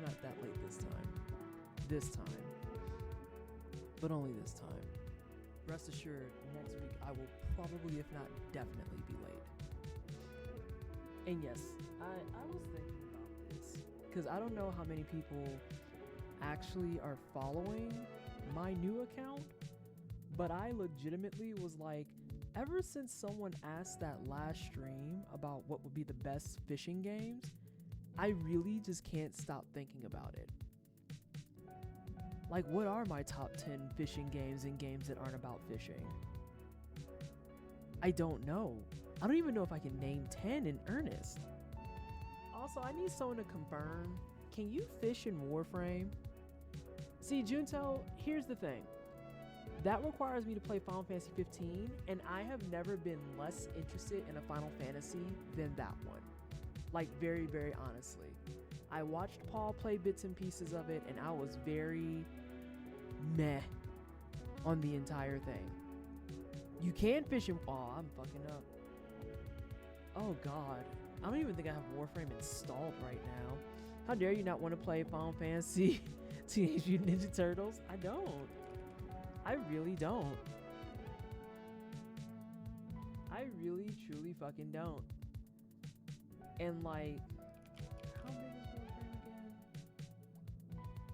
I'm not that late this time. This time. But only this time. Rest assured, next week I will probably, if not definitely, be late. And yes, I was thinking about this. Because I don't know how many people actually are following my new account. But I legitimately was like, ever since someone asked that last stream about what would be the best fishing games, I really just can't stop thinking about it. Like, what are my top 10 fishing games and games that aren't about fishing? I don't know. I don't even know if I can name 10 in earnest. Also, I need someone to confirm. Can you fish in Warframe? See, Junto, here's the thing. That requires me to play Final Fantasy 15, and I have never been less interested in a Final Fantasy than that one. Like, very, very honestly. I watched Paul play bits and pieces of it, and I was very meh on the entire thing. You can fish in... Oh, I'm fucking up. Oh, God. I don't even think I have Warframe installed right now. How dare you not want to play Final Fantasy Teenage Mutant Ninja Turtles? I don't. I really don't. I really, truly fucking don't. And like, how big is Warframe again?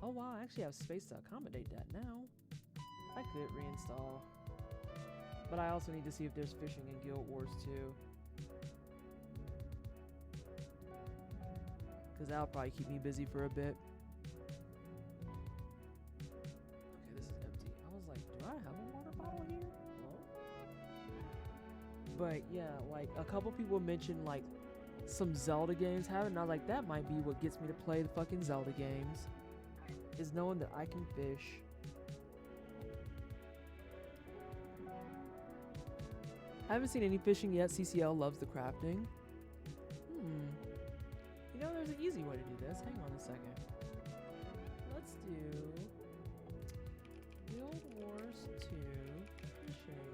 Oh wow, I actually have space to accommodate that now. I could reinstall. But I also need to see if there's fishing in Guild Wars 2. Because that'll probably keep me busy for a bit. Okay, this is empty. I was like, do I have a water bottle here? Hello? But yeah, like a couple people mentioned like some Zelda games having, and I was like, that might be what gets me to play the fucking Zelda games. Is knowing that I can fish. I haven't seen any fishing yet. CCL loves the crafting. You know, there's an easy way to do this. Hang on a second. Let's do Guild Wars 2 fishing.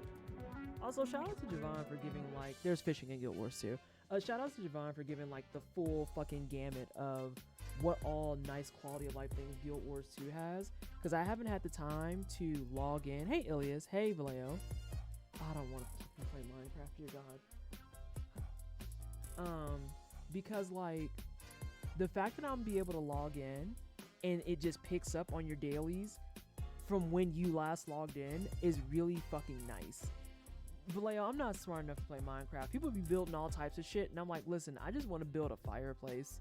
Also, shout out to Javon for giving like, there's fishing in Guild Wars 2. Shout out to Javon for giving like the full fucking gamut of what all nice quality of life things Guild Wars 2 has. Because I haven't had the time to log in. Hey Ilias, hey Vallejo. I don't want to play Minecraft, dear God. Because like the fact that I'm gonna be able to log in and it just picks up on your dailies from when you last logged in is really fucking nice. Vallejo, I'm not smart enough to play Minecraft. People be building all types of shit and I'm like, listen, I just want to build a fireplace.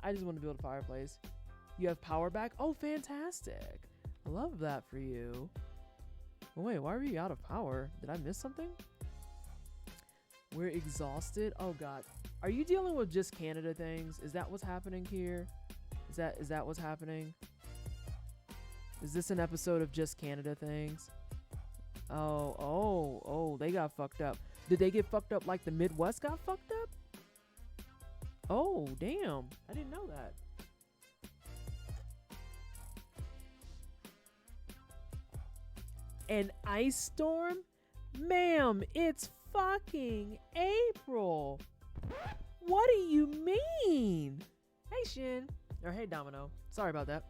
I just want to build a fireplace. You have power back? Oh, fantastic. I love that for you. Wait, why are we out of power? Did I miss something? We're exhausted. Oh God. Are you dealing with just Canada things? Is that what's happening here? Is that what's happening? Is this an episode of just Canada things? Oh, they got fucked up. Did they get fucked up like the Midwest got fucked up? Oh, damn. I didn't know that. An ice storm? Ma'am, it's fucking April. What do you mean? Hey, Shin. Or hey, Domino. Sorry about that.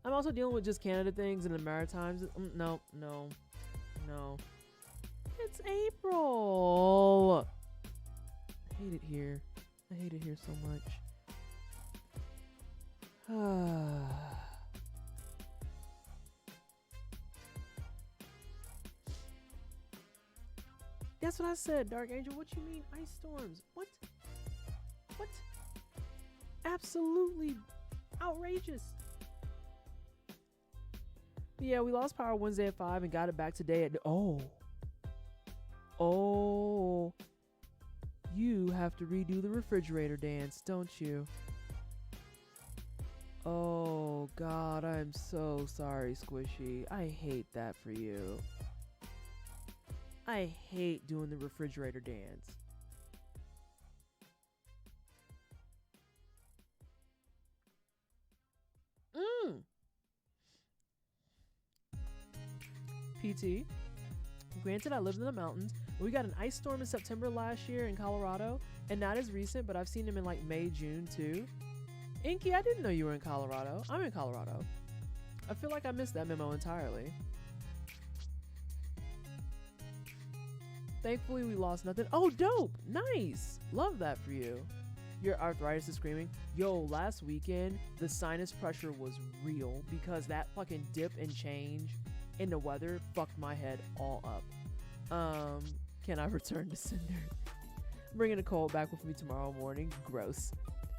I'm also dealing with just Canada things in the Maritimes. No. It's April. I hate it here. I hate it here so much. That's what I said, Dark Angel. What you mean ice storms? What? Absolutely outrageous. But yeah, we lost power Wednesday at 5 and got it back today at... Oh. You have to redo the refrigerator dance, don't you? Oh, God, I'm so sorry, Squishy. I hate that for you. I hate doing the refrigerator dance. PT. Granted, I lived in the mountains. We got an ice storm in September last year in Colorado, and not as recent, but I've seen them in like May, June too. Inky, I didn't know you were in Colorado. I'm in Colorado. I feel like I missed that memo entirely. Thankfully, we lost nothing. Oh, dope. Nice. Love that for you. Your arthritis is screaming. Yo, last weekend, the sinus pressure was real because that fucking dip and change in the weather fucked my head all up. Can I return to Cinder? Bringing a cold back with me tomorrow morning. Gross.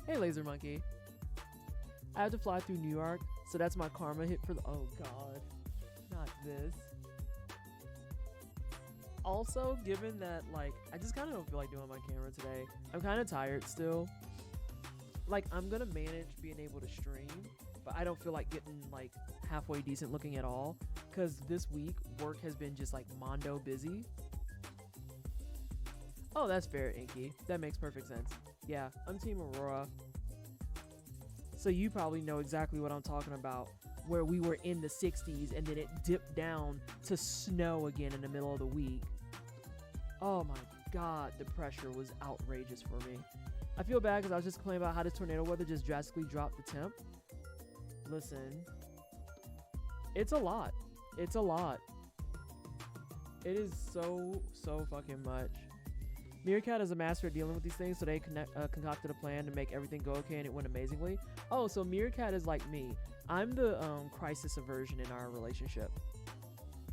Hey, Laser Monkey. I have to fly through New York, so that's my karma hit for the... Oh, God. Not this. Also, given that, like, I just kind of don't feel like doing my camera today. I'm kind of tired still. Like, I'm going to manage being able to stream, but I don't feel like getting, like, halfway decent looking at all. Because this week, work has been just, like, mondo busy. Oh, that's fair, Inky. That makes perfect sense. Yeah, I'm Team Aurora. So you probably know exactly what I'm talking about, where we were in the 60s and then it dipped down to snow again in the middle of the week. Oh my God, the pressure was outrageous for me. I feel bad because I was just complaining about how this tornado weather just drastically dropped the temp. Listen, it's a lot. It's a lot. It is so fucking much. Meerkat is a master at dealing with these things, so they concocted a plan to make everything go okay, and it went amazingly. Oh, so Meerkat is like me. I'm the crisis aversion in our relationship.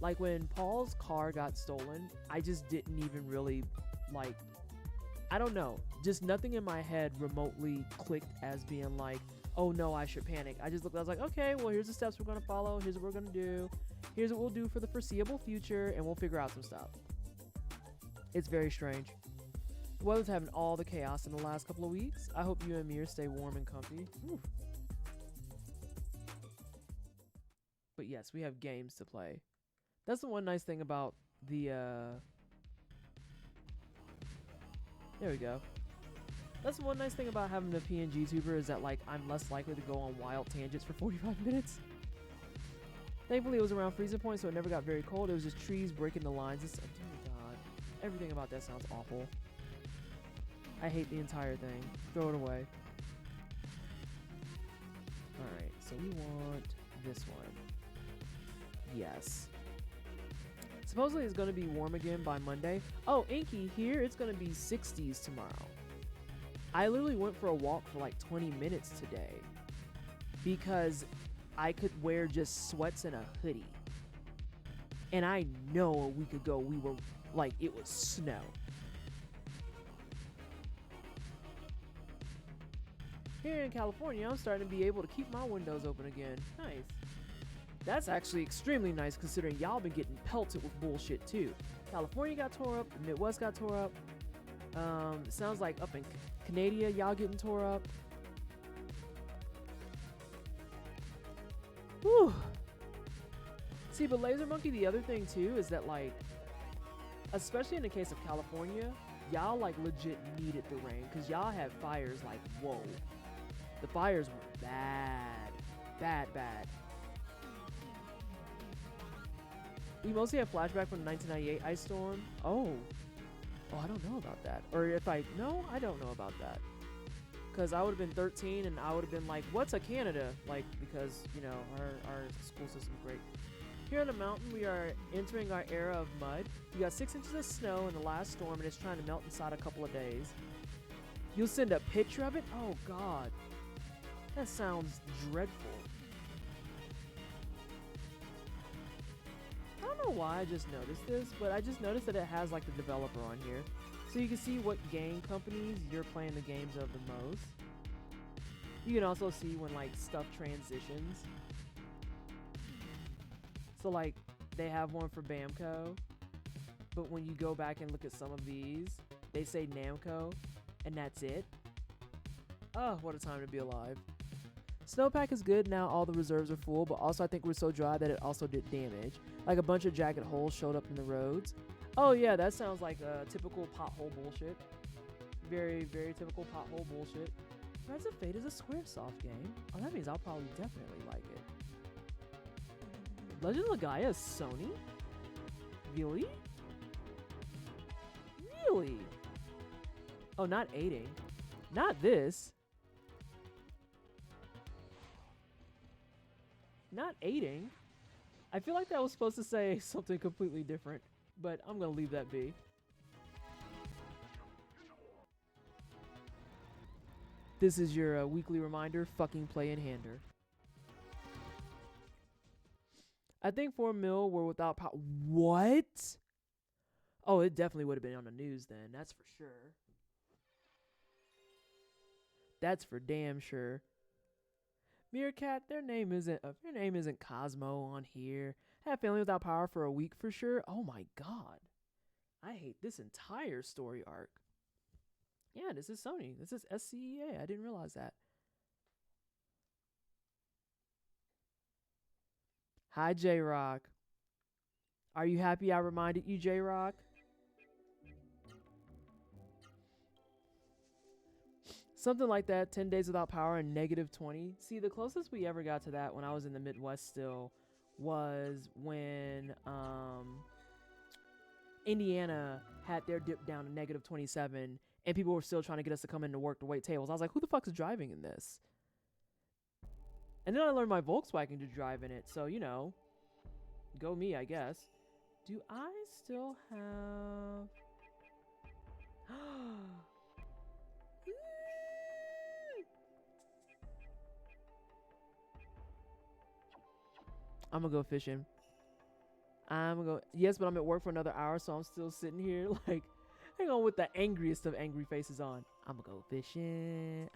Like, when Paul's car got stolen, I just didn't even really, like, I don't know. Just nothing in my head remotely clicked as being like, oh no, I should panic. I just looked, I was like, okay, well, here's the steps we're going to follow. Here's what we're going to do. Here's what we'll do for the foreseeable future, and we'll figure out some stuff. It's very strange. The weather's having all the chaos in the last couple of weeks. I hope you and Mir stay warm and comfy. Oof. But yes, we have games to play. That's the one nice thing about the, there we go. That's the one nice thing about having a PNG tuber is that, like, I'm less likely to go on wild tangents for 45 minutes. Thankfully, it was around freezing point, so it never got very cold. It was just trees breaking the lines and stuff. Oh, God. Everything about that sounds awful. I hate the entire thing. Throw it away. Alright, so we want this one. Yes. Supposedly it's going to be warm again by Monday. Oh, Inky, here it's going to be 60s tomorrow. I literally went for a walk for like 20 minutes today because I could wear just sweats and a hoodie. And I know a week ago we were like, it was snow. Here in California, I'm starting to be able to keep my windows open again. Nice. That's actually extremely nice considering y'all been getting pelted with bullshit too. California got tore up, the Midwest got tore up. It sounds like up in Canada, y'all getting tore up. Whew. See, but Laser Monkey, the other thing too is that, like, especially in the case of California, y'all like legit needed the rain because y'all had fires like, whoa. The fires were bad. Bad. We mostly have flashback from the 1998 ice storm. Oh, I don't know about that. Or if I don't know about that. Because I would have been 13 and I would have been like, what's a Canada? Like, because, you know, our school system's great. Here on the mountain, we are entering our era of mud. We got 6 inches of snow in the last storm and it's trying to melt inside a couple of days. You'll send a picture of it? Oh, God. That sounds dreadful. I don't know why I just noticed this, but I just noticed that it has like the developer on here. So you can see what game companies you're playing the games of the most. You can also see when like stuff transitions. So like they have one for Bamco, but when you go back and look at some of these, they say Namco, and that's it. Oh, what a time to be alive. Snowpack is good now, all the reserves are full, but also I think we're so dry that it also did damage. Like a bunch of jagged holes showed up in the roads. Oh yeah, that sounds like typical pothole bullshit. Very, very typical pothole bullshit. Rise of Fate is a Squaresoft game. Oh, that means I'll probably definitely like it. Legend of Legaia is Sony? Really? Really? Oh, not aiding. Not this. aiding. I feel like that was supposed to say something completely different, but I'm gonna leave that be. This is your weekly reminder, fucking play in hander. I think 4 mil were without power. What? Oh, it definitely would have been on the news then. That's for sure. That's for damn sure. Meerkat, their name isn't Cosmo on here. Have family without power for a week for sure. Oh my god. I hate this entire story arc. Yeah, this is Sony. This is SCEA. I didn't realize that. Hi, J-Rock. Are you happy I reminded you, J-Rock? Something like that, 10 days without power and -20. See, the closest we ever got to that when I was in the Midwest still was when Indiana had their dip down to -27 and people were still trying to get us to come into work to wait tables. I was like, who the fuck is driving in this? And then I learned my Volkswagen to drive in it. So, you know, go me, I guess. Do I still have... I'm gonna go fishing. Yes, but I'm at work for another hour, so I'm still sitting here like, hang on, with the angriest of angry faces on. I'm gonna go fishing.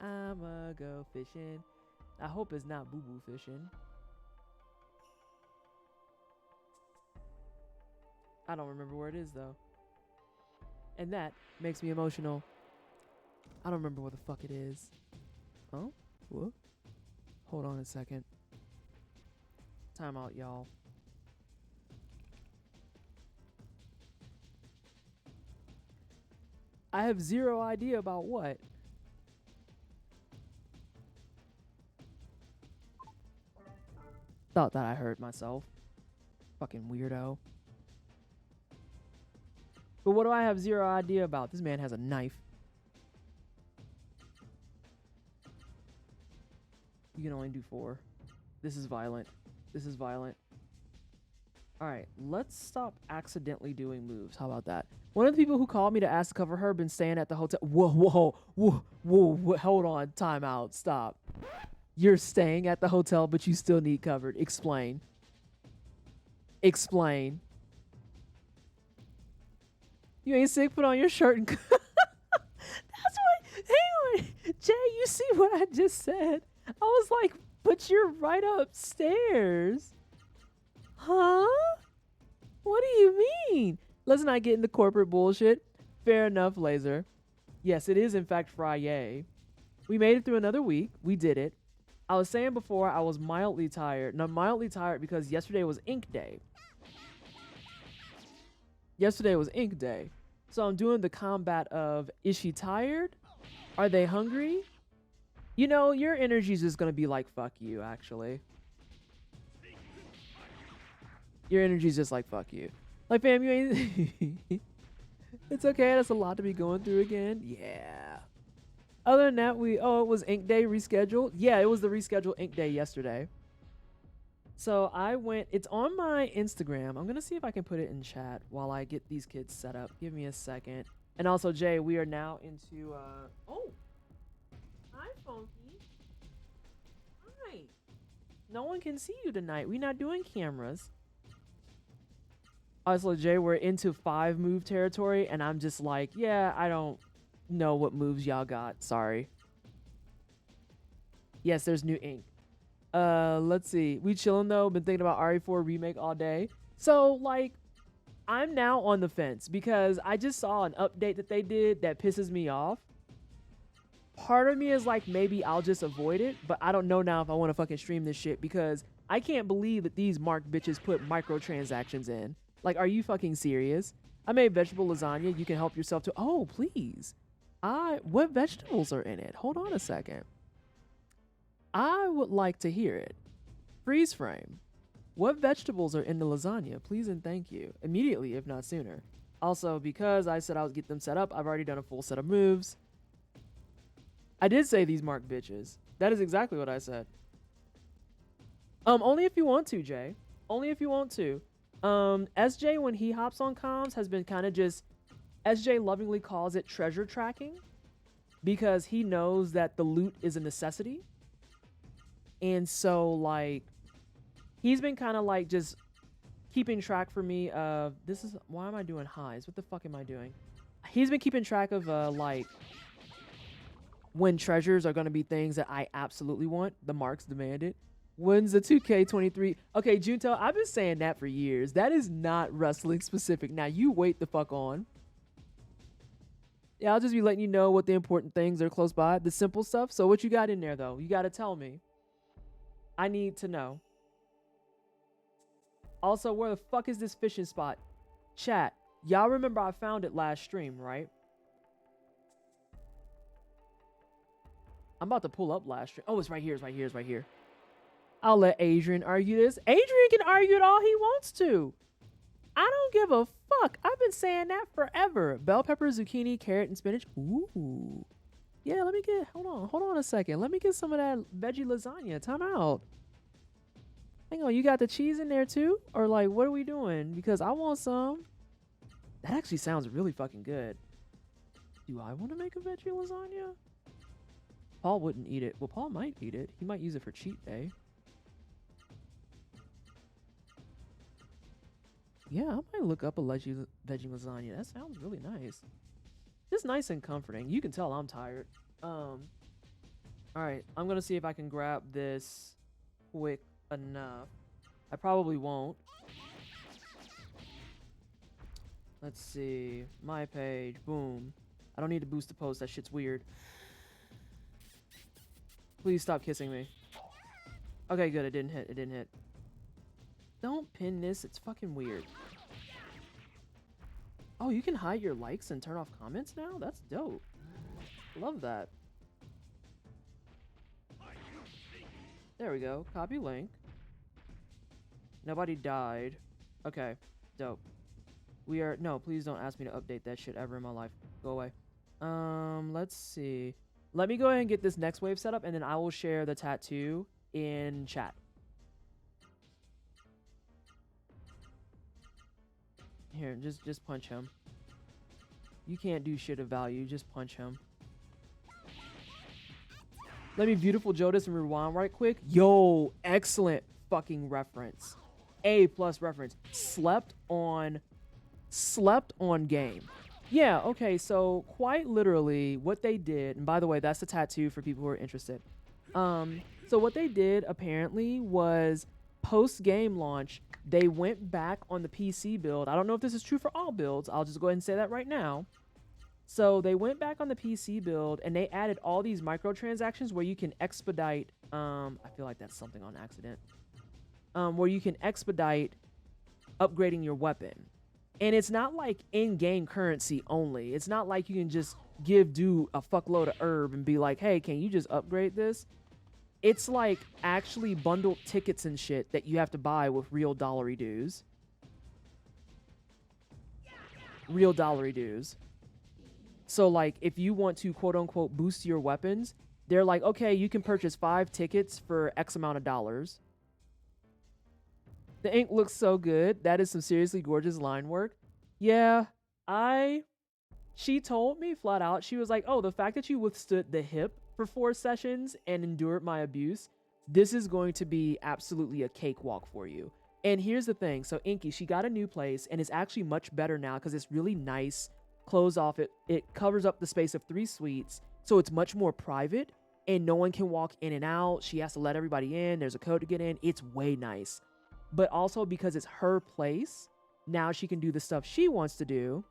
I hope it's not boo-boo fishing. I don't remember where it is though. And that makes me emotional. I don't remember where the fuck it is. Oh? What? Hold on a second. Time out, y'all. I have zero idea about what. Thought that I heard myself. Fucking weirdo. But what do I have zero idea about? This man has a knife. You can only do 4. This is violent. This is violent. Alright, let's stop accidentally doing moves. How about that? One of the people who called me to ask to cover her been staying at the hotel. Whoa, hold on. Time out. Stop. You're staying at the hotel, but you still need covered. Explain. Explain. You ain't sick, put on your shirt and... That's why... Hang on. Jay, you see what I just said? I was like, but you're right upstairs. Huh? What do you mean? Let's not get into corporate bullshit. Fair enough, Laser. Yes, it is in fact Friday. We made it through another week. We did it. I was saying before I was mildly tired. No, mildly tired because yesterday was ink day. Yesterday was ink day. So I'm doing the combat of, is she tired? Are they hungry? You know, your energy's just gonna be like, fuck you, actually. Your energy's just like, fuck you. Like, fam, you ain't... It's okay, that's a lot to be going through again. Yeah. Other than that, it was ink day rescheduled. Yeah, it was the rescheduled ink day yesterday. So I went, it's on my Instagram. I'm gonna see if I can put it in chat while I get these kids set up. Give me a second. And also, Jay, we are now into, oh. Hi, Funky. Hi. No one can see you tonight. We're not doing cameras. Also, Jay, we're into 5 move territory, and I'm just like, yeah, I don't know what moves y'all got. Sorry. Yes, there's new ink. Let's see. We chilling, though. Been thinking about RE4 remake all day. So, like, I'm now on the fence because I just saw an update that they did that pisses me off. Part of me is like, maybe I'll just avoid it, but I don't know now if I want to fucking stream this shit because I can't believe that these marked bitches put microtransactions in. Like, are you fucking serious? I made vegetable lasagna. You can help yourself to... Oh, please. What vegetables are in it? Hold on a second. I would like to hear it. Freeze frame. What vegetables are in the lasagna? Please and thank you. Immediately, if not sooner. Also, because I said I would get them set up, I've already done a full set of moves. I did say these marked bitches. That is exactly what I said. Only if you want to, Jay. Only if you want to. SJ, when he hops on comms, has been kind of just, SJ lovingly calls it treasure tracking, because he knows that the loot is a necessity. And so, like, he's been kind of like just keeping track for me of, this is, why am I doing highs? What the fuck am I doing? He's been keeping track of, like, when treasures are going to be things that I absolutely want. The marks demand it. When's the 2K23? Okay, Junto, I've been saying that for years. That is not wrestling specific. Now, you wait the fuck on. Yeah, I'll just be letting you know what the important things are close by. The simple stuff. So what you got in there, though? You got to tell me. I need to know. Also, where the fuck is this fishing spot? Chat, y'all remember I found it last stream, right? I'm about to pull up last stream. Oh, it's right here. It's right here. It's right here. I'll let Adrian argue this. Adrian can argue it all he wants to. I don't give a fuck. I've been saying that forever. Bell pepper, zucchini, carrot, and spinach. Ooh. Yeah, let me get, hold on a second. Let me get some of that veggie lasagna. Time out. Hang on, you got the cheese in there too? Or like, what are we doing? Because I want some. That actually sounds really fucking good. Do I want to make a veggie lasagna? Paul wouldn't eat it. Well, Paul might eat it. He might use it for cheat day. Yeah, I might look up a veggie lasagna. That sounds really nice. Just nice and comforting. You can tell I'm tired. All right, I'm gonna see if I can grab this quick enough. I probably won't. Let's see. My page. Boom. I don't need to boost the post. That shit's weird. Please stop kissing me. Okay, good. It didn't hit. It didn't hit. Don't pin this. It's fucking weird. Oh, you can hide your likes and turn off comments now? That's dope. Love that. There we go. Copy link. Nobody died. Okay. Dope. We are... No, please don't ask me to update that shit ever in my life. Go away. Let's see. Let me go ahead and get this next wave set up, and then I will share the tattoo in chat. Here, just punch him. You can't do shit of value. Just punch him. Let me beautiful Joe this and rewind right quick. Yo, excellent fucking reference. A+ reference. Slept on game. Yeah, okay, so quite literally what they did, and by the way, that's the tattoo for people who are interested. So what they did apparently was post-game launch, they went back on the PC build. I don't know if this is true for all builds. I'll just go ahead and say that right now. So they went back on the PC build and they added all these microtransactions where you can expedite, I feel like that's something on accident, where you can expedite upgrading your weapon. And it's not like in-game currency only. It's not like you can just give dude a fuckload of herb and be like, hey, can you just upgrade this? It's like actually bundled tickets and shit that you have to buy with real dollary dues. Real dollary dues. So like if you want to quote unquote boost your weapons, they're like, okay, you can purchase 5 tickets for X amount of dollars. The ink looks so good. That is some seriously gorgeous line work. Yeah, she told me flat out, she was like, oh, the fact that you withstood the hip for 4 sessions and endured my abuse, this is going to be absolutely a cakewalk for you. And here's the thing. So Inky, she got a new place and it's actually much better now because it's really nice. Close off. It covers up the space of 3 suites. So it's much more private and no one can walk in and out. She has to let everybody in. There's a code to get in. It's way nice. But also because it's her place, now she can do the stuff she wants to do.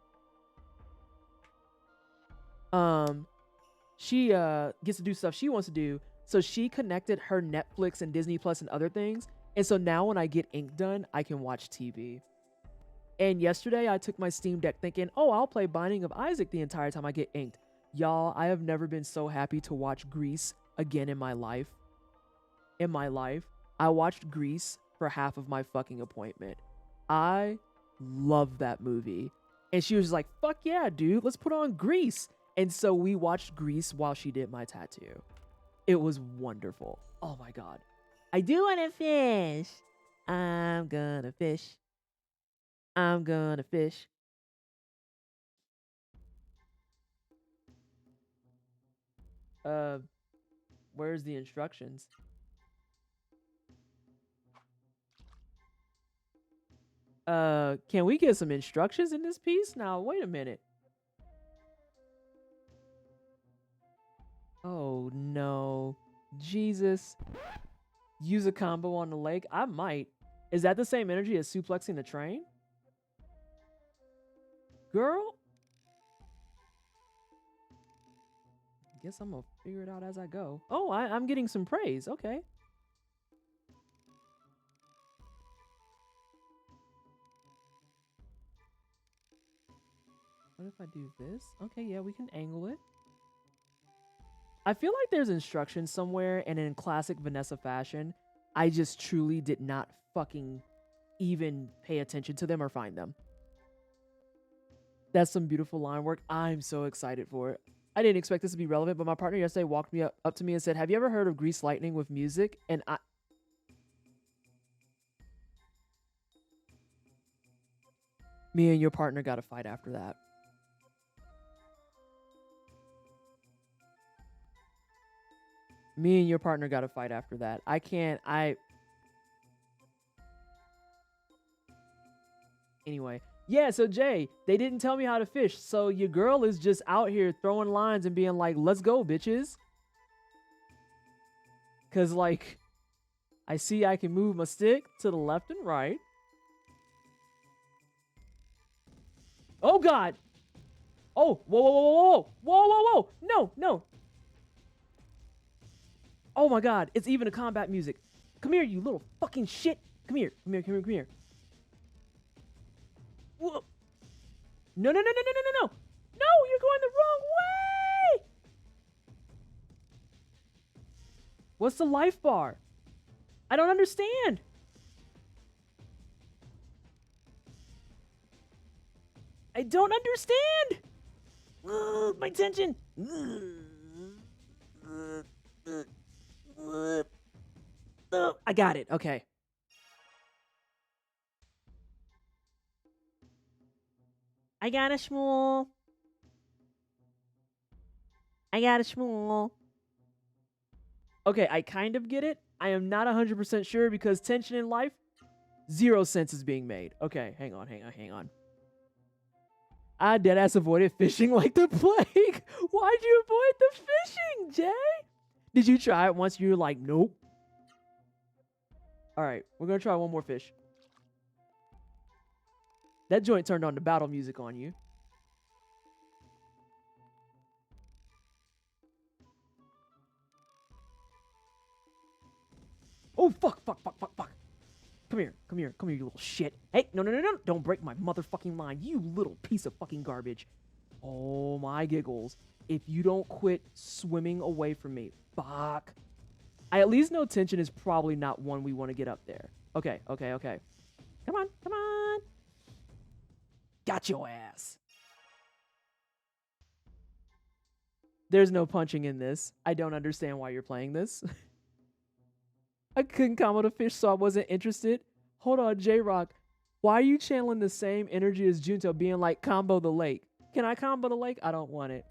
She gets to do stuff she wants to do. So she connected her Netflix and Disney Plus and other things. And so now when I get ink done, I can watch TV. And yesterday I took my Steam Deck thinking, oh, I'll play Binding of Isaac the entire time I get inked. Y'all, I have never been so happy to watch Grease again in my life. I watched Grease for half of my fucking appointment. I love that movie. And she was like, fuck yeah, dude, let's put on Grease. And so we watched Grease while she did my tattoo. It was wonderful. Oh my God. I do want to fish. I'm gonna fish. I'm gonna fish. Where's the instructions? Can we get some instructions in this piece? Now, wait a minute. Oh no. Jesus. Use a combo on the lake? I might. Is that the same energy as suplexing the train? Girl? Guess I'm gonna figure it out as I go. Oh, I'm getting some praise. Okay. What if I do this? Okay, yeah, we can angle it. I feel like there's instructions somewhere, and in classic Vanessa fashion, I just truly did not fucking even pay attention to them or find them. That's some beautiful line work. I'm so excited for it. I didn't expect this to be relevant, but my partner yesterday walked me up to me and said, "Have you ever heard of Grease Lightning with music?" And me and your partner got to fight after that. Me and your partner got to fight after that. Anyway. Yeah, so Jay, they didn't tell me how to fish. So your girl is just out here throwing lines and being like, "Let's go, bitches." Cause like, I see I can move my stick to the left and right. Oh God. Oh, whoa, whoa, whoa, whoa, whoa, whoa, whoa. No, no. Oh my God, it's even a combat music. Come here, you little fucking shit. Come here, come here, come here, come here. Whoa. No, no, no, no, no, no, no, no. No, you're going the wrong way. What's the life bar? I don't understand. I don't understand. My tension. I got it. Okay. I got a schmool. I got a schmool. Okay, I kind of get it. I am not 100% sure because tension in life, 0 sense is being made. Okay, hang on. I deadass avoided fishing like the plague. Why'd you avoid the fishing, Jay? Did you try it once? You were like, nope. All right, we're gonna try one more fish. That joint turned on the battle music on you. Oh, fuck. Come here, you little shit. Hey, no. Don't break my motherfucking line, you little piece of fucking garbage. Oh my giggles. If you don't quit swimming away from me, fuck. I at least know tension is probably not one we want to get up there. Okay. Come on. Got your ass. There's no punching in this. I don't understand why you're playing this. I couldn't combo the fish, so I wasn't interested. Hold on, J-Rock. Why are you channeling the same energy as Junto, being like, combo the lake? Can I combo the lake? I don't want it.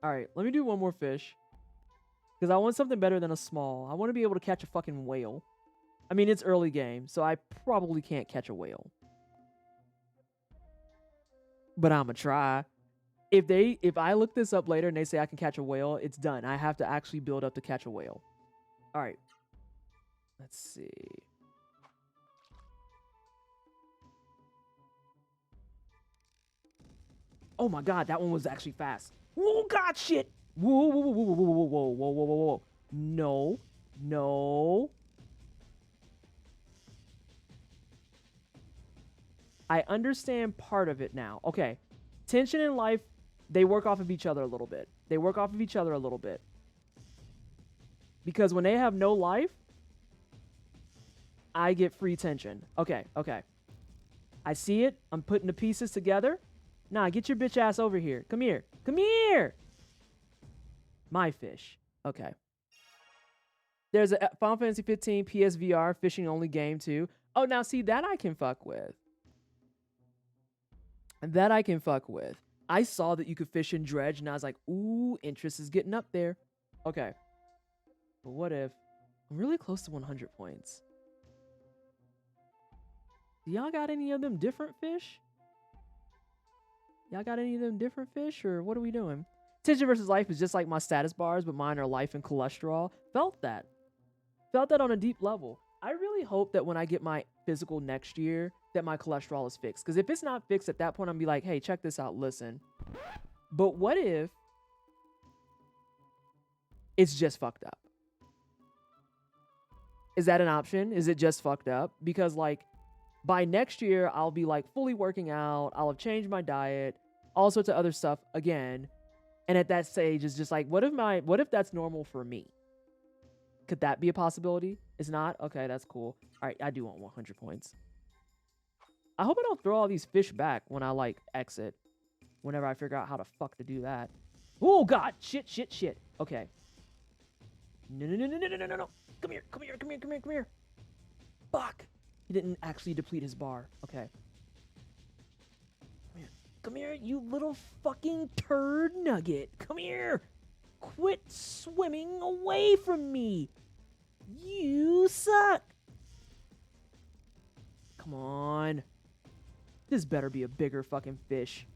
All right, let me do one more fish. Because I want something better than a small. I want to be able to catch a fucking whale. I mean, it's early game, so I probably can't catch a whale. But I'm going to try. If I look this up later and they say I can catch a whale, it's done. I have to actually build up to catch a whale. All right. Let's see. Oh my God, that one was actually fast. Oh God, shit. Whoa. No. I understand part of it now. Okay. Tension in life, they work off of each other a little bit. Because when they have no life, I get free tension. Okay. I see it. I'm putting the pieces together. Nah, get your bitch ass over here. Come here. My fish. Okay. There's a Final Fantasy 15 PSVR fishing only game too. Oh, now see that I can fuck with. That I can fuck with. I saw that you could fish in Dredge, and I was like, ooh, interest is getting up there. Okay. But what if I'm really close to 100 points? Do y'all got any of them different fish? Y'all got any of them different fish, or what are we doing? Tension versus life is just like my status bars, but mine are life and cholesterol. Felt that on a deep level. I really hope that when I get my physical next year, that my cholesterol is fixed. Because if it's not fixed at that point, I'm be like, hey, check this out, listen. But what if it's just fucked up? Is that an option? Is it just fucked up? Because like by next year, I'll be like fully working out. I'll have changed my diet, all sorts of other stuff again. And at that stage, it's just like, what if that's normal for me? Could that be a possibility? It's not? Okay, that's cool. All right, I do want 100 points. I hope I don't throw all these fish back when I, like, exit. Whenever I figure out how the fuck to do that. Oh, God. Shit. Okay. No. Come here. Fuck. He didn't actually deplete his bar. Okay. Come here, you little fucking turd nugget. Come here. Quit swimming away from me. You suck. Come on. This better be a bigger fucking fish.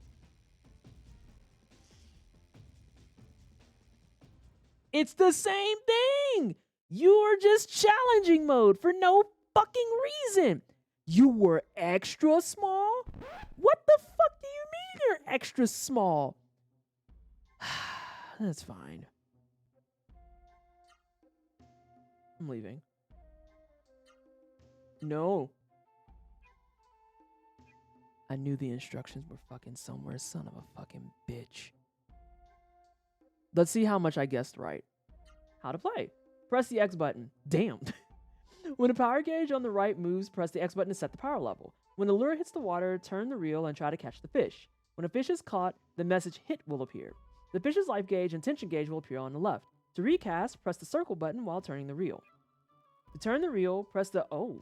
It's the same thing. You're just challenging mode for no fucking reason. You were extra small? What the fuck do you mean you're extra small? That's fine. I'm leaving. No. I knew the instructions were fucking somewhere, son of a fucking bitch. Let's see how much I guessed right. How to play. Press the X button. Damn. When a power gauge on the right moves, press the X button to set the power level. When the lure hits the water, turn the reel and try to catch the fish. When a fish is caught, the message hit will appear. The fish's life gauge and tension gauge will appear on the left. To recast, press the circle button while turning the reel. To turn the reel, press the... Oh,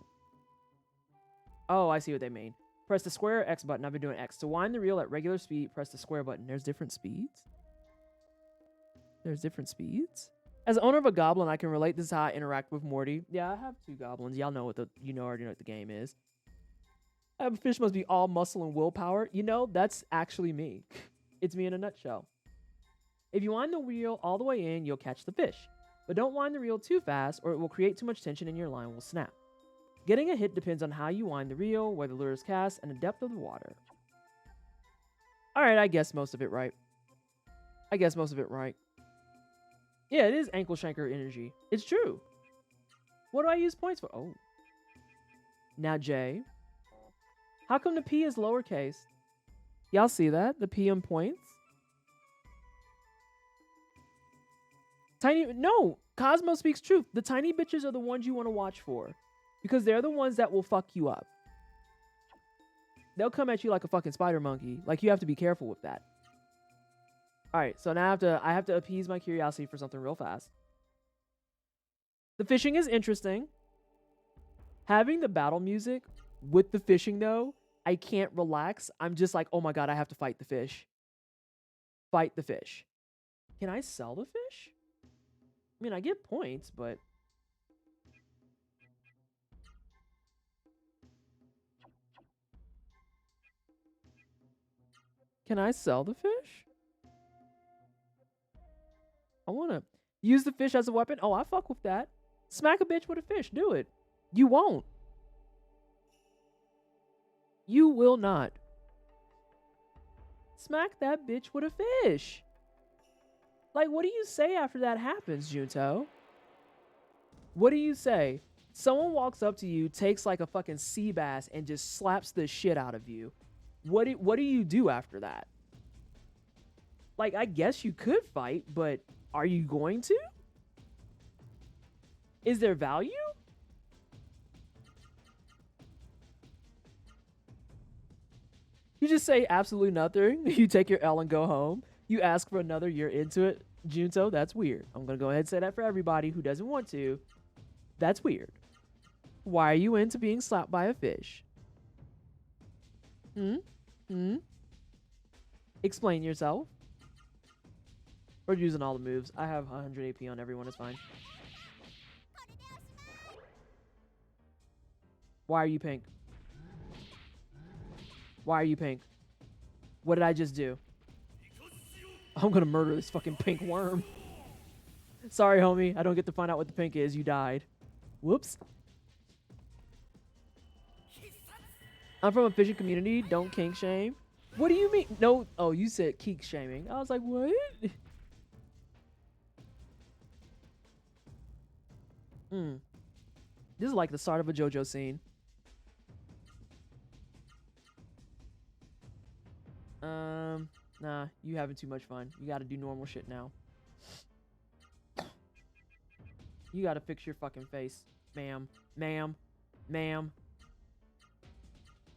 I see what they mean. Press the square X button. I've been doing X. To wind the reel at regular speed, press the square button. There's different speeds? As owner of a goblin, I can relate. This is how I interact with Morty. Yeah, I have 2 goblins. Y'all know already know what the game is. I have a fish must be all muscle and willpower. You know, that's actually me. It's me in a nutshell. If you wind the reel all the way in, you'll catch the fish. But don't wind the reel too fast or it will create too much tension and your line will snap. Getting a hit depends on how you wind the reel, where the lure is cast, and the depth of the water. Alright, I guess most of it right. Yeah, it is ankle shanker energy. It's true. What do I use points for? Oh. Now, Jay. How come the P is lowercase? Y'all see that? The P in points? No, Cosmo speaks truth. The tiny bitches are the ones you want to watch for. Because they're the ones that will fuck you up. They'll come at you like a fucking spider monkey. Like, you have to be careful with that. Alright, so now I have to appease my curiosity for something real fast. The fishing is interesting. Having the battle music with the fishing, though, I can't relax. I'm just like, oh my god, I have to fight the fish. Fight the fish. Can I sell the fish? I mean, I get points, but... Can I sell the fish? I want to use the fish as a weapon. Oh, I fuck with that. Smack a bitch with a fish. Do it. You won't. You will not. Smack that bitch with a fish. Like, what do you say after that happens, Junto? What do you say? Someone walks up to you, takes like a fucking sea bass, and just slaps the shit out of you. What do you do after that? Like, I guess you could fight, but are you going to? Is there value? You just say absolutely nothing. You take your L and go home. You ask for another, you're into it. Junto, that's weird. I'm going to go ahead and say that for everybody who doesn't want to. That's weird. Why are you into being slapped by a fish? Explain yourself. We're using all the moves. I have 100 AP on everyone. It's fine. Why are you pink? Why are you pink? What did I just do? I'm gonna murder this fucking pink worm. Sorry, homie. I don't get to find out what the pink is. You died. Whoops. I'm from a fishing community. Don't kink shame. What do you mean? No. Oh, you said kink shaming. I was like, what? This is like the start of a JoJo scene. Nah, you having too much fun. You gotta do normal shit now. You gotta fix your fucking face, ma'am. Ma'am. Ma'am.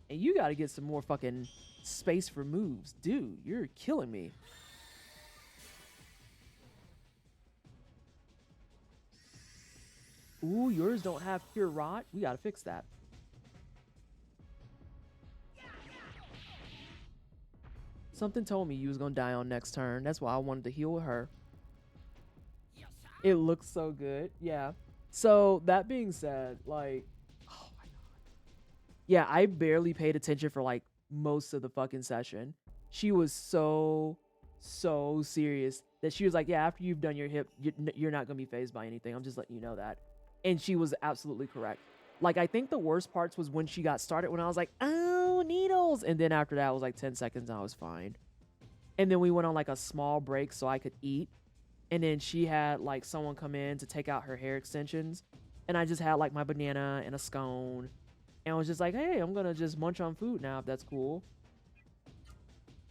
And you gotta get some more fucking space for moves. Dude, you're killing me. Ooh, yours don't have pure rot. We gotta fix that. Something told me you was gonna die on next turn. That's why I wanted to heal her. It looks so good. Yeah. So that being said, like, oh my god. Yeah, I barely paid attention for like most of the fucking session. She was so serious that she was like, yeah, after you've done your hip, you're not gonna be fazed by anything. I'm just letting you know that. And she was absolutely correct. Like, I think the worst parts was when she got started, when I was like, oh, needles. And then after that, it was like 10 seconds and I was fine. And then we went on like a small break so I could eat. And then she had like someone come in to take out her hair extensions. And I just had like my banana and a scone. And I was just like, hey, I'm going to just munch on food now if that's cool.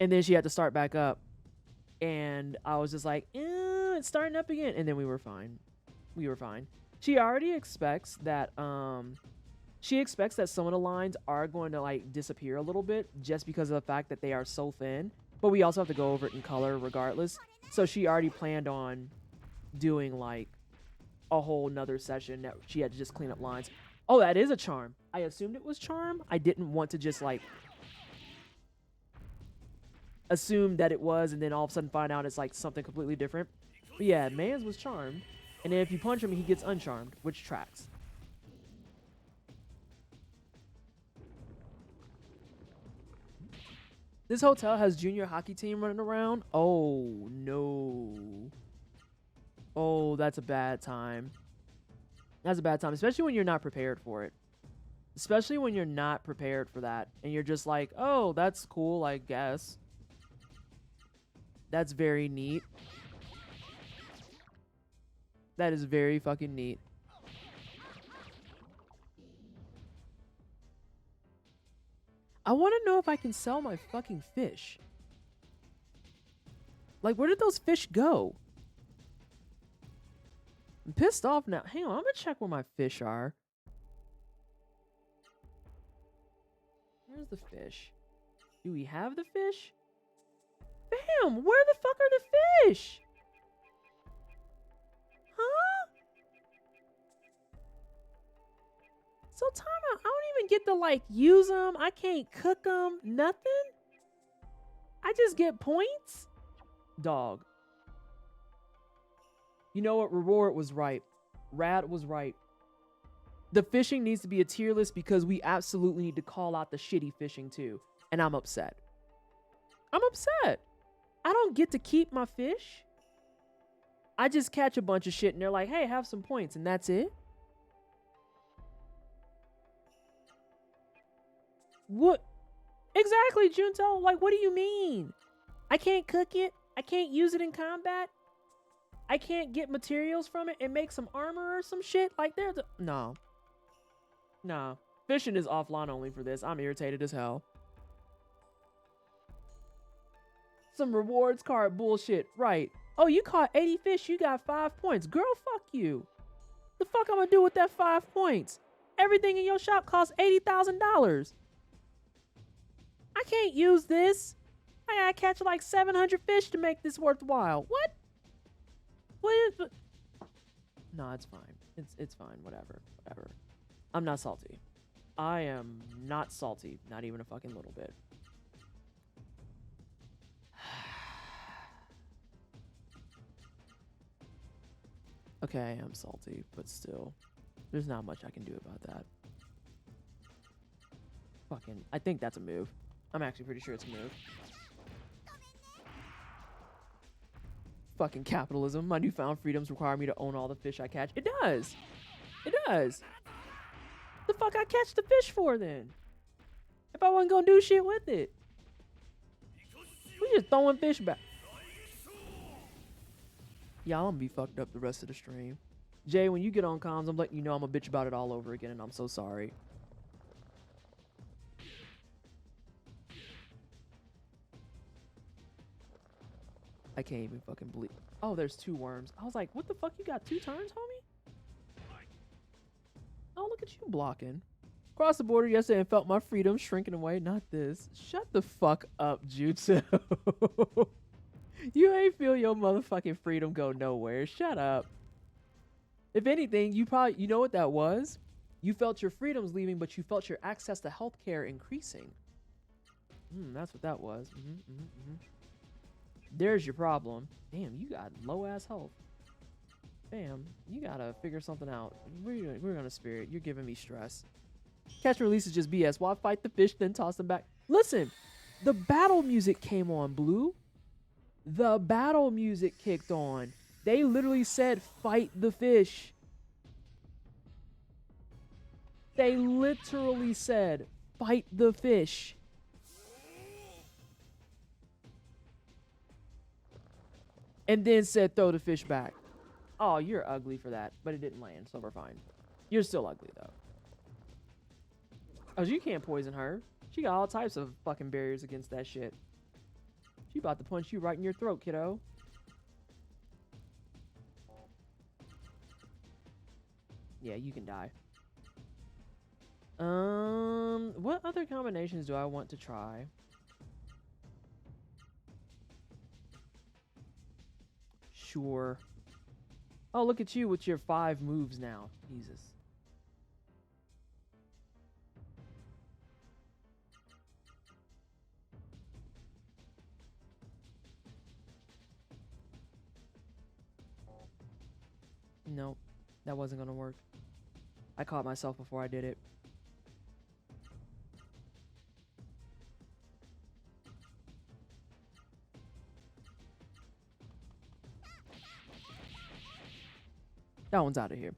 And then she had to start back up. And I was just like, it's starting up again. And then we were fine. We were fine. She already expects that some of the lines are going to like disappear a little bit just because of the fact that they are so thin, but we also have to go over it in color regardless. So she already planned on doing like a whole nother session that she had to just clean up lines. Oh, that is a charm. I assumed it was charm. I didn't want to just like assume that it was and then all of a sudden find out it's like something completely different. But yeah, man's was charmed. And then if you punch him, he gets uncharmed, which tracks. This hotel has junior hockey team running around. Oh, no. Oh, that's a bad time. That's a bad time, especially when you're not prepared for it. Especially when you're not prepared for that. And you're just like, oh, that's cool, I guess. That's very neat. That is very fucking neat. I want to know if I can sell my fucking fish. Like, where did those fish go? I'm pissed off now. Hang on, I'm gonna check where my fish are. Where's the fish? Do we have the fish? Bam! Where the fuck are the fish? Huh? So time out. I don't even get to like use them. I can't cook them. Nothing. I just get points. Dog. You know what? Reward was right. Rad was right. The fishing needs to be a tier list because we absolutely need to call out the shitty fishing too. And I'm upset. I'm upset. I don't get to keep my fish. I just catch a bunch of shit and they're like, hey, have some points. And that's it. What? Exactly, Junto. Like, what do you mean? I can't cook it. I can't use it in combat. I can't get materials from it and make some armor or some shit. Like, there's a... No. No. Fishing is offline only for this. I'm irritated as hell. Some rewards card bullshit. Right. Oh, you caught 80 fish. You got 5 points. Girl, fuck you. The fuck I'm gonna do with that 5 points? Everything in your shop costs $80,000. I can't use this. I gotta catch like 700 fish to make this worthwhile. What? What is... No, it's fine. It's fine. Whatever. Whatever. I'm not salty. I am not salty. Not even a fucking little bit. Okay, I'm salty, but still. There's not much I can do about that. Fucking, I think that's a move. I'm actually pretty sure it's a move. Fucking capitalism. My newfound freedoms require me to own all the fish I catch. It does. It does. The fuck I catch the fish for then? If I wasn't gonna do shit with it. We just throwing fish back. Y'all, I'm gonna be fucked up the rest of the stream. Jay, when you get on comms, I'm letting you know I'm a bitch about it all over again, and I'm so sorry. I can't even fucking believe. Oh, there's 2 worms. I was like, what the fuck? You got 2 turns, homie? Oh, look at you blocking. Crossed the border yesterday and felt my freedom shrinking away. Not this. Shut the fuck up, Jutsu. You ain't feel your motherfucking freedom go nowhere. Shut up. If anything, you know what that was? You felt your freedoms leaving, but you felt your access to healthcare increasing. That's what that was. There's your problem. Damn, you got low ass health. Damn, you gotta figure something out. We're gonna spirit. You're giving me stress. Catch and release is just BS. Why fight the fish, then toss them back? Listen, the battle music came on, Blue. The battle music kicked on. They literally said, fight the fish. They literally said, fight the fish. And then said, throw the fish back. Oh, you're ugly for that. But it didn't land, so we're fine. You're still ugly, though. Oh, you can't poison her. She got all types of fucking barriers against that shit. She about to punch you right in your throat, kiddo. Yeah, you can die. What other combinations do I want to try? Sure. Oh, look at you with your 5 moves now. Jesus. Nope. That wasn't gonna work. I caught myself before I did it. That one's out of here.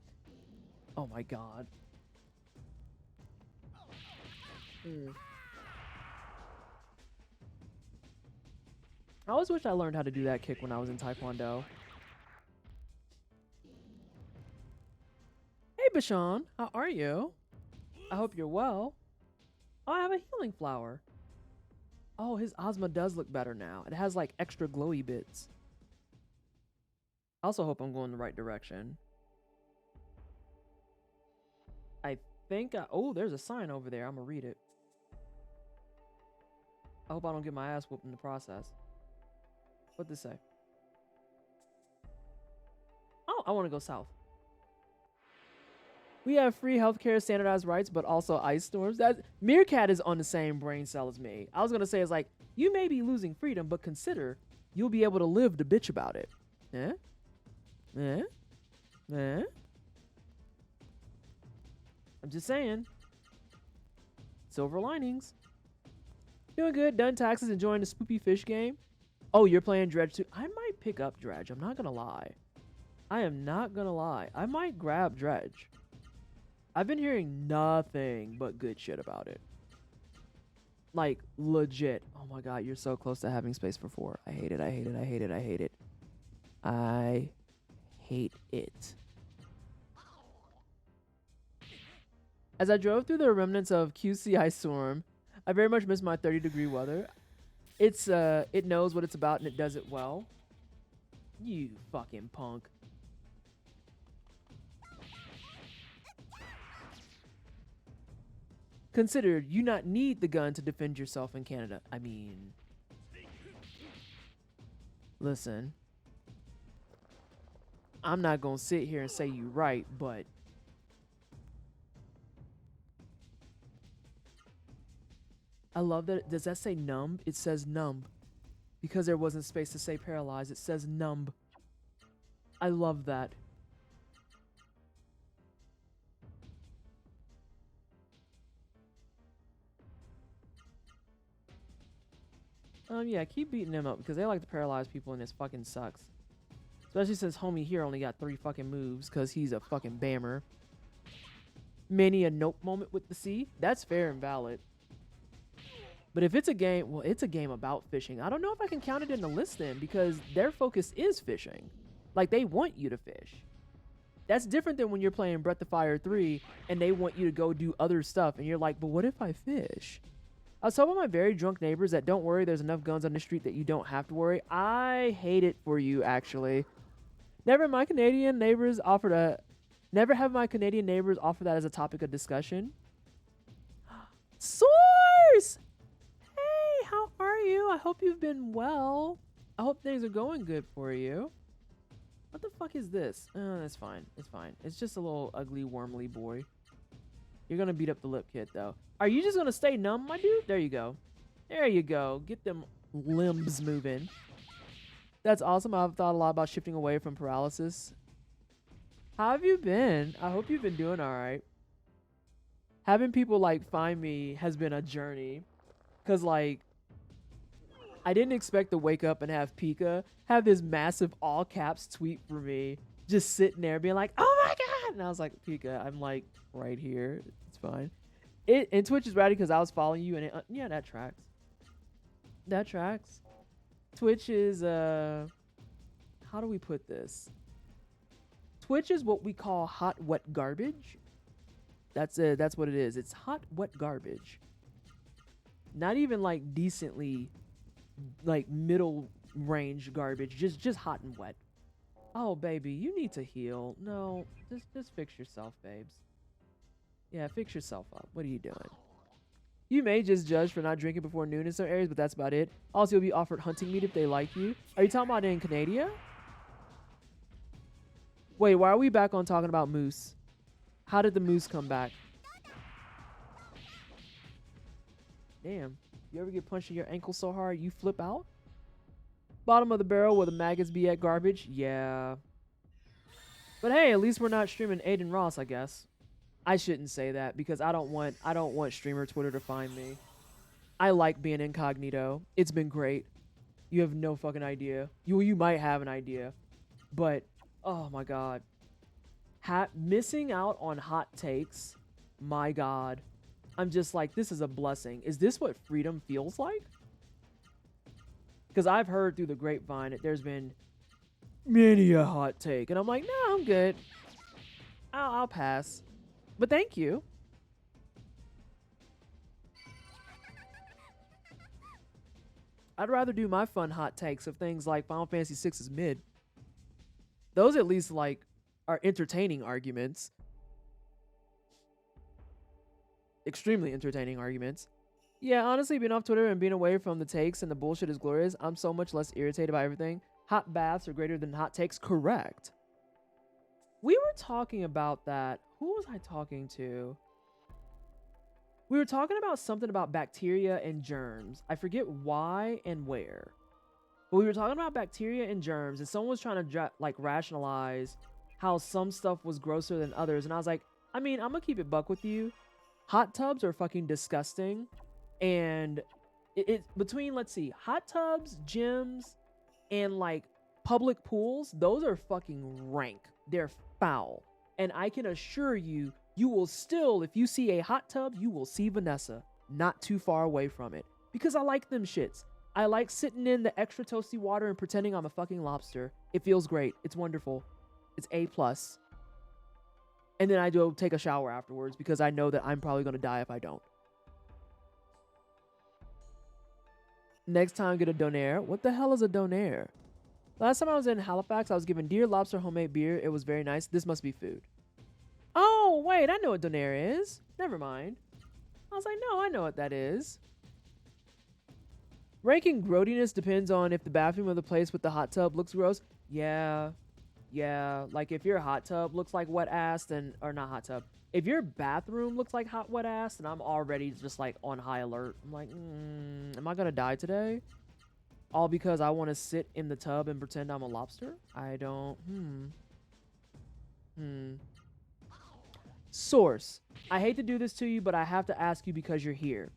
Oh my god. I always wish I learned how to do that kick when I was in Taekwondo. Hey, Bashan. How are you? I hope you're well. Oh, I have a healing flower. Oh, his Ozma does look better now. It has like extra glowy bits. I also hope I'm going the right direction. I think oh, there's a sign over there. I'm gonna read it. I hope I don't get my ass whooped in the process. What'd this say? Oh, I want to go south. We have free healthcare, standardized rights, but also ice storms. That Meerkat is on the same brain cell as me. I was gonna say it's like, you may be losing freedom, but consider you'll be able to live to bitch about it. Eh? Eh? Eh? I'm just saying. Silver linings. Doing good. Done taxes. Enjoying the spoopy fish game. Oh, you're playing Dredge too? I might pick up Dredge. I'm not gonna lie. I am not gonna lie. I might grab Dredge. I've been hearing nothing but good shit about it. Like, legit. Oh my god, you're so close to having space for 4. I hate it. I hate it. I hate it. I hate it. I hate it. As I drove through the remnants of QC Ice Storm, I very much miss my 30-degree weather. It knows what it's about and it does it well. You fucking punk. Consider you not need the gun to defend yourself in Canada. I mean, listen. I'm not gonna sit here and say you right, but I love that. Does that say numb? It says numb. Because there wasn't space to say paralyzed, it says numb. I love that. Yeah, keep beating them up because they like to paralyze people and this fucking sucks. Especially since homie here only got 3 fucking moves because he's a fucking bammer. Many a nope moment with the C. That's fair and valid. But if it's a game, well, it's a game about fishing. I don't know if I can count it in the list then because their focus is fishing. Like, they want you to fish. That's different than when you're playing Breath of Fire 3 and they want you to go do other stuff. And you're like, but what if I fish? I was telling my very drunk neighbors that don't worry, there's enough guns on the street that you don't have to worry. I hate it for you, actually. Never have my Canadian neighbors offer that as a topic of discussion. Source! Hey, how are you? I hope you've been well. I hope things are going good for you. What the fuck is this? That's fine. It's fine. It's just a little ugly, wormly boy. You're gonna beat up the lip kit, though. Are you just gonna stay numb, my dude? There you go. There you go. Get them limbs moving. That's awesome. I've thought a lot about shifting away from paralysis. How have you been? I hope you've been doing all right. Having people, like, find me has been a journey. Because, like, I didn't expect to wake up and have Pika have this massive all caps tweet for me. Just sitting there being like, oh my God. And I was like, Pika, I'm, like, right here. It's fine. And Twitch is ratty because I was following you. And yeah, that tracks. That tracks. Twitch is, how do we put this? Twitch is what we call hot, wet garbage. That's it. That's what it is. It's hot, wet garbage. Not even like decently, like middle range garbage. Just hot and wet. Oh, baby, you need to heal. No, just fix yourself, babes. Yeah, fix yourself up. What are you doing? You may just judge for not drinking before noon in some areas, but that's about it. Also, you'll be offered hunting meat if they like you. Are you talking about in Canada? Wait, why are we back on talking about moose? How did the moose come back? Damn. You ever get punched in your ankle so hard you flip out? Bottom of the barrel where the maggots be at garbage? Yeah. But hey, at least we're not streaming Aiden Ross, I guess. I shouldn't say that because I don't want streamer Twitter to find me. I like being incognito. It's been great. You have no fucking idea. You might have an idea. But oh my God. Missing out on hot takes. My God. I'm just like, this is a blessing. Is this what freedom feels like? Because I've heard through the grapevine that there's been many a hot take. And I'm like, no, I'm good. I'll pass. But thank you. I'd rather do my fun hot takes of things like Final Fantasy VI is mid. Those at least like are entertaining arguments. Extremely entertaining arguments. Yeah, honestly, being off Twitter and being away from the takes and the bullshit is glorious. I'm so much less irritated by everything. Hot baths are greater than hot takes. Correct. We were talking about that. Who was I talking to? We were talking about something about bacteria and germs. I forget why and where. But we were talking about bacteria and germs, and someone was trying to like rationalize how some stuff was grosser than others. And I was like, I mean, I'm gonna keep it buck with you. Hot tubs are fucking disgusting. And it between, let's see, hot tubs, gyms, and like public pools, those are fucking rank. They're foul. And I can assure you, you will still, if you see a hot tub, you will see Vanessa not too far away from it. Because I like them shits. I like sitting in the extra toasty water and pretending I'm a fucking lobster. It feels great. It's wonderful. It's A+. And then I go take a shower afterwards because I know that I'm probably going to die if I don't. Next time, get a donaire. What the hell is a donaire? Last time I was in Halifax, I was given deer lobster homemade beer. It was very nice. This must be food. Oh, wait, I know what donaire is. Never mind. I was like, no, I know what that is. Ranking grody-ness depends on if the bathroom of the place with the hot tub looks gross. Yeah. Yeah, like if your hot tub looks like wet ass, then, or not hot tub, if your bathroom looks like hot wet ass, then I'm already just like on high alert. I'm like, am I gonna die today? All because I want to sit in the tub and pretend I'm a lobster? I don't. Source. I hate to do this to you, but I have to ask you because you're here.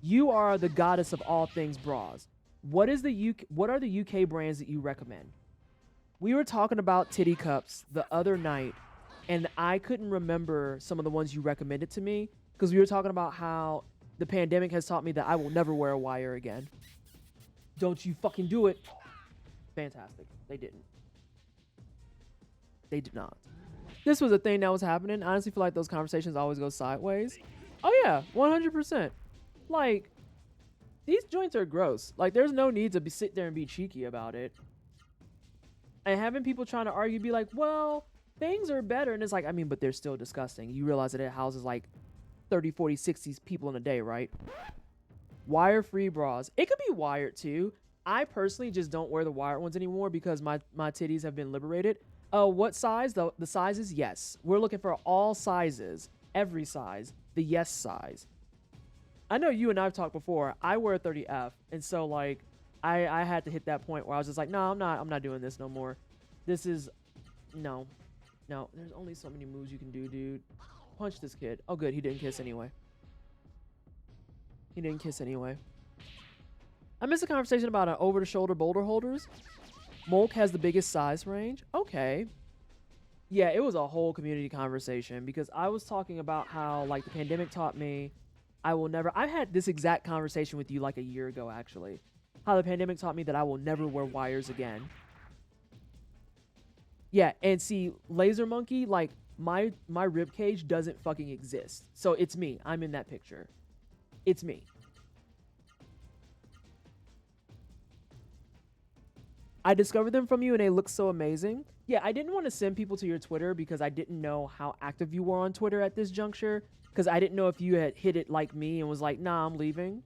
You are the goddess of all things bras. What are the UK brands that you recommend? We were talking about titty cups the other night, and I couldn't remember some of the ones you recommended to me because we were talking about how the pandemic has taught me that I will never wear a wire again. Don't you fucking do it. Fantastic. They didn't. They did not. This was a thing that was happening. I honestly feel like those conversations always go sideways. Oh yeah, 100%. Like, these joints are gross. Like, there's no need to sit there and be cheeky about it. And having people trying to argue, be like, well, things are better. And it's like, I mean, but they're still disgusting. You realize that it houses like 30, 40, 60 people in a day, right? Wire-free bras. It could be wired too. I personally just don't wear the wired ones anymore because my titties have been liberated. What size? The sizes? Yes. We're looking for all sizes. Every size. The yes size. I know you and I've talked before. I wear a 30F. And so, like, I had to hit that point where I was just like, no, I'm not doing this no more. This is... No. There's only so many moves you can do, dude. Punch this kid. Oh, good. He didn't kiss anyway. I missed a conversation about an over-the-shoulder boulder holders. Molk has the biggest size range. Okay. Yeah, it was a whole community conversation because I was talking about how, like, the pandemic taught me I had this exact conversation with you like a year ago, actually. How the pandemic taught me that I will never wear wires again. Yeah, and see, Laser Monkey, like, my rib cage doesn't fucking exist. So it's me. I'm in that picture. It's me. I discovered them from you and they look so amazing. Yeah, I didn't want to send people to your Twitter because I didn't know how active you were on Twitter at this juncture. Because I didn't know if you had hit it like me and was like, nah, I'm leaving.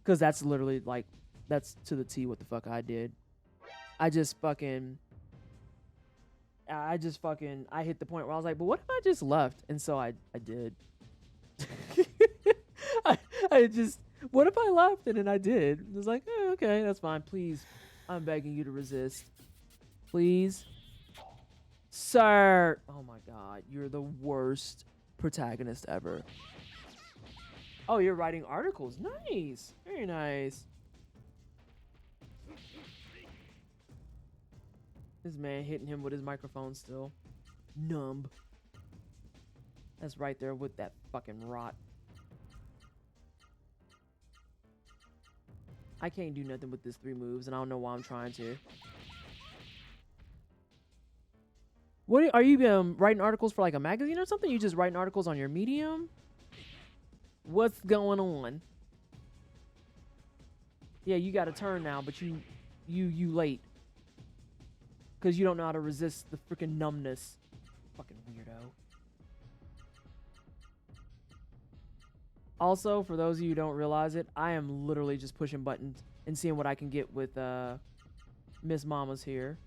Because that's literally like, that's to the T what the fuck I did. I hit the point where I was like, but what if I just left? And so I did. What if I left? And then I did. It was like, okay, that's fine. Please. I'm begging you to resist. Please. Sir. Oh my God. You're the worst protagonist ever. Oh, you're writing articles. Nice. Very nice. This man hitting him with his microphone still. Numb. That's right there with that fucking rot. I can't do nothing with this 3 moves, and I don't know why I'm trying to. What are you writing articles for, like a magazine or something? You just writing articles on your Medium? What's going on? Yeah, you got a turn now, but you late. Because you don't know how to resist the freaking numbness. Fucking weirdo. Also, for those of you who don't realize it, I am literally just pushing buttons and seeing what I can get with Miss Mama's here.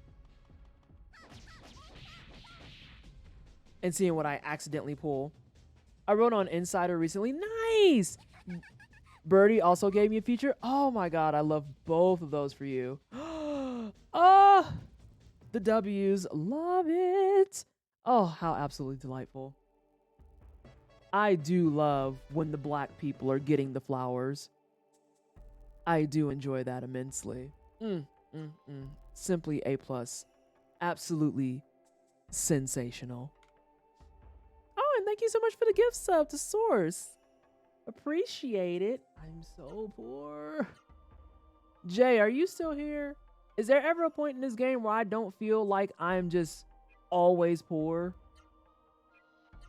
And seeing what I accidentally pull. I wrote on Insider recently. Nice! Birdie also gave me a feature. Oh my God, I love both of those for you. Oh, the W's. Love it. Oh, how absolutely delightful. I do love when the black people are getting the flowers. I do enjoy that immensely. Simply A+. Absolutely sensational. Oh, and thank you so much for the gift sub to Source. Appreciate it. I'm so poor. Jay, are you still here? Is there ever a point in this game where I don't feel like I'm just always poor?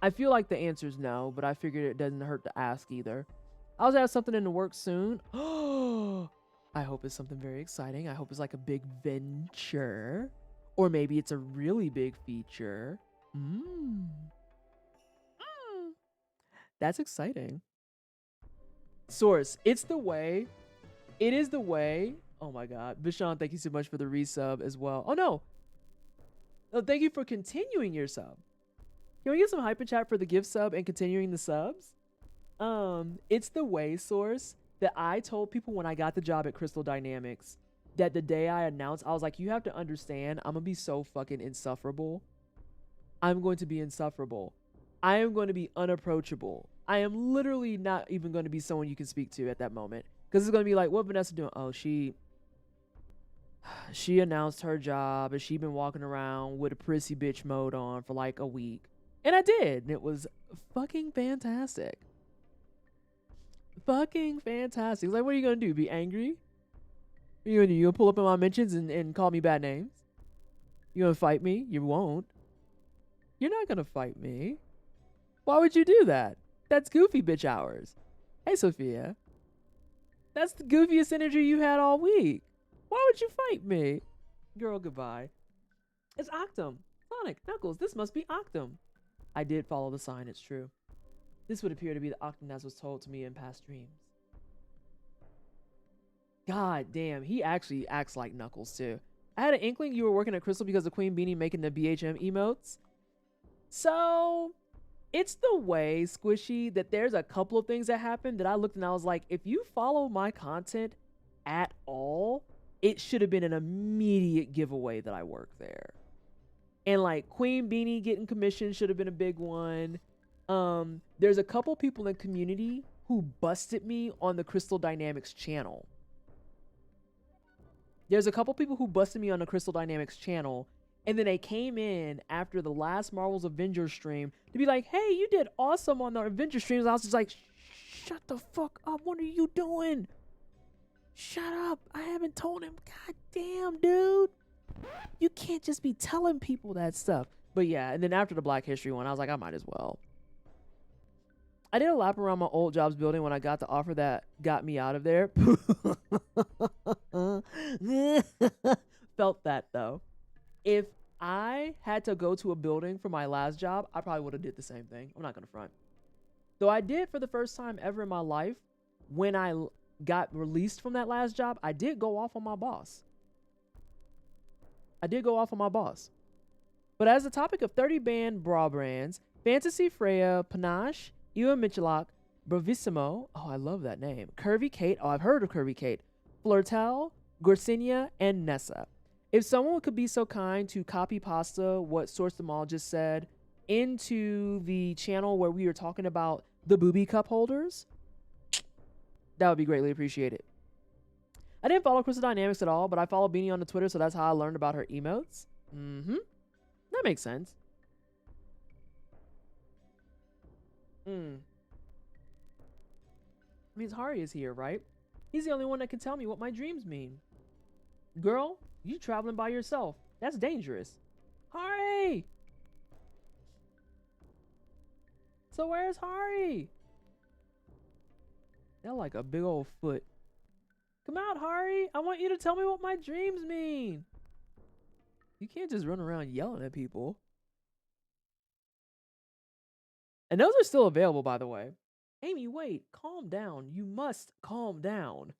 I feel like the answer is no, but I figured it doesn't hurt to ask either. I'll have something in the works soon. Oh, I hope it's something very exciting. I hope it's like a big venture. Or maybe it's a really big feature. That's exciting. Source, it's the way. It is the way. Oh my God. Vishon, thank you so much for the resub as well. Oh no. Oh, thank you for continuing your sub. Can we get some hype in chat for the gift sub and continuing the subs? It's the way source that I told people when I got the job at Crystal Dynamics that the day I announced, I was like, you have to understand, I'm gonna be so fucking insufferable. I'm going to be insufferable. I am going to be unapproachable. I am literally not even going to be someone you can speak to at that moment. Because it's going to be like, what Vanessa doing? Oh, she announced her job and she been walking around with a prissy bitch mode on for like a week. And I did. And it was fucking fantastic. Fucking fantastic. It's like, what are you going to do? Be angry? What are you going to do? You going to pull up in my mentions and call me bad names? You going to fight me? You won't. You're not going to fight me. Why would you do that? That's goofy bitch hours. Hey, Sophia. That's the goofiest energy you had all week. Why would you fight me? Girl, goodbye. It's Octum. Sonic, Knuckles, this must be Octum. I did follow the sign, it's true. This would appear to be the Octum as was told to me in past dreams. God damn, he actually acts like Knuckles too. I had an inkling you were working at Crystal because of Queen Beanie making the BHM emotes. So, it's the way, Squishy, that there's a couple of things that happened that I looked and I was like, if you follow my content at all, it should have been an immediate giveaway that I work there. And like Queen Beanie getting commissioned should have been a big one. There's a couple people in community who busted me on the Crystal Dynamics channel. There's a couple people who busted me on the Crystal Dynamics channel. And then they came in after the last Marvel's Avengers stream to be like, hey, you did awesome on the Avengers streams. I was just like, shut the fuck up. What are you doing? Shut up. I haven't told him. God damn, dude. You can't just be telling people that stuff. But yeah, and then after the Black History one, I was like, I might as well. I did a lap around my old jobs building when I got the offer that got me out of there. Felt that though. If I had to go to a building for my last job, I probably would have did the same thing. I'm not going to front. Though I did for the first time ever in my life, when I got released from that last job, I did go off on my boss. But as the topic of 30 band bra brands, Fantasy Freya, Panache, Ewa Michalak, Bravissimo, oh, I love that name, Curvy Kate, oh, I've heard of Curvy Kate, Flirtel, Gorsinia, and Nessa. If someone could be so kind to copy pasta what Source Them All just said into the channel where we were talking about the booby cup holders, that would be greatly appreciated. I didn't follow Crystal Dynamics at all, but I follow Beanie on the Twitter, so that's how I learned about her emotes. That makes sense. Means Hari is here, right? He's the only one that can tell me what my dreams mean. Girl, you traveling by yourself. That's dangerous. Hari! So where's Hari? They're like a big old foot. Come out, Hari. I want you to tell me what my dreams mean. You can't just run around yelling at people. And those are still available, by the way. Amy, wait. Calm down. You must calm down.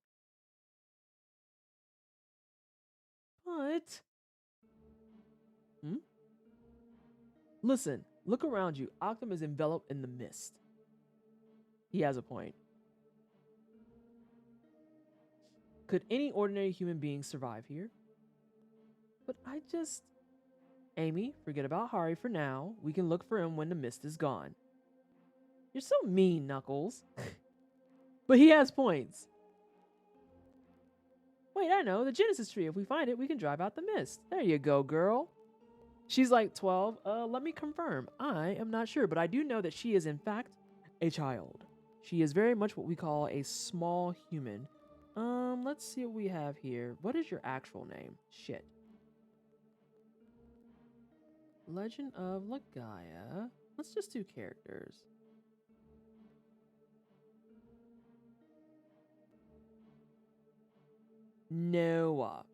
But... Listen, look around you. Octum is enveloped in the mist. He has a point. Could any ordinary human being survive here? But I just... Amy, forget about Hari for now. We can look for him when the mist is gone. You're so mean, Knuckles. But he has points. Wait, I know. The Genesis tree. If we find it, we can drive out the mist. There you go, girl. She's like 12. Let me confirm. I am not sure, but I do know that she is, in fact, a child. She is very much what we call a small human. Let's see what we have here. What is your actual name? Shit. Legend of Legaia. Let's just do characters. Noah.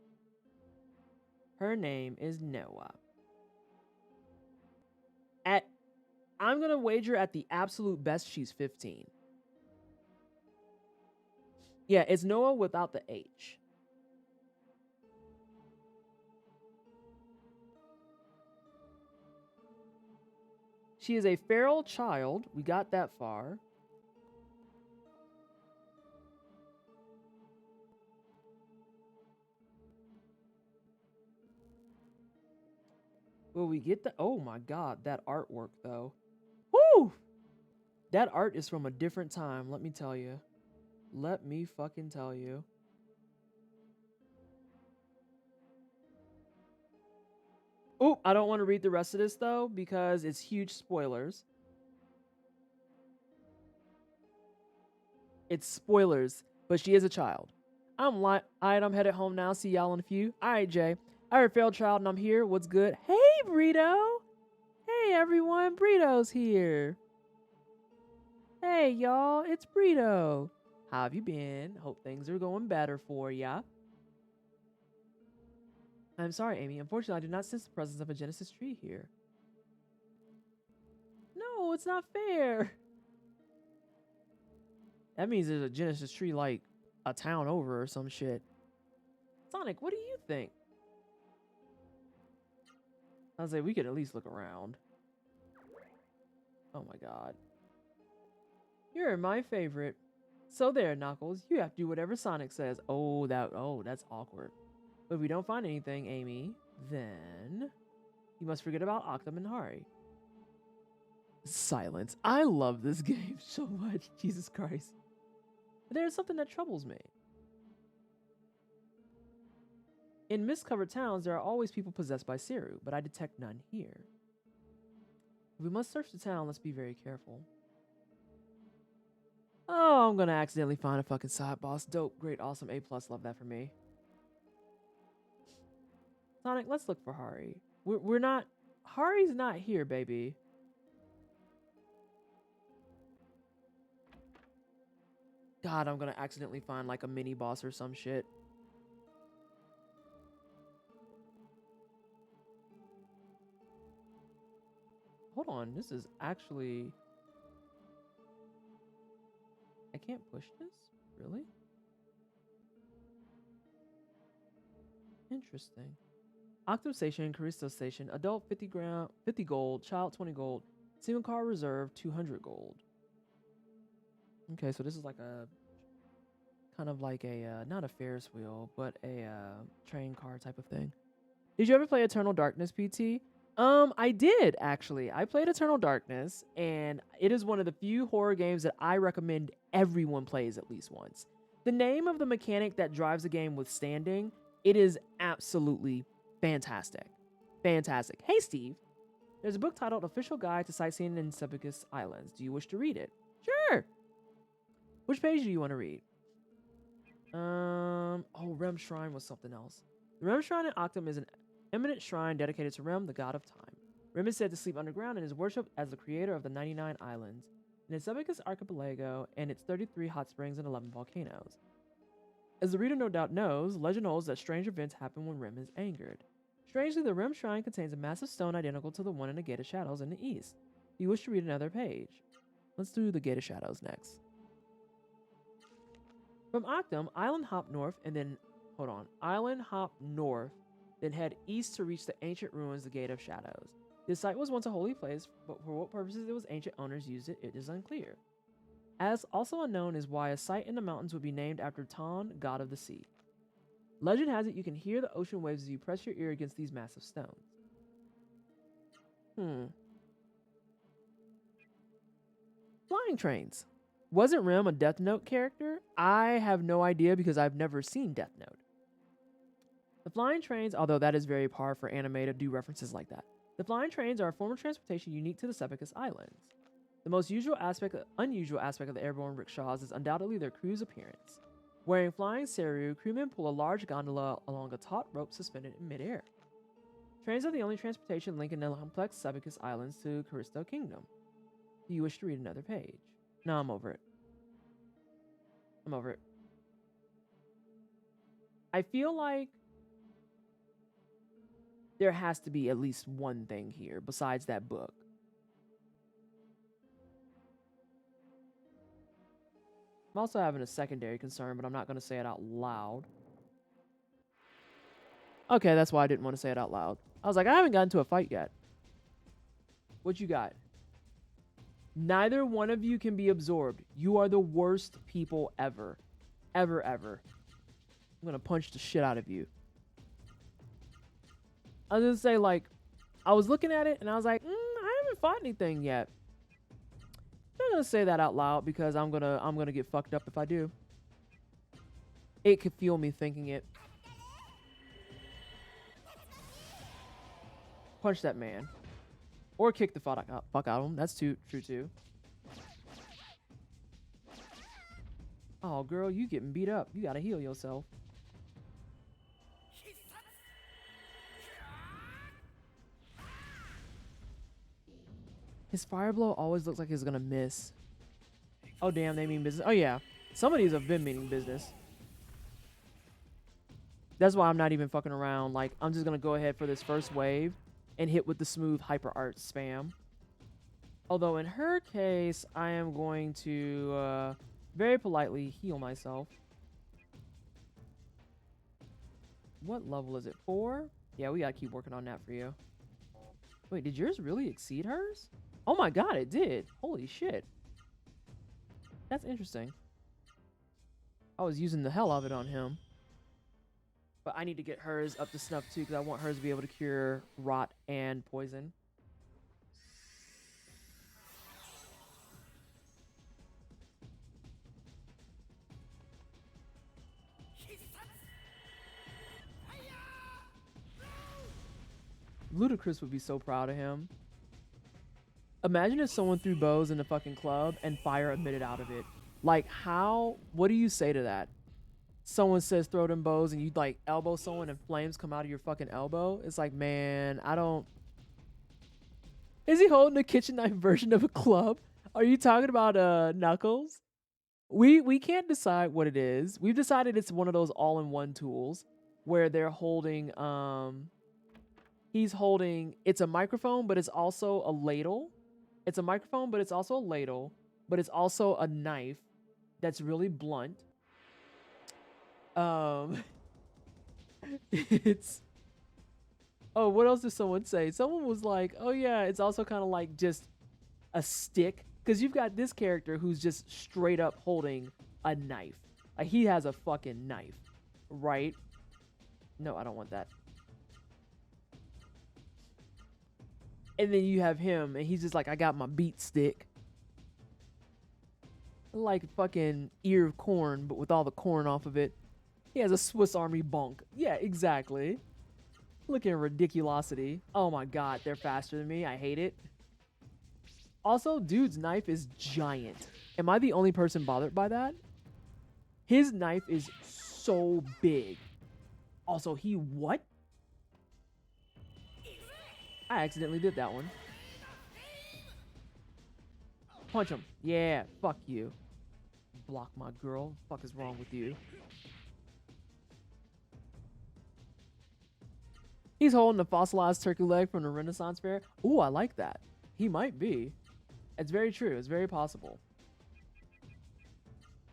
Her name is Noah. I'm going to wager at the absolute best she's 15. Yeah, it's Noah without the H. She is a feral child. We got that far. Will we get the... Oh my god, that artwork though. Woo! That art is from a different time, let me tell you. Let me fucking tell you. Oh, I don't want to read the rest of this though because it's huge spoilers. It's spoilers, but she is a child. Alright, I'm headed home now. See y'all in a few. Alright, Jay. I'm a failed child and I'm here. What's good? Hey, Burrito. Hey, everyone. Burrito's here. Hey, y'all. It's Burrito. How have you been? Hope things are going better for ya. I'm sorry, Amy. Unfortunately, I do not sense the presence of a Genesis tree here. No, it's not fair. That means there's a Genesis tree like a town over or some shit. Sonic, what do you think? I was like, we could at least look around. Oh my god. You're my favorite. So there, Knuckles. You have to do whatever Sonic says. Oh, that's awkward. But if we don't find anything, Amy, then you must forget about Octum and Hari. Silence. I love this game so much. Jesus Christ. But there's something that troubles me. In mist-covered towns, there are always people possessed by Seru, but I detect none here. If we must search the town, let's be very careful. Oh, I'm gonna accidentally find a fucking side boss. Dope, great, awesome, A+, love that for me. Sonic, let's look for Hari. We're not... Hari's not here, baby. God, I'm gonna accidentally find like a mini boss or some shit. Hold on, this is actually... I can't push this? Really? Interesting. Octum Station, Caristo Station, adult 50 gold, child 20 gold, single car reserve 200 gold. Okay, so this is like a kind of like a not a Ferris wheel, but a train car type of thing. Did you ever play Eternal Darkness, PT? I did actually. I played Eternal Darkness, and it is one of the few horror games that I recommend everyone plays at least once. The name of the mechanic that drives the game with standing, it is absolutely fantastic. Fantastic. Hey, Steve. There's a book titled Official Guide to Sightseeing in Sepicus Islands. Do you wish to read it? Sure. Which page do you want to read? Oh, Rem Shrine was something else. The Rem Shrine in Octum is an eminent shrine dedicated to Rem, the god of time. Rem is said to sleep underground and is worshipped as the creator of the 99 islands, in its Sepicus archipelago, and its 33 hot springs and 11 volcanoes. As the reader no doubt knows, legend holds that strange events happen when Rem is angered. Strangely, the Rem Shrine contains a massive stone identical to the one in the Gate of Shadows in the east. Do you wish to read another page? Let's do the Gate of Shadows next. From Octum, island hop north and then... Hold on. Island hop north, then head east to reach the ancient ruins, the Gate of Shadows. This site was once a holy place, but for what purposes its ancient owners used it, it is unclear. As also unknown is why a site in the mountains would be named after Ton, god of the sea. Legend has it you can hear the ocean waves as you press your ear against these massive stones. Flying trains. Wasn't Rem a Death Note character? I have no idea because I've never seen Death Note. The flying trains, although that is very par for anime to do references like that. The flying trains are a form of transportation unique to the Sepicus Islands. The most unusual aspect of the airborne rickshaws is undoubtedly their crew's appearance. Wearing flying seru, crewmen pull a large gondola along a taut rope suspended in midair. Trains are the only transportation linking the complex Sepicus Islands to Caristo Kingdom. Do you wish to read another page? No, I'm over it. I'm over it. I feel like there has to be at least one thing here besides that book. I'm also having a secondary concern, but I'm not going to say it out loud. Okay, that's why I didn't want to say it out loud. I was like, I haven't gotten into a fight yet. What you got? Neither one of you can be absorbed. You are the worst people ever. Ever, ever. I'm gonna punch the shit out of you. I was gonna say, like, I was looking at it and I was like, I haven't fought anything yet. I'm not gonna say that out loud because I'm gonna get fucked up if I do. It could feel me thinking it. Punch that man. Or kick the fuck out of him. That's true too. Oh, girl, you getting beat up. You gotta heal yourself. His fire blow always looks like he's gonna miss. Oh, damn, they mean business. Oh, yeah. Some of these have been meaning business. That's why I'm not even fucking around. Like, I'm just gonna go ahead for this first wave and hit with the smooth hyper art spam. Although in her case, I am going to very politely heal myself. What level is it? 4? Yeah, we gotta keep working on that for you. Wait, did yours really exceed hers? Oh my god, it did. Holy shit. That's interesting. I was using the hell of it on him. But I need to get hers up to snuff too, because I want hers to be able to cure rot and poison. Ludacris would be so proud of him. Imagine if someone threw bows in the fucking club and fire emitted out of it. Like, how? What do you say to that? Someone says throw them bows and you like elbow someone and flames come out of your fucking elbow. It's like, man, I don't. Is he holding a kitchen knife version of a club? Are you talking about Knuckles? We can't decide what it is. We've decided it's one of those all-in-one tools where they're holding he's holding, it's a microphone, but it's also a ladle. It's a microphone, but it's also a ladle, but it's also a knife that's really blunt. It's, oh, what else did someone say? Someone was like, oh yeah, it's also kind of like just a stick, because you've got this character who's just straight up holding a knife. Like, he has a fucking knife, right? No, I don't want that. And then you have him, and he's just like, I got my beat stick. Like fucking ear of corn, but with all the corn off of it. He has a Swiss Army bunk. Yeah, exactly. Looking ridiculosity. Oh my god, they're faster than me. I hate it. Also, dude's knife is giant. Am I the only person bothered by that? His knife is so big. Also, he what? I accidentally did that one. Punch him. Yeah, fuck you. Block my girl. What the fuck is wrong with you? He's holding a fossilized turkey leg from the Renaissance Fair. Ooh, I like that. He might be. It's very true. It's very possible.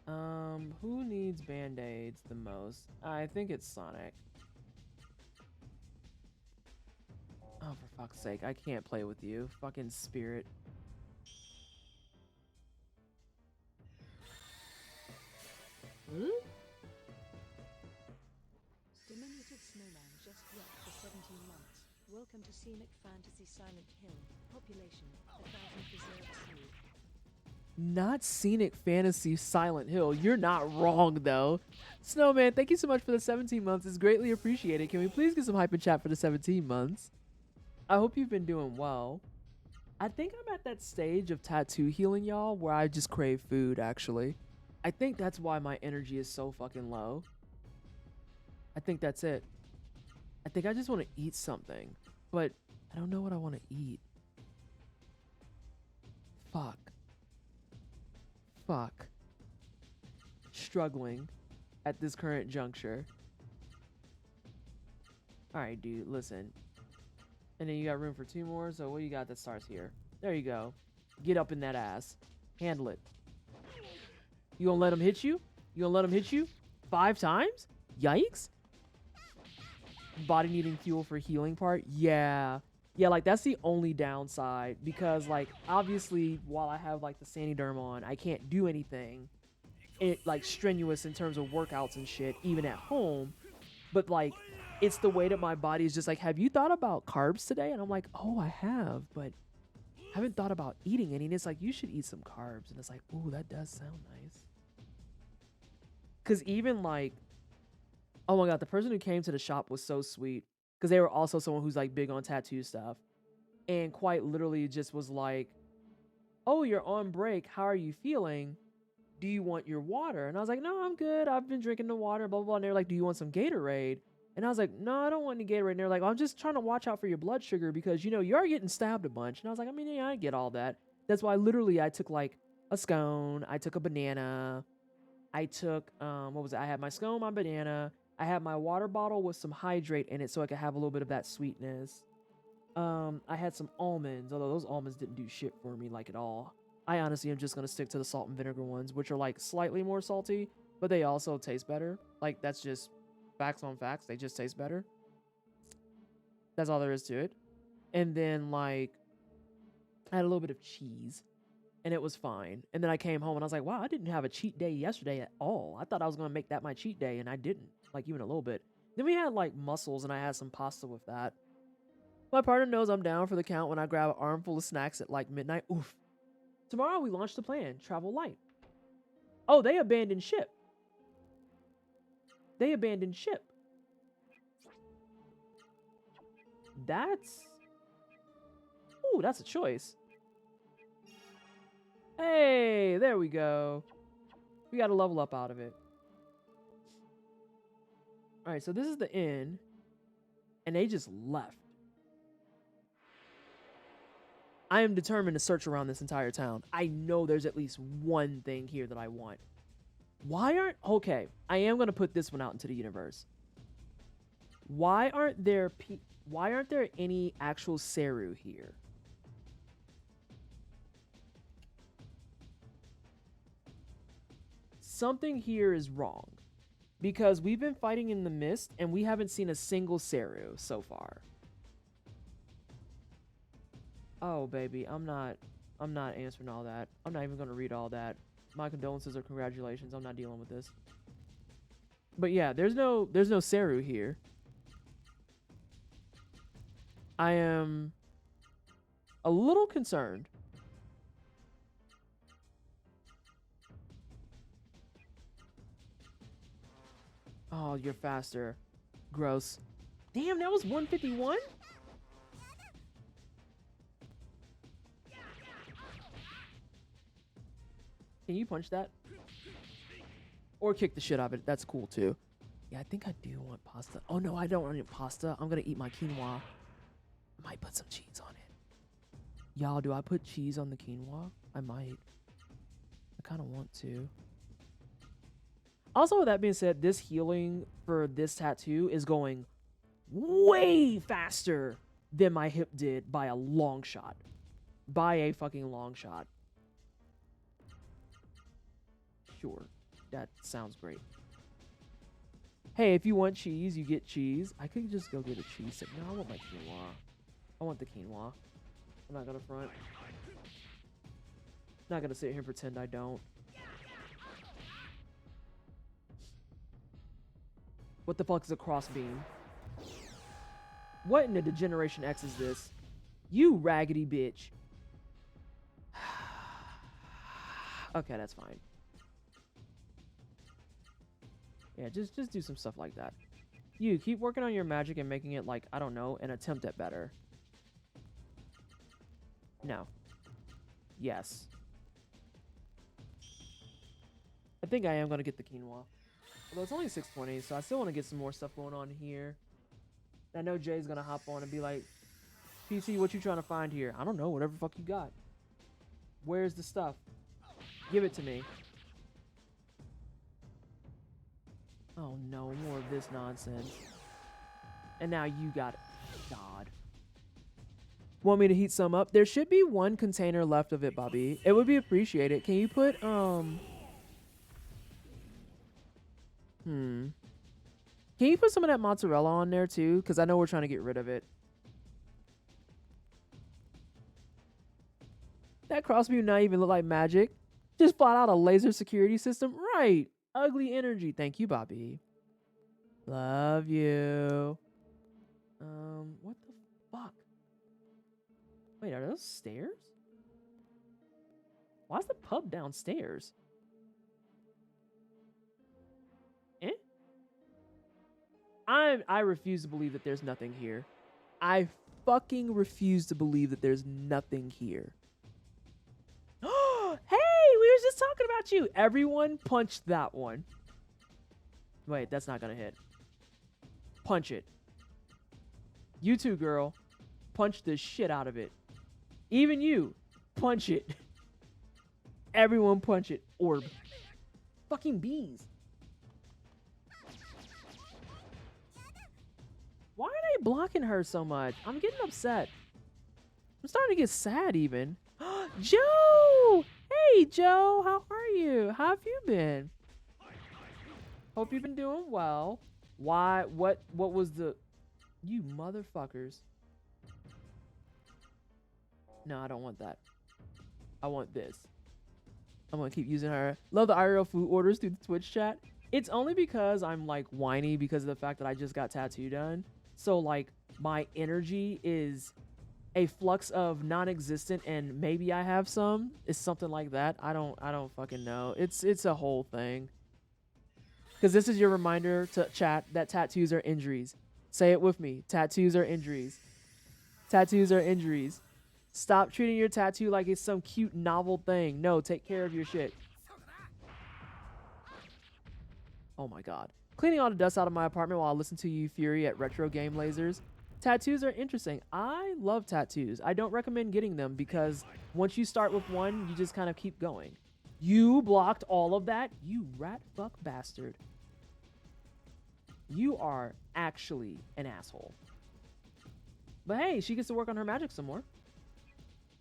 Who needs band-aids the most? I think it's Sonic. Oh, for fuck's sake. I can't play with you. Fucking spirit. Diminutive snowman just dropped for 17 months. Welcome to Scenic Fantasy Silent Hill. Population 1,000 preserved sea. Not Scenic Fantasy Silent Hill. You're not wrong, though. Snowman, thank you so much for the 17 months. It's greatly appreciated. Can we please get some hype in chat for the 17 months? I hope you've been doing well. I think I'm at that stage of tattoo healing, y'all, where I just crave food, actually. I think that's why my energy is so fucking low. I think that's it. I think I just want to eat something, but I don't know what I want to eat. Fuck. Struggling at this current juncture. Alright, dude, listen. And then you got room for 2 more, so what you got that starts here? There you go. Get up in that ass. Handle it. You gonna let him hit you? You gonna let him hit you? 5 times? Yikes. Body needing fuel for healing part? Yeah. Yeah, like that's the only downside because like obviously while I have like the sandy derm on, I can't do anything like strenuous in terms of workouts and shit even at home. But like it's the way that my body is just like, have you thought about carbs today? And I'm like, oh, I have, but I haven't thought about eating any. And it's like, you should eat some carbs. And it's like, ooh, that does sound nice. Cause even like, oh my God, the person who came to the shop was so sweet. Cause they were also someone who's like big on tattoo stuff. And quite literally just was like, oh, you're on break. How are you feeling? Do you want your water? And I was like, no, I'm good. I've been drinking the water, blah, blah, blah. And they're like, do you want some Gatorade? And I was like, no, I don't want any Gatorade. And they're like, I'm just trying to watch out for your blood sugar because, you know, you are getting stabbed a bunch. And I was like, I mean, yeah, I get all that. That's why literally I took like a scone. I took a banana. I took, what was it? I had my scone, my banana. I had my water bottle with some hydrate in it so I could have a little bit of that sweetness. I had some almonds, although those almonds didn't do shit for me like at all. I honestly am just going to stick to the salt and vinegar ones, which are like slightly more salty, but they also taste better. Like that's just facts on facts. They just taste better. That's all there is to it. And then like I had a little bit of cheese and it was fine. And then I came home and I was like, wow, I didn't have a cheat day yesterday at all. I thought I was going to make that my cheat day and I didn't, like even a little bit. Then we had like mussels and I had some pasta with that. My partner knows I'm down for the count when I grab an armful of snacks at like midnight. Oof. Tomorrow we launch the plan. Travel light. Oh, they abandoned ship. They abandoned ship. That's... Ooh, that's a choice. Hey, there we go. We got to level up out of it. All right, so this is the inn. And they just left. I am determined to search around this entire town. I know there's at least one thing here that I want. Why aren't... Okay, I am going to put this one out into the universe. Why aren't there any actual Seru here? Something here is wrong. Because we've been fighting in the mist and we haven't seen a single Seru so far. Oh, baby, I'm not answering all that. I'm not even going to read all that. My condolences or congratulations. I'm not dealing with this. But yeah, there's no Seru here. I am a little concerned. Oh, you're faster. Gross. Damn, that was 151? Can you punch that? Or kick the shit out of it. That's cool too. Yeah, I think I do want pasta. Oh no, I don't want pasta. I'm gonna eat my quinoa. I might put some cheese on it. Y'all, do I put cheese on the quinoa? I might. I kind of want to. Also, with that being said, this healing for this tattoo is going way faster than my hip did by a long shot. By a fucking long shot. Sure, that sounds great. Hey, if you want cheese, you get cheese. I could just go get a cheese stick. No, I want my quinoa. I want the quinoa. I'm not gonna front. Not gonna sit here and pretend I don't. What the fuck is a crossbeam? What in the Degeneration X is this? You raggedy bitch. Okay, that's fine. Yeah, just do some stuff like that. You keep working on your magic and making it like, I don't know, an attempt at better. No. Yes. I think I am going to get the quinoa. Although it's only 6:20, so I still want to get some more stuff going on here. I know Jay's going to hop on and be like, PC, what you trying to find here? I don't know, whatever the fuck you got. Where's the stuff? Give it to me. Oh no, more of this nonsense. And now you got it. God. Want me to heat some up? There should be one container left of it, Bobby. It would be appreciated. Can you put, Can you put some of that mozzarella on there too? Because I know we're trying to get rid of it. That crossbeam not even look like magic. Just flat out a laser security system. Right. Ugly energy. Thank you, Bobby. Love you. What the fuck? Wait, are those stairs? Why's the pub downstairs? Eh? I refuse to believe that there's nothing here. I fucking refuse to believe that there's nothing here. Hey, we were just talking about you. Everyone punch that one. Wait, that's not gonna hit. Punch it. You too, girl. Punch the shit out of it. Even you. Punch it. Everyone punch it. Orb. Fucking bees. Why are they blocking her so much? I'm getting upset. I'm starting to get sad even. Joe! Hey, Joe. How are you? How have you been? Hope you've been doing well. Why? What was the... You motherfuckers. No, I don't want that. I want this. I'm gonna keep using her. Love the IRL food orders through the Twitch chat. It's only because I'm like whiny because of the fact that I just got tattoo done. So like my energy is a flux of non-existent and maybe I have some. It's something like that. I don't fucking know. It's a whole thing. Because this is your reminder to chat that tattoos are injuries. Say it with me. Tattoos are injuries. Tattoos are injuries. Stop treating your tattoo like it's some cute novel thing. No, take care of your shit. Oh my god. Cleaning all the dust out of my apartment while I listen to you fury at retro game lasers. Tattoos are interesting. I love tattoos. I don't recommend getting them because once you start with one, you just kind of keep going. You blocked all of that? You rat fuck bastard. You are actually an asshole. But hey, she gets to work on her magic some more.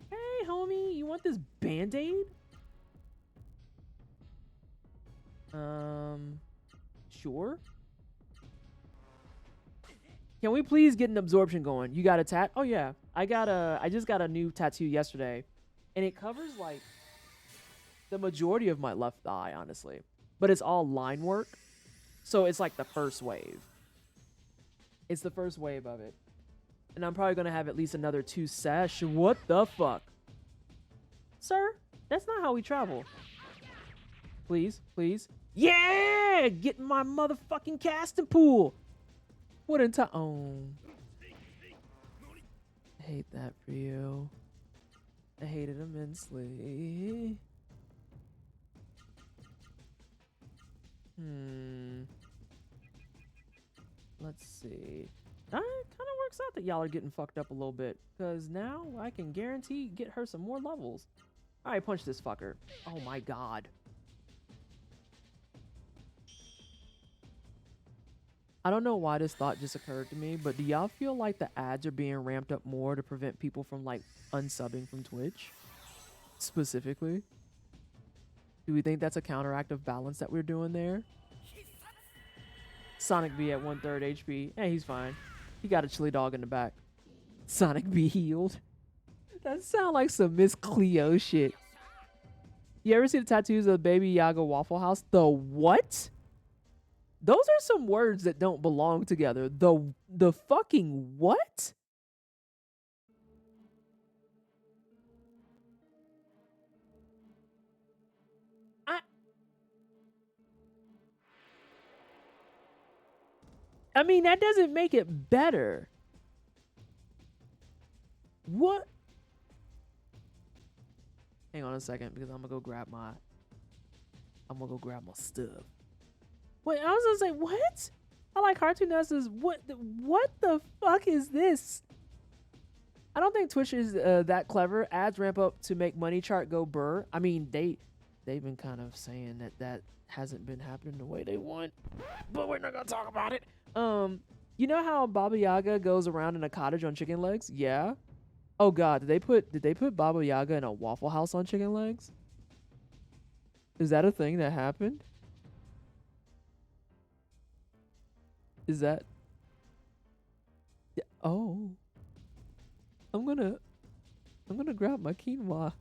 Hey, homie, you want this Band-Aid? Sure. Can we please get an absorption going? You got a tat? Oh yeah, I just got a new tattoo yesterday, and it covers like the majority of my left thigh, honestly. But it's all line work, so it's like the first wave. It's the first wave of it, and I'm probably gonna have at least another 2 sesh. What the fuck, sir? That's not how we travel. Please, please. Yeah, get in my motherfucking casting pool. What in time? Oh, I hate that for you. I hate it immensely. Let's see. It kind of works out that y'all are getting fucked up a little bit, because now I can guarantee get her some more levels. All right, punch this fucker. Oh my god. I don't know why this thought just occurred to me, but do y'all feel like the ads are being ramped up more to prevent people from like unsubbing from Twitch? Specifically? Do we think that's a counteractive balance that we're doing there? Sonic B at 1/3 HP. Hey, he's fine. He got a chili dog in the back. Sonic B healed. That sound like some Miss Cleo shit. You ever see the tattoos of Baby Yaga Waffle House? The what? Those are some words that don't belong together. The fucking what? I mean, that doesn't make it better. What? Hang on a second, because I'm gonna go grab my stuff. Wait, I was gonna say, what? I like Cartoon Nest's what the fuck is this? I don't think Twitch is that clever. Ads ramp up to make money chart go burr. I mean, they've been kind of saying that hasn't been happening the way they want, but we're not gonna talk about it. You know how Baba Yaga goes around in a cottage on chicken legs? Yeah. Oh god, did they put Baba Yaga in a Waffle House on chicken legs? Is that a thing that happened? Is that? Yeah. Oh. I'm gonna grab my quinoa.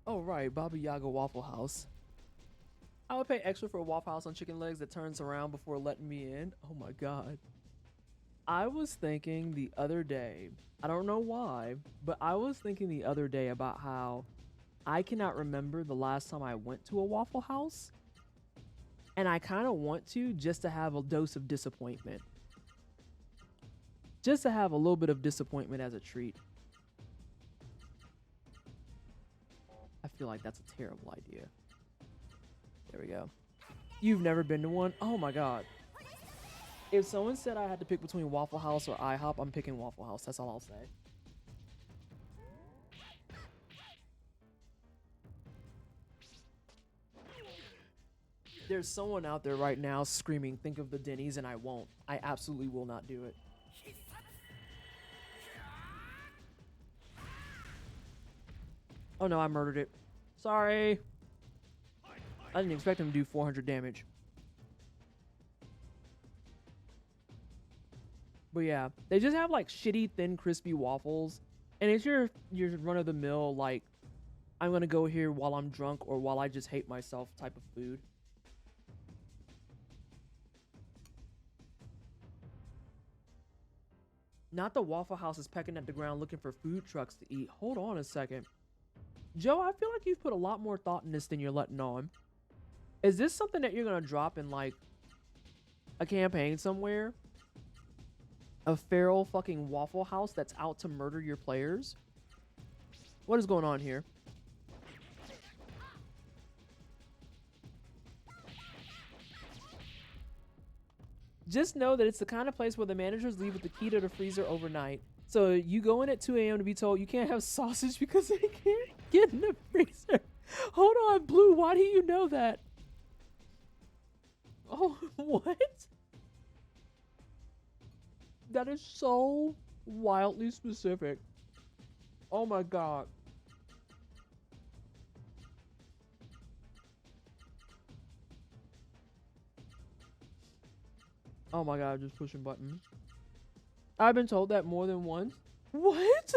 Oh, right. Baba Yaga Waffle House. I would pay extra for a Waffle House on chicken legs that turns around before letting me in. Oh my god. I was thinking the other day, I don't know why, but I was thinking the other day about how I cannot remember the last time I went to a Waffle House. And I kind of want to just to have a dose of disappointment. Just to have a little bit of disappointment as a treat. I feel like that's a terrible idea. There we go. You've never been to one? Oh my god. If someone said I had to pick between Waffle House or IHOP, I'm picking Waffle House. That's all I'll say. There's someone out there right now screaming, think of the Denny's, and I won't. I absolutely will not do it. Oh no, I murdered it. Sorry. I didn't expect him to do 400 damage. But yeah, they just have like shitty, thin, crispy waffles. And it's your run-of-the-mill, like, I'm gonna go here while I'm drunk or while I just hate myself type of food. Not the Waffle House is pecking at the ground looking for food trucks to eat. Hold on a second. Joe, I feel like you've put a lot more thought in this than you're letting on. Is this something that you're gonna drop in like a campaign somewhere? A feral fucking Waffle House that's out to murder your players? What is going on here? Just know that it's the kind of place where the managers leave with the key to the freezer overnight. So you go in at 2 a.m. to be told you can't have sausage because they can't get in the freezer. Hold on, Blue, why do you know that? Oh, what? That is so wildly specific. Oh my god. Oh my god, just pushing buttons. I've been told that more than once. What?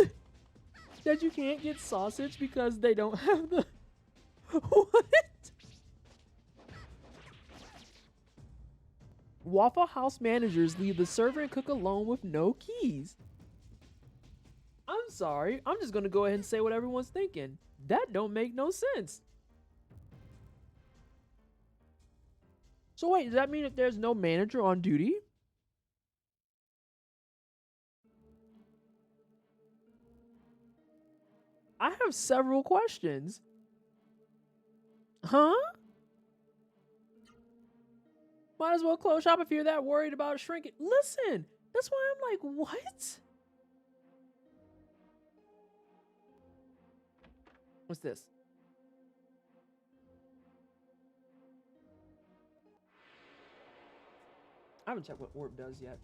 That you can't get sausage because they don't have the... What? Waffle House managers leave the server and cook alone with no keys. I'm sorry. I'm just gonna go ahead and say what everyone's thinking. That don't make no sense. So wait, does that mean that there's no manager on duty? I have several questions. Huh? Might as well close shop if you're that worried about shrinking. Listen, that's why I'm like, what? What's this? I haven't checked what orb does yet,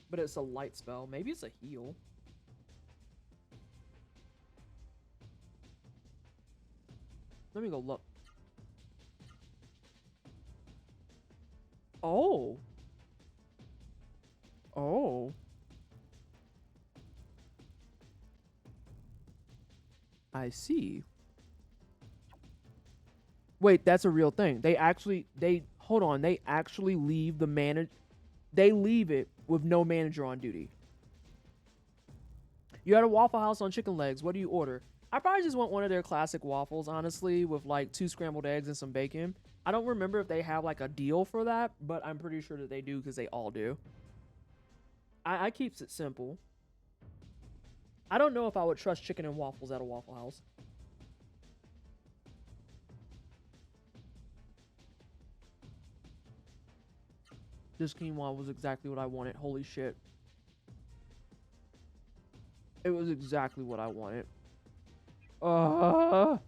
but it's a light spell. Maybe it's a heal. Let me go look. Oh. Oh. I see. Wait, that's a real thing. Hold on, they actually leave the manager. They leave it with no manager on duty. You're at a Waffle House on chicken legs. What do you order? I probably just want one of their classic waffles, honestly, with like 2 scrambled eggs and some bacon. I don't remember if they have like a deal for that, but I'm pretty sure that they do because they all do. I keeps it simple. I don't know if I would trust chicken and waffles at a Waffle House. This quinoa was exactly what I wanted. Holy shit. It was exactly what I wanted. I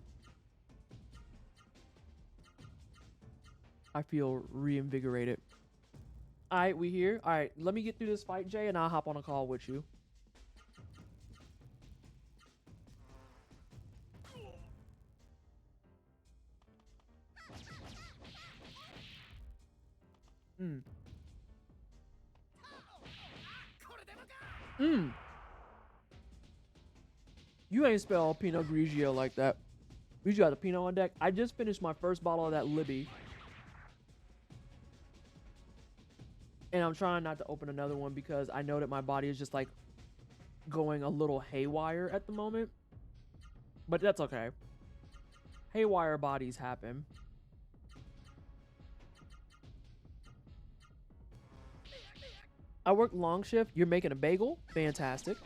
feel reinvigorated. Alright, we here? Alright, let me get through this fight, Jay, and I'll hop on a call with you. You ain't spell Pinot Grigio like that. We just got the Pinot on deck. I just finished my first bottle of that Libby. And I'm trying not to open another one because I know that my body is just like going a little haywire at the moment. But that's okay. Haywire bodies happen. I worked long shift. You're making a bagel? Fantastic.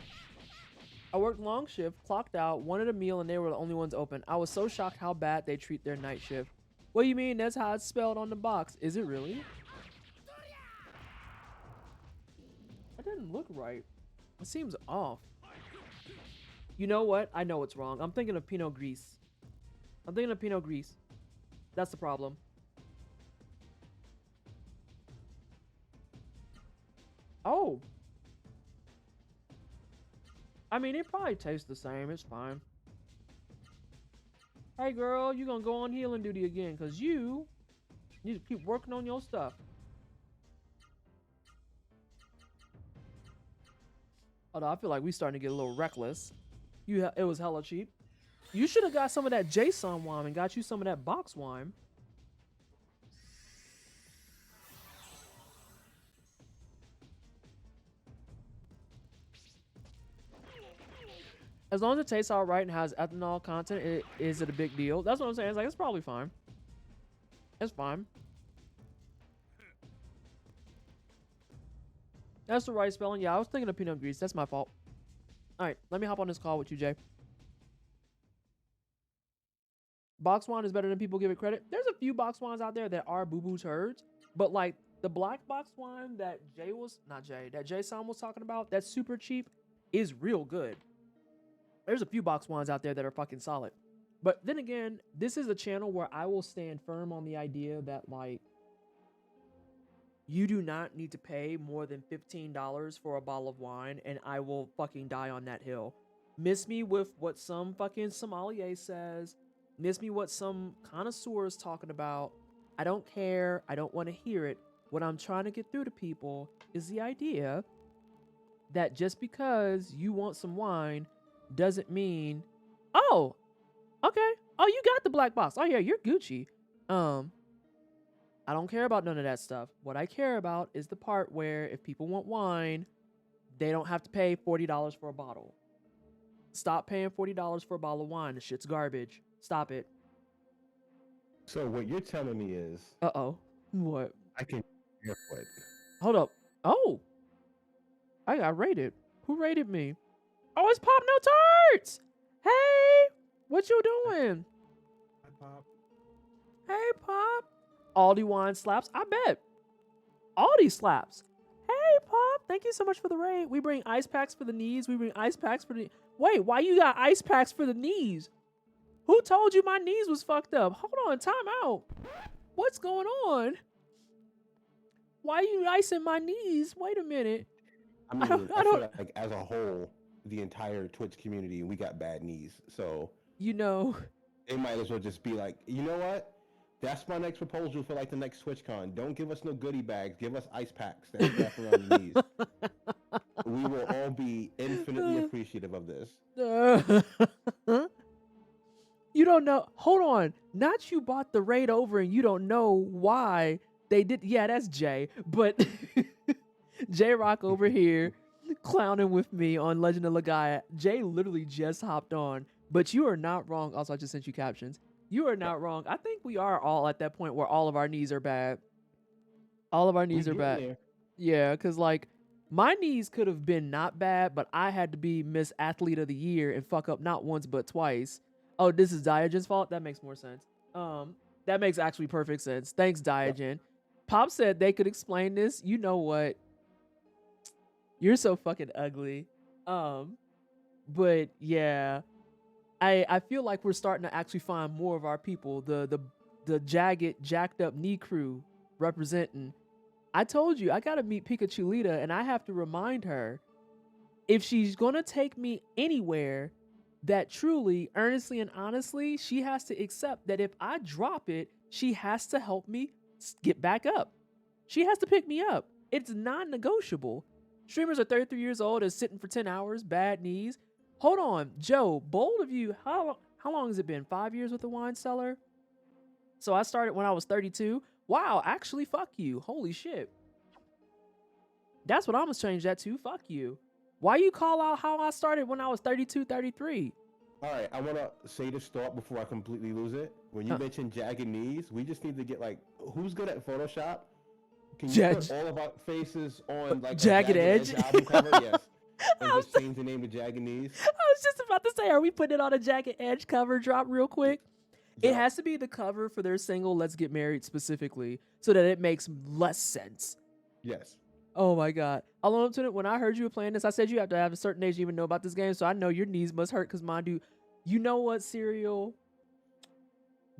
I worked long shift, clocked out, wanted a meal, and they were the only ones open. I was so shocked how bad they treat their night shift. What do you mean? That's how it's spelled on the box. Is it really? That doesn't look right. It seems off. You know what? I know what's wrong. I'm thinking of Pinot Gris. I'm thinking of Pinot Gris. That's the problem. Oh. I mean, it probably tastes the same. It's fine. Hey, girl, you're going to go on healing duty again because you need to keep working on your stuff. Although I feel like we starting to get a little reckless. It was hella cheap. You should have got some of that Jason wine and got you some of that box wine. As long as it tastes all right and has ethanol content, is it a big deal? That's what I'm saying. It's like, it's probably fine. It's fine. That's the right spelling. Yeah, I was thinking of Pinot Gris. That's my fault. All right, let me hop on this call with you, Jay. Box wine is better than people give it credit. There's a few box wines out there that are boo-boo turds, but like the black box wine that Jason was talking about, that's super cheap, is real good. There's a few box wines out there that are fucking solid. But then again, this is a channel where I will stand firm on the idea that, like, you do not need to pay more than $15 for a bottle of wine, and I will fucking die on that hill. Miss me with what some fucking sommelier says. Miss me what some connoisseur is talking about. I don't care. I don't want to hear it. What I'm trying to get through to people is the idea that just because you want some wine doesn't mean, oh, okay. Oh, you got the black box. Oh yeah, you're Gucci. I don't care about none of that stuff. What I care about is the part where if people want wine, they don't have to pay $40 for a bottle. Stop paying $40 for a bottle of wine. The shit's garbage. Stop it. So what you're telling me is, Uh-oh. What? I can barefoot. Hold up. Oh. I got rated. Who rated me? Oh, it's Pop No Tarts. Hey, what you doing? Hi, Pop. Hey, Pop. Aldi wine slaps. I bet. Aldi slaps. Hey, Pop. Thank you so much for the raid. We bring ice packs for the knees. We bring ice packs for the... Wait, why you got ice packs for the knees? Who told you my knees was fucked up? Hold on, time out. What's going on? Why are you icing my knees? Wait a minute. I mean, I feel like as a whole, the entire Twitch community, we got bad knees. So, you know, they might as well just be like, you know what? That's my next proposal for like the next TwitchCon. Don't give us no goodie bags. Give us ice packs that wrap around the knees. We will all be infinitely appreciative of this. You don't know. Hold on. Not you bought the raid over and you don't know why they did. Yeah, that's Jay. But J Rock over here clowning with me on Legend of Legaia. Jay literally just hopped on. But you are not wrong. Also, I just sent you captions. You are not wrong. I think we are all at that point where all of our knees are bad. All of our knees are bad. There. Yeah, because like my knees could have been not bad, but I had to be Miss Athlete of the Year and fuck up not once but twice. Oh, this is Diogen's fault? That makes more sense. That makes actually perfect sense. Thanks, Diogen. Yep. Pop said they could explain this. You know what? You're so fucking ugly. But yeah. I feel like we're starting to actually find more of our people. The jagged, jacked up knee crew representing. I told you, I gotta meet Pikachu Lita, and I have to remind her, if she's gonna take me anywhere, that truly, earnestly, and honestly, she has to accept that if I drop it, she has to help me get back up. She has to pick me up. It's non-negotiable. Streamers are 33 years old and sitting for 10 hours, bad knees. Hold on, Joe, bold of you. How how long has it been? 5 years with the wine cellar? So I started when I was 32. Wow, actually, fuck you. Holy shit. That's what I'm gonna change that to. Fuck you. Why you call out how I started when I was 32, 33? All right, I want to say this thought before I completely lose it. When you mentioned jagged knees, we just need to get like, who's good at Photoshop? Can you put all of our faces on like Jagged a Edge? album cover? Yes. And just change the name to Jagged Knees. I was just about to say, are we putting it on a Jagged Edge cover drop real quick? It has to be the cover for their single Let's Get Married specifically so that it makes less sense. Yes. Oh my God. I'll own up to it. When I heard you were playing this, I said you have to have a certain age to even know about this game. So I know your knees must hurt because mine do. You know what, Serial?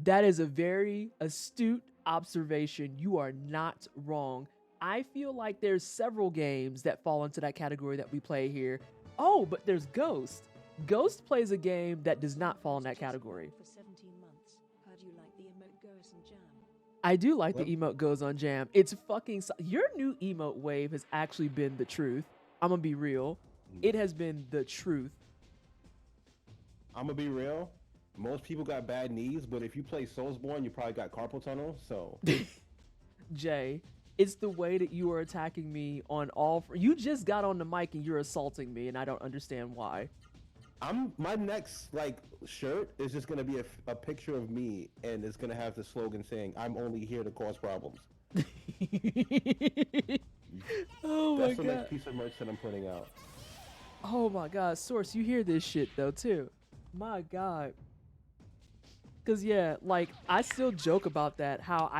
That is a very astute observation. You are not wrong. I feel like there's several games that fall into that category that we play here. Oh, but there's Ghost. Ghost plays a game that does not fall in that category. For 17 months. Heard you like the emote goes and jam. I do like the emote goes on jam. It's fucking... Your new emote wave has actually been the truth. I'm gonna be real. It has been the truth. I'm gonna be real. Most people got bad knees, but if you play Soulsborne, you probably got carpal tunnel, so... Jay, it's the way that you are attacking me on all... You just got on the mic and you're assaulting me, and I don't understand why. My next like shirt is just gonna be a picture of me, and it's gonna have the slogan saying, "I'm only here to cause problems." Oh my That's the God. next piece of merch that I'm putting out. Oh my God, Source, you hear this shit though too. My God. Cause yeah, like I still joke about that. How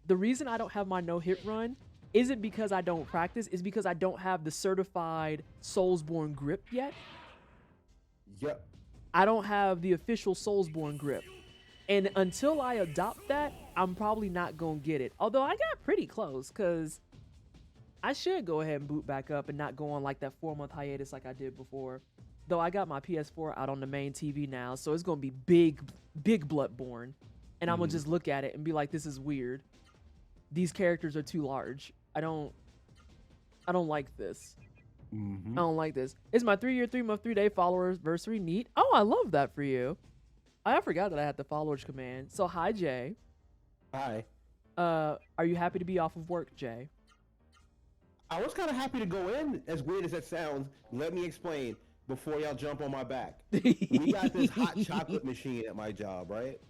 the reason I don't have my no hit run isn't because I don't practice, it's because I don't have the certified Soulsborne grip yet. Yep. I don't have the official Soulsborne grip. And until I adopt that, I'm probably not gonna get it. Although I got pretty close, cause I should go ahead and boot back up and not go on like that 4-month hiatus like I did before. Though I got my PS4 out on the main TV now, so it's gonna be big Bloodborne. And I'm gonna just look at it and be like, this is weird. These characters are too large. I don't like this. I don't like this. It's my 3-year, 3-month, 3-day followers anniversary. Neat. Oh, I love that for you. I forgot that I had the followers command. So hi, Jay. Hi. Are you happy to be off of work, Jay? I was kind of happy to go in, as weird as that sounds. Let me explain before y'all jump on my back. We got this hot chocolate machine at my job, right?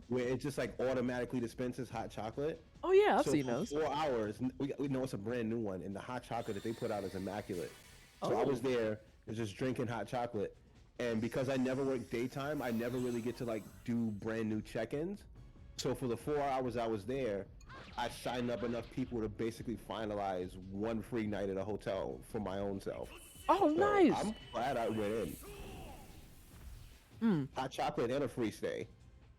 Where it just like automatically dispenses hot chocolate. Oh yeah, I've so seen for those. 4 hours, we know it's a brand new one, and the hot chocolate that they put out is immaculate. So I was there, just drinking hot chocolate, and because I never work daytime, I never really get to like do brand new check-ins. So for the 4 hours I was there, I signed up enough people to basically finalize one free night at a hotel for my own self. Oh, So nice. I'm glad I went in. Hot chocolate and a free stay.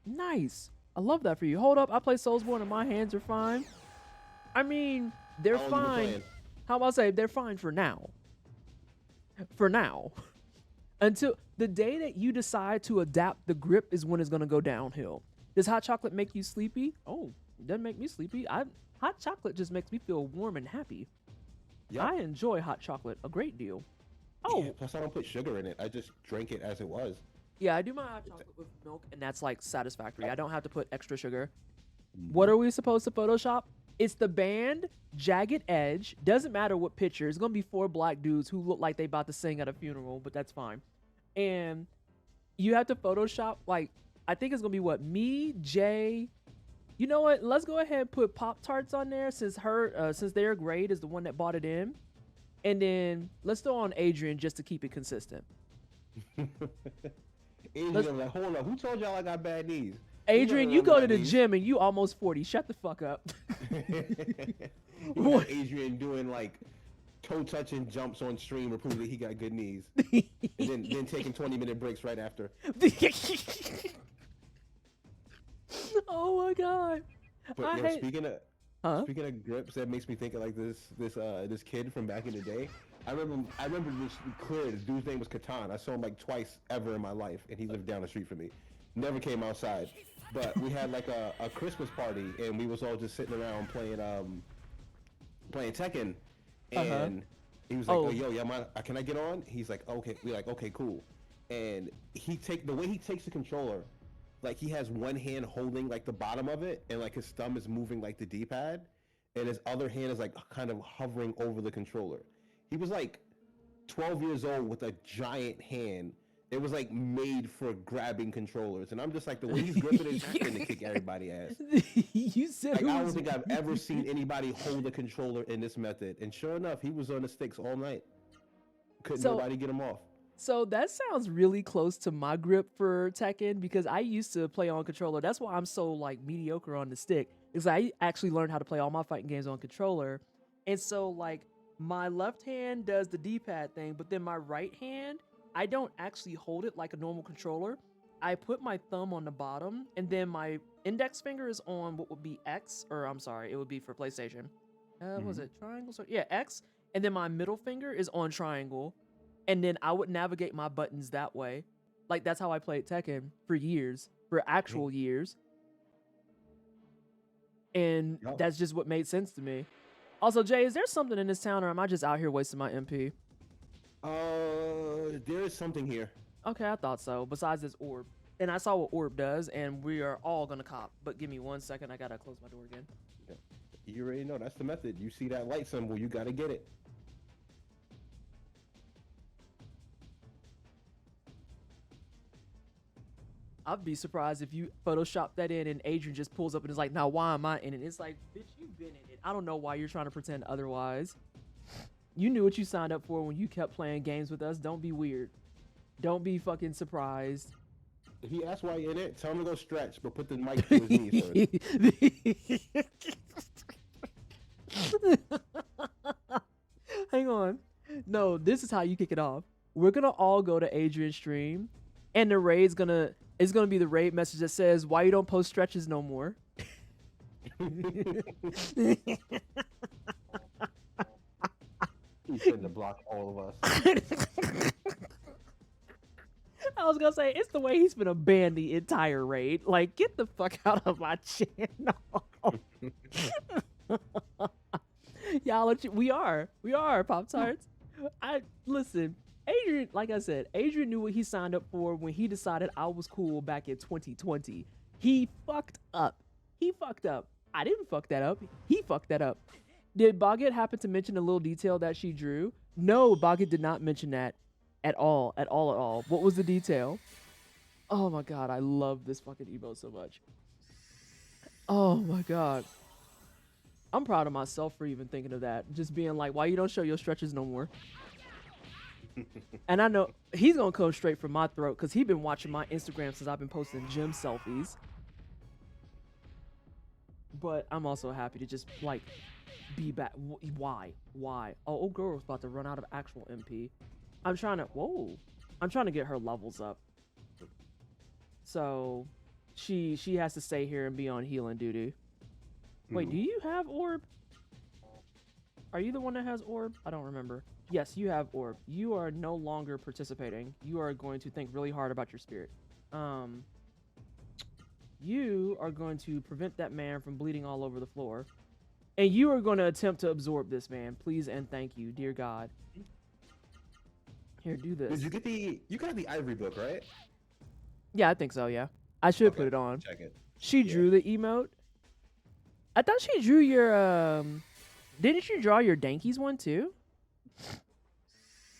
Nice. I love that for you. Hold up, I play Soulsborne and my hands are fine. I mean, they're How long you been fine. playing? How about I say they're fine for now? For now. Until the day that you decide to adapt the grip is when it's gonna go downhill. Does hot chocolate make you sleepy? Oh, it doesn't make me sleepy. Hot chocolate just makes me feel warm and happy. Yep. I enjoy hot chocolate a great deal. Oh, Yeah, plus I don't put sugar in it. I just drink it as it was. yeah, I do my hot chocolate with milk, and that's like satisfactory. I don't have to put extra sugar. What are we supposed to Photoshop? It's the band Jagged Edge. Doesn't matter what picture. It's gonna be 4 black dudes who look like they about to sing at a funeral, but that's fine. And you have to Photoshop, like, I think it's gonna be what, me, Jay. You know what? Let's go ahead and put Pop-Tarts on there since their grade is the one that bought it in. And then let's throw on Adrian just to keep it consistent. Adrian, like, hold on, who told y'all I got bad knees? Adrian, you go to the gym and you almost 40. Shut the fuck up. You got Adrian doing like toe touching jumps on stream to prove that he got good knees, and then taking 20-minute breaks right after. Oh my God. But yo, speaking of grips, that makes me think of like this kid from back in the day. I remember this clear. This dude's name was Catan. I saw him like twice ever in my life, and he lived down the street from me. Never came outside, but we had like a Christmas party, and we was all just sitting around playing Tekken, and he was like, "Oh, yo, yeah, can I get on?" He's like, "Okay." We're like, "Okay, cool." and the way he takes the controller, like he has one hand holding like the bottom of it, and like his thumb is moving like the D-pad, and his other hand is like kind of hovering over the controller. He was like 12 years old with a giant hand. It was like made for grabbing controllers, and I'm just like, the way he's gripping it, he's going to kick everybody ass. You said Like, I don't think I've ever seen anybody hold a controller in this method. And sure enough, he was on the sticks all night. Couldn't nobody get him off. So that sounds really close to my grip for Tekken, because I used to play on controller. That's why I'm so like mediocre on the stick, because I actually learned how to play all my fighting games on controller. And so like my left hand does the D-pad thing, but then my right hand, I don't actually hold it like a normal controller. I put my thumb on the bottom, and then my index finger is on what would be X, or I'm sorry, it would be for PlayStation. Was it triangle? So yeah, X. And then my middle finger is on triangle. And then I would navigate my buttons that way. Like, that's how I played Tekken for years, for actual years. And that's just what made sense to me. Also, Jay, is there something in this town, or am I just out here wasting my MP? There is something here. Okay, I thought so. Besides this orb. And I saw what orb does, and we are all gonna cop. But give me 1 second, I gotta close my door again. You already know, that's the method. You see that light symbol, you gotta get it. I'd be surprised if you Photoshop that in and Adrian just pulls up and is like, now why am I in it? It's like, bitch, you've been in it. I don't know why you're trying to pretend otherwise. You knew what you signed up for when you kept playing games with us. Don't be weird. Don't be fucking surprised. If he asks why you're in it, tell him to go stretch, but put the mic to his knees first. Hang on. No, this is how you kick it off. We're gonna all go to Adrian's stream, and the raid's gonna be the raid message that says, why you don't post stretches no more. He's trying to block all of us. I was gonna say, it's the way he's gonna ban the entire raid. Like, get the fuck out of my channel. Y'all, we are Pop-Tarts. Listen, Adrian, like I said, Adrian knew what he signed up for when he decided I was cool back in 2020. He fucked up. I didn't fuck that up. He fucked that up. Did Boggett happen to mention a little detail that she drew? No, Boggett did not mention that at all. What was the detail? Oh my god, I love this fucking emote so much. Oh my god. I'm proud of myself for even thinking of that. Just being like, why you don't show your stretches no more? And I know he's gonna come straight from my throat because he's been watching my Instagram since I've been posting gym selfies. But I'm also happy to just like be back. Why? Oh, old girl was about to run out of actual MP. I'm trying to get her levels up. So she has to stay here and be on healing duty. Wait, do you have orb? Are you the one that has orb? I don't remember. Yes, you have orb. You are no longer participating. You are going to think really hard about your spirit. You are going to prevent that man from bleeding all over the floor. And you are going to attempt to absorb this man. Please and thank you, dear God. Here, do this. Did you got the ivory book, right? Yeah, I think so, yeah. I should put it on. Check it. She drew the emote. I thought she drew your, didn't you draw your Dankies one too?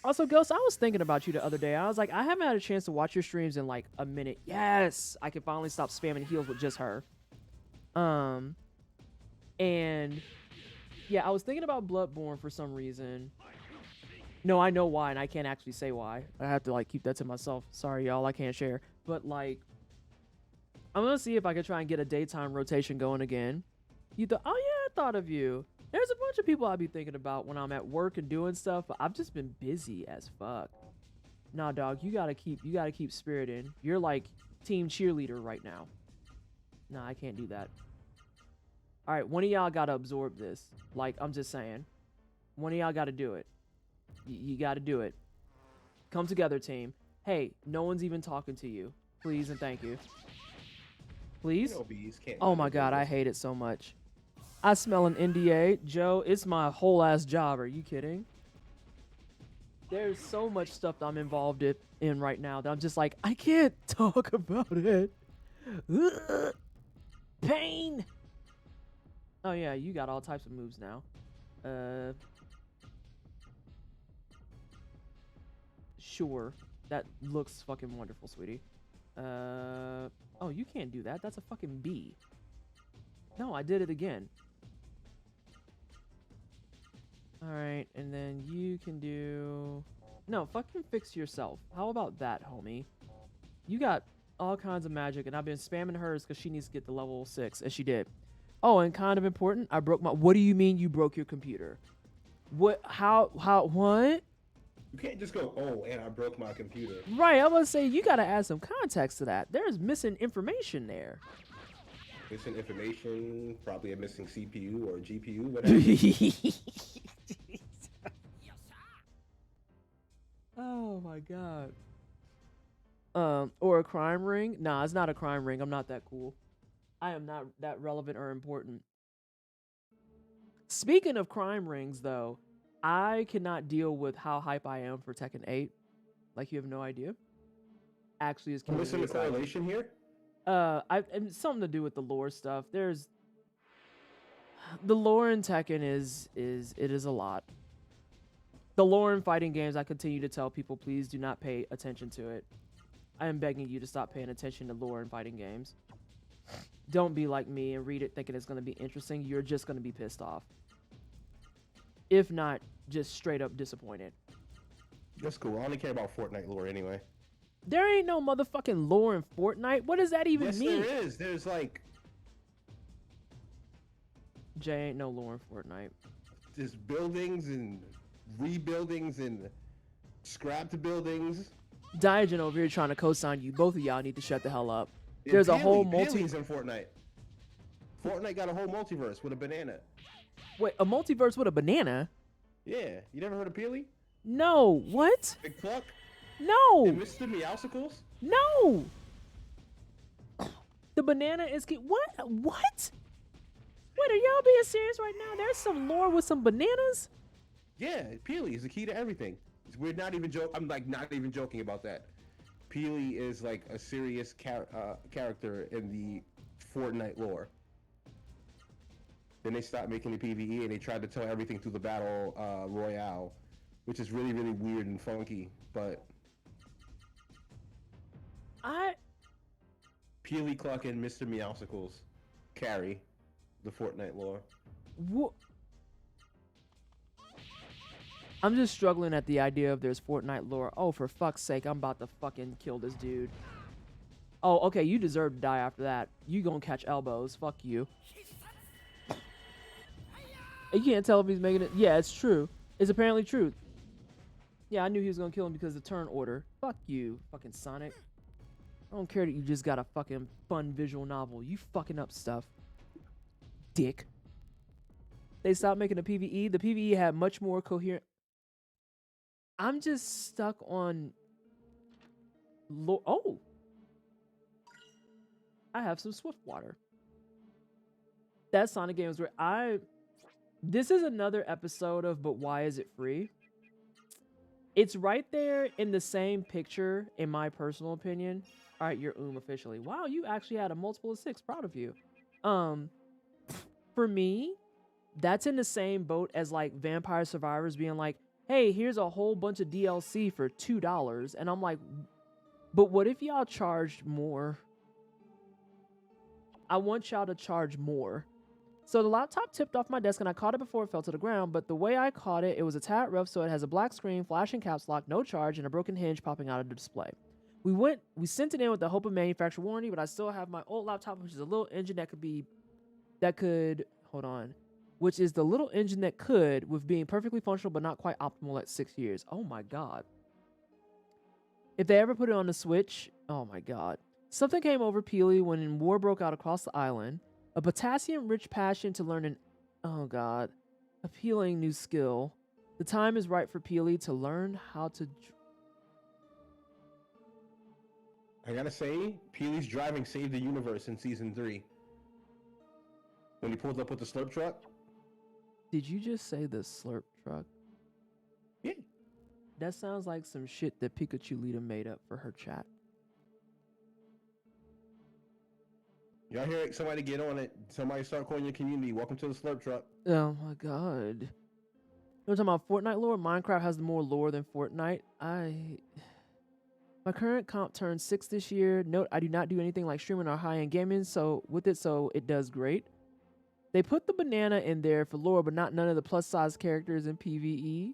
Also, Ghost, I was thinking about you the other day. I was like, I haven't had a chance to watch your streams in like a minute. Yes! I can finally stop spamming heals with just her. And yeah, I was thinking about Bloodborne for some reason. No, I know why, and I can't actually say why. I have to like keep that to myself. Sorry, y'all, I can't share. But like, I'm gonna see if I can try and get a daytime rotation going again. You thought, oh yeah, I thought of you. There's a bunch of people I'll be thinking about when I'm at work and doing stuff, but I've just been busy as fuck. Nah, dog, you gotta keep spirit in. You're like team cheerleader right now. Nah, I can't do that. All right, one of y'all gotta absorb this. Like, I'm just saying. One of y'all gotta do it. You gotta do it. Come together, team. Hey, no one's even talking to you. Please and thank you. Please? Oh my god, I hate it so much. I smell an NDA. Joe, it's my whole ass job. Are you kidding? There's so much stuff that I'm involved in right now that I'm just like, I can't talk about it. Ugh. Pain. Oh yeah, you got all types of moves now. Sure. That looks fucking wonderful, sweetie. Oh, you can't do that. That's a fucking bee. No, I did it again. Alright, and then you can do... No, fucking fix yourself. How about that, homie? You got all kinds of magic, and I've been spamming hers because she needs to get to level 6, and she did. Oh, and kind of important, I broke my... What do you mean you broke your computer? What? How, what? You can't just go, oh, and I broke my computer. Right, I was gonna say, you gotta add some context to that. There's missing information there. Missing information, probably a missing CPU or GPU, whatever. Oh my god. Or a crime ring? Nah, it's not a crime ring. I'm not that cool. I am not that relevant or important. Speaking of crime rings, though, I cannot deal with how hype I am for Tekken 8. Like, you have no idea. Actually, is Missing the correlation here? And something to do with the lore stuff. There's the lore in Tekken is a lot. The lore in fighting games, I continue to tell people, please do not pay attention to it. I am begging you to stop paying attention to lore in fighting games. Don't be like me and read it thinking it's going to be interesting. You're just going to be pissed off. If not, just straight up disappointed. That's cool. I only care about Fortnite lore anyway. There ain't no motherfucking lore in Fortnite. What does that even mean? Yes, there is. There's like... Jay, ain't no lore in Fortnite. There's buildings and rebuildings and scrapped buildings. Diogen over here trying to co-sign you. Both of y'all need to shut the hell up. There's a whole multiverse in Fortnite. Fortnite got a whole multiverse with a banana. Wait, a multiverse with a banana? Yeah, you never heard of Peely? No, what? Big Pluck? No. And Mr. Meowsicles? No. The banana is what? What? Wait, are y'all being serious right now? There's some lore with some bananas? Yeah, Peely is the key to everything. We're not even joking. I'm like not even joking about that. Peely is like a serious character in the Fortnite lore. Then they stopped making the PvE and they tried to tell everything through the battle royale, which is really, really weird and funky. But Peely, Cluck, and Mr. Meowsicles carry the Fortnite lore. I'm just struggling at the idea of there's Fortnite lore. Oh, for fuck's sake, I'm about to fucking kill this dude. Oh, okay, you deserve to die after that. You gonna catch elbows. Fuck you. You can't tell if he's making it. Yeah, it's true. It's apparently true. Yeah, I knew he was gonna kill him because of turn order. Fuck you, fucking Sonic. I don't care that you just got a fucking fun visual novel. You fucking up stuff. Dick. They stopped making the PvE. The PvE had much more coherent... I'm just stuck on... Oh! I have some Swift Water. That Sonic game was where This is another episode of But Why Is It Free? It's right there in the same picture, in my personal opinion. All right, you're officially. Wow, you actually had a multiple of 6. Proud of you. For me, that's in the same boat as like Vampire Survivors being like, hey, here's a whole bunch of DLC for $2. And I'm like, but what if y'all charged more? I want y'all to charge more. So the laptop tipped off my desk and I caught it before it fell to the ground, but the way I caught it, it was a tad rough, so it has a black screen, flashing caps lock, no charge, and a broken hinge popping out of the display. We sent it in with the hope of manufacturer warranty, but I still have my old laptop, which is a little engine which is the little engine that could, with being perfectly functional but not quite optimal at 6 years. Oh my god. If they ever put it on the Switch, oh my god. Something came over Peely when war broke out across the island. A potassium-rich passion to learn an, oh god, appealing new skill. The time is right for Peely to learn how to... I gotta say, Peely's driving saved the universe in Season 3. When he pulled up with the slurp truck. Did you just say the slurp truck? Yeah. That sounds like some shit that Pikachu Lita made up for her chat. Y'all hear somebody get on it? Somebody start calling your community. Welcome to the Slurp Truck. Oh my god. We're talking about Fortnite lore. Minecraft has more lore than Fortnite. My current comp turned 6 this year. Note, I do not do anything like streaming or high-end gaming, so it does great. They put the banana in there for lore, but not none of the plus-size characters in PvE.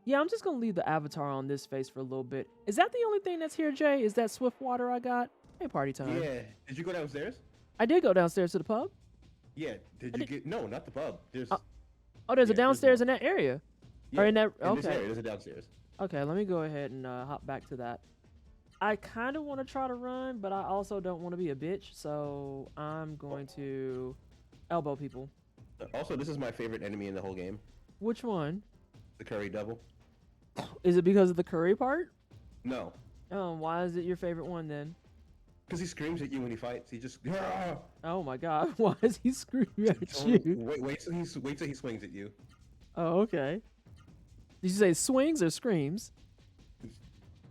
Yeah, I'm just gonna leave the avatar on this face for a little bit. Is that the only thing that's here, Jay? Is that Swiftwater I got? Hey, party time. Yeah. Did you go downstairs? I did go downstairs to the pub. Yeah. Did you get? No, not the pub. There's. There's a downstairs in that area. Yeah, or in that. in this Okay. area, there's a downstairs. Okay, let me go ahead and hop back to that. I kind of want to try to run, but I also don't want to be a bitch, so I'm going to elbow people. Also, this is my favorite enemy in the whole game. Which one? The curry double. Is it because of the curry part? No. Why is it your favorite one then? Because he screams at you when he fights. He just. Oh my god, why is he screaming at you? Wait till he swings at you. Oh, okay. Did you say swings or screams?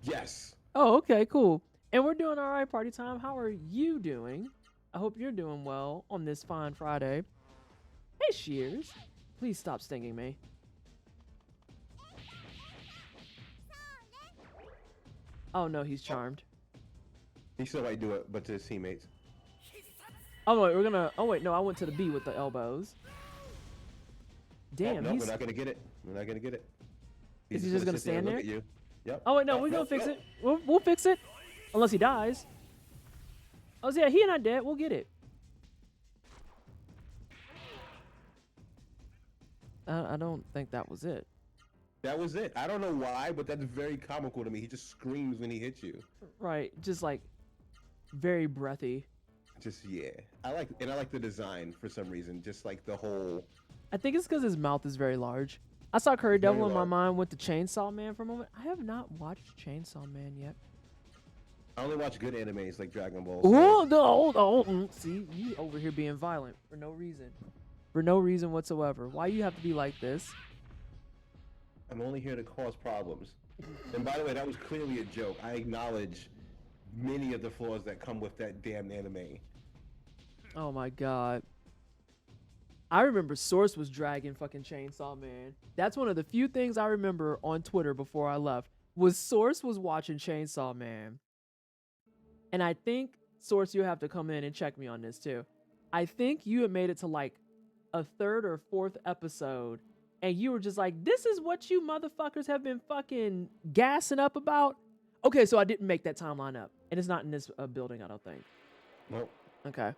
Yes. Oh, okay, cool. And we're doing all right, party time. How are you doing? I hope you're doing well on this fine Friday. Hey, Shears. Please stop stinging me. Oh, no, he's charmed. He still might do it, but to his teammates. Oh, wait, Oh, wait, no, I went to the B with the elbows. Damn, no, we're not going to get it. We're not going to get it. Is he just going to sit stand there? Look at you. Yep. Oh, wait, no, we're going to fix it. We'll fix it. Unless he dies. Oh, yeah, he not dead. We'll get it. I don't think that was it. That was it. I don't know why, but that's very comical to me. He just screams when he hits you. Right, just like very breathy. Just yeah. I like the design for some reason. Just like the whole. I think it's because his mouth is very large. I saw Curry Devil and my mind went to Chainsaw Man for a moment. I have not watched Chainsaw Man yet. I only watch good animes like Dragon Ball. Oh, see, you over here being violent for no reason. For no reason whatsoever. Why you have to be like this? I'm only here to cause problems. And by the way, that was clearly a joke. I acknowledge many of the flaws that come with that damn anime. Oh my god. I remember Source was dragging fucking Chainsaw Man. That's one of the few things I remember on Twitter before I left. Was Source was watching Chainsaw Man. And I think, Source, you have to come in and check me on this too. I think you had made it to like a 3rd or 4th episode. And you were just like, this is what you motherfuckers have been fucking gassing up about? Okay, so I didn't make that timeline up. And it's not in this building, I don't think. Nope. Okay.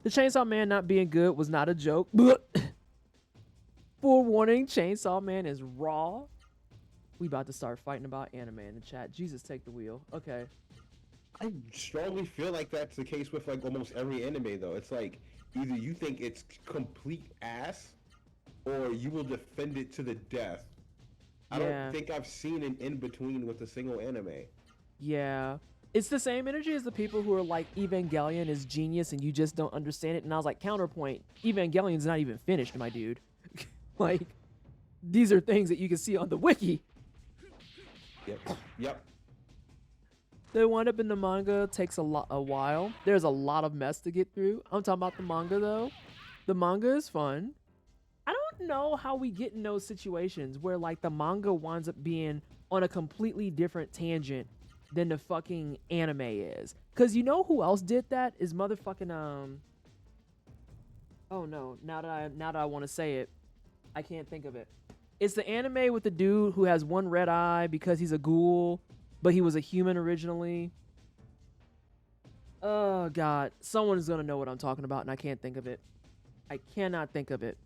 The Chainsaw Man not being good was not a joke. Forewarning, Chainsaw Man is raw. We about to start fighting about anime in the chat. Jesus, take the wheel. Okay. I strongly feel like that's the case with like almost every anime though. It's like either you think it's complete ass or you will defend it to the death. I don't think I've seen an in-between with a single anime. Yeah. It's the same energy as the people who are like, Evangelion is genius and you just don't understand it. And I was like, counterpoint, Evangelion's not even finished, my dude. Like, these are things that you can see on the wiki. Yep. The wind up in the manga takes a while. There's a lot of mess to get through. I'm talking about the manga though. The manga is fun. I don't know how we get in those situations where like the manga winds up being on a completely different tangent than the fucking anime is. Cause you know who else did that is motherfucking oh no, now that I want to say it, I can't think of it. It's the anime with the dude who has one red eye because he's a ghoul, but he was a human originally. Oh god, someone is gonna know what I'm talking about and I can't think of it. I cannot think of it.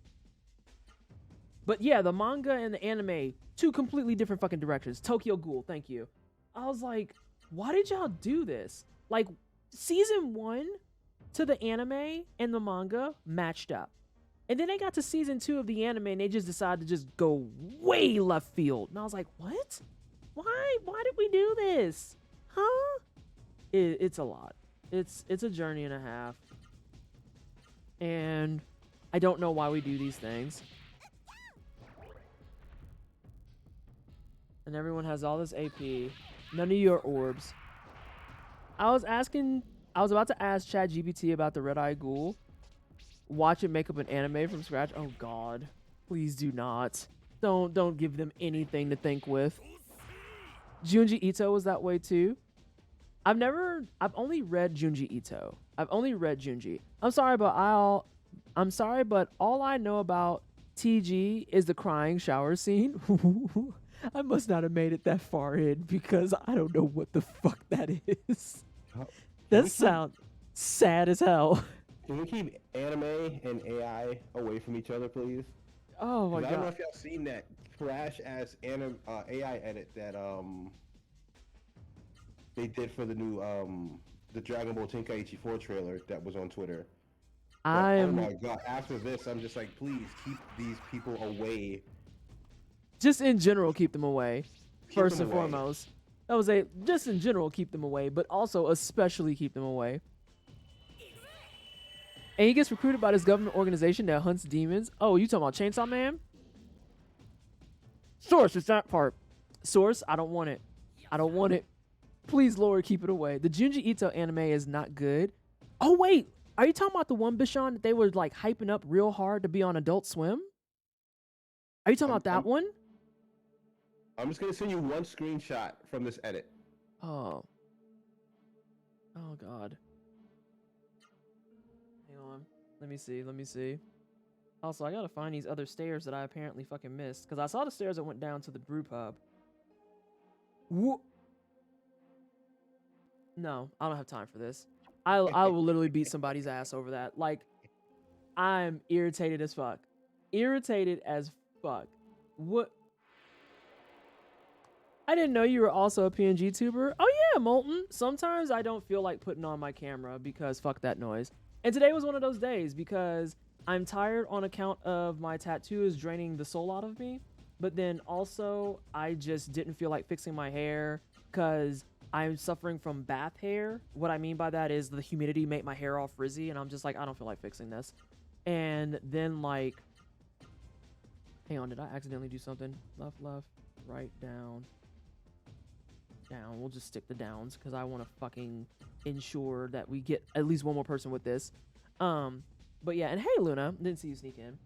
But yeah, the manga and the anime, 2 completely different fucking directions. Tokyo Ghoul, thank you. I was like, why did y'all do this? Like, season 1 to the anime and the manga matched up. And then they got to season 2 of the anime and they just decided to just go way left field. And I was like, what? Why did we do this? Huh? It's a lot. It's a journey and a half. And I don't know why we do these things. And everyone has all this AP. None of your orbs. I was about to ask ChatGPT about the red eye ghoul. Watch it make up an anime from scratch. Oh God, please do not. Don't give them anything to think with. Junji Ito was that way too. I've only read Junji Ito. I've only read Junji. I'm sorry, but all I know about TG is the crying shower scene. I must not have made it that far in because I don't know what the fuck that is. That sounds sad as hell. Can we keep anime and AI away from each other, please? Oh my God. I don't know if y'all seen that trash ass AI edit that they did for the new the Dragon Ball Tenkaichi 4 trailer that was on Twitter. Oh my God! After this, I'm just like, please keep these people away. Just in general, keep them away. First and foremost, just in general, keep them away, but also especially keep them away. And he gets recruited by this government organization that hunts demons. Oh, you talking about Chainsaw Man? Source, it's that part. Source, I don't want it. I don't want it. Please, Lord, keep it away. The Junji Ito anime is not good. Oh, wait. Are you talking about the one, Bishon, that they were like hyping up real hard to be on Adult Swim? Are you talking about that one? I'm just going to send you one screenshot from this edit. Oh. Oh, God. Hang on. Let me see. Also, I gotta find these other stairs that I apparently fucking missed. Because I saw the stairs that went down to the brew pub. No, I don't have time for this. I will literally beat somebody's ass over that. Like, I'm irritated as fuck. Irritated as fuck. What? I didn't know you were also a PNG tuber. Oh yeah, Molten. Sometimes I don't feel like putting on my camera because fuck that noise. And today was one of those days because I'm tired on account of my tattoo is draining the soul out of me. But then also I just didn't feel like fixing my hair because I'm suffering from bath hair. What I mean by that is the humidity made my hair all frizzy and I'm just like, I don't feel like fixing this. And then like, hang on, did I accidentally do something? Left, right, down. We'll just stick the downs because I want to fucking ensure that we get at least one more person with this. But yeah, and hey Luna, didn't see you sneak in.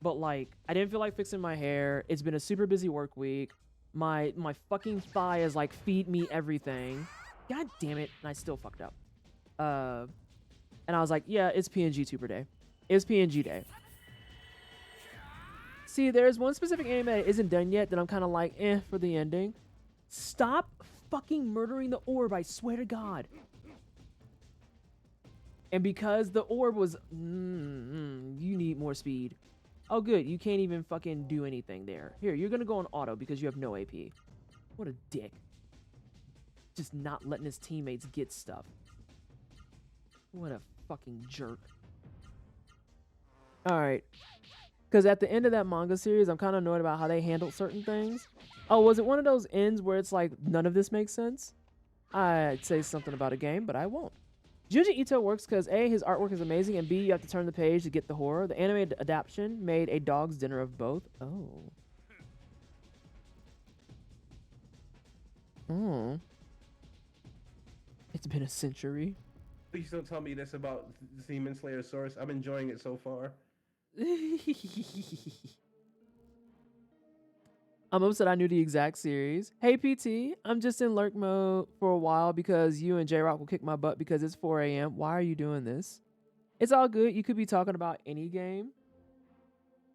But like, I didn't feel like fixing my hair. It's been a super busy work week. My fucking thigh is like, feed me everything. God damn it. And I still fucked up. And I was like, yeah, it's PNG tuber day. It's PNG day. See, there's one specific anime that isn't done yet that I'm kind of like, for the ending. Stop fucking murdering the orb, I swear to God. And because the orb was, you need more speed. Oh, good. You can't even fucking do anything there. Here, you're going to go on auto because you have no AP. What a dick. Just not letting his teammates get stuff. What a fucking jerk. Alright. Because at the end of that manga series, I'm kind of annoyed about how they handled certain things. Oh, was it one of those ends where it's like, none of this makes sense? I'd say something about a game, but I won't. Junji Ito works because A, his artwork is amazing, and B, you have to turn the page to get the horror. The anime adaptation made a dog's dinner of both. Oh. It's been a century. Please don't tell me this about Demon Slayer Source. I'm enjoying it so far. I'm upset I knew the exact series. Hey PT, I'm just in lurk mode for a while because you and J-Rock will kick my butt because it's 4 a.m. Why are you doing this? It's all good. You could be talking about any game.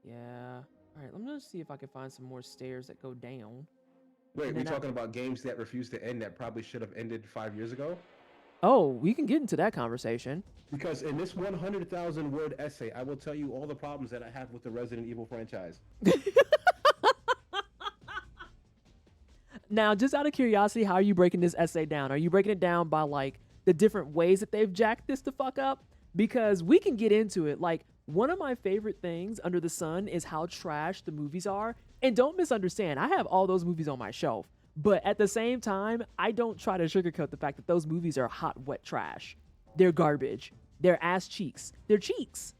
Yeah. All right, let me just see if I can find some more stairs that go down. Wait, we're talking about games that refuse to end that probably should have ended 5 years ago? Oh, we can get into that conversation. Because in this 100,000 word essay, I will tell you all the problems that I have with the Resident Evil franchise. Now, just out of curiosity, how are you breaking this essay down? Are you breaking it down by like the different ways that they've jacked this the fuck up? Because we can get into it. Like, one of my favorite things under the sun is how trash the movies are. And don't misunderstand, I have all those movies on my shelf. But at the same time, I don't try to sugarcoat the fact that those movies are hot, wet trash. They're garbage. They're ass cheeks. They're cheeks.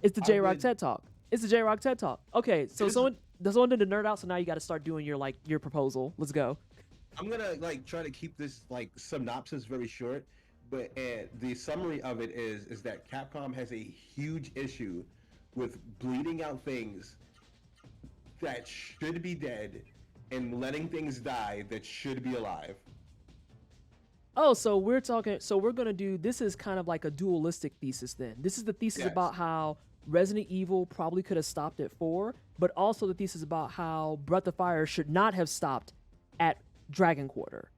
It's the J-Rock TED Talk. It's the J-Rock TED Talk. Okay, so That's one to the nerd out. So now you got to start doing your proposal. Let's go. I'm gonna like try to keep this like synopsis very short, but the summary of it is that Capcom has a huge issue with bleeding out things that should be dead and letting things die that should be alive. Oh, so we're talking. So we're gonna do. This is kind of like a dualistic thesis. Then this is the thesis Yes. about how Resident Evil probably could have stopped at 4, but also the thesis about how Breath of Fire should not have stopped at Dragon Quarter.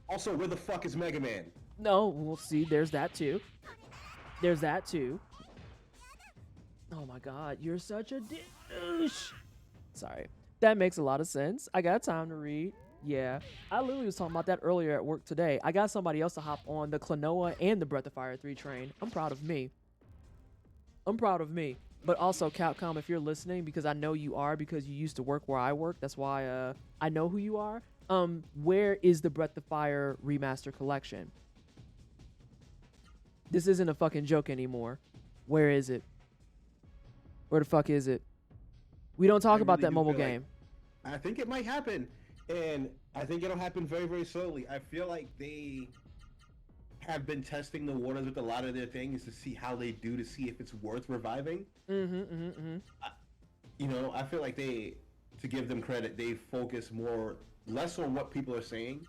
Also, where the fuck is Mega Man? No, we'll see. There's that too. There's that too. Oh my God, you're such a douche. Sorry, that makes a lot of sense. I got time to read. Yeah, I literally was talking about that earlier at work today. I got somebody else to hop on the Klonoa and the Breath of Fire 3 train. I'm proud of me. I'm proud of me. But also, Capcom, if you're listening, because I know you are, because you used to work where I work, that's why I know who you are. Where is the Breath of Fire Remaster Collection? This isn't a fucking joke anymore. Where is it? Where the fuck is it? We don't talk about that mobile game. I think it might happen, and I think it'll happen very, very slowly. I feel like they have been testing the waters with a lot of their things to see how they do, to see if it's worth reviving. You know, I feel like to give them credit, they focus less on what people are saying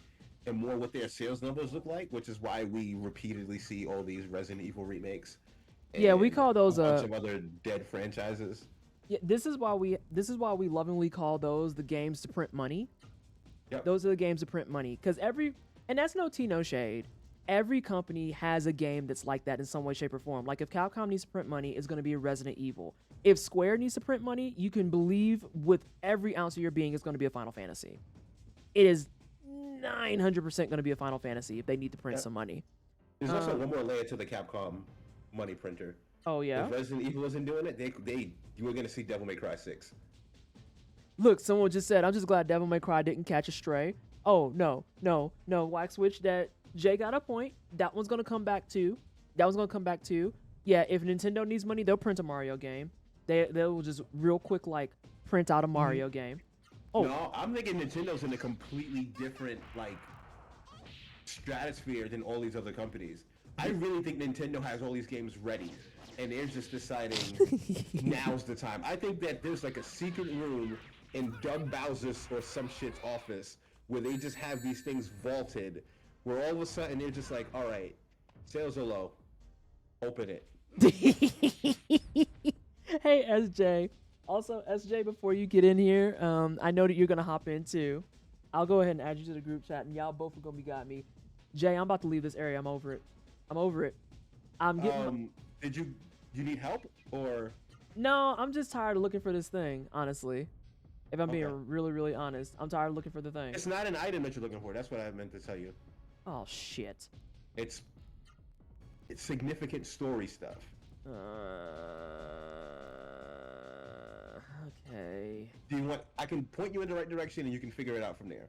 and more what their sales numbers look like, which is why we repeatedly see all these Resident Evil remakes. Yeah, we call those a bunch of other dead franchises. Yeah, this is why we lovingly call those the games to print money. Yep. Those are the games to print money, because and that's no tea, no shade. Every company has a game that's like that in some way, shape, or form. Like if Capcom needs to print money, it's going to be a Resident Evil. If Square needs to print money, you can believe with every ounce of your being it's going to be a Final Fantasy. It is 900% going to be a Final Fantasy if they need to print some money. There's also one more layer to the Capcom money printer. Oh yeah. If Resident Evil isn't doing it, you were going to see Devil May Cry 6. Look, someone just said, I'm just glad Devil May Cry didn't catch a stray. Oh, no, Wax Switch, that Jay got a point. That one's going to come back too. Yeah, if Nintendo needs money, they'll print a Mario game. They'll just real quick, like, print out a Mario game. Oh. No, I'm thinking Nintendo's in a completely different, like, stratosphere than all these other companies. I really think Nintendo has all these games ready, and they're just deciding now's the time. I think that there's, like, a secret room in Doug Bowser's or some shit's office where they just have these things vaulted, where all of a sudden they're just like, all right, sales are low, open it. Hey, SJ. Also, SJ, before you get in here, I know that you're going to hop in too. I'll go ahead and add you to the group chat, and y'all both are going to be got me. Jay, I'm about to leave this area. I'm over it. I'm getting... Did you need help, or... No, I'm just tired of looking for this thing, honestly. If I'm being really, really honest, I'm tired of looking for the thing. It's not an item that you're looking for. That's what I meant to tell you. Oh, shit. It's significant story stuff. Okay. Do you want... I can point you in the right direction, and you can figure it out from there.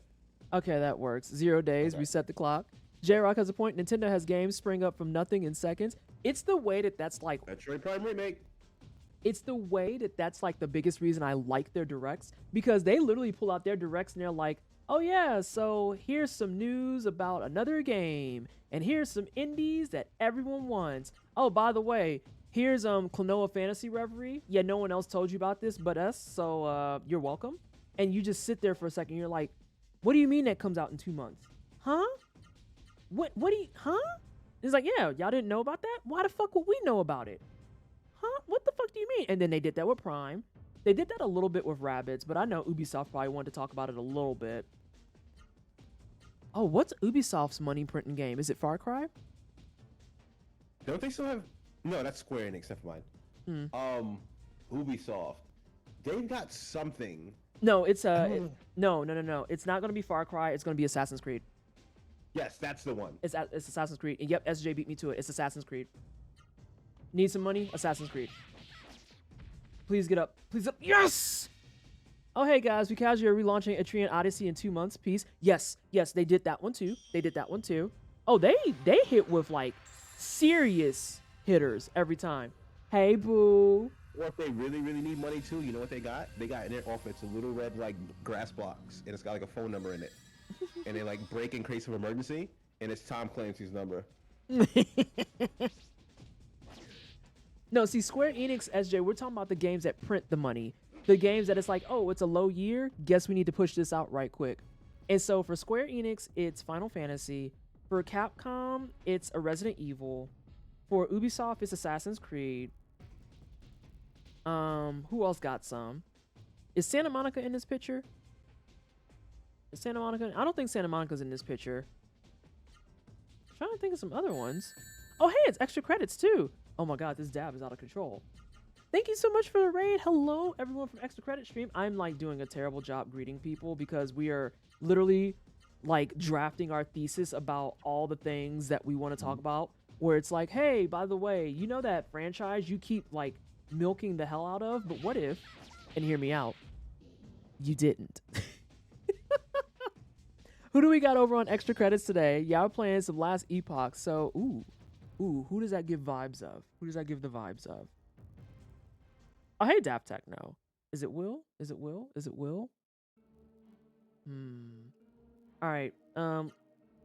Okay, that works. 0 days, reset the clock. J-Rock has a point. Nintendo has games spring up from nothing in seconds. It's the way that's like... Metroid Prime Remake. It's the way that's like the biggest reason I like their directs, because they literally pull out their directs and they're like, oh yeah, so here's some news about another game, and here's some indies that everyone wants. Oh, by the way, here's Klonoa Fantasy Reverie. Yeah, no one else told you about this but us, so you're welcome. And you just sit there for a second, you're like, what do you mean that comes out in 2 months? Huh? What do you, huh? It's like, yeah, y'all didn't know about that? Why the fuck would we know about it? Huh? What the fuck do you mean? And then they did that with Prime. They did that a little bit with Rabbids, but I know Ubisoft probably wanted to talk about it a little bit. Oh, what's Ubisoft's money printing game? Is it Far Cry? Don't they still have... No, that's Square Enix, never mind. Ubisoft. They've got something. No, it's no. It's not going to be Far Cry. It's going to be Assassin's Creed. Yes, that's the one. It's Assassin's Creed. And yep, SJ beat me to it. It's Assassin's Creed. Need some money? Assassin's Creed. Please get up. Please up. Yes! Oh, hey, guys. Because you're relaunching Etrian Odyssey in 2 months. Peace. Yes, they did that one, too. Oh, they hit with, like, serious hitters every time. Hey, boo. Or if they really, really need money too, you know what they got? They got in their office a little red like grass blocks, and it's got like a phone number in it. And they like break in case of emergency, and it's Tom Clancy's number. No, see, Square Enix, SJ, we're talking about the games that print the money. The games that it's like, oh, it's a low year. Guess we need to push this out right quick. And so for Square Enix, it's Final Fantasy. For Capcom, it's a Resident Evil. For Ubisoft, it's Assassin's Creed. Who else got some? Is Santa Monica in this picture? Is Santa Monica? I don't think Santa Monica's in this picture. I'm trying to think of some other ones. Oh, hey, it's extra credits too. Oh my god, this dab is out of control. Thank you so much for the raid. Hello, everyone from Extra Credit Stream. I'm like doing a terrible job greeting people because we are literally like drafting our thesis about all the things that we want to talk about. Where it's like, hey, by the way, you know that franchise you keep like milking the hell out of, but what if, and hear me out, you didn't. Who do we got over on Extra Credits today? Yeah, we're playing some Last Epoch. So, ooh, who does that give vibes of? Who does that give the vibes of? Oh, hey, Daft Techno. Is it Will? Is it Will? Is it Will? All right.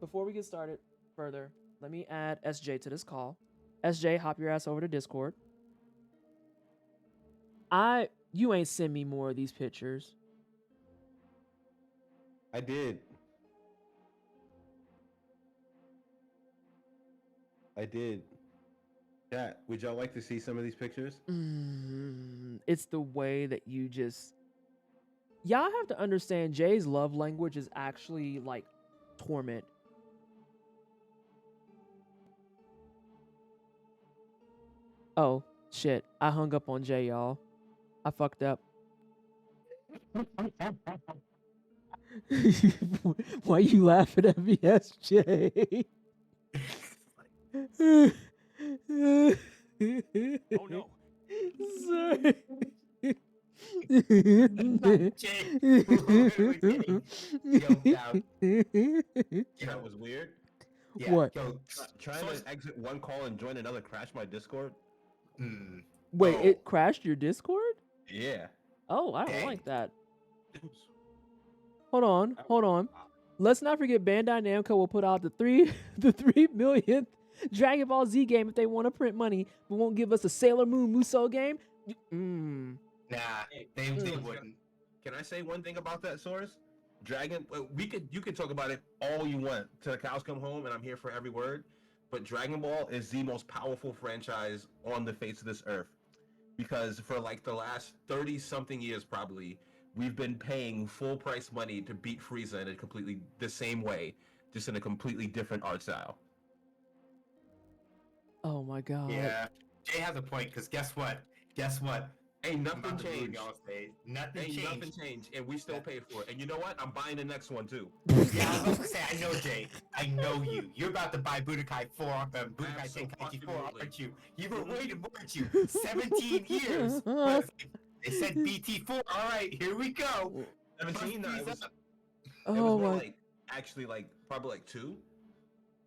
Before we get started further, let me add SJ to this call. SJ, hop your ass over to Discord. You ain't send me more of these pictures. I did. Yeah, would y'all like to see some of these pictures? It's the way that you just... Y'all have to understand Jay's love language is actually like torment. Oh, shit. I hung up on Jay, y'all. I fucked up. Why you laughing at me, SJ? Oh no. Sorry. That was weird. Yeah, What? Yo, Trying to exit one call and join another crashed my Discord. Wait, Oh. it crashed your Discord? Yeah. Oh, I don't Dang. like that. Hold on. Let's not forget Bandai Namco will put out the 3 millionth Dragon Ball Z game if they want to print money, but won't give us a Sailor Moon Musou game. Nah, they wouldn't. Can I say one thing about that, Source? You could talk about it all you want till the cows come home, and I'm here for every word. But Dragon Ball is the most powerful franchise on the face of this earth, because for like the last 30-something years, probably, we've been paying full price money to beat Frieza in a completely the same way, just in a completely different art style. Oh my god. Yeah, Jay has a point. Cause guess what? Ain't I'm nothing about to ruin changed. y'all's day. Nothing Ain't changed. nothing changed, and we still pay for it. And you know what? I'm buying the next one too. Yeah, I was about to say, I know Jay. I know you. You're about to buy Budokai 4, Budokai Tenkaichi 4, aren't you? You've been waiting, weren't you? 17 years. But they said BT4. All right, here we go. 17. No, it was Oh more my. like actually like probably like 2.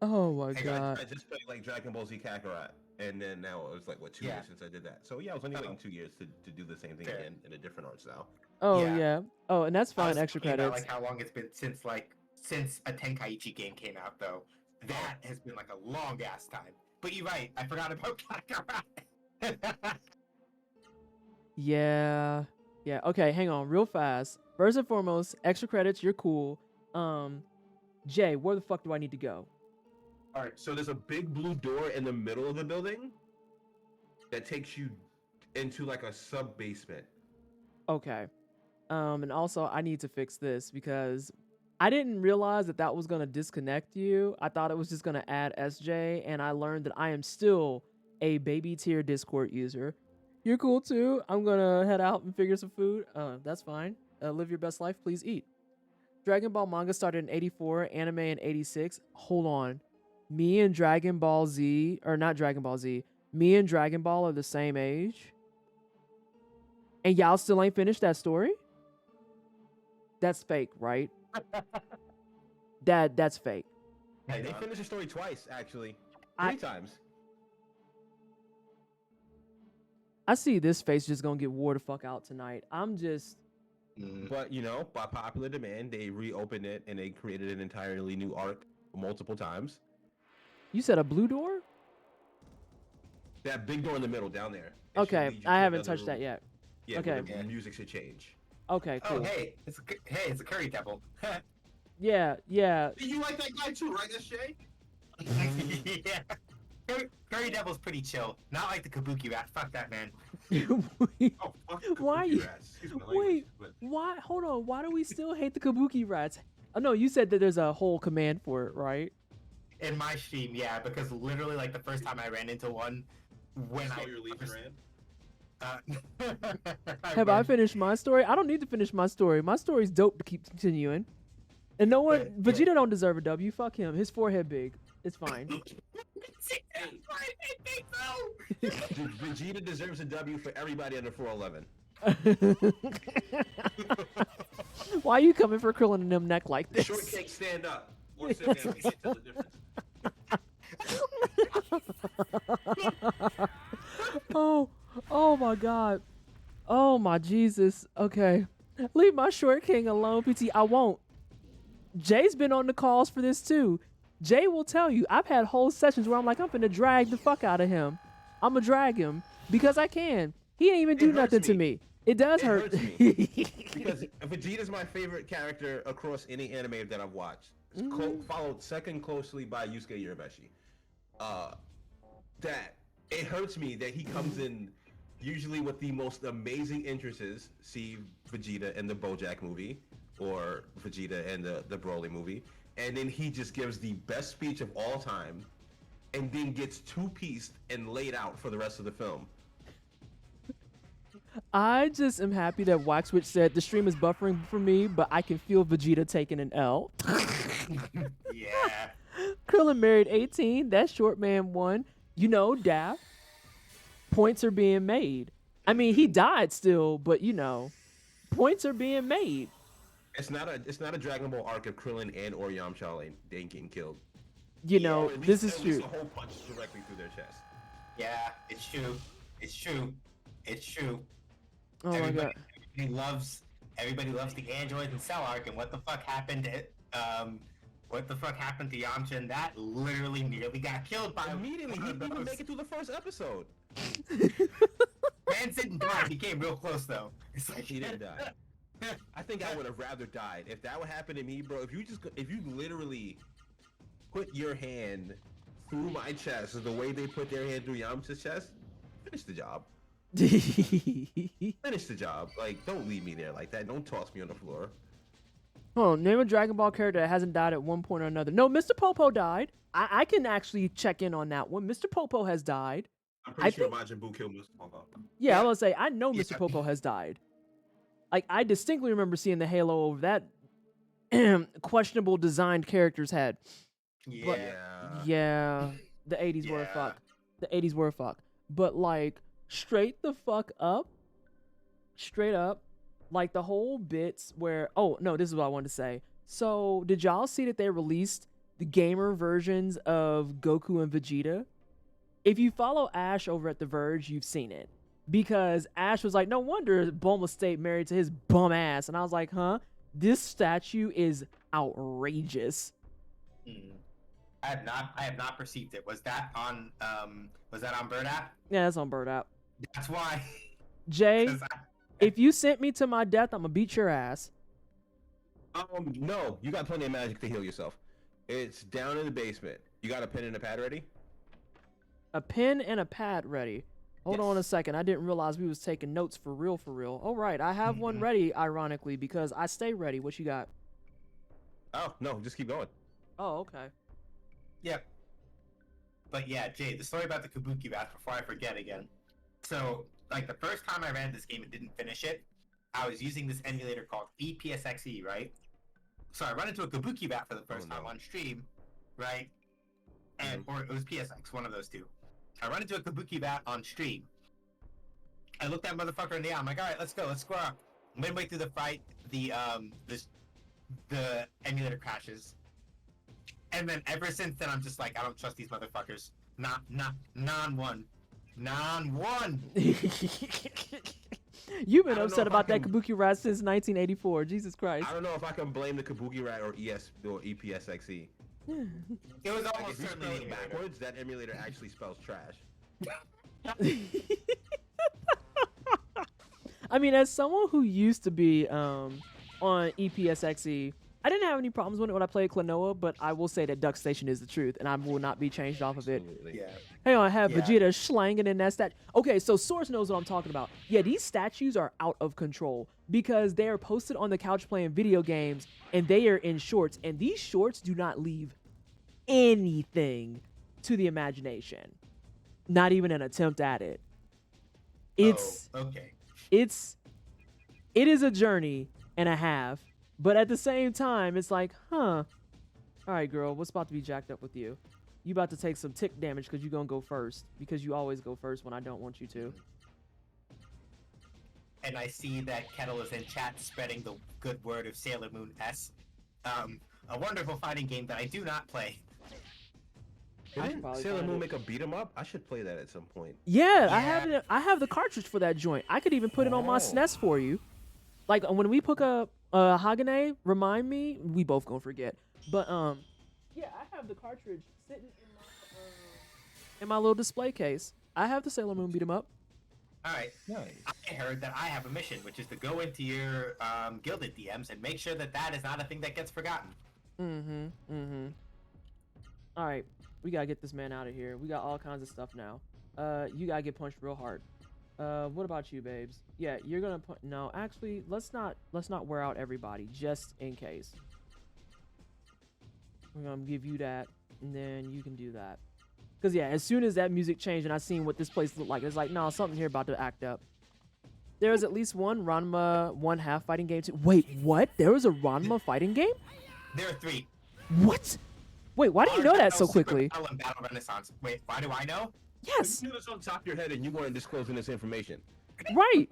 Oh my I god. just played like Dragon Ball Z Kakarot, and then now it was like what 2 Yeah. years since I did that. So yeah, I was only waiting 2 years to do the same thing Fair. again in a different art style. Oh Yeah. yeah. Oh, and that's I fine. was Extra thinking about, credits. like how long it's been since a Tenkaichi game came out, though. That has been like a long ass time. But you're right. I forgot about Kakarot. Yeah. Okay, hang on, real fast. First and foremost, extra credits. You're cool. Jay, where the fuck do I need to go? All right, so there's a big blue door in the middle of the building that takes you into like a sub basement. Okay. And also I need to fix this because I didn't realize that was gonna disconnect you. I thought it was just gonna add SJ, and I learned that I am still a baby tier Discord user. You're cool too. I'm gonna head out and figure some food. That's fine. Live your best life. Please eat. Dragon Ball manga started in 84, anime in 86. Hold on. Me and Dragon Ball Z, or not Dragon Ball Z, me and Dragon Ball are the same age? And y'all still ain't finished that story? That's fake, right? That's fake. Hey, they finished the story twice, actually. I- 3 times. I see this face just gonna get wore the fuck out tonight. I'm just. But you know, by popular demand, they reopened it and they created an entirely new arc multiple times. You said a blue door? That big door in the middle down there. It should Okay, lead you I to haven't another touched that room. yet. Yeah, Okay. but the music should change. Okay, cool. Oh, hey, it's a curry devil. Yeah, yeah. You like that guy too, right, Shay? Yeah. Curry devil's pretty chill. Not like the Kabuki rat. Fuck that man. Oh, fuck the Why Kabuki you- rats. Excuse my language, Wait, but- why? Hold on. Why do we still hate the Kabuki rats? Oh no, you said that there's a whole command for it, right? In my stream, yeah, because literally like the first time I ran into one, when Saw I your leaf first- ran? Have I ran- finished my story? I don't need to finish my story. My story's dope to keep continuing. And no one, Yeah, Vegeta don't deserve a W. Fuck him. His forehead big. It's fine. Vegeta deserves a W for everybody under 4'11". Why are you coming for Krillin and them neck like this? Short cake, stand up. Or sit down. You can't tell the difference. Oh my God. Oh my Jesus. Okay. Leave my short king alone, PT. I won't. Jay's been on the calls for this too. Jay will tell you, I've had whole sessions where I'm like, I'm finna drag the fuck out of him. I'm gonna drag him because I can. He ain't even do It hurts nothing to me. me. It does It hurt. hurts me. Because Vegeta's my favorite character across any anime that I've watched. It's followed second closely by Yusuke Urameshi. That it hurts me that he comes in usually with the most amazing entrances. See Vegeta in the BoJack movie, or Vegeta in the Broly movie, and then he just gives the best speech of all time, and then gets two-pieced and laid out for the rest of the film. I just am happy that Waxwitch said the stream is buffering for me, but I can feel Vegeta taking an L. Yeah. Krillin married 18. That short man won. You know, Daft. Points are being made. I mean, he died still, but you know, points are being made. It's not a Dragon Ball arc of Krillin and or Yamcha they ain't getting killed. You know, Or at this least- is at least true. a hole punch directly through their chest. Yeah, it's true. It's true. It's true. Oh my God. Everybody loves the androids and Cell arc, and what the fuck happened to Yamcha, and that literally nearly got killed by Immediately, one he of didn't even those. make it through the first episode. Man didn't die. He came real close though. It's like He didn't die. I think I would have rather died if that would happen to me, bro. If you literally put your hand through my chest the way they put their hand through Yamcha's chest, finish the job. Finish the job. Like, don't leave me there like that. Don't toss me on the floor. Oh, name a Dragon Ball character that hasn't died at one point or another. No, Mr. Popo died. I can actually check in on that one. Mr. Popo has died. I'm I pretty sure Majin Buu killed Mr. Pongo. Yeah, I was gonna say I know Yeah. Mr. Popo has died. Like I distinctly remember seeing the halo over that questionable designed character's head. But- Yeah, the 80s were a Yeah. fuck. The 80s were a fuck. But like straight the fuck up, straight up, like the whole bits where oh no, this is what I wanted to say. So did y'all see that they released the gamer versions of Goku and Vegeta? If you follow Ash over at The Verge, you've seen it. Because Ash was like, no wonder Bulma stayed married to his bum ass. And I was like, huh? This statue is outrageous. I have not perceived it. Was that on Bird app? Yeah, that's on Bird App. That's why. Jay, 'Cause if you sent me to my death, I'm gonna beat your ass. No, you got plenty of magic to heal yourself. It's down in the basement. You got a pen and a pad ready? A pen and a pad ready. Hold on a Yes. second. I didn't realize we was taking notes for real, for real. All right, I have one ready, ironically, because I stay ready. What you got? Oh, no, just keep going. Oh, okay. Yep. But yeah, Jay, the story about the Kabuki Bath before I forget again. So, like the first time I ran this game and didn't finish it, I was using this emulator called EPSXE, right? So I run into a Kabuki Bat for the first no. time on stream, right? And or it was PSX, one of those two. I run into a Kabuki Bat on stream. I look that motherfucker in the eye. I'm like, all right, let's go, let's square up. Midway through the fight, the emulator crashes. And then ever since then, I'm just like, I don't trust these motherfuckers. Not one. Non-one. You've been I don't know upset if I about that can- Kabuki rat since 1984. Jesus Christ. I don't know if I can blame the Kabuki Rat or EPSXE. It was Like, almost if you certainly spell the it emulator. backwards, that emulator actually spells trash. I mean, as someone who used to be on EPSXE, I didn't have any problems with it when I played Klonoa, but I will say that Duck Station is the truth, and I will not be changed off of it. Absolutely. Yeah. Hey, I have Yeah. Vegeta slanging in that stat. Okay, so Source knows what I'm talking about. Yeah, these statues are out of control because they are posted on the couch playing video games, and they are in shorts, and these shorts do not leave anything to the imagination. Not even an attempt at it. It's okay. it is a journey and a half, but at the same time, it's like, huh. All right, girl, what's about to be jacked up with you? You about to take some tick damage because you're gonna go first, because you always go first when I don't want you to. And I see that Kettle is in chat spreading the good word of Sailor Moon S. A wonderful fighting game that I do not play. I should Didn't probably Sailor find Moon it. make a beat 'em up? I should play that at some point. Yeah, I Yeah. have it. I have the cartridge for that joint. I could even put it on my Oh. SNES for you. Like when we pick up Hagane, remind me. We both gonna forget. But yeah, I have the cartridge sitting in my little display case. I have the Sailor Moon beat 'em up. Alright. Nice. I heard that I have a mission, which is to go into your Gilded DMs and make sure that that is not a thing that gets forgotten. All right, we gotta get this man out of here. We got all kinds of stuff now. You gotta get punched real hard. What about you, babes? Yeah, you're gonna put. No, actually, let's not wear out everybody just in case. We're gonna give you that, and then you can do that. Cause yeah, as soon as that music changed and I seen what this place looked like, it's like, no, something here about to act up. There is at least one Ranma 1/2 fighting game too. Wait, what? There was a Ranma fighting game? There are 3. What? Wait, why do you know that so quickly? Battle and Battle Renaissance. Wait, why do I know? Yes, You know this on top of your head, and you weren't disclosing this information. right.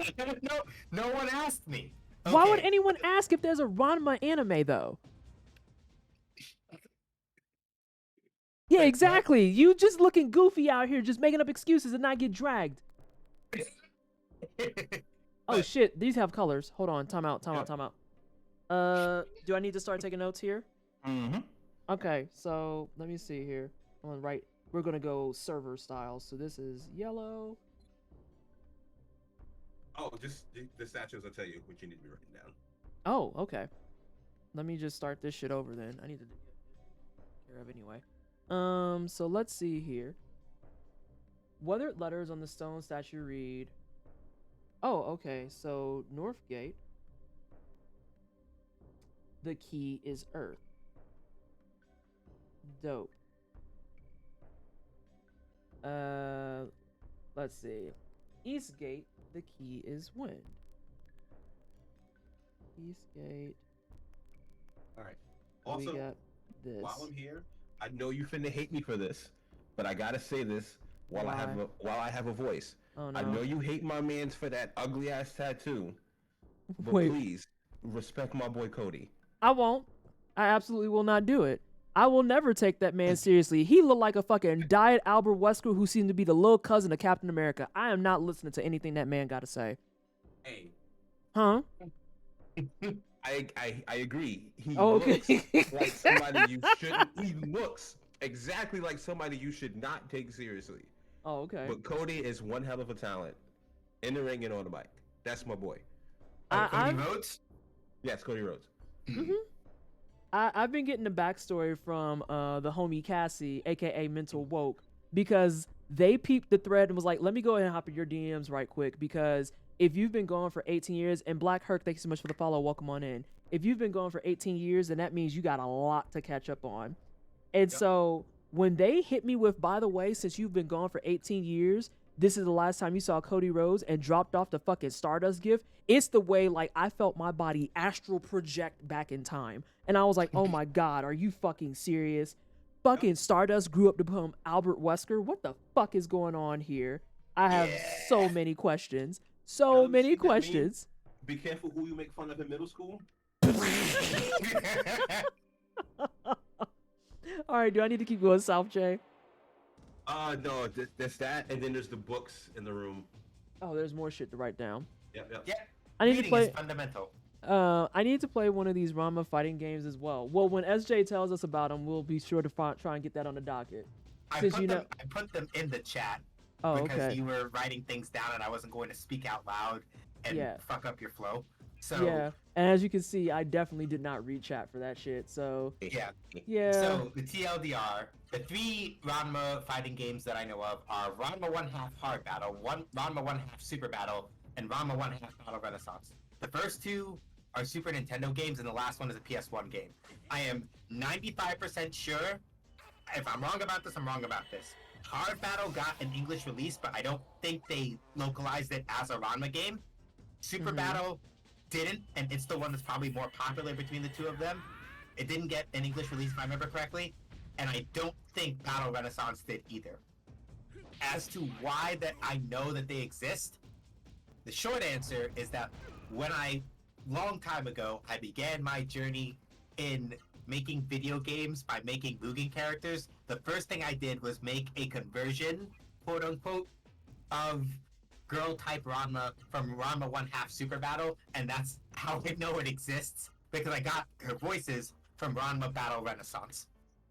No one asked me. Why would Okay. anyone ask if there's a Ranma anime though? Yeah, Wait, what? exactly. You just looking goofy out here, just making up excuses and not get dragged. Oh But- shit, these have colors. Hold on, time out. Yep. Do I need to start taking notes here? Mm-hmm. Okay, so let me see here. I'm gonna write. We're gonna go server style. So this is yellow. Oh, just the statues will tell you what you need to be writing down. Oh, okay. Let me just start this shit over then. I need to get care of anyway. So let's see here. Weathered letters on the stone statue read. Oh, okay. So Northgate. The key is Earth. Dope. Let's see. Eastgate. The key is wind. Eastgate. All right. We Also, got this. while I'm here, I know you finna hate me for this, but I gotta say this while I have a voice. Oh no. I know you hate my man's for that ugly ass tattoo, but Wait. please respect my boy Cody. I won't. I absolutely will not do it. I will never take that man seriously. He looked like a fucking diet Albert Wesker who seemed to be the little cousin of Captain America. I am not listening to anything that man got to say. Hey, Huh? I agree. He Oh, okay. looks like somebody you shouldn't. He looks exactly like somebody you should not take seriously. Oh, okay. But Cody is one hell of a talent in the ring and on the mic. That's my boy. Cody I'm- Rhodes? Yes, Cody Rhodes. I've been getting the backstory from the homie Cassie, aka Mental Woke, because they peeped the thread and was like, let me go ahead and hop in your DMs right quick, because if you've been going for 18 years, and Black Herc, thank you so much for the follow, welcome on in. If you've been going for 18 years, then that means you got a lot to catch up on. And so when they hit me with, by the way, since you've been gone for 18 years, this is the last time you saw Cody Rhodes, and dropped off the fucking Stardust gift, it's the way like I felt my body astral project back in time. And I was like, oh my God, are you fucking serious? Fucking Stardust grew up to become Albert Wesker. What the fuck is going on here? I have so many questions. So many See that meme? questions. Be careful who you make fun of in middle school. All right, do I need to keep going south, Jay? No, there's that, and then there's the books in the room. Oh, there's more shit to write down. Yep. Yeah. I need to Reading play. is fundamental. I need to play one of these Ranma fighting games as well. Well, when SJ tells us about them, we'll be sure to try and get that on the docket. I Since put, you them, know. I put them in the chat Oh, because okay. you were writing things down and I wasn't going to speak out loud and Yeah. fuck up your flow. So Yeah, and as you can see, I definitely did not read chat for that shit. So yeah. yeah. So the TLDR, the 3 Ranma fighting games that I know of are Ranma 1/2 Hard Battle, Ranma 1/2 Super Battle, and Ranma 1/2 Battle Renaissance. The first 2 are Super Nintendo games, and the last one is a PS1 game. I am 95% sure. If I'm wrong about this, I'm wrong about this. Hard Battle got an English release, but I don't think they localized it as a Ranma game. Super Battle didn't, and it's the one that's probably more popular between the two of them. It didn't get an English release, if I remember correctly, and I don't think Battle Renaissance did either. As to why that I know that they exist, the short answer is that long time ago, I began my journey in making video games by making Mugen characters. The first thing I did was make a conversion, quote unquote, of girl type Ranma from Ranma 1/2 Super Battle, and that's how I know it exists, because I got her voices from Ranma Battle Renaissance.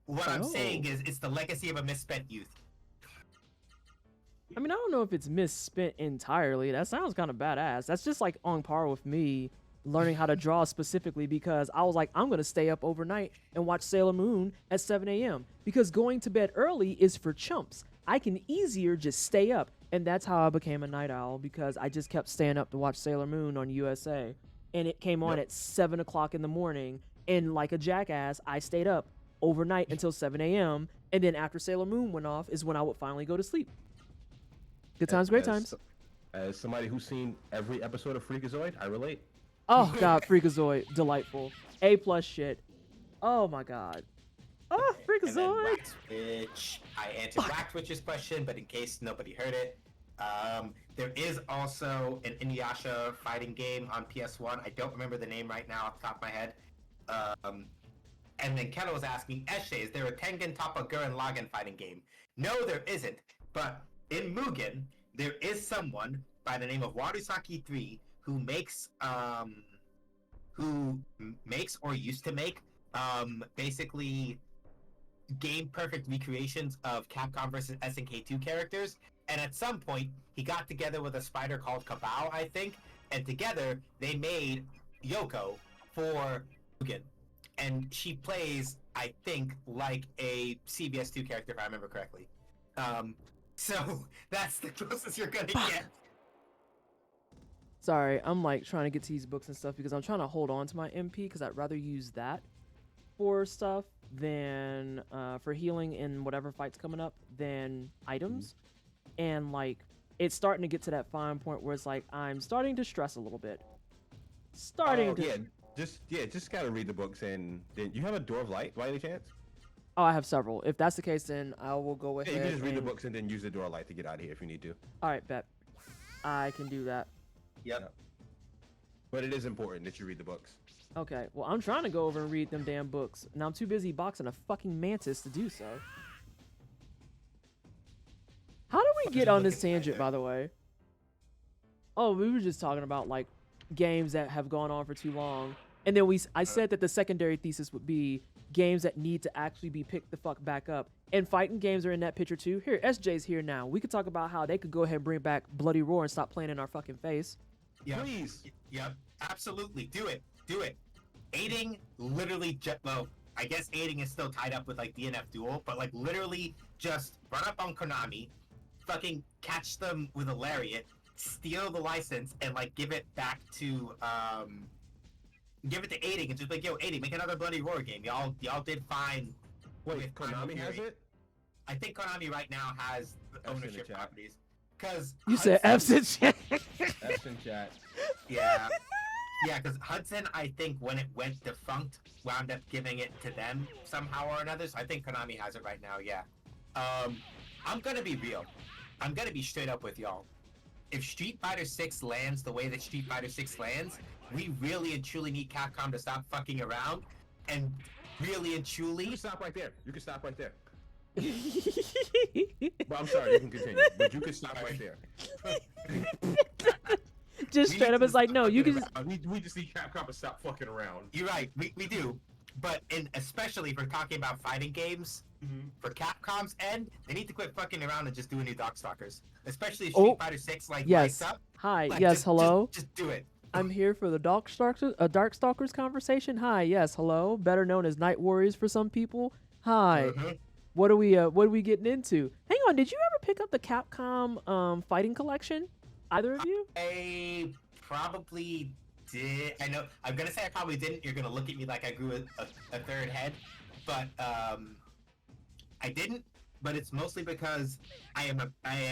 What I'm saying is, it's the legacy of a misspent youth. I mean, I don't know if it's misspent entirely. That sounds kind of badass. That's just like on par with me learning how to draw specifically, because I was like, I'm going to stay up overnight and watch Sailor Moon at 7 a.m. because going to bed early is for chumps. I can easier just stay up. And that's how I became a night owl, because I just kept staying up to watch Sailor Moon on USA. And it came on at 7 o'clock in the morning. And like a jackass, I stayed up overnight until 7 a.m. And then after Sailor Moon went off is when I would finally go to sleep. Good times, great times. As somebody who's seen every episode of Freakazoid, I relate. Oh, God, Freakazoid. Delightful. A+ shit. Oh, my God. Oh, And then Freakazoid. Wax Witch. I answered Wax Witch's question, but in case nobody heard it, there is also an Inuyasha fighting game on PS1. I don't remember the name right now off the top of my head. And then Kenna was asking, Eshe, is there a Tengen Toppa Gurren Lagann fighting game? No, there isn't. But in Mugen, there is someone by the name of Warusaki 3 who makes or used to make basically game perfect recreations of Capcom vs. SNK 2 characters, and at some point he got together with a spider called Kabao, I think, and together they made Yoko for Mugen, and she plays, I think, like a CBS 2 character if I remember correctly. So that's the closest you're gonna get. Sorry, I'm like trying to get to these books and stuff because I'm trying to hold on to my MP because I'd rather use that for stuff than for healing in whatever fight's coming up than items. And like it's starting to get to that fine point where it's like I'm starting to stress a little bit. Just gotta read the books. And then you have a Door of Light by any chance? Oh, I have several. If that's the case, then I will go ahead. Yeah, you can just read the and- books and then use the Door of Light to get out of here if you need to. All right, bet. I can do that. Yep. But it is important that you read the books. Okay, well, I'm trying to go over and read them damn books, and I'm too busy boxing a fucking mantis to do so. How do we get on this tangent, by the way? Oh, we were just talking about, like, games that have gone on for too long. And then I said that the secondary thesis would be games that need to actually be picked the fuck back up. And fighting games are in that picture, too. Here, SJ's here now. We could talk about how they could go ahead and bring back Bloody Roar and stop playing in our fucking face. Yep. Please. Yep. Absolutely. Do it. Do it. Aiding literally well, I guess aiding is still tied up with like DNF Duel, but like literally just run up on Konami, fucking catch them with a lariat, steal the license, and like give it back to aiding and just like, yo, aiding, make another Bloody Roar game. Y'all did fine. Wait, with Konami has it? I think Konami right now has the F's in the ownership chat. properties. Cause You said F's in chat. That's in chat. Yeah. Yeah, because Hudson, I think when it went defunct, wound up giving it to them somehow or another. So I think Konami has it right now, yeah. I'm gonna be real. I'm gonna be straight up with y'all. If Street Fighter 6 lands the way that Street Fighter 6 lands, we really and truly need Capcom to stop fucking around and really and truly... You can stop right there. You can stop right there. But I'm sorry, you can continue. But you can stop right there. Just straight up, it's like, no, you can just. We just need Capcom to stop fucking around. You're right. We do. But especially if we're talking about fighting games, for Capcom's end, they need to quit fucking around and just do a new Darkstalkers. Especially if Street Fighter 6 yes. lights up. Hi. Like, Yes. Hello. Just do it. I'm here for the Darkstalkers conversation. Hi. Yes. Hello. Better known as Night Warriors for some people. Hi. What are we getting into? Hang on. Did you ever pick up the Capcom fighting collection? Either of you? I probably did. I know. I'm gonna say I probably didn't. You're gonna look at me like I grew a third head, but I didn't. But it's mostly because I am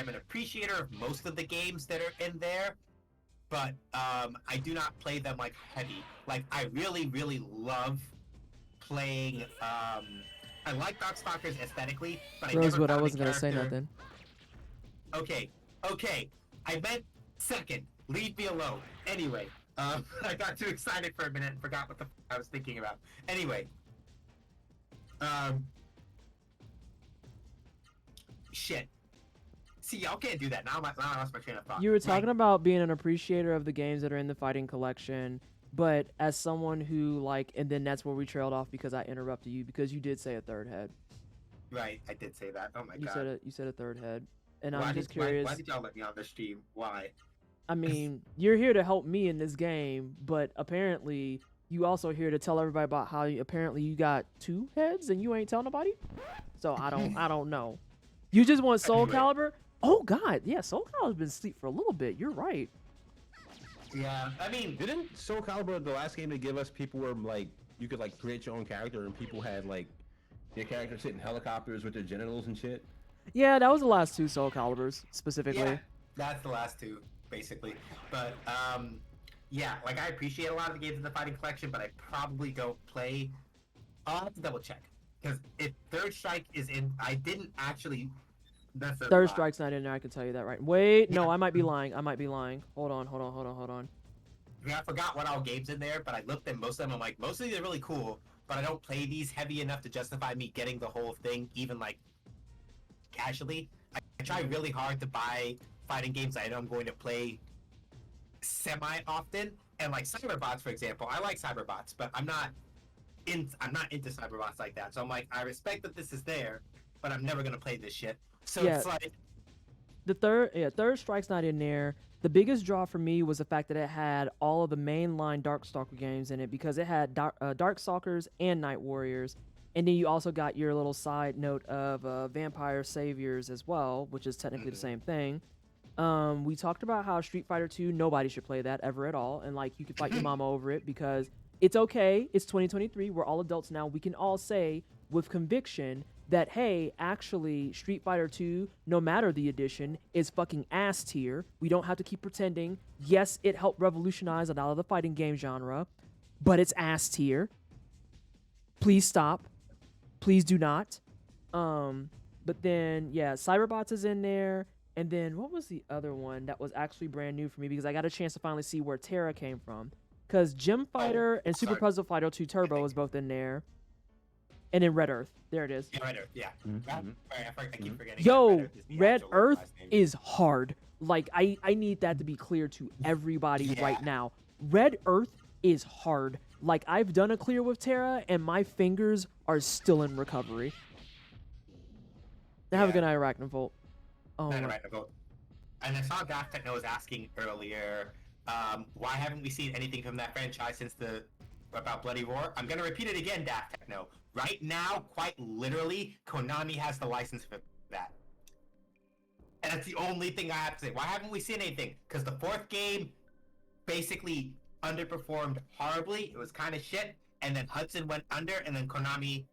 an appreciator of most of the games that are in there, but I do not play them like heavy. Like I really love playing. I like Darkstalkers aesthetically, but Rosewood, I I never wasn't found gonna a say character. nothing. Okay. I meant second. Leave me alone. Anyway, I got too excited for a minute and forgot what the I was thinking about. Anyway, shit. See, y'all can't do that. Now I lost my train of thought. You were talking about being an appreciator of the games that are in the fighting collection, but as someone who and then that's where we trailed off because I interrupted you because you did say a third head. Right, I did say that. Oh my god. You said a third head, and Why I'm just curious. Why did y'all let me on the stream? Why? I mean, you're here to help me in this game, but apparently you also here to tell everybody about how apparently you got two heads and you ain't tell nobody. So I don't know. You just want Soul Anyway. Calibur? Oh God, yeah, Soul Calibur's been asleep for a little bit. You're right. Yeah, I mean, Didn't Soul Calibur, the last game they give us, people were like, you could like create your own character, and people had like their characters sit in helicopters with their genitals and shit. Yeah, that was the last two Soul Caliburs specifically. yeah, that's the last two basically. But yeah, like I appreciate a lot of the games in the fighting collection, but I probably don't play. I'll have to double check because if Third Strike is in, I didn't actually. That's a Third lie. Strike's not in there. I can tell you that right. Wait, no, Yeah. I might be lying. Hold on. Yeah, I forgot what all games in there, but I looked at most of them. I'm like, most of these are really cool, but I don't play these heavy enough to justify me getting the whole thing, even like casually. I try really hard to buy fighting games I know I'm going to play semi-often, and like Cyberbots, for example. I like Cyberbots, but I'm not into Cyberbots like that. So I'm like, I respect that this is there, but I'm never gonna play this shit. So Yeah. it's like, The Third Strike's not in there. The biggest draw for me was the fact that it had all of the mainline Darkstalker games in it because it had Darkstalkers and Night Warriors, and then you also got your little side note of Vampire Saviors as well, which is technically the same thing. We talked about how Street Fighter 2, nobody should play that ever at all, and like you could fight your mama over it because it's okay. It's 2023. We're all adults now. We can all say with conviction that, hey, actually, Street Fighter 2, no matter the edition, is fucking ass tier. We don't have to keep pretending. Yes, it helped revolutionize a lot of the fighting game genre, but it's ass tier. Please stop. Please do not. But then, yeah, Cyberbots is in there. And then what was the other one that was actually brand new for me because I got a chance to finally see where Terra came from. Because Gem Fighter and Super sorry. Puzzle Fighter 2 Turbo is both in there. And then Red Earth. There it is. yeah, Red Earth, yeah. I keep forgetting. Yo, Red Earth is the Red actual Earth last name. is hard. Like, I need that to be clear to everybody Yeah. right now. Red Earth is hard. Like, I've done a clear with Terra, and my fingers are still in recovery. Now, have a Yeah. good night, Arachnovolt. Oh, Not my- right, vote. And I saw Daft Techno was asking earlier, why haven't we seen anything from that franchise since about Bloody Roar? I'm gonna repeat it again, Daft Techno. Right now, quite literally, Konami has the license for that. And that's the only thing I have to say. Why haven't we seen anything? Because the fourth game basically underperformed horribly. It was kind of shit. And then Hudson went under, and then Konami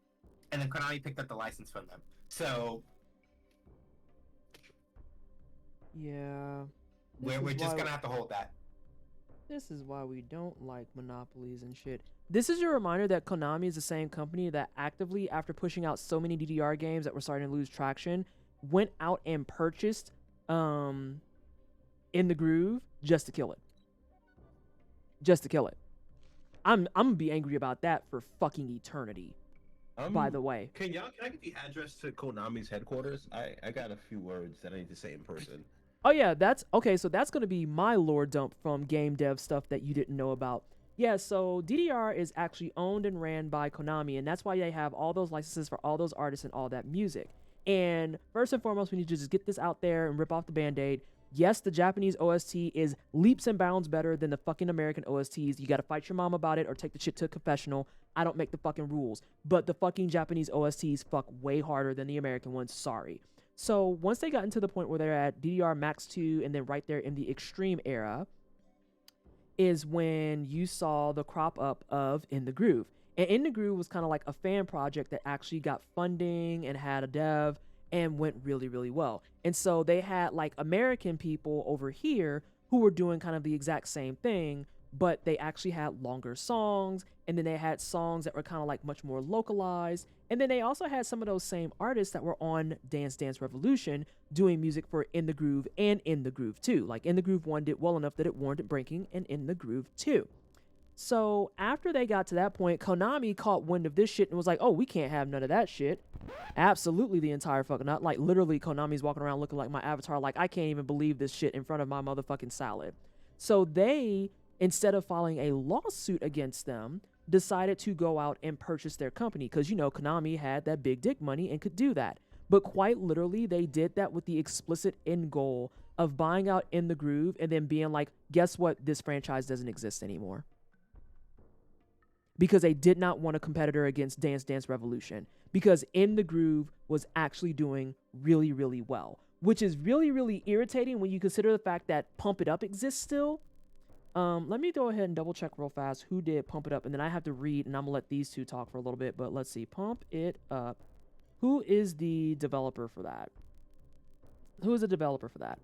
picked up the license from them. So yeah. we're just gonna have to hold that. This is why we don't like monopolies and shit. This is your reminder that Konami is the same company that actively, after pushing out so many DDR games that were starting to lose traction, went out and purchased In the Groove just to kill it. Just to kill it. I'm gonna be angry about that for fucking eternity. by the way. Can I get the address to Konami's headquarters? I got a few words that I need to say in person. Oh yeah, that's okay. So that's gonna be my lore dump from game dev stuff that you didn't know about. Yeah, so DDR is actually owned and ran by Konami, and that's why they have all those licenses for all those artists and all that music. And first and foremost, we need to just get this out there and rip off the band-aid. Yes, the Japanese OST is leaps and bounds better than the fucking American OSTs. You gotta fight your mom about it or take the shit to a confessional. I don't make the fucking rules. But the fucking Japanese OSTs fuck way harder than the American ones. Sorry. So once they got into the point where they're at DDR Max 2 and then right there in the Extreme era is when you saw the crop up of In the Groove. And In the Groove was kind of like a fan project that actually got funding and had a dev and went really, really well. And so they had like American people over here who were doing kind of the exact same thing, but they actually had longer songs, and then they had songs that were kind of like much more localized, and then they also had some of those same artists that were on Dance Dance Revolution doing music for In the Groove and In the Groove 2. Like In the Groove 1 did well enough that it warranted breaking, and In the Groove 2. So after they got to that point, Konami caught wind of this shit and was like, oh, we can't have none of that shit. Absolutely the entire fucking not. Like literally Konami's walking around looking like my avatar, like I can't even believe this shit in front of my motherfucking salad. So they, instead of filing a lawsuit against them, decided to go out and purchase their company because, you know, Konami had that big dick money and could do that. But quite literally, they did that with the explicit end goal of buying out In the Groove and then being like, guess what? This franchise doesn't exist anymore. Because they did not want a competitor against Dance Dance Revolution. Because In the Groove was actually doing really, really well. Which is really, really irritating when you consider the fact that Pump It Up exists still. Let me go ahead and double check real fast who did Pump It Up, and then I have to read, and I'm gonna let these two talk for a little bit, but let's see. Pump It Up. Who is the developer for that? Who is the developer for that?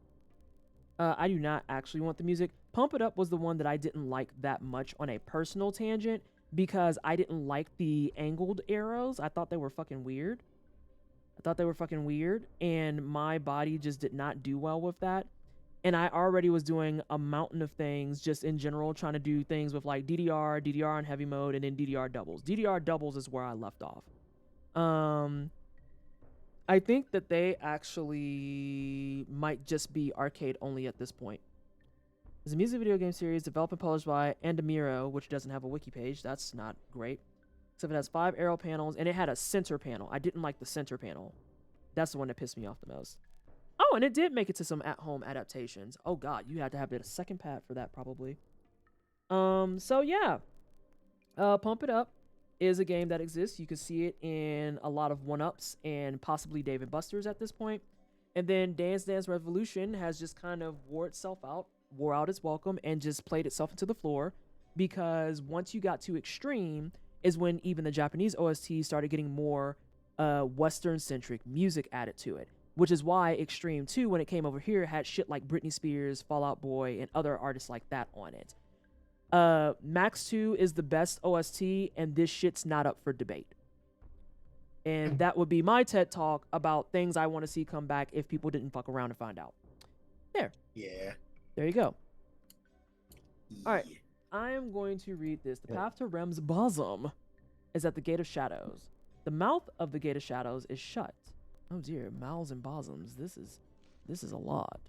I do not actually want the music. Pump It Up was the one that I didn't like that much on a personal tangent because I didn't like the angled arrows. I thought they were fucking weird. And my body just did not do well with that. And I already was doing a mountain of things just in general, trying to do things with like DDR on heavy mode, and then DDR doubles. DDR doubles is where I left off. I think that they actually might just be arcade only at this point. It's a music video game series developed and published by Andamiro, which doesn't have a wiki page. That's not great. Except it has 5 arrow panels, and it had a center panel. I didn't like the center panel. That's the one that pissed me off the most. Oh, and it did make it to some at-home adaptations. Oh god, you had to have a second pad for that probably. So yeah. Pump It Up is a game that exists. You can see it in a lot of 1-ups and possibly Dave & Buster's at this point. And then Dance Dance Revolution has just kind of wore out its welcome, and just played itself into the floor, because once you got to Extreme is when even the Japanese OST started getting more Western-centric music added to it. Which is why Extreme 2, when it came over here, had shit like Britney Spears, Fall Out Boy, and other artists like that on it. Max 2 is the best OST, and this shit's not up for debate. And that would be my TED Talk about things I want to see come back if people didn't fuck around and find out. There. Yeah. There you go. All right. I am going to read this. The path to Rem's bosom is at the Gate of Shadows. The mouth of the Gate of Shadows is shut. Oh dear, mouths and bosoms. This is a lot.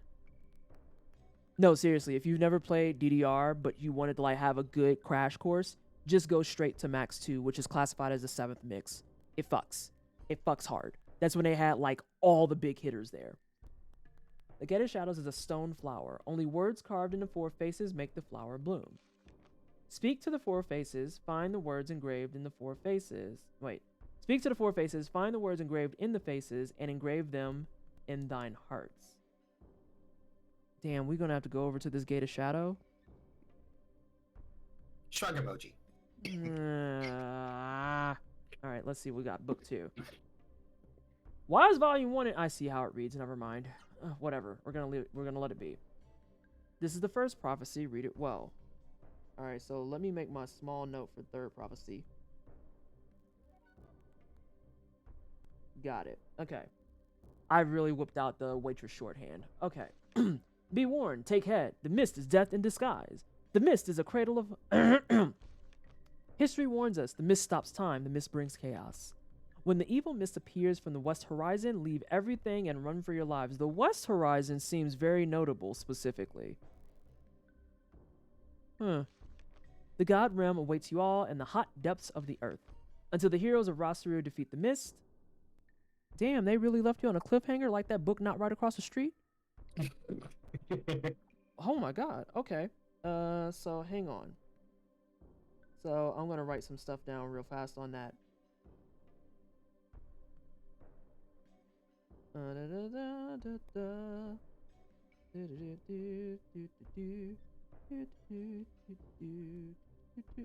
No, seriously, if you've never played DDR, but you wanted to like have a good crash course, just go straight to Max 2, which is classified as the 7th mix. It fucks. It fucks hard. That's when they had like all the big hitters there. The Gate of Shadows is a stone flower. Only words carved into 4 faces make the flower bloom. Speak to the 4 faces, find the words engraved in the 4 faces. Speak to the 4 faces, find the words engraved in the faces, and engrave them in thine hearts. Damn, we're gonna have to go over to this Gate of Shadow? Shrug emoji. Alright, let's see. We got book 2. Why is volume 1 I see how it reads, never mind. Whatever. We're gonna let it be. This is the first prophecy, read it well. Alright, so let me make my small note for third prophecy. Got it. Okay. I really whipped out the waitress shorthand. Okay. Be warned, take heed. The mist is death in disguise. The mist is a cradle of... History warns us. The mist stops time. The mist brings chaos. When the evil mist appears from the west horizon, leave everything and run for your lives. The west horizon seems very notable specifically. The god realm awaits you all in the hot depths of the earth. Until the heroes of Rosario defeat the mist. Damn, they really left you on a cliffhanger like that book Not Right Across the Street? Oh my god. Okay. So hang on. So I'm gonna write some stuff down real fast on that.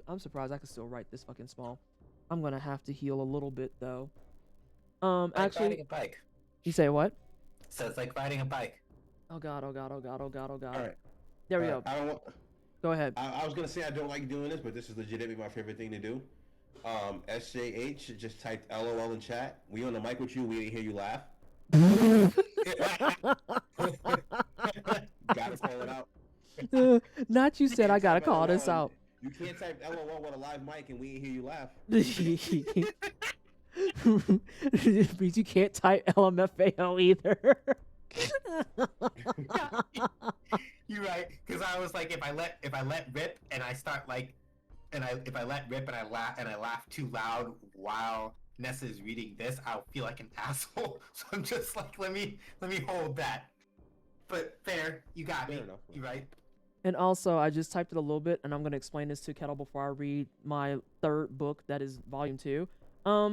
I'm surprised I can still write this fucking small. I'm gonna have to heal a little bit though. Like Actually, riding a bike. you say what? So it's like riding a bike. Oh god, oh god, oh god, oh god, oh god. All right. There we go. I don't want. Go ahead. I was gonna say I don't like doing this, but this is legitimately my favorite thing to do. SJH just typed LOL in chat. We on the mic with you. We didn't hear you laugh. Gotta call it out. Not you said I gotta Type call LOL this and- out. You can't type LOL with a live mic and we didn't hear you laugh. Means you can't type LMFAO either. You're right, because I was like, if I let rip and I start like, if I let rip and I laugh too loud while Nessa is reading this, I'll feel like an asshole. So I'm just like, let me hold that. But fair, you got me. Fair enough. You're right. And also, I just typed it a little bit, and I'm going to explain this to Kettle before I read my third book, that is volume 2.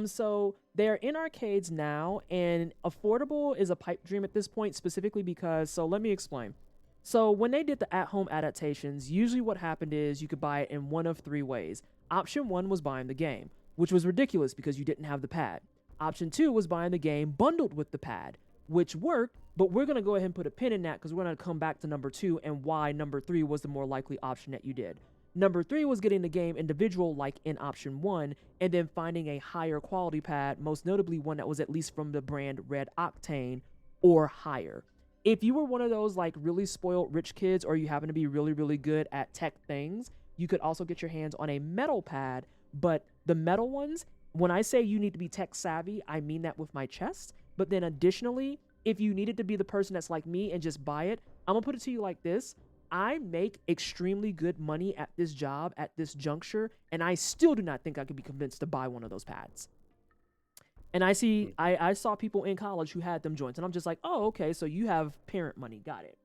So they're in arcades now, and affordable is a pipe dream at this point, specifically because, so let me explain. So when they did the at-home adaptations, usually what happened is you could buy it in one of 3 ways. Option 1 was buying the game, which was ridiculous because you didn't have the pad. Option 2 was buying the game bundled with the pad, which worked, but we're going to go ahead and put a pin in that because we're going to come back to number 2 and why number 3 was the more likely option that you did. Number 3 was getting the game individual like in option 1 and then finding a higher quality pad, most notably one that was at least from the brand Red Octane or higher. If you were one of those like really spoiled rich kids or you happen to be really, really good at tech things, you could also get your hands on a metal pad, but the metal ones, when I say you need to be tech savvy, I mean that with my chest. But then additionally, if you needed to be the person that's like me and just buy it, I'm gonna put it to you like this. I make extremely good money at this job at this juncture, and I still do not think I could be convinced to buy one of those pads. And I saw people in college who had them joints, and I'm just like, oh, okay, so you have parent money, got it.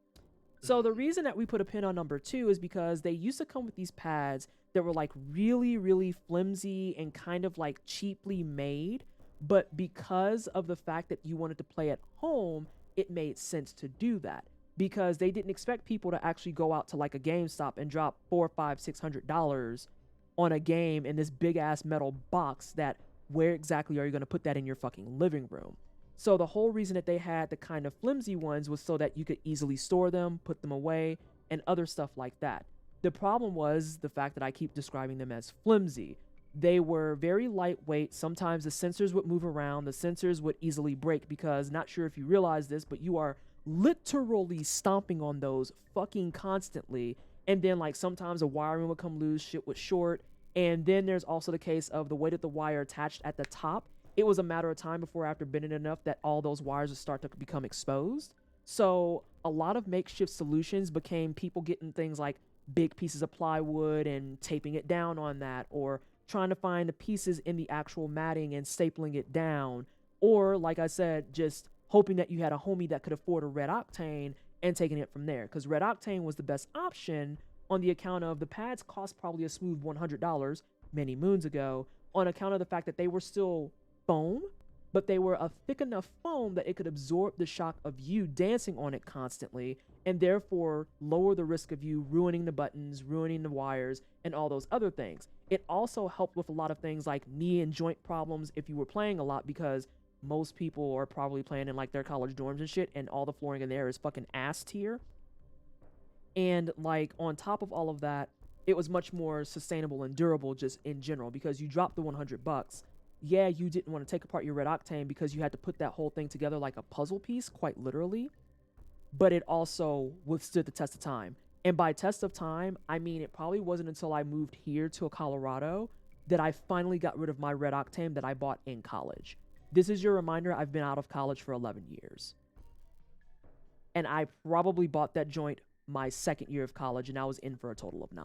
So the reason that we put a pin on number 2 is because they used to come with these pads that were like really, really flimsy and kind of like cheaply made. But because of the fact that you wanted to play at home, it made sense to do that because they didn't expect people to actually go out to like a GameStop and drop $400, $500, $600 on a game in this big ass metal box that where exactly are you going to put that in your fucking living room? So the whole reason that they had the kind of flimsy ones was so that you could easily store them, put them away, and other stuff like that. The problem was the fact that I keep describing them as flimsy. They were very lightweight. Sometimes the sensors would move around. The sensors would easily break because, not sure if you realize this, but you are literally stomping on those fucking constantly. And then like sometimes the wiring would come loose, shit would short. And then there's also the case of the way that the wire attached at the top. It was a matter of time before after bending enough that all those wires would start to become exposed. So a lot of makeshift solutions became people getting things like big pieces of plywood and taping it down on that, or trying to find the pieces in the actual matting and stapling it down, or like I said, just hoping that you had a homie that could afford a Red Octane and taking it from there, because Red Octane was the best option on the account of the pads cost probably a smooth $100 many moons ago, on account of the fact that they were still foam, but they were a thick enough foam that it could absorb the shock of you dancing on it constantly and therefore lower the risk of you ruining the buttons, ruining the wires, and all those other things. It also helped with a lot of things like knee and joint problems if you were playing a lot, because most people are probably playing in like their college dorms and shit, and all the flooring in there is fucking ass tier. And like on top of all of that, it was much more sustainable and durable just in general, because you dropped the $100. Yeah, you didn't want to take apart your Red Octane because you had to put that whole thing together like a puzzle piece, quite literally. But it also withstood the test of time. And by test of time, I mean it probably wasn't until I moved here to Colorado that I finally got rid of my Red Octane that I bought in college. This is your reminder. I've been out of college for 11 years. And I probably bought that joint my second year of college, and I was in for a total of 9.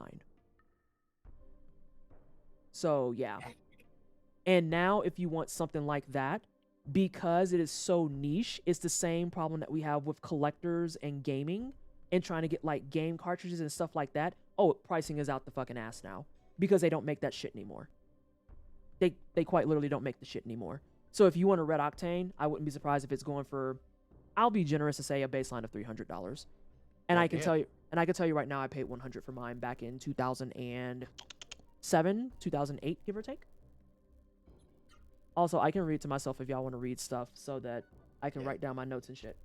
So, yeah. And now, if you want something like that, because it is so niche, it's the same problem that we have with collectors and gaming and trying to get, like, game cartridges and stuff like that. Oh, pricing is out the fucking ass now because they don't make that shit anymore. They quite literally don't make the shit anymore. So if you want a red octane, I wouldn't be surprised if it's going for, I'll be generous to say, a baseline of $300. And I can tell you right now, I paid $100 for mine back in 2007, 2008, give or take. Also, I can read to myself if y'all want to read stuff so that I can write down my notes and shit.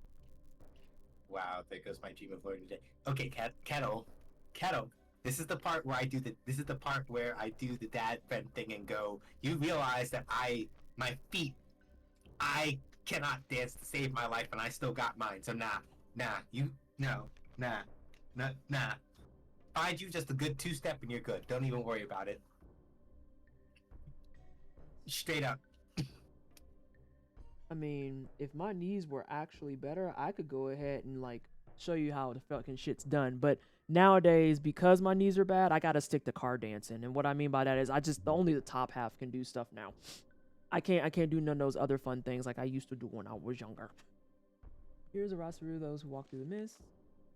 Wow, there goes my dream of learning today. Okay, Kettle. This is the part where I do the dad friend thing and go. You realize that my feet, I cannot dance to save my life, and I still got mine. So nah. Find you just a good 2-step and you're good. Don't even worry about it. Straight up. I mean, if my knees were actually better, I could go ahead and, like, show you how the fucking shit's done. But nowadays, because my knees are bad, I gotta stick to car dancing. And what I mean by that is only the top half can do stuff now. I can't do none of those other fun things like I used to do when I was younger. Heroes of Rasaru, those who walk through the mist.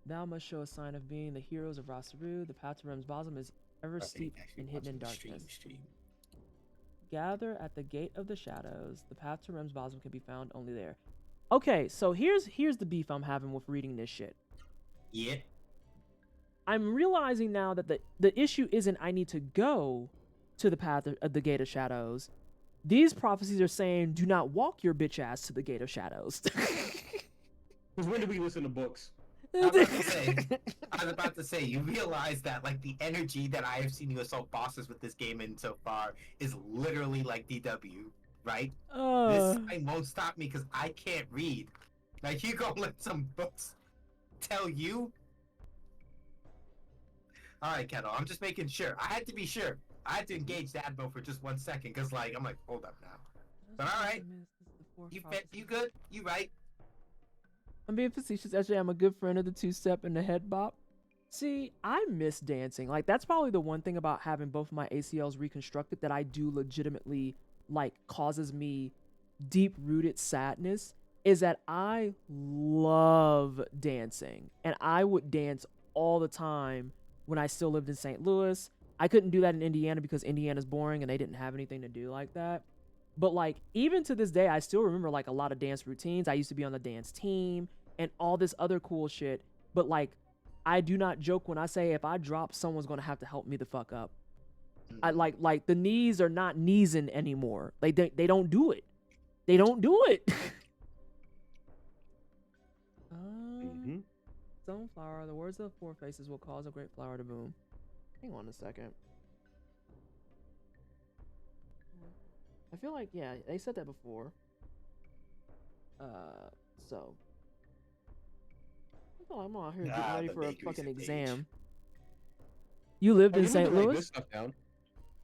Thou must show a sign of being the heroes of Rasaru. The path to Rem's bosom is ever steep and hidden in darkness. Gather at the gate of the shadows. The path to Rem's bosom can be found only there. Okay, so here's the beef I'm having with reading this shit. Yeah. I'm realizing now that the issue isn't I need to go to the path of the gate of shadows. These prophecies are saying, do not walk your bitch ass to the gate of shadows. Because when do we listen to books? I was about to say, you realize that, like, the energy that I have seen you assault bosses with this game in so far is literally like DW, right? This I won't stop me because I can't read. Like, you gonna let some books tell you? Alright, Kettle, I'm just making sure. I had to be sure. I had to engage the Admiral for just 1 second because, like, I'm like, hold up now. But alright. You good? You right? I'm being facetious. Actually, I'm a good friend of the 2-step and the head bop. See, I miss dancing. Like, that's probably the one thing about having both of my ACLs reconstructed that I do legitimately, like, causes me deep-rooted sadness, is that I love dancing. And I would dance all the time when I still lived in St. Louis. I couldn't do that in Indiana because Indiana's boring and they didn't have anything to do like that. But, like, even to this day, I still remember, like, a lot of dance routines. I used to be on the dance team and all this other cool shit. But, like, I do not joke when I say if I drop, someone's going to have to help me the fuck up. I like the knees are not kneesing anymore. Like, they don't do it. They don't do it. Stoneflower, the words of 4 faces will cause a great flower to bloom. Hang on a second. I feel like, yeah, they said that before. So. I feel like I'm out here getting ready for a fucking exam. You lived in St. Louis? This stuff down.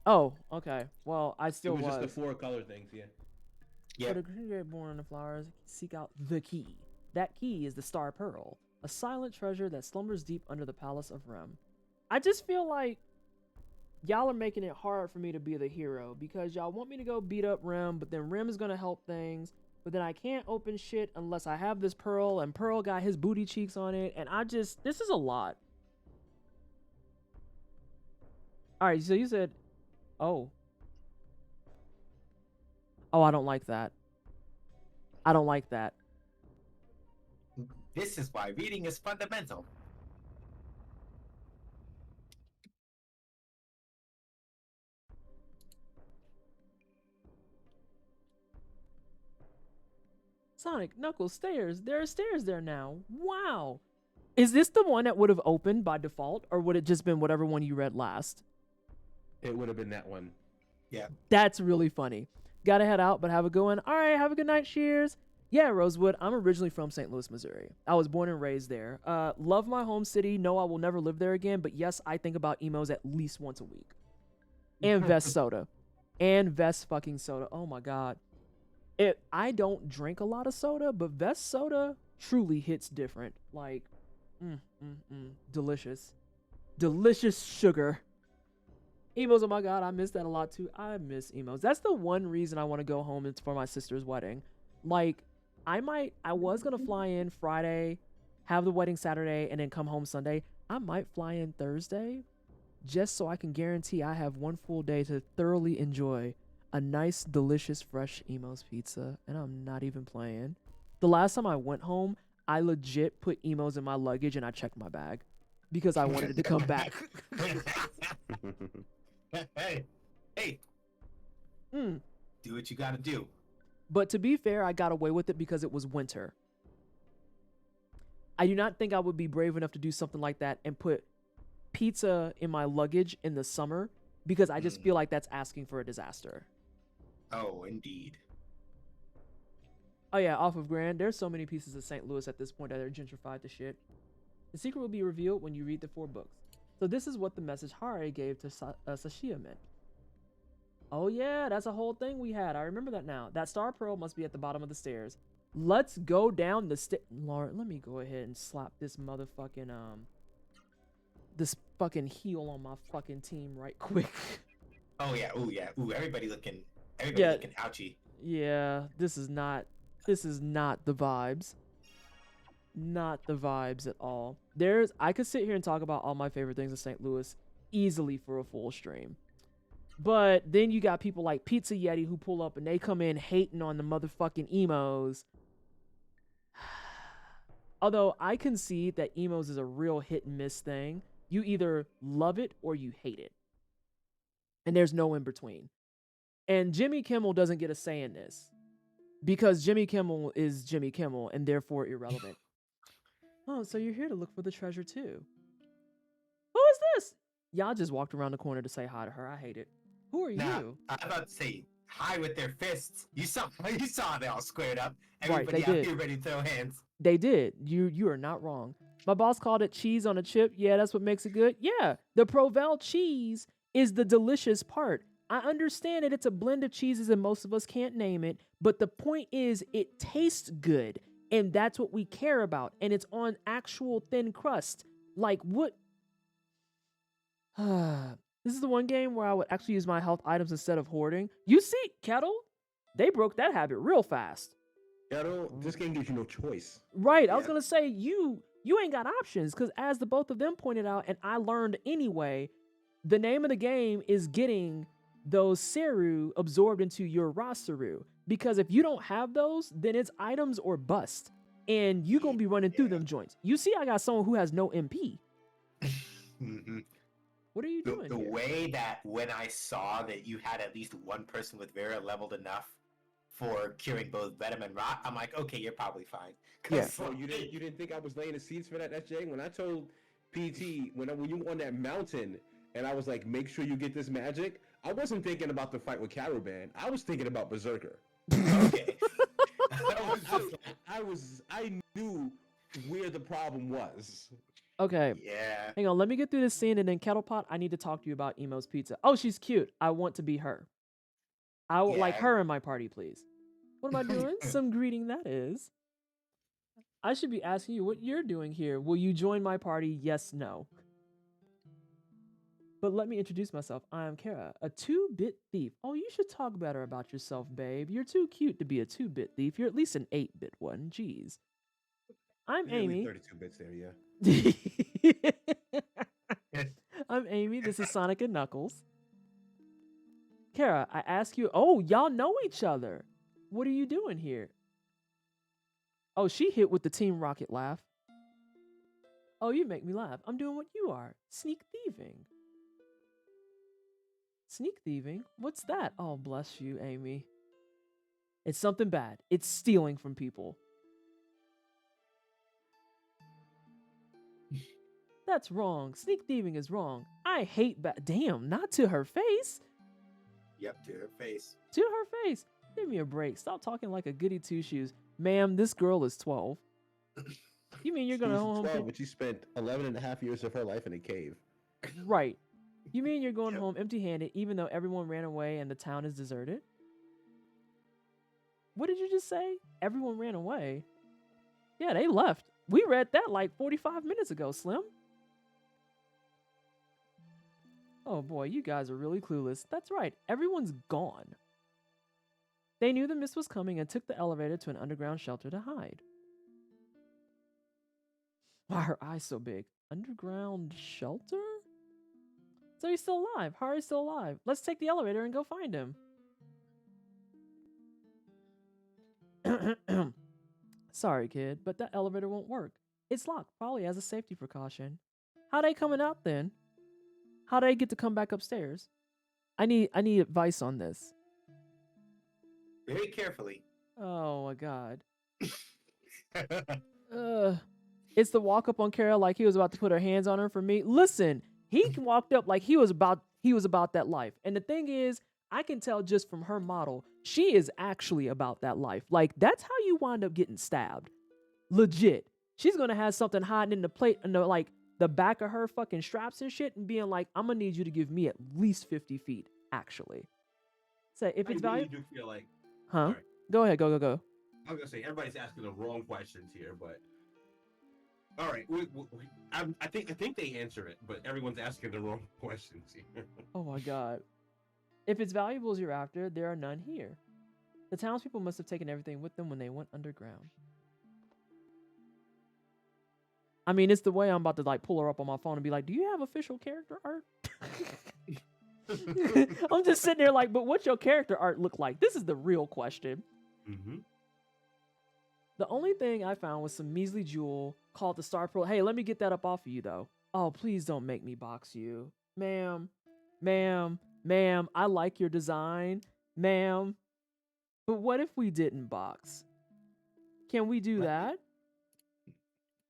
Oh, okay. Well, I still was. It was just the 4 color things, yeah. For the creature born in the flowers, seek out the key. That key is the Star Pearl, a silent treasure that slumbers deep under the palace of Rem. I just feel like y'all are making it hard for me to be the hero because y'all want me to go beat up Rem, but then Rem is going to help things, but then I can't open shit unless I have this Pearl, and Pearl got his booty cheeks on it, and this is a lot. Alright, so you said, oh, I don't like that. I don't like that. This is why reading is fundamental. Sonic, Knuckles, stairs. There are stairs there now. Wow. Is this the one that would have opened by default, or would it just been whatever one you read last? It would have been that one. Yeah. That's really funny. Gotta head out, but have a good one. All right, have a good night. Cheers. Yeah, Rosewood, I'm originally from St. Louis, Missouri. I was born and raised there. Love my home city. No, I will never live there again, but yes, I think about emos at least once a week. And Vest soda. And Vest fucking soda. Oh my God. I don't drink a lot of soda, but Vest soda truly hits different. Like, delicious, delicious sugar. Emos, oh my god, I miss that a lot too. I miss emos. That's the one reason I want to go home. It's for my sister's wedding. Like, I was gonna fly in Friday, have the wedding Saturday, and then come home Sunday. I might fly in Thursday, just so I can guarantee I have one full day to thoroughly enjoy a nice, delicious, fresh Emos pizza. And I'm not even playing. The last time I went home, I legit put Emos in my luggage and I checked my bag because I wanted it to come back. hey. Do what you gotta do. But to be fair, I got away with it because it was winter. I do not think I would be brave enough to do something like that and put pizza in my luggage in the summer because I just feel like that's asking for a disaster. Oh, indeed. Oh yeah, off of Grand, there's so many pieces of St. Louis at this point that are gentrified to shit. The secret will be revealed when you read the 4 books. So this is what the message Hare gave to Sashia meant. Oh yeah, that's a whole thing we had. I remember that now. That star pearl must be at the bottom of the stairs. Let's go down the Lord, let me go ahead and slap this motherfucking this fucking heel on my fucking team right quick. Oh yeah, everybody looking ouchy. Yeah, this is not the vibes. Not the vibes at all. I could sit here and talk about all my favorite things in St. Louis easily for a full stream. But then you got people like Pizza Yeti who pull up and they come in hating on the motherfucking emos. Although I concede that emos is a real hit and miss thing. You either love it or you hate it. And there's no in between. And Jimmy Kimmel doesn't get a say in this. Because Jimmy Kimmel is Jimmy Kimmel and therefore irrelevant. Oh, so you're here to look for the treasure too. Who is this? Y'all just walked around the corner to say hi to her. I hate it. Who are you? I'm about to say hi with their fists. You saw they all squared up. Right, Everybody they out did. here ready to throw hands. They did. You are not wrong. My boss called it cheese on a chip. Yeah, that's what makes it good. Yeah, the Provel cheese is the delicious part. I understand that it's a blend of cheeses and most of us can't name it, but the point is it tastes good, and that's what we care about, and it's on actual thin crust. Like, what? This is the one game where I would actually use my health items instead of hoarding. You see, Kettle, they broke that habit real fast. Kettle, this game gives you no choice. Right, I was gonna say, you ain't got options, because as the both of them pointed out, and I learned anyway, the name of the game is getting those Seru absorbed into your Rasaru. Because if you don't have those, then it's items or bust. And you gonna be running through them joints. You see, I got someone who has no MP. What are you doing The here? way that when I saw that you had at least one person with Vera leveled enough for curing both Venom and Rot, I'm like, okay, you're probably fine. Yeah. So you didn't think I was laying the seeds for that, SJ? When I told PT when you were on that mountain and I was like, make sure you get this magic, I wasn't thinking about the fight with Caravan. I was thinking about Berserker. Okay. I knew where the problem was. Okay. Yeah. Hang on, let me get through this scene, and then Kettlepot, I need to talk to you about Emo's Pizza. Oh, she's cute. I want to be her. I would like her in my party, please. What am I doing? Some greeting that is. I should be asking you what you're doing here. Will you join my party? Yes, no. But let me introduce myself. I am Kara, a 2-bit thief. Oh, you should talk better about yourself, babe. You're too cute to be a 2-bit thief. You're at least an 8-bit one. Jeez. I'm Amy. 32 bits there, yeah. I'm Amy. This is Sonic and Knuckles. Kara, I ask you. Oh, y'all know each other. What are you doing here? Oh, she hit with the Team Rocket laugh. Oh, you make me laugh. I'm doing what you are. Sneak thieving. Sneak thieving? What's that? Oh, bless you, Amy. It's something bad. It's stealing from people. That's wrong. Sneak thieving is wrong. I hate damn, not to her face. Yep, to her face. To her face. Give me a break. Stop talking like a goody two-shoes. Ma'am, this girl is 12. You mean you're going to home? 12, but she spent 11 and a half years of her life in a cave. Right. You mean you're going home empty-handed even though everyone ran away and the town is deserted? What did you just say? Everyone ran away. Yeah, they left. We read that like 45 minutes ago, Slim. Oh boy, you guys are really clueless. That's right, everyone's gone. They knew the mist was coming and took the elevator to an underground shelter to hide. Why are her eyes so big? Underground shelter? So he's still alive. Hari's still alive. Let's take the elevator and go find him. Sorry, kid, but that elevator won't work. It's locked, probably as a safety precaution. How they coming out then? How do they get to come back upstairs? I need advice on this. Very carefully. Oh my god. It's the walk up on Kara like he was about to put her hands on her for me. Listen, he walked up like he was about that life. And the thing is, I can tell just from her model, she is actually about that life. Like, that's how you wind up getting stabbed. Legit. She's gonna have something hiding in the plate, in the back of her fucking straps and shit, and being like, I'm gonna need you to give me at least 50 feet, actually. So if it's I really valuable. do feel like. Huh? Sorry. Go ahead, go. I was gonna say everybody's asking the wrong questions here, but all right, I think they answer it, but everyone's asking the wrong questions here. Oh my god. If it's valuables you're after, there are none here. The townspeople must have taken everything with them when they went underground. I mean, it's the way I'm about to like pull her up on my phone and be like, do you have official character art? I'm just sitting there like, but what's your character art look like? This is the real question. Mm-hmm. The only thing I found was some measly jewel called the Star Pearl. Hey, let me get that up off of you though. Oh, please don't make me box you. Ma'am, I like your design, ma'am. But what if we didn't box? Can we do that?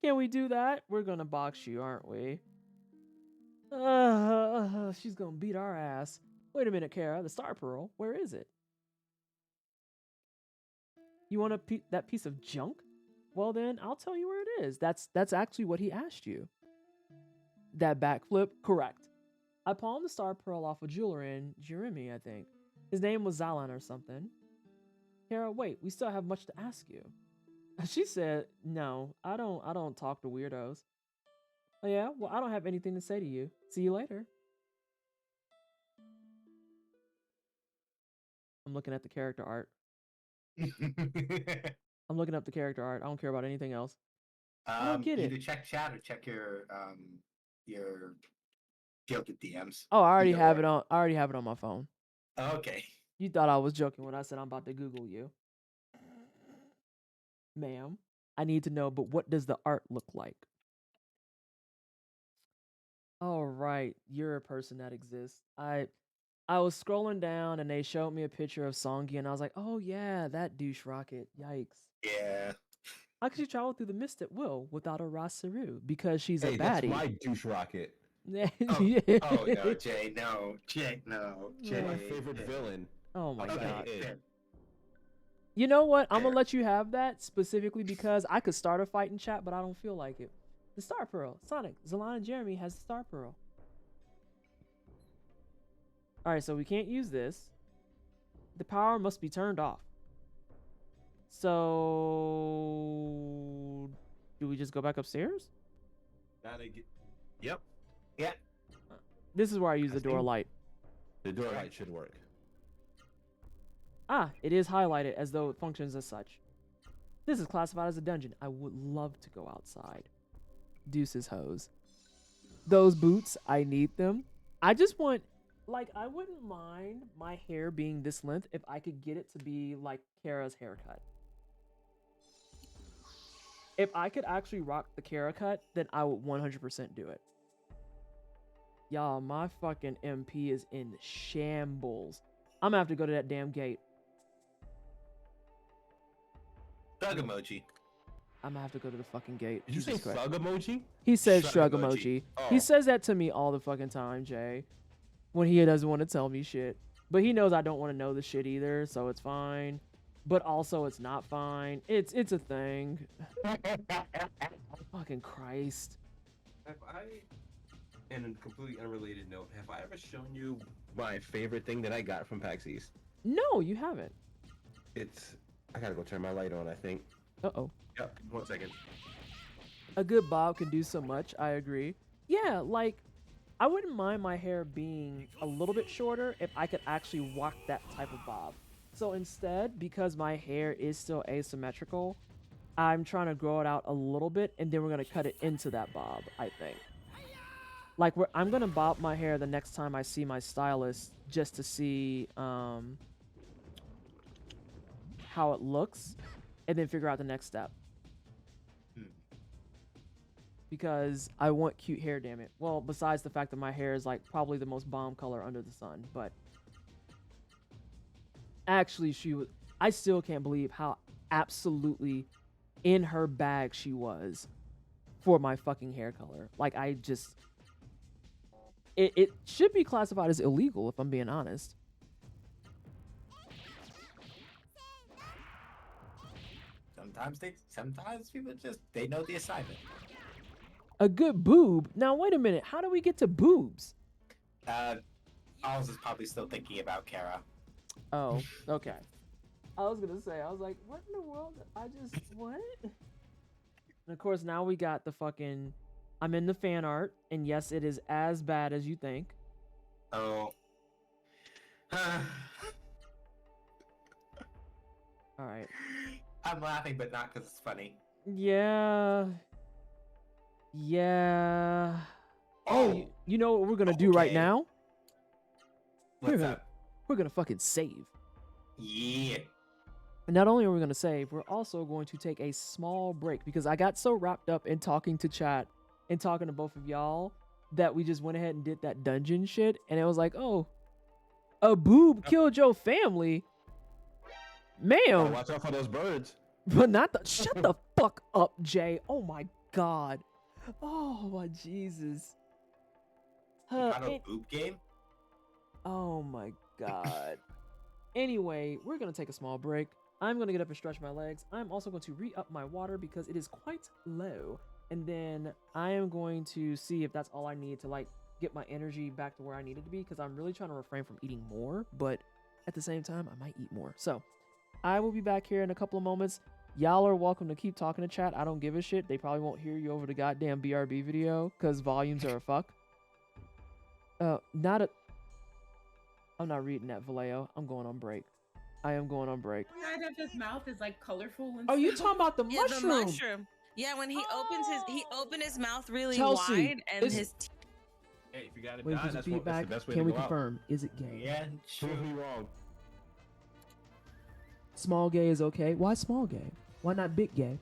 Can we do that? We're gonna box you, aren't we? She's gonna beat our ass. Wait a minute, Kara. The Star Pearl, where is it? You want that piece of junk? Well then, I'll tell you where it is. That's actually what he asked you. That backflip? Correct. I palmed the Star Pearl off a jeweler in Jeremy, I think. His name was Zalan or something. Kara, wait, we still have much to ask you. She said, no, I don't talk to weirdos. Oh yeah? Well, I don't have anything to say to you. See you later. I'm looking at the character art. I'm looking up the character art. I don't care about anything else. I don't get it. Either check chat or check your Jilted DMs. Oh, I already have it on. I already have it on my phone. Okay. You thought I was joking when I said I'm about to Google you. Ma'am, I need to know, but what does the art look like? All right, you're a person that exists. I was scrolling down and they showed me a picture of Songi and I was like, oh yeah, that douche rocket. Yikes. Yeah. How could she travel through the mist at will without a Rasaru? Because she's a That's baddie. my douche rocket. Oh no, Jay, no. Jay, no. Jay. My favorite villain. Oh my Okay, god. fair. You know what? I'm Fair. gonna let you have that specifically because I could start a fight in chat, but I don't feel like it. The Star Pearl. Sonic, Zalan, and Jeremy has the Star Pearl. Alright, so we can't use this. The power must be turned off. So do we just go back upstairs? Yep. Yeah. This is where I use the door light. The door light should work. Ah, it is highlighted as though it functions as such. This is classified as a dungeon. I would love to go outside. Deuces hose. Those boots, I need them. I just want, like, I wouldn't mind my hair being this length if I could get it to be like Kara's haircut. If I could actually rock the Kara cut, then I would 100% do it. Y'all, my fucking MP is in shambles. I'm gonna have to go to that damn gate. Thug emoji. I'm gonna have to go to the fucking gate. Did you say Jesus Christ. thug emoji? He says Shrug shrug emoji. emoji. He Oh. says that to me all the fucking time, Jay. When he doesn't want to tell me shit. But he knows I don't want to know the shit either, so it's fine. But also it's not fine. It's a thing. Fucking Christ. Have I, in a completely unrelated note, have I ever shown you my favorite thing that I got from PAX East? No, you haven't. It's I gotta go turn my light on, I think. Uh-oh. Yep. 1 second. A good bob can do so much, I agree. Yeah, like, I wouldn't mind my hair being a little bit shorter if I could actually rock that type of bob. So instead, because my hair is still asymmetrical, I'm trying to grow it out a little bit, and then we're going to cut it into that bob, I think. Like, I'm going to bob my hair the next time I see my stylist just to see how it looks, and then figure out the next step. Because I want cute hair, damn it. Well, besides the fact that my hair is, like, probably the most bomb color under the sun, but... Actually, I still can't believe how absolutely in her bag she was for my fucking hair color. Like, I just... It should be classified as illegal, if I'm being honest. Sometimes people just, they know the assignment. A good boob? Now, wait a minute. How do we get to boobs? Oz is probably still thinking about Kara. Oh, okay. I was gonna say, I was like, what in the world? What? And of course, now we got the fucking, I'm in the fan art, and yes, it is as bad as you think. Oh. Alright. I'm laughing, but not because it's funny. Yeah. Yeah. Oh, you know what we're gonna do right now? What's up? We're gonna fucking save. Yeah. And not only are we gonna save, we're also going to take a small break because I got so wrapped up in talking to chat and talking to both of y'all that we just went ahead and did that dungeon shit, and it was like, oh, a boob killed your family, ma'am. Watch out for those birds. But not the. Shut the fuck up, Jay. Oh my god. Oh my Jesus. You got a boob game? Oh my god. Anyway, we're gonna take a small break. I'm gonna get up and stretch my legs. I'm also going to re-up my water because it is quite low. And then I am going to see if that's all I need to like get my energy back to where I need it to be, because I'm really trying to refrain from eating more, but at the same time I might eat more. So I will be back here in a couple of moments. Y'all are welcome to keep talking to chat. I don't give a shit. They probably won't hear you over the goddamn BRB video because volumes are a fuck. I'm not reading that, Vallejo. I'm going on break. I am going on break. Right up his mouth is like colorful and Oh, you stuff. talking about the Yeah, mushroom? the mushroom. Yeah, when he opened his mouth really Chelsea, wide and is- his Hey, if you got it Wait, done, there's a that's the feedback. best way Can to we go out. confirm? Is it gay? Yeah, sure. Prove me wrong. Small gay is okay. Why small gay? Why not big gay?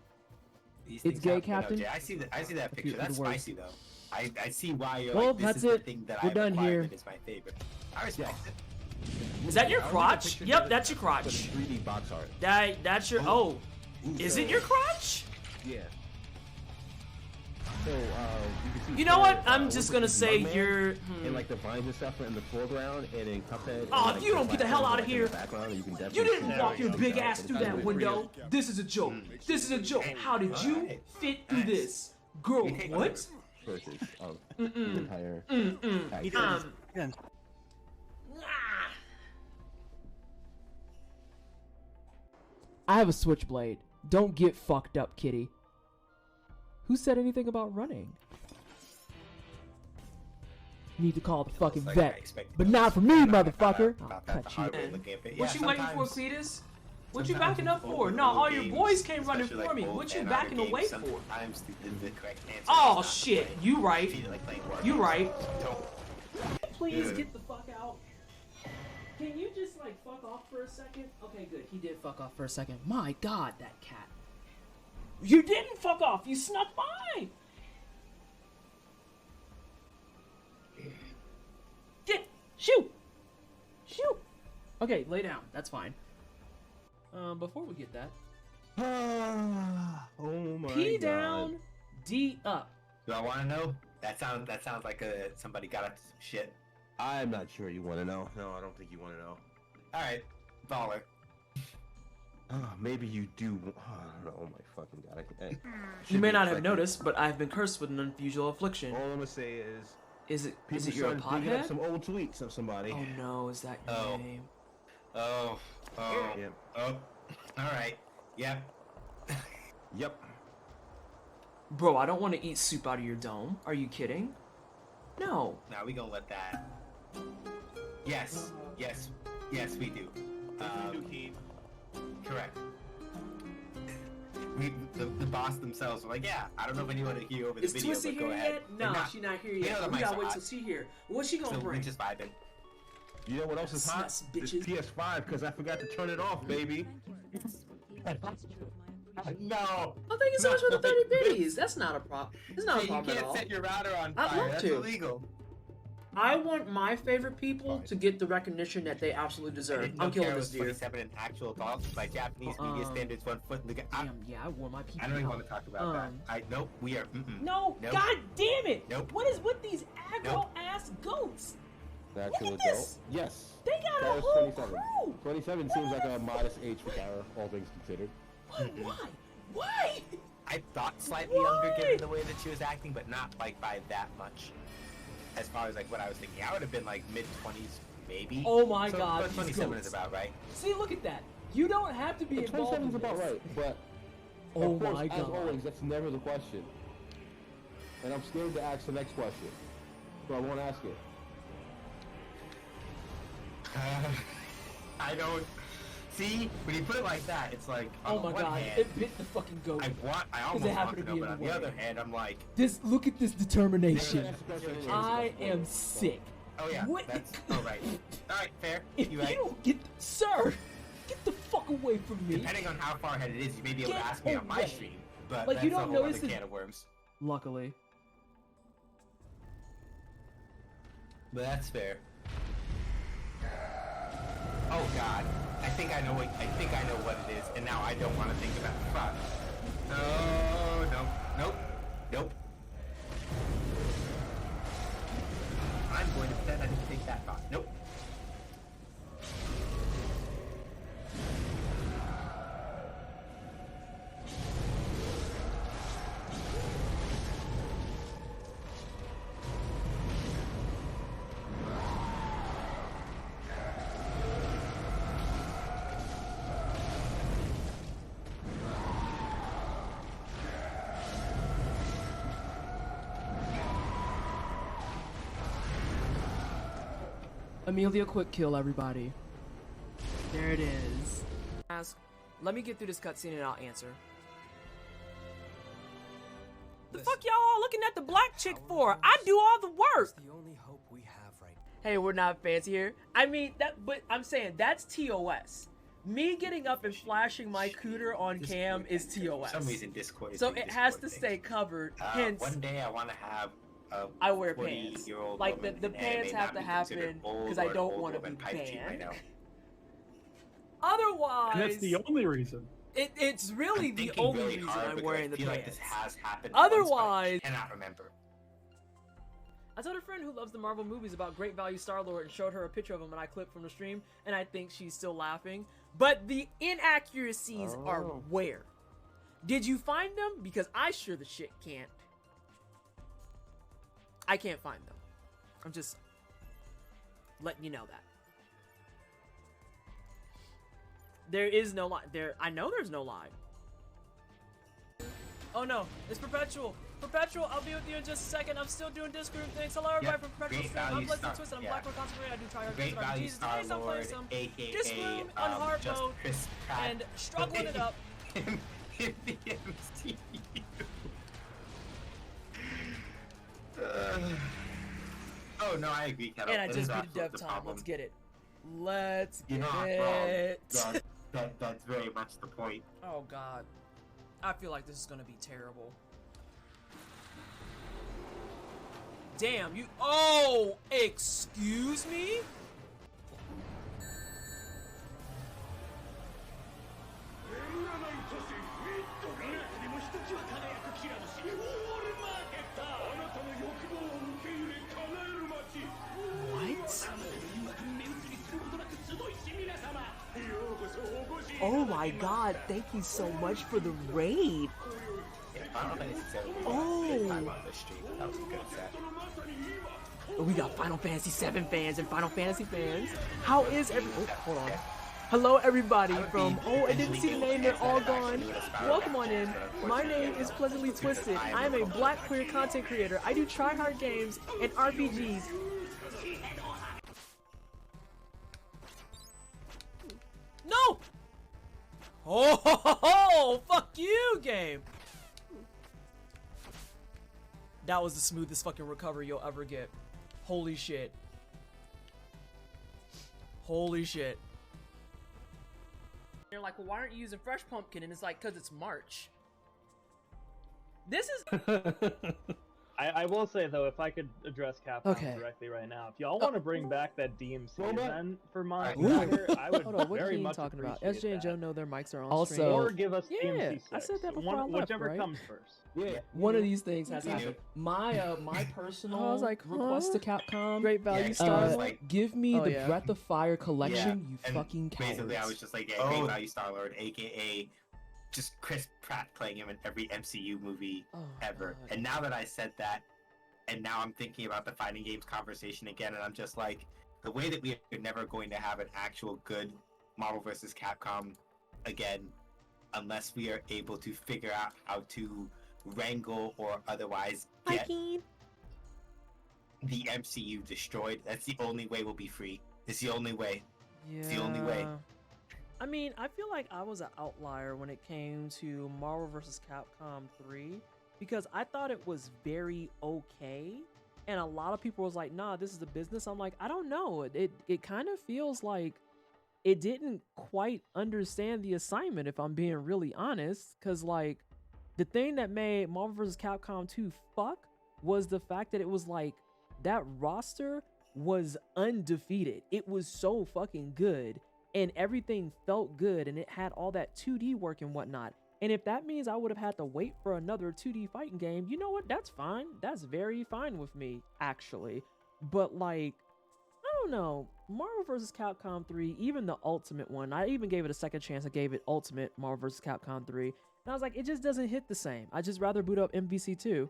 These It's things gay, happen. No, Captain. Jay, I see that Okay, picture. That's it works. spicy though. I see why you're Well, like, this that's is the it. thing that We're I've done acquired here. that is my favorite. I respect it. Is that your I want a crotch? picture Yep, of that's your the crotch. 3D box art. That's your. Oh, is it your crotch? Yeah. So, you can see. You know what? Thor, I'm what's just it, gonna his say Mugman, you're. And like the vines and stuff are in the foreground, and then Cuphead. Oh, and, if you don't get the hell out of here. You didn't see walk your that. big ass through that window. This is a joke. This is a joke. How did you Alright. fit through this? Girl, what? Versus of the entire. package. I have a switchblade. Don't get fucked up, kitty. Who said anything about running? You need to call the fucking Like, I vet. expected But that. not for me, About motherfucker. that, I'll about that, cut the you. hard way looking at it. What Yeah, you waiting for, sometimes- Cletus? What you sometimes backing up with for? old- No, all old your games, boys came running especially, for like, me. old What you fan backing art away games, for? Sometimes the correct answer Oh is not shit, playing- you right. feel like playing war You games. right. Don't. Please Yeah. get the fuck out. Can you just like fuck off for a second? Okay, good. He did fuck off for a second. My god, that cat. You didn't fuck off. You snuck by. Get shoot. Shoot. Okay, lay down. That's fine. Before we get that, Oh my P god. down, D up. Do I want to know? That sounds like somebody got up to some shit. I'm not sure you want to know. No, I don't think you want to know. All right, baller. Maybe you do. I don't know. Oh my fucking god. You Should may be not have expecting- noticed, but I've been cursed with an unusual affliction. All I'm gonna say is, Is it people your started digging up pothead? some old tweets of somebody. Oh no, is that your Oh. name? Oh. Yep. Oh. All right. Yep. Yep. Bro, I don't want to eat soup out of your dome. Are you kidding? No. Now we gonna let that. Yes. Yes. Yes, we do. Correct. The boss themselves were like, yeah, I don't know if anyone will hear over the Is video, Twisty but go here ahead. yet? They're No, not. she's not here They yet. know the We mics gotta are wait hot. till she's here. What's she gonna So we're bring? just vibing. You know what else is hot? Sus, This bitches. PS5 because I forgot to turn it off, baby. No. Oh, thank you so much for the 30 biddies. That's not a problem. It's not a You problem at can't all. set your router on I'd fire. love That's to. illegal. I want my favorite people to get the recognition that they absolutely deserve. I'm killing this deer. 27 in actual thoughts by Japanese media standards, 1 foot. Damn, yeah, I wore my PP I don't even out. want to talk about that. Nope, we are. No, Nope. god damn it! Nope. What is with these aggro Nope. ass goats? Natural Look at adult. this. Yes. They got a Kara's whole 27. crew. 27 seems like a modest age for Kara, all things considered. What? Why? Why? I thought slightly younger given the way that she was acting, but not like by that much. As far as like what I was thinking, I would have been like mid-20s, maybe. Oh my So, god, but these 27 goats. is about right. See, look at that. You don't have to be The involved 27 in is about this. right, but Oh of course, my as god. always, that's never the question. And I'm scared to ask the next question, so I won't ask it. I don't see when you put it like that. It's like Oh on my one god, hand, it bit the fucking goat. I almost it happened want to to know, be but in on the the way. other hand, I'm like, Look at this determination. Yeah. I am sick. oh yeah, What? that's all right. All right, fair. If You you right. don't get, sir, get the fuck away from me. Depending on how far ahead it is, you may be able to Get ask me on my away. stream, but Like, that's you a don't whole notice other the- can of worms. Luckily. But that's fair. Oh god, I think I know what it is, and now I don't want to think about it. Fuck. Nope. I'm going to pretend I didn't think that thought. Nope. Amelia quick kill, everybody. There it is. Let me get through this cutscene and I'll answer. The fuck y'all all looking at the black chick for? I do all the work. The only hope we have right Hey, we're not fancy here. I mean that, but I'm saying that's TOS. Me getting up and flashing my cooter on cam is For TOS. some reason, Discord is So doing it has to Discord stay things. covered. Hence, One day I want to have a I wear pants. 40-year-old Like woman the in pants anime have not to be considered happen old because I or don't old want to woman be pipe dream right banned. now. Otherwise, And that's the only reason. It's really I'm the thinking only really reason hard I'm because wearing I the feel pants. like this has happened Otherwise- once, but I cannot remember. I told a friend who loves the Marvel movies about Great Value Star-Lord and showed her a picture of him and I clipped from the stream, and I think she's still laughing. But the inaccuracies are where? Did you find them? Because I sure the shit can't. I can't find them. I'm just letting you know that. There is no lie. I know there's no lie. Oh no, it's Perpetual. Perpetual, I'll be with you in just a second. I'm still doing Discord things. Hello everybody from Perpetual Great Stream. I'm Value Blessed Star- Twisted. I'm yeah. Blackboard Concentrated. I do try hard Great things about Value Jesus. Today I'm Star-Lord, playing some aka Discord on hard just mode Chris Pratt. and struggling it up. in the MCU. Oh no, I agree, Kettle. And I It just is beat absolutely dev the time. problem. Let's get it. Let's You're get not wrong. it. That's very much the point. Oh god. I feel like this is gonna be terrible. Damn, you. Oh, excuse me? What? Oh my god, thank you so much for the raid. Yeah, Final Fantasy VII was Oh. a good time on this stream. That was a good set. We got Final Fantasy VII fans and Final Fantasy fans. How is every? Oh, hold on. Hello, everybody I would from. be Oh, I didn't see the eventually name. They're able to all answer that gone. actually with a spiral Welcome on in. reference, but My unfortunately, name I is can't. Pleasantly Because Twisted. I am I am a a black cultural queer content creator. I do try-hard games and RPGs. No! Oh, fuck you, game. That was the smoothest fucking recovery you'll ever get. Holy shit. Holy shit. They're like, well, why aren't you using fresh pumpkin? And it's like, because it's March. This is. I will say though, if I could address Capcom Okay. directly right now, if y'all want to bring back that DMC Roll back. event for Monster Ooh. Hunter, I would Hold on, what very game you much talking about? appreciate SJ and that. Joe know their mics are on Also- stream. Or give us Yeah, DMC 6. I said that before I left, whichever right? comes first. Yeah. One of these things has You happened. knew. My personal I was like, request huh? to Capcom: Great value Yeah, Star. was like- give me Oh, the yeah. Breath of Fire collection, Yeah, you and fucking cowards. Basically, I was just like, yeah, Oh. Great Value Star Lord, aka just Chris Pratt playing him in every MCU movie Oh, ever. God. And now that I said that, and now I'm thinking about the fighting games conversation again, and I'm just like, the way that we are never going to have an actual good Marvel vs. Capcom again, unless we are able to figure out how to wrangle or otherwise get the MCU destroyed. That's the only way we'll be free. It's the only way. Yeah. the only way. I mean, I feel like I was an outlier when it came to Marvel vs. Capcom 3 because I thought it was very okay, and a lot of people was like, "Nah, this is the business." I'm like, I don't know. It kind of feels like it didn't quite understand the assignment, if I'm being really honest. Because like, the thing that made Marvel vs. Capcom 2 fuck was the fact that it was like that roster was undefeated. It was so fucking good. And everything felt good, and it had all that 2D work and whatnot. And if that means I would have had to wait for another 2D fighting game, you know what? That's fine. That's very fine with me, actually. But like, I don't know. Marvel vs. Capcom 3, even the Ultimate one, I even gave it a second chance. I gave it Ultimate Marvel vs. Capcom 3. And I was like, it just doesn't hit the same. I just rather boot up MVC2.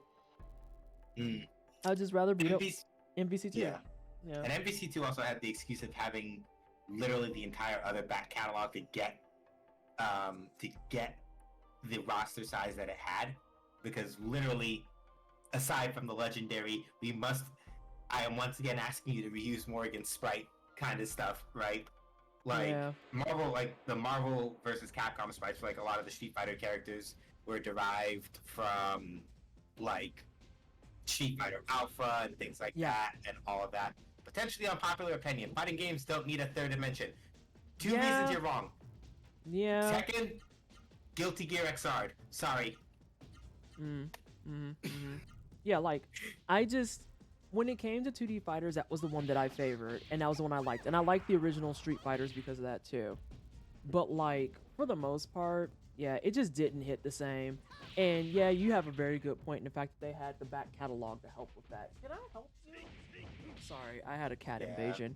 Mm. I'd just rather boot up MVC MVC2. Yeah. Yeah. And MVC2 also had the excuse of having literally the entire other back catalog to get the roster size that it had, because literally, aside from the legendary, I am once again asking you to reuse Morgan's sprite kind of stuff, right? Like Yeah. the Marvel versus Capcom sprites for like a lot of the Street Fighter characters were derived from like Street Fighter Alpha and things like Yeah. that, and all of that. Potentially unpopular opinion. Fighting games don't need a third dimension. Two Yeah. reasons you're wrong. Yeah. Second, Guilty Gear Xr'd. Sorry. Yeah, like, I just, when it came to 2D fighters, that was the one that I favored, and that was the one I liked. And I liked the original Street Fighters because of that, too. But, like, for the most part, yeah, it just didn't hit the same. And, yeah, you have a very good point in the fact that they had the back catalog to help with that. Can I help you? Sorry, I had a cat invasion.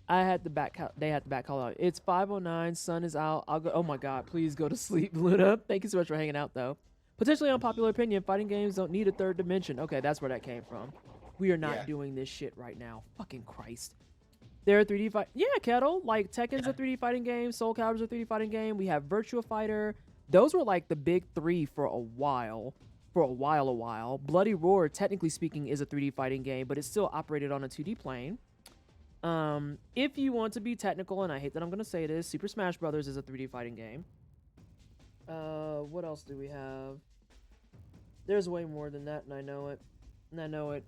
They had the back catalog. It's 5:09, sun is out. I'll go. Oh my god, please go to sleep, Luna. Thank you so much for hanging out, though. Potentially unpopular opinion, fighting games don't need a third dimension. Okay, that's where that came from. We are not doing this shit right now. Fucking Christ. They're a 3D fight. Yeah, Kettle. Like, Tekken's a 3D fighting game. Soul Calibur's a 3D fighting game. We have Virtua Fighter. Those were like the big three for a while. Bloody Roar, technically speaking, is a 3D fighting game, but it's still operated on a 2D plane. If you want to be technical, and I hate that I'm going to say this, Super Smash Brothers is a 3D fighting game. What else do we have? There's way more than that, and I know it.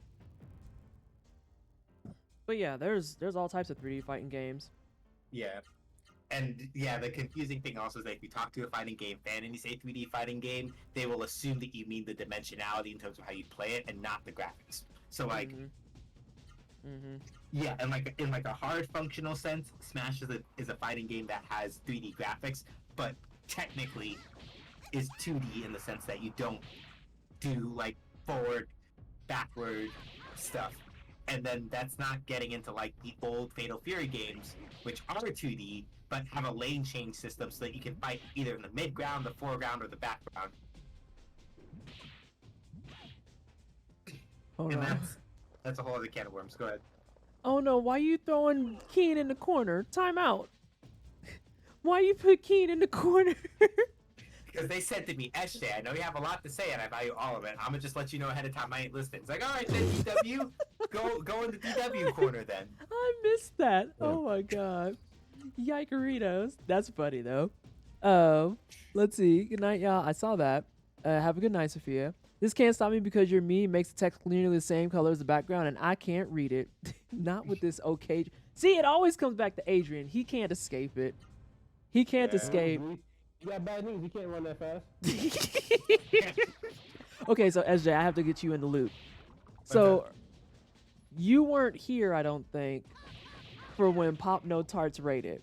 But yeah, there's all types of 3D fighting games. Yeah. And yeah, the confusing thing also is that if you talk to a fighting game fan and you say 3D fighting game, they will assume that you mean the dimensionality in terms of how you play it and not the graphics. So like, yeah, and like in like a hard functional sense, Smash is a fighting game that has 3D graphics, but technically is 2D in the sense that you don't do like forward, backward stuff. And then that's not getting into like the old Fatal Fury games, which are 2D, but have a lane change system so that you can fight either in the mid-ground, the foreground, or the background. Hold on. That's a whole other can of worms. Go ahead. Oh no, why you throwing Keen in the corner? Time out. Why you put Keen in the corner? Because they said to me, SJ, I know you have a lot to say and I value all of it. I'm gonna just let you know ahead of time I ain't listening. It's like, all right, then DW, go in the DW corner then. I missed that. Oh my god. Yikeritos. That's funny though. Let's see. Good night, y'all. I saw that. Have a good night, Sophia. This can't stop me because your meme makes the text clearly the same color as the background and I can't read it. Not with this okay. See, it always comes back to Adrian. He can't escape it. He can't escape. You got bad news. You can't run that fast. Okay, so SJ, I have to get you in the loop. So, you weren't here, I don't think, for when Pop No Tarts raided.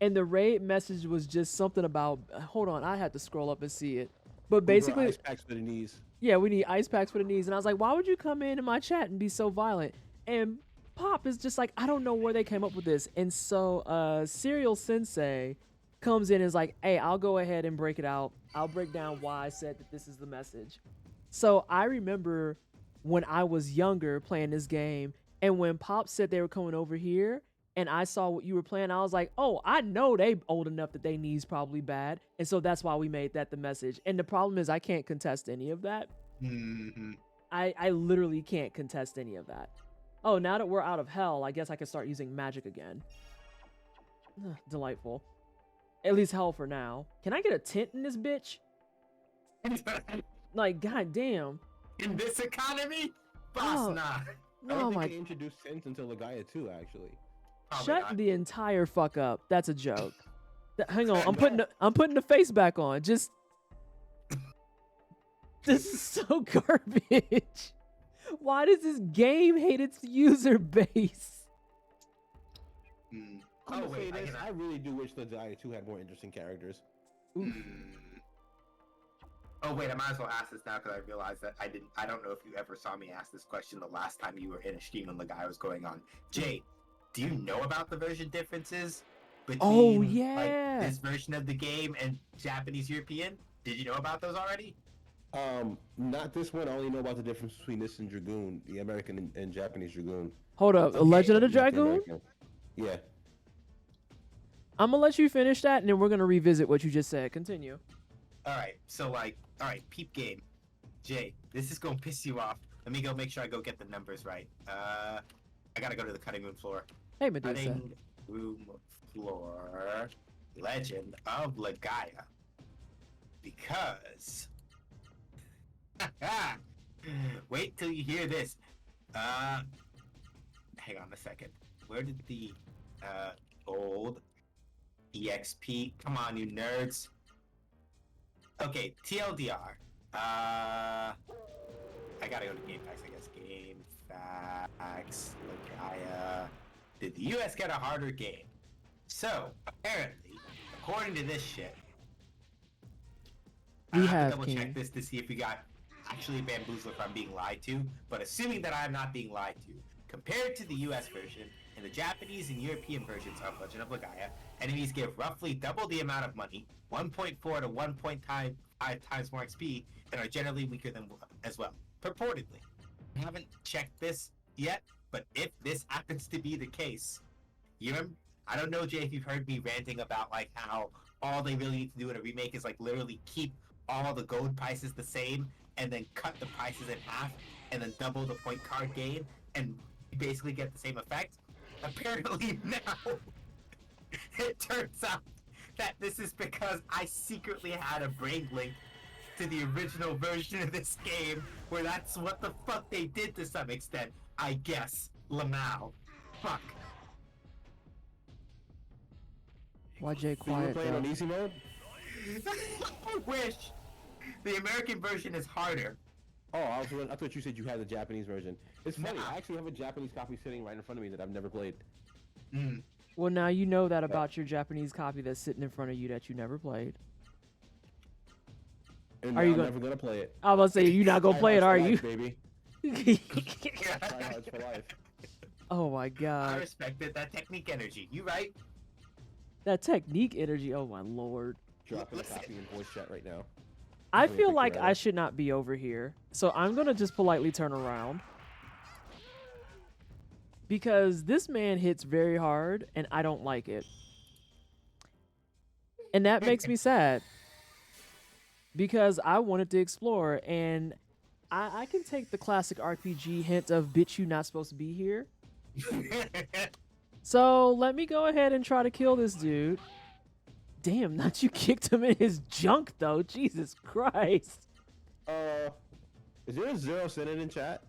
And the raid message was just something about, hold on, I had to scroll up and see it. But basically, ice packs for the knees. Yeah, we need ice packs for the knees. And I was like, why would you come in my chat and be so violent? And Pop is just like, I don't know where they came up with this. And so Serial Sensei comes in and is like, hey, I'll go ahead and break it out. I'll break down why I said that this is the message. So I remember when I was younger playing this game, and when Pop said they were coming over here, and I saw what you were playing, I was like, oh, I know they old enough that they knees probably bad. And so that's why we made that the message. And the problem is I can't contest any of that. Mm-hmm. I literally can't contest any of that. Oh, now that we're out of hell, I guess I can start using magic again. Ugh, delightful. At least hell for now. Can I get a tent in this bitch? Like, goddamn. In this economy? Boss, nah. I Oh don't my. think they introduced Sense until Legaia 2, actually. Probably Shut not. the entire fuck up. That's a joke. Hang on, I'm putting the face back on. Just this is so garbage. Why does this game hate its user base? Mm. I'm Oh, gonna say wait, this, I really do wish Legaia 2 had more interesting characters. Oh wait, I might as well ask this now because I realized that I don't know if you ever saw me ask this question the last time you were in a stream when Legaia was going on. Jay, do you know about the version differences between like, this version of the game and Japanese European? Did you know about those already? Not this one. I only know about the difference between this and Dragoon, the American and Japanese Dragoon. Hold up, Okay, Legend of the North Dragoon? American. Yeah. I'm gonna let you finish that, and then we're gonna revisit what you just said. Continue. All right, so like, all right, peep game. Jay, this is gonna piss you off. Let me go make sure I go get the numbers right. I gotta go to the cutting room floor. Hey, Medusa. Cutting room floor. Legend of Legaia. Because. Wait till you hear this. Hang on a second. Where did the old EXP? Come on, you nerds. Okay, TLDR. I gotta go to GameFAQs, I guess. GameFAQs, Legaia. Did the US get a harder game? So, apparently, according to this shit, I have to double check this to see if we got actually bamboozled if I'm being lied to, but assuming that I'm not being lied to, compared to the US version and the Japanese and European versions of Legend of Legaia, enemies give roughly double the amount of money, 1.4 to 1.5 times more XP, and are generally weaker than as well, purportedly. I haven't checked this yet, but if this happens to be the case, you remember, I don't know, Jay, if you've heard me ranting about like how all they really need to do in a remake is like literally keep all the gold prices the same and then cut the prices in half and then double the point card gain and basically get the same effect. Apparently now it turns out that this is because I secretly had a brain link to the original version of this game where that's what the fuck they did to some extent, I guess. Lamau. Fuck. Why Jay So you were quiet playing though? on easy mode? I wish. The American version is harder. Oh, I thought you said you had the Japanese version. It's funny. I actually have a Japanese copy sitting right in front of me that I've never played. Mm. Well, now you know that about your Japanese copy that's sitting in front of you that you never played. And Are now you I'm gonna- never gonna play it. I was about to say, you're not gonna play it, are Tryhards you? for life, baby. Tryhards for life. Oh my I god. respected that technique energy. You right? That technique energy, oh my lord. Dropping a copy in voice chat right now. I Just gonna feel pick like your I head should not be over here. So I'm gonna just politely turn around. Because this man hits very hard and I don't like it. And that makes me sad because I wanted to explore, and I can take the classic RPG hint of bitch you not supposed to be here. So let me go ahead and try to kill this dude. Damn, not you kicked him in his junk though. Jesus Christ. Is there a zero sinning in chat?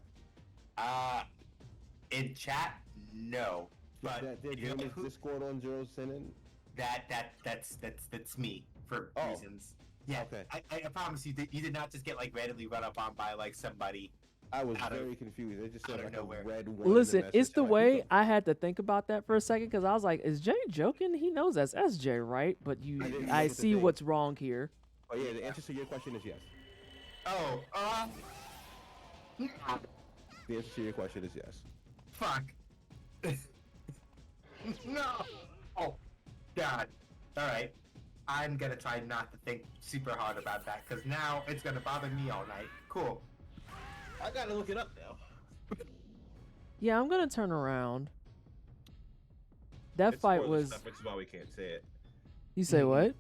In chat, no. But That you know is who- Discord on zero sinning? that's me for Oh. reasons. Yeah, Okay. I promise you, you did not just get like randomly run up on by like somebody. I was Out of- very confused. It just out said of like nowhere. a red one. in Listen, message. it's the I'm like, way what I had to think about that for a second because I was like, is Jay joking? He knows that's SJ, right? But I didn't look I at the see thing. what's wrong here. Oh yeah, the answer to your question is yes. Oh, The answer to your question is yes. fuck. No. Oh, God. All right. I'm gonna try not to think super hard about that because now it's gonna bother me all night. Cool. I gotta look it up now. Yeah, I'm gonna turn around. That It's fight spoiler was. stuff, which is why we can't say it. You say what?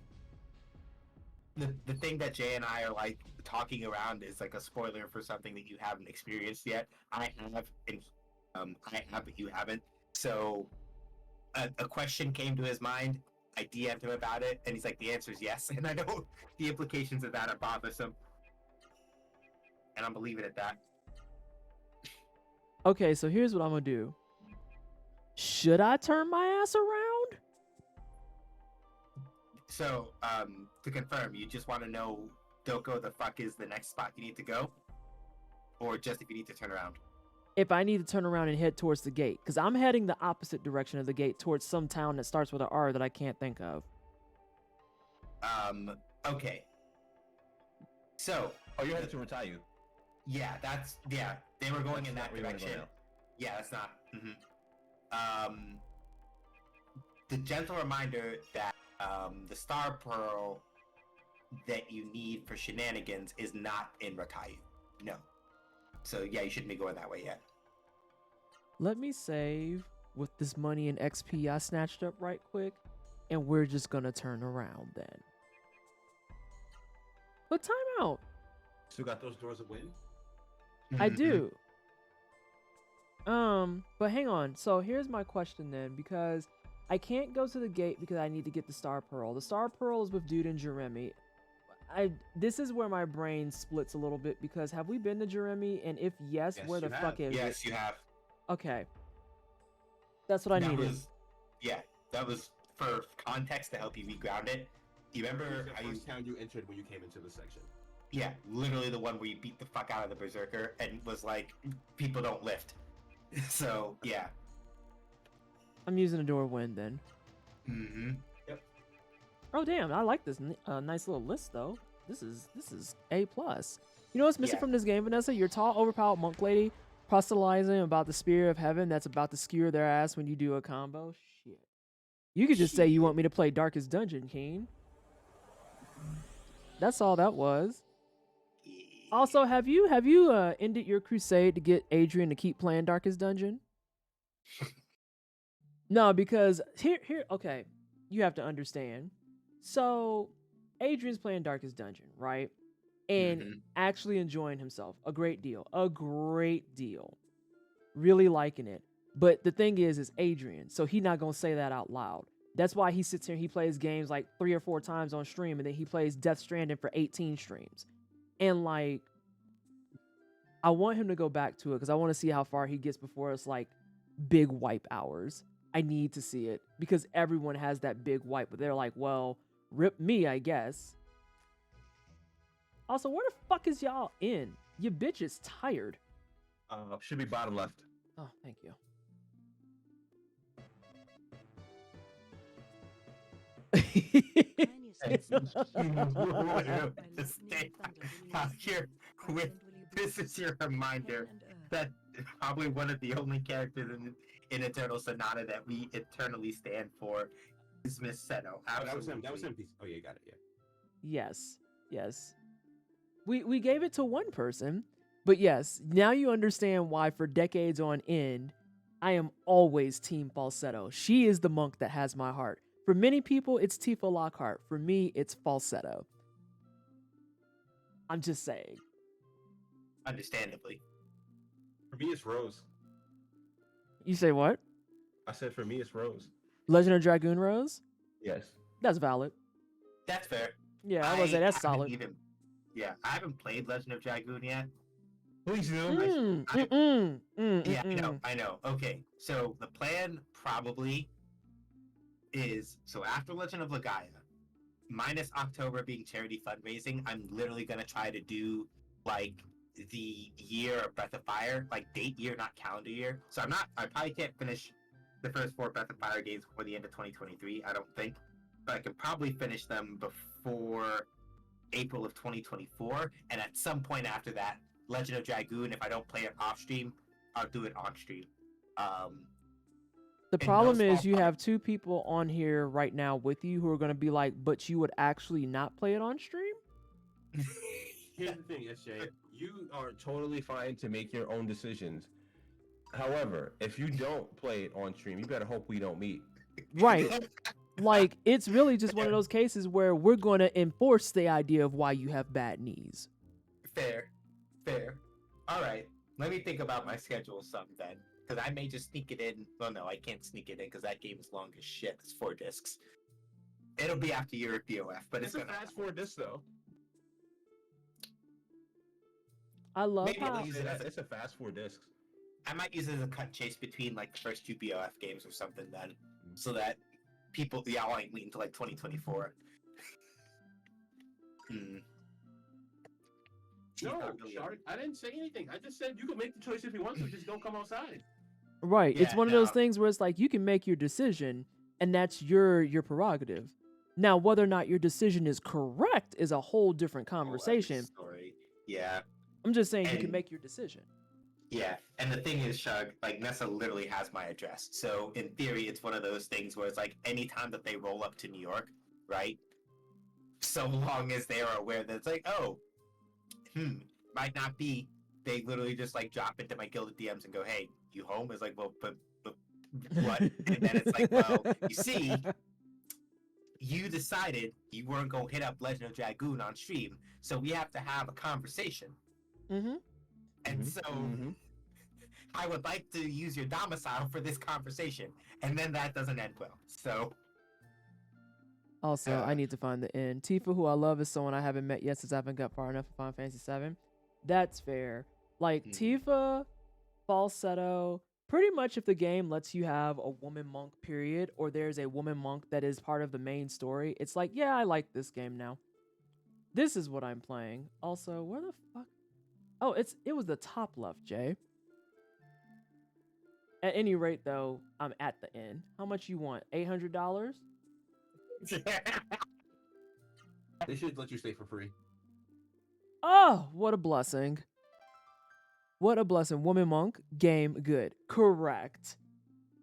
The thing that Jay and I are like talking around is like a spoiler for something that you haven't experienced yet. I have, and I have, but you haven't. So a question came to his mind. I DM'd him about it, and he's like, "The answer is yes." And I know the implications of that are bothersome, and I'm leaving it at that. Okay, so here's what I'm gonna do. Should I turn my ass around? So, to confirm, you just want to know, Doko, the fuck is the next spot you need to go, or just if you need to turn around? If I need to turn around and head towards the gate, because I'm heading the opposite direction of the gate towards some town that starts with an R that I can't think of. Okay. So, Oh, you're headed to Retayu. yeah, they were going That's in not that where you wanna go direction. now. Yeah, that's not. The gentle reminder that the Star Pearl that you need for shenanigans is not in Ratayu. No. So yeah, you shouldn't be going that way yet. Let me save with this money and XP I snatched up right quick, and we're just gonna turn around then. But time out. Still got those doors of wind? I do. But hang on. So here's my question then, because I can't go to the gate because I need to get the Star Pearl. The Star Pearl is with Dude and Jeremy. This is where my brain splits a little bit because have we been to Jeremy? And if yes, Yes, where the you fuck have. is Yes, it? you have. Okay. That's what I That needed. was, yeah, that was for context to help you reground it. You remember The how you? first town you entered when you came into the section. Yeah, literally the one where you beat the fuck out of the berserker and was like, people don't lift. So yeah. I'm using a door of wind then. Mm-hmm. Oh damn, I like this nice little list though. This is A+. You know what's missing Yeah. from this game, Vanessa? Your tall, overpowered monk lady proselytizing about the spear of heaven that's about to skewer their ass when you do a combo. Shit. You could just say you want me to play Darkest Dungeon, Keen. That's all that was. Also, have you ended your crusade to get Adrian to keep playing Darkest Dungeon? No, because here okay, you have to understand. So, Adrian's playing Darkest Dungeon, right? And Mhm. actually enjoying himself a great deal. Really liking it. But the thing is Adrian, so he's not gonna say that out loud. That's why he sits here and he plays games like 3 or 4 times on stream, and then he plays Death Stranding for 18 streams. And like, I want him to go back to it because I want to see how far he gets before it's like big wipe hours. I need to see it because everyone has that big wipe, but they're like, well, rip me, I guess. Also, where the fuck is y'all in? Your bitch is tired. Should be bottom left. Oh, thank you. Stay out here with this is your reminder that probably one of the only characters in Eternal Sonata that we eternally stand for is Miss Seto. Oh, that was him. That was him. Oh, yeah, you got it. Yeah. Yes. We gave it to one person, but yes, now you understand why for decades on end, I am always Team Falsetto. She is the monk that has my heart. For many people, it's Tifa Lockhart. For me, it's Falsetto. I'm just saying. Understandably. For me, it's Rose. You say what? I said for me, it's Rose. Legend of Dragoon Rose? Yes. That's valid. That's fair. Yeah, I was say that's haven't solid. I haven't played Legend of Dragoon yet. Please do. Yeah, I know. Okay, so the plan probably is, so after Legend of Legaia, minus October being charity fundraising, I'm literally gonna try to do like the year of Breath of Fire, like date year, not calendar year. So I probably can't finish the first 4 Breath of Fire games before the end of 2023, I don't think. But I could probably finish them before April of 2024, and at some point after that, Legend of Dragoon, if I don't play it off stream, I'll do it on stream. The problem is you have 2 people on here right now with you who are going to be like, but you would actually not play it on stream? Here's the thing, SJ. You are totally fine to make your own decisions. However, if you don't play it on stream, you better hope we don't meet. Right. Like, it's really just one of those cases where we're going to enforce the idea of why you have bad knees. Fair. All right, let me think about my schedule some then, because I may just sneak it in. Well, no, I can't sneak it in because that game is long as shit. It's 4 discs. It'll be after your BOF, but It's a fast 4 disc though. I love Maybe how... I'll use it as It's a fast 4 discs. I might use it as a cut chase between like the first 2 BOF games or something then, so that people, y'all ain't waiting until like 2024. No, Shark, I didn't say anything. I just said you can make the choice if you want to, just don't come outside. Right. It's Yeah, one of those things where it's like you can make your decision and that's your prerogative. Now, whether or not your decision is correct is a whole different conversation. Story. Yeah. I'm just saying you can And- make your decision. Yeah, and the thing is, Shug, like Nessa literally has my address. So in theory, it's one of those things where it's like anytime that they roll up to New York, right? So long as they are aware that it's like, oh, might not be. They literally just like drop into my Gilded DMs and go, "Hey, you home?" It's like, well, but what? And then it's like, well, you see, you decided you weren't gonna hit up Legend of Dragoon on stream, so we have to have a conversation. Mm-hmm. And so, I would like to use your domicile for this conversation, and then that doesn't end well. So, Also, I need to find the end. Tifa, who I love, is someone I haven't met yet since I haven't got far enough in Final Fantasy VII. That's fair. Like, Tifa, Falsetto, pretty much if the game lets you have a woman monk period, or there's a woman monk that is part of the main story, it's like, yeah, I like this game now. This is what I'm playing. Also, where the fuck? Oh, it was the top left, Jay. At any rate, though, I'm at the end. How much you want? $800? They should let you stay for free. Oh, what a blessing. What a blessing. Woman monk, game good. Correct.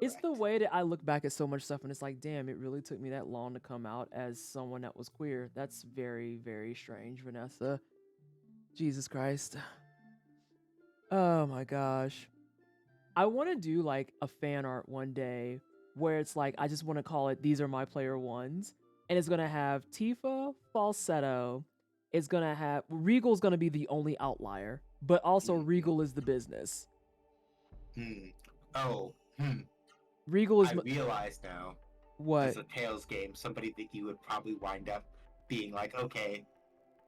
It's the way that I look back at so much stuff and it's like, damn, it really took me that long to come out as someone that was queer. That's very, very strange, Vanessa. Jesus Christ. Oh my gosh. I want to do like a fan art one day where it's like, I just want to call it, these are my player ones. And it's going to have Tifa, Falsetto. It's going to have, Regal's going to be the only outlier, but also Regal is the business. Regal is. I realize now. What? It's a Tails game. Somebody that you would probably wind up being like, okay,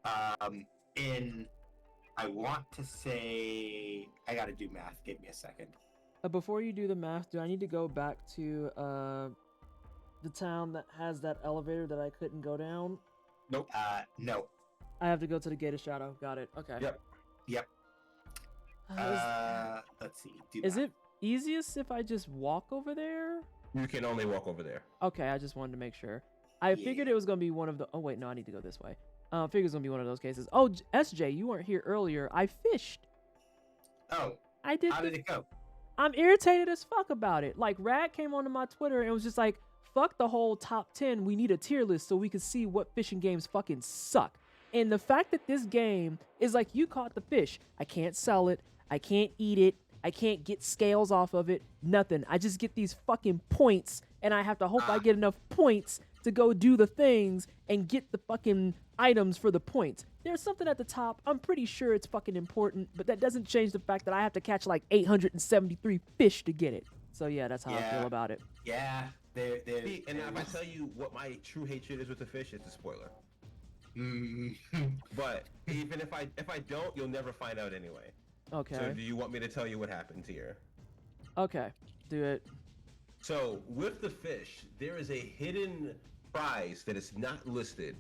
I want to say, I gotta do math. Give me a second. Before you do the math, do I need to go back to the town that has that elevator that I couldn't go down? Nope. No. I have to go to the Gate of Shadow. Got it. Okay. Yep. Let's see. Is it easiest if I just walk over there? You can only walk over there. Okay, I just wanted to make sure. I figured it was gonna be one of the. Oh wait, no, I need to go this way. I figured it was gonna be one of those cases. Oh, SJ, you weren't here earlier. I fished. Oh. I did. How did it go? I'm irritated as fuck about it. Like, Rad came onto my Twitter and was just like, fuck the whole top 10. We need a tier list so we can see what fishing games fucking suck. And the fact that this game is like, you caught the fish. I can't sell it. I can't eat it. I can't get scales off of it. Nothing. I just get these fucking points, and I have to hope I get enough points to go do the things and get the fucking items for the points. There's something at the top. I'm pretty sure it's fucking important, but that doesn't change the fact that I have to catch like 873 fish to get it. So yeah, that's how I feel about it. Yeah. See, and if I tell you what my true hatred is with the fish, it's a spoiler. But even if I don't, you'll never find out anyway. Okay. So do you want me to tell you what happens here? Okay, do it. So with the fish, there is a hidden prize that is not listed.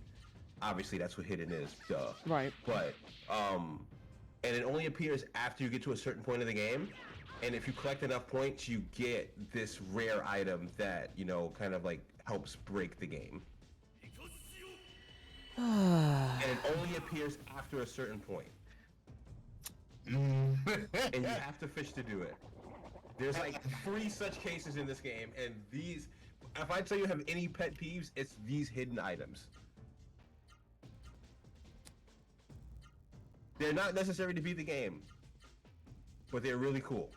Obviously, that's what hidden is, duh. Right. But and it only appears after you get to a certain point of the game. And if you collect enough points, you get this rare item that, you know, kind of like helps break the game. And it only appears after a certain point. And you have to fish to do it. There's like 3 such cases in this game, and these, if I tell you have any pet peeves, it's these hidden items. They're not necessary to beat the game, but they're really cool.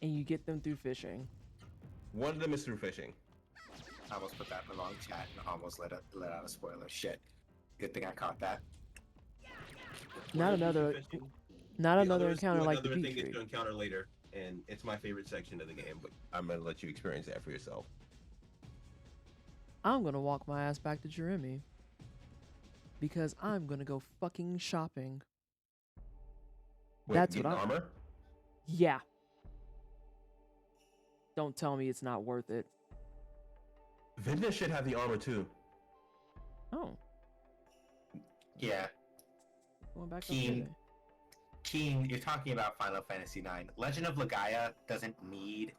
And you get them through fishing. One of them is through fishing. I almost put that in the wrong chat and almost let out a spoiler. Shit. Good thing I caught that. Not another encounter like the another beach thing that tree. you'll encounter later, and it's my favorite section of the game, but I'm gonna let you experience that for yourself. I'm gonna walk my ass back to Jeremy because I'm gonna go fucking shopping. Wait, That's get what I'm. armor? Yeah. Don't tell me it's not worth it. Vinda should have the armor too. Oh, Yeah. going back up Keen. there. Keen, you're talking about Final Fantasy IX. Legend of Legaia doesn't need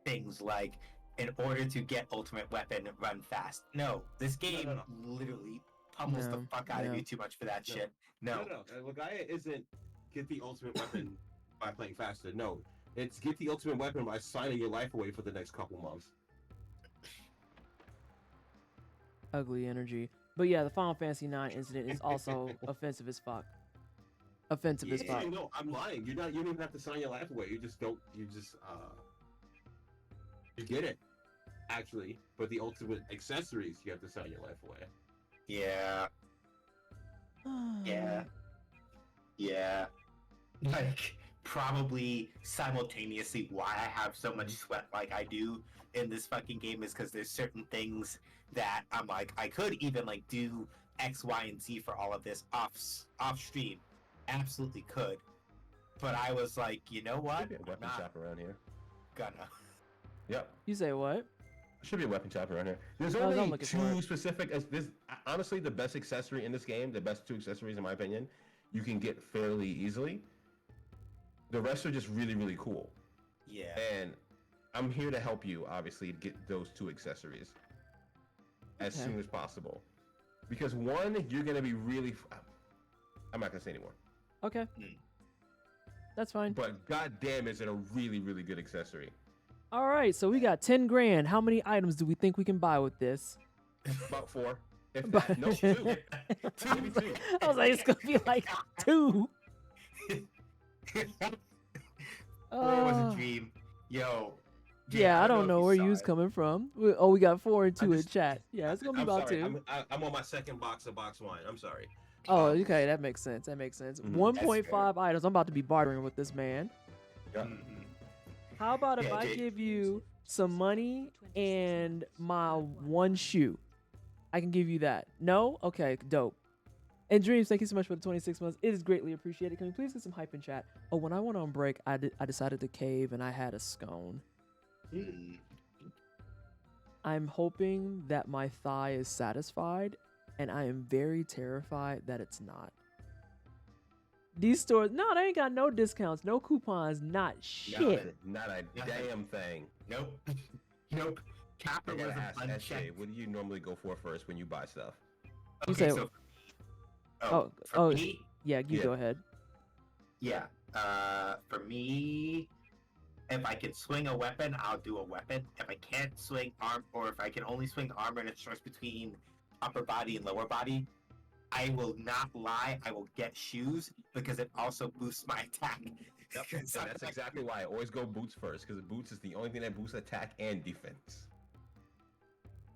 things like, in order to get ultimate weapon, run fast. No, this game no. literally pummels the No, fuck out of no. you too much for that No. shit. No. Legaia isn't get the ultimate weapon by playing faster. No, it's get the ultimate weapon by signing your life away for the next couple months. Ugly energy. But yeah, the Final Fantasy IX incident is also offensive as fuck. Offensive as fuck. No, I'm lying. You don't even have to sign your life away. You just you get it. Actually, but the ultimate accessories you have to sign your life away. Yeah. Yeah. Yeah. Like, probably simultaneously why I have so much sweat like I do in this fucking game is because there's certain things that I'm like, I could even like do X, Y, and Z for all of this off stream. Absolutely could. But I was like, you know what? Should be a weapon shop around here. Gonna. Yep. You say what? Should be a weapon shop around here. There's I was only looking for 2 it. specific. This honestly the best accessory in this game. The best 2 accessories in my opinion, you can get fairly easily. The rest are just really, really cool. Yeah. And I'm here to help you, obviously, get those 2 accessories as Okay. soon as possible. Because one, you're gonna be really. I'm not gonna say anymore. Okay. That's fine. But goddamn, is it a really, really good accessory? All right, so we got 10 grand. How many items do we think we can buy with this? About 4. If that, no, 2. Maybe 2. I was like, it's gonna be like 2. Four was a dream. Yo. Jake, Yeah, I don't if know you where saw you was it. coming from. We got 4 and 2 in just- chat. Yeah, it's gonna be I'm about sorry. 2. I'm on my second box of box wine. I'm sorry. Oh, okay, that makes sense. That makes sense. Mhm. 1.5 items. I'm about to be bartering with this man. Yep. How about if Yeah, I Jake. give you some money and my 1 shoe? I can give you that. No? Okay, dope. And Dreams, thank you so much for the 26 months. It is greatly appreciated. Can we please get some hype in chat? Oh, when I went on break, I decided to cave and I had a scone. Mm. I'm hoping that my thigh is satisfied, and I am very terrified that it's not. These stores, no, they ain't got no discounts, no coupons, not shit. Not a damn thing. Nope. Nope. I gotta Capitalism ask SJ, unchecked. what do you normally go for first when you buy stuff? You Okay, say- so Oh, for oh, me, yeah, you Yeah. go ahead. yeah. For me, if I can swing a weapon, I'll do a weapon. If I can't swing arm, or if I can only swing armor and it's choice between upper body and lower body, I will not lie. I will get shoes because it also boosts my attack. Yep. And that's exactly why I always go boots first, because boots is the only thing that boosts attack and defense.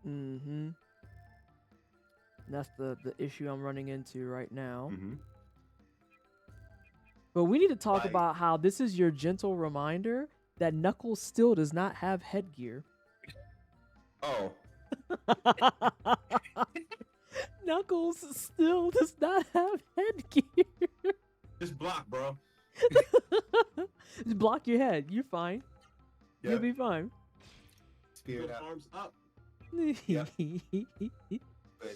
Mm-hmm. That's the issue I'm running into right now. Mm-hmm. But we need to talk Like- about how this is your gentle reminder that Knuckles still does not have headgear. Oh, Knuckles still does not have headgear. just block, bro. Just block your head. You're fine. Yeah. You'll be fine. Spirit Put up. arms up. Yep. But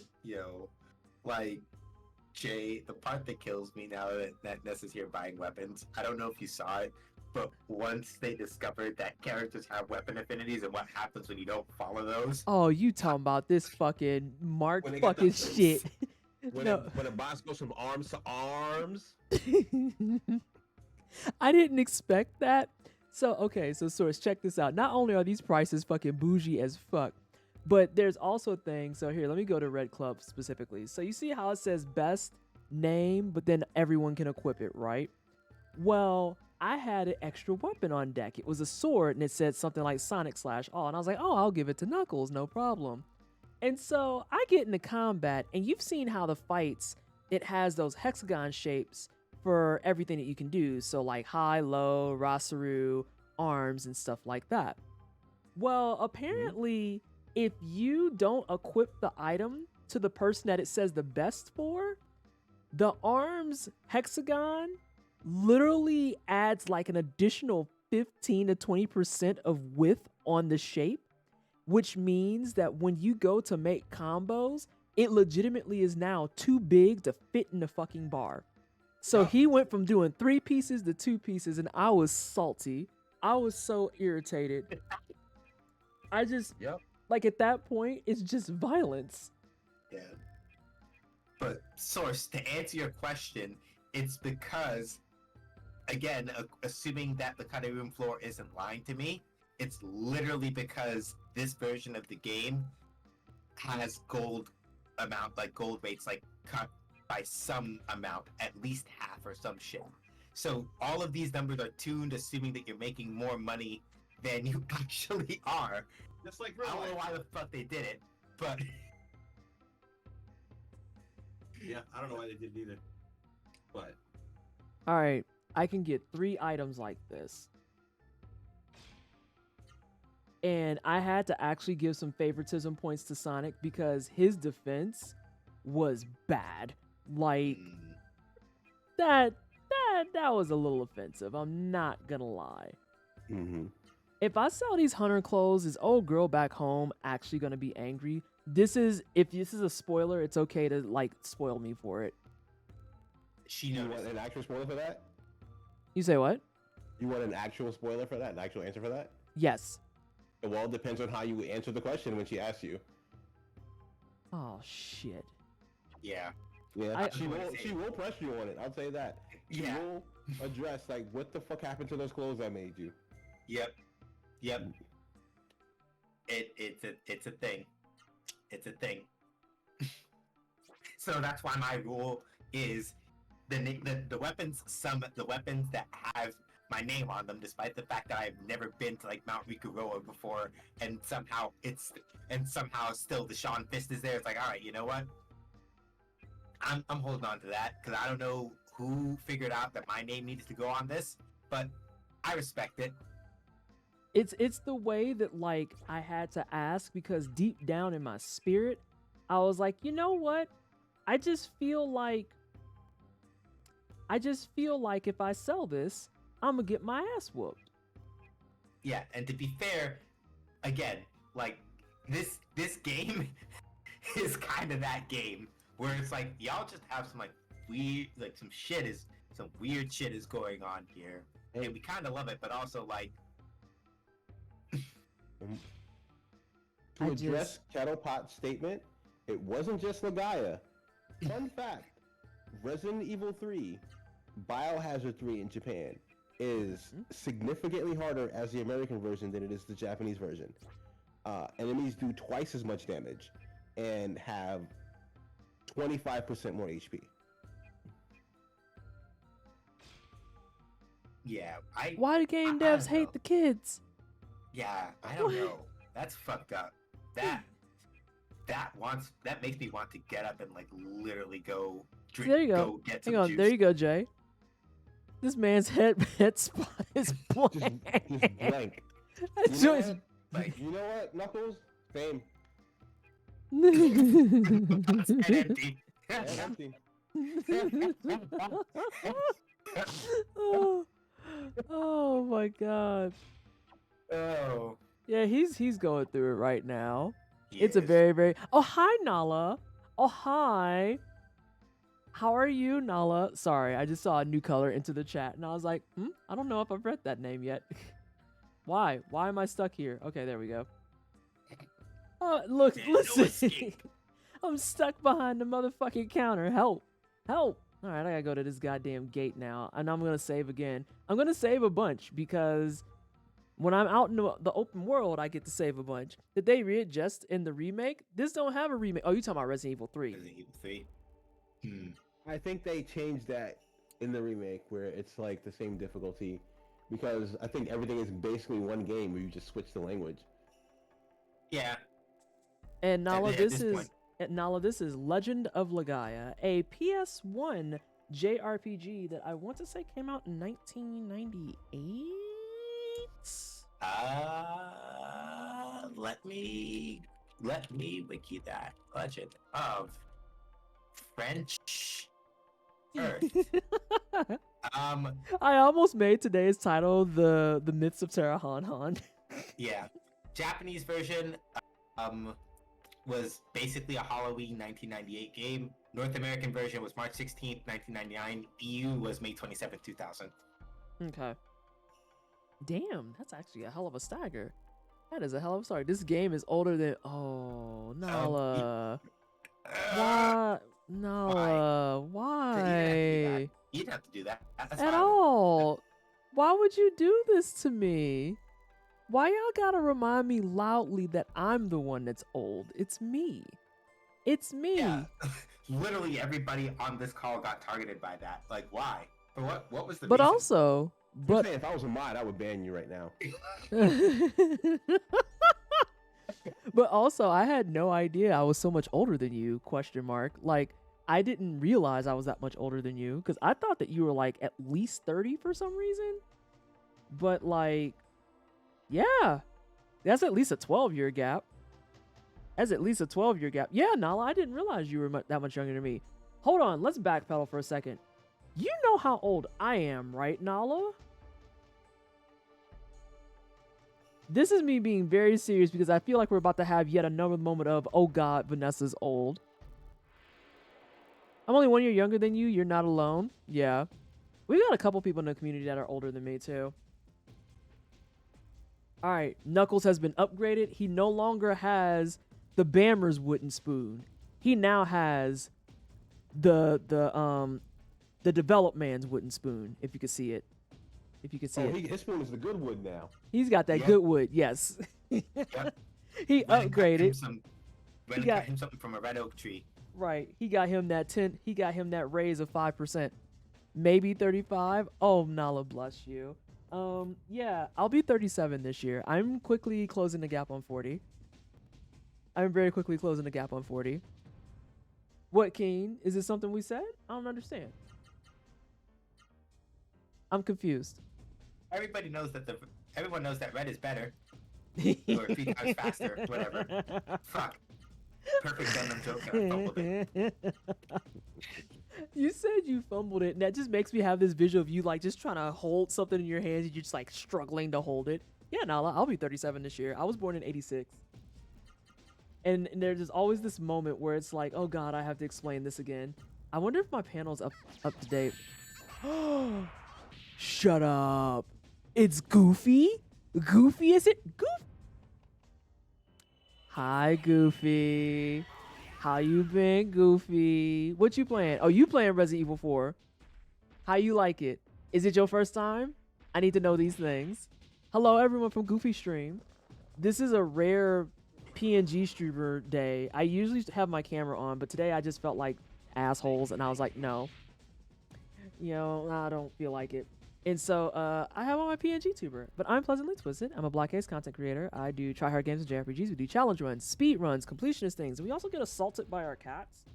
like Jay, the part that kills me now that Ness is here buying weapons, I don't know if you saw it, but once they discovered that characters have weapon affinities and what happens when you don't follow those, Oh, you talking about this fucking Mark When they get fucking the- shit. When, No. when a boss goes from arms to arms. I didn't expect that. So, okay, so Source, check this out. Not only are these prices fucking bougie as fuck, but there's also things. So here, let me go to Red Club specifically. So you see how it says best name, but then everyone can equip it, right? Well, I had an extra weapon on deck. It was a sword, and it said something like Sonic / All, and I was like, oh, I'll give it to Knuckles, no problem. And so I get into combat, and you've seen how the fights, it has those hexagon shapes for everything that you can do. So like high, low, Rasaru, arms, and stuff like that. Well, apparently, if you don't equip the item to the person that it says the best for, the arms hexagon literally adds like an additional 15 to 20% of width on the shape, which means that when you go to make combos, it legitimately is now too big to fit in the fucking bar. So he went from doing 3 pieces to 2 pieces, and I was salty. I was so irritated. I just, Yep. like at that point, it's just violence. yeah. But Source, to answer your question, it's because, again, assuming that the cutting room floor isn't lying to me, it's literally because this version of the game has gold rates like cut by some amount, at least half or some shit. So all of these numbers are tuned, assuming that you're making more money than you actually are. Just like I don't know why the fuck they did it, but Yeah, I don't know why they did it either. But All right, I can get 3 items like this. And I had to actually give some favoritism points to Sonic because his defense was bad. Like that was a little offensive. I'm not gonna lie. Mm-hmm. If I sell these hunter clothes, is old girl back home actually gonna be angry? If this is a spoiler, it's okay to like spoil me for it. she You knows. want an actual spoiler for that? You say what? You want an actual spoiler for that? An actual answer for that? Yes. Well, it depends on how you answer the question when she asks you. Oh shit. Yeah. Yeah, I- she will press you on it. I'll say that. She Yeah. will address like what the fuck happened to those clothes I made you. Yep. It's a thing. It's a thing. So that's why my rule is the weapons that have my name on them, despite the fact that I've never been to like Mount Rikuroa before, and somehow still the Sean Fist is there. It's like, all right, you know what? I'm holding on to that because I don't know who figured out that my name needs to go on this, but I respect it. It's the way that like I had to ask because deep down in my spirit, I was like, you know what? I just feel like if I sell this, I'm gonna get my ass whooped. Yeah, and to be fair, again, like this game is kind of that game where it's like y'all just have some like weird, like some weird shit is going on here, and we kind of love it, but also like To I address just- Kettle Pot's statement, it wasn't just Legaia. Fun fact, Resident Evil 3, Biohazard 3 in Japan, is significantly harder as the American version than it is the Japanese version. Enemies do twice as much damage and have 25% more HP. Yeah, Why do game devs hate the kids? Yeah, I don't know. That's fucked up. That makes me want to get up and like literally go drink. There you go. Go get Hang some on. juice. There you go, Jay. This man's head spot is blank. Just blank. That You know joint's- what? Like, You know what, Knuckles? Same. it's empty. And empty. oh, oh my god. Oh. Yeah, he's going through it right now. he It's a is. very, very. Oh, hi, Nala. Oh, hi. How are you, Nala? Sorry, I just saw a new color into the chat, and I was like, I don't know if I've read that name yet. Why? Why am I stuck here? Okay, there we go. Oh, look, There's no listen. escape. I'm stuck behind the motherfucking counter. Help. Help. All right, I gotta go to this goddamn gate now, and I'm gonna save again. I'm gonna save a bunch because when I'm out in the open world, I get to save a bunch. Did they readjust in the remake? This don't have a remake. Oh, you talking about Resident Evil 3? Resident Evil 3. Hmm. I think they changed that in the remake where it's like the same difficulty because I think everything is basically one game where you just switch the language. Yeah. And Nala, At this this is point. This is Legend of Legaia, a PS1 JRPG that I want to say came out in 1998. Let me wiki that. Legend of French Earth. I almost made today's title the Myths of Terra Han Han. Yeah. Japanese version was basically a Halloween 1998 game. North American version was March 16th, 1999. EU was May 27th, 2000. Okay. Damn, that's actually a hell of a stagger. That is a hell of a start. This game is older than. Oh, Nala. Why? Nala. Why? You didn't have to do that. That's At fine. all. Why would you do this to me? Why y'all gotta remind me loudly that I'm the one that's old? It's me. It's me. Yeah. Literally everybody on this call got targeted by that. Like, why? For what? What was the But reason? also, But if I was a mod, I would ban you right now. but also, I had no idea I was so much older than you, question mark. Like, I didn't realize I was that much older than you, because I thought that you were, like, at least 30 for some reason. But, like, yeah, that's at least a 12-year gap. That's at least a 12-year gap. Yeah, Nala, I didn't realize you were that much younger than me. Hold on, let's backpedal for a second. You know how old I am, right, Nala? This is me being very serious because I feel like we're about to have yet another moment of, oh God, Vanessa's old. I'm only 1 year younger than you. You're not alone. Yeah. We've got a couple people in the community that are older than me, too. All right. Knuckles has been upgraded. He no longer has the Bammer's wooden spoon. He now has the developed man's wooden spoon, if you can see it. If you can see it. His spoon is the good wood now. He's got that Yep. good wood, yes. Yep. He Went and got him upgraded. some- He went and got- got him something from a red oak tree. Right. He got him that raise of 5%. Maybe 35. Oh, Nala, bless you. Yeah, I'll be 37 this year. I'm quickly closing the gap on 40. I'm very quickly closing the gap on 40. What, Keen? Is this something we said? I don't understand. I'm confused. Everybody knows that everyone knows that red is better. Or 3 times faster, whatever. Fuck. Perfect Gundam joke and I fumbled it. You said you fumbled it, and that just makes me have this visual of you like just trying to hold something in your hands and you're just like struggling to hold it. Yeah, Nala, I'll be 37 this year. I was born in 86. And there's just always this moment where it's like, oh God, I have to explain this again. I wonder if my panel's up to date. Shut up. It's Goofy? Goofy, is it? Goofy. Hi, Goofy. How you been, Goofy? What you playing? Oh, you playing Resident Evil 4. How you like it? Is it your first time? I need to know these things. Hello, everyone from Goofy Stream. This is a rare PNG streamer day. I usually have my camera on, but today I just felt like assholes, and I was like, no. You know, I don't feel like it. And so I have on my PNG tuber, but I'm Pleasantly Twisted. I'm a Black Ace content creator. I do tryhard games and JRPGs. We do challenge runs, speed runs, completionist things. And we also get assaulted by our cats.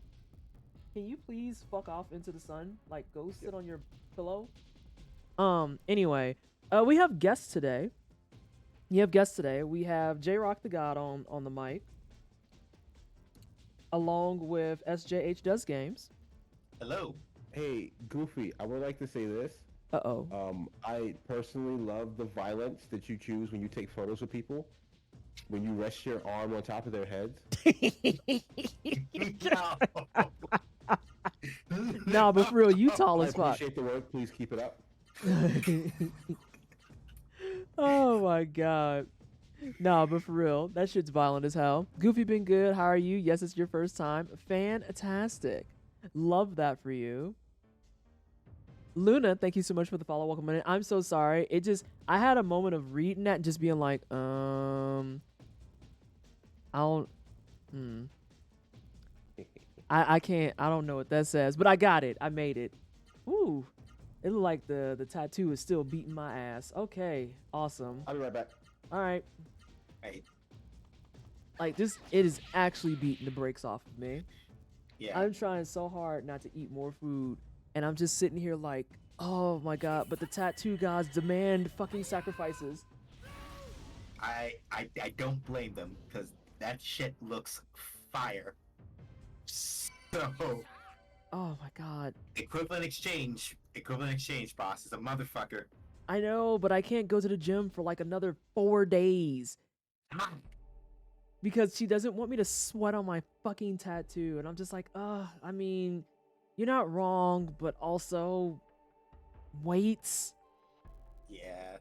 Can you please fuck off into the sun? Like, go sit on your pillow? Anyway, we have guests today. We have J-Rock the God on the mic, along with SJH Does Games. Hello. Hey, Goofy, I would like to say this. I personally love the violence that you choose when you take photos of people. When you rest your arm on top of their heads. Nah, but for real, you tall as fuck. I appreciate the work. Please keep it up. Oh my god. Nah, but for real, that shit's violent as hell. Goofy been good. How are you? Yes, it's your first time. Fantastic. Love that for you. Luna, thank you so much for the follow. Welcome in. I'm so sorry. I had a moment of reading that and just being like, I can't, I don't know what that says, but I got it. I made it. Ooh. It looked like the tattoo is still beating my ass. Okay. Awesome. I'll be right back. All right. Hey. Like this, it is actually beating the brakes off of me. Yeah. I'm trying so hard not to eat more food, and I'm just sitting here like, oh my god, but the tattoo gods demand fucking sacrifices. I don't blame them, because that shit looks fire. So... Oh my god. Equivalent exchange, boss, is a motherfucker. I know, but I can't go to the gym for like another 4 days. Because she doesn't want me to sweat on my fucking tattoo. And I'm just like, I mean, you're not wrong, but also, weights. Yeah.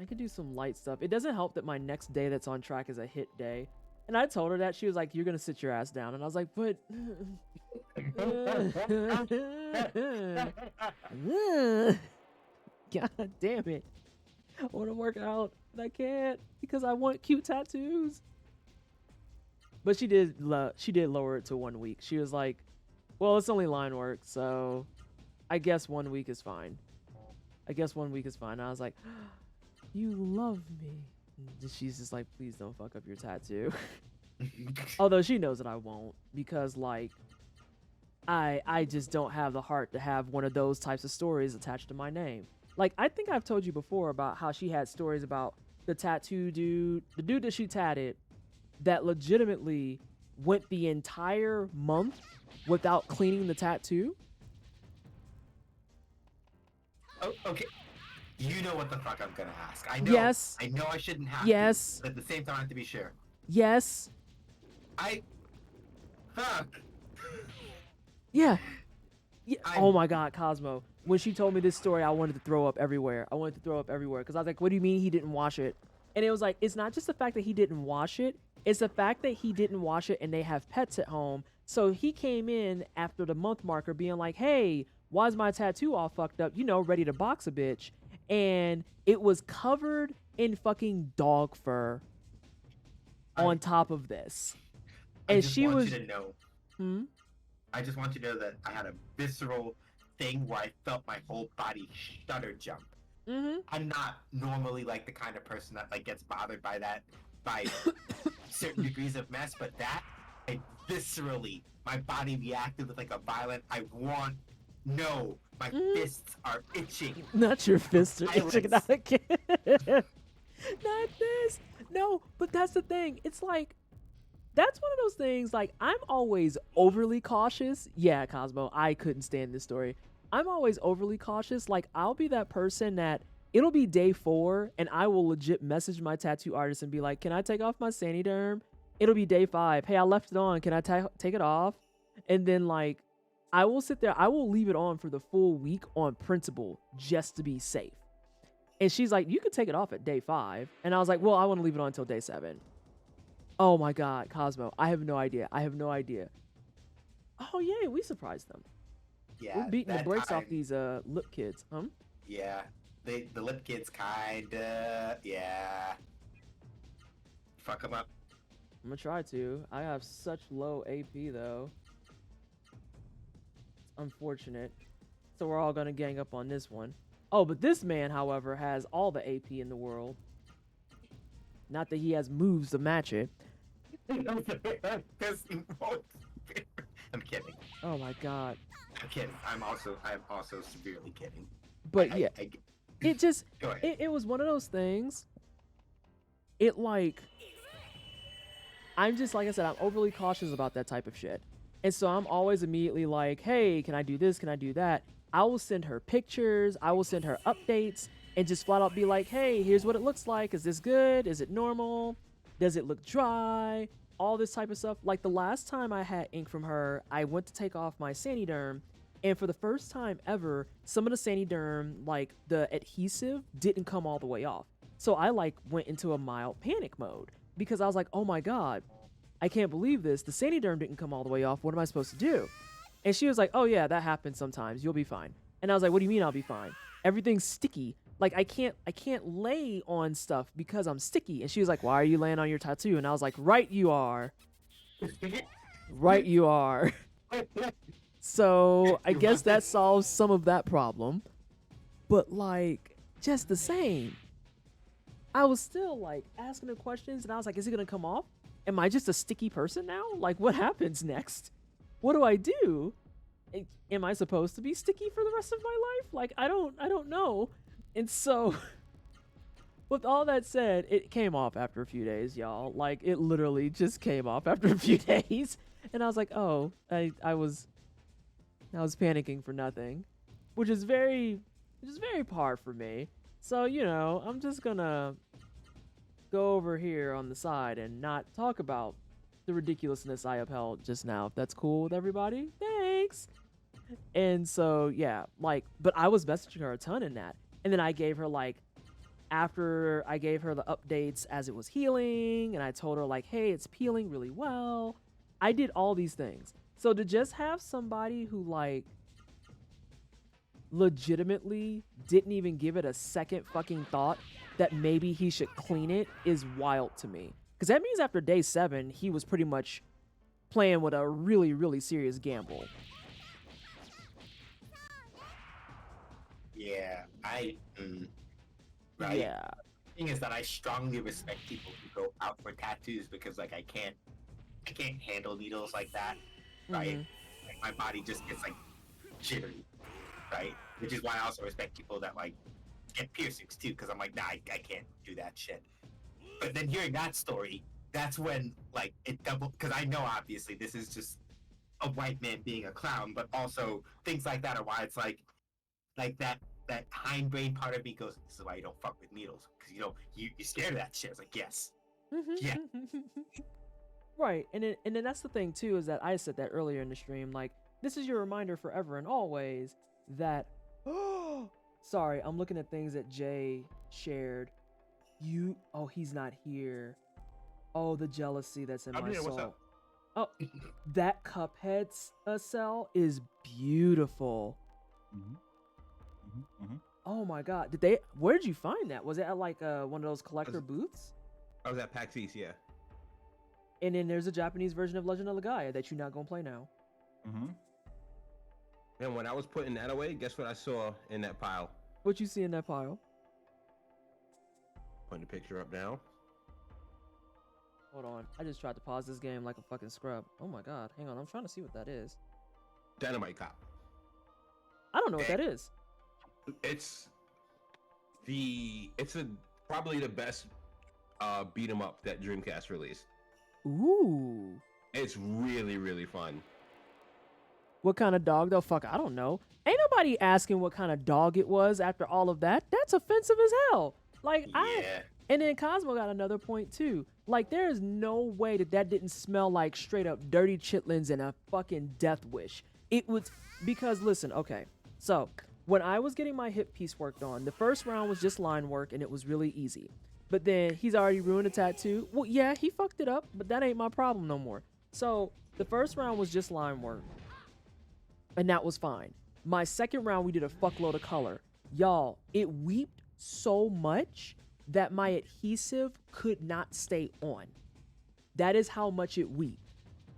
I could do some light stuff. It doesn't help that my next day that's on track is a hit day. And I told her that. She was like, you're going to sit your ass down. And I was like, but... God damn it. I want to work out, but I can't because I want cute tattoos. But she did lower it to 1 week. She was like, well, it's only line work, so I guess 1 week is fine. I was like, you love me. And she's just like, please don't fuck up your tattoo. Although she knows that I won't, because like I just don't have the heart to have one of those types of stories attached to my name. Like, I think I've told you before about how she had stories about the tattoo dude, the dude that she tatted, that legitimatately went the entire month without cleaning the tattoo. Oh, okay. You know what the fuck I'm gonna ask. I know. Yes. I know I shouldn't have Yes. to, but at the same time I have to be sure. Yes. Fuck. Yeah. Oh my god, Cosmo. When she told me this story, I wanted to throw up everywhere. Because I was like, what do you mean he didn't wash it? And it was like, it's not just the fact that he didn't wash it. It's the fact that he didn't wash it and they have pets at home. So he came in after the month marker being like, hey, why is my tattoo all fucked up? You know, ready to box a bitch. And it was covered in fucking dog fur on top of this. And she was... I just want you to know. I just want you to know that I had a visceral thing where I felt my whole body shudder jump. I'm not normally like the kind of person that like gets bothered by that, by certain degrees of mess, but that, viscerally, my body reacted with like a violent, my fists are itching. Not your fists are itching, not again. Not this. No, but that's the thing. It's like, that's one of those things, like, I'm always overly cautious. Yeah, Cosmo, I couldn't stand this story. I'm always overly cautious. Like, I'll be that person that it'll be day 4 and I will legit message my tattoo artist and be like, can I take off my Saniderm? It'll be day 5. Hey, I left it on. Can I take it off? And then, like, I will sit there. I will leave it on for the full week on principle just to be safe. And she's like, you can take it off at day 5. And I was like, well, I want to leave it on until day 7. Oh my God, Cosmo. I have no idea. Oh, yay. We surprised them. Yeah. We're beating the brakes off these lip kids. Yeah. The lip kids kinda, yeah. Fuck them up. I'm gonna try to. I have such low AP though. It's unfortunate. So we're all gonna gang up on this one. Oh, but this man, however, has all the AP in the world. Not that he has moves to match it. Because I'm kidding. Oh my god. I'm kidding. I'm also severely kidding. But yeah, I it just go ahead. it was one of those things. It like I'm just like I said, I'm overly cautious about that type of shit. And so I'm always immediately like, hey, can I do this? Can I do that? I will send her pictures, I will send her updates, and just flat out be like, hey, here's what it looks like. Is this good? Is it normal? Does it look dry? All this type of stuff. Like the last time I had ink from her, I went to take off my Saniderm, and for the first time ever, some of the Saniderm, like the adhesive, didn't come all the way off. So I like went into a mild panic mode because I was like, oh my God, I can't believe this. The Saniderm didn't come all the way off. What am I supposed to do? And she was like, oh yeah, that happens sometimes. You'll be fine. And I was like, what do you mean I'll be fine? Everything's sticky. Like I can't lay on stuff because I'm sticky. And she was like, why are you laying on your tattoo? And I was like, right you are. Right you are. So I guess that solves some of that problem. But like, just the same, I was still like asking her questions and I was like, is it gonna come off? Am I just a sticky person now? Like what happens next? What do I do? Am I supposed to be sticky for the rest of my life? Like I don't know. And so with all that said, it came off after a few days, y'all. Like it literally just came off after a few days. And I was like, oh, I was panicking for nothing, which is very par for me. So, you know, I'm just gonna go over here on the side and not talk about the ridiculousness I upheld just now. If that's cool with everybody, thanks. And so, yeah, like, but I was messaging her a ton in that. And then I gave her like, after I gave her the updates as it was healing, and I told her like, hey, it's healing really well. I did all these things. So to just have somebody who like legitimately didn't even give it a second fucking thought that maybe he should clean it is wild to me. Because that means after day 7, he was pretty much playing with a really, really serious gamble. Yeah, right. Yeah. The thing is that I strongly respect people who go out for tattoos because like I can't handle needles like that, right? Like, my body just gets like jittery, right? Which is why I also respect people that like get piercings too, because I'm like, nah, I can't do that shit. But then hearing that story, that's when like it doubled, because I know obviously this is just a white man being a clown, but also things like that are why it's like that hindbrain part of me goes, this is why you don't fuck with needles, because you know you're scared of that shit. It's like, yes, yeah. Right, and then that's the thing too, is that I said that earlier in the stream, like this is your reminder forever and always that sorry, I'm looking at things that Jay shared. Oh, he's not here. Oh, the jealousy that's in my soul. What's up? Oh, that Cuphead cell is beautiful. Oh my god, where did you find that? Was it at like one of those collector booths? I was at PAX East, yeah. And then there's a Japanese version of Legend of Legaia that you're not gonna play now. And when I was putting that away, guess what I saw in that pile? What you see in that pile? Putting the picture up now. Hold on, I just tried to pause this game like a fucking scrub. Oh my god, hang on, I'm trying to see what that is. Dynamite Cop. I don't know what that is. It's probably the best beat 'em up that Dreamcast released. Ooh. It's really, really fun. What kind of dog though? Fuck, I don't know. Ain't nobody asking what kind of dog it was after all of that. That's offensive as hell. Like and then Cosmo got another point too. Like there is no way that didn't smell like straight up dirty chitlins and a fucking death wish. It was because listen, okay. So when I was getting my hip piece worked on, the first round was just line work and it was really easy. But then he's already ruined a tattoo. Well, yeah, he fucked it up, but that ain't my problem no more. So the first round was just line work. And that was fine. My second round, we did a fuckload of color. Y'all, it weeped so much that my adhesive could not stay on. That is how much it weeped.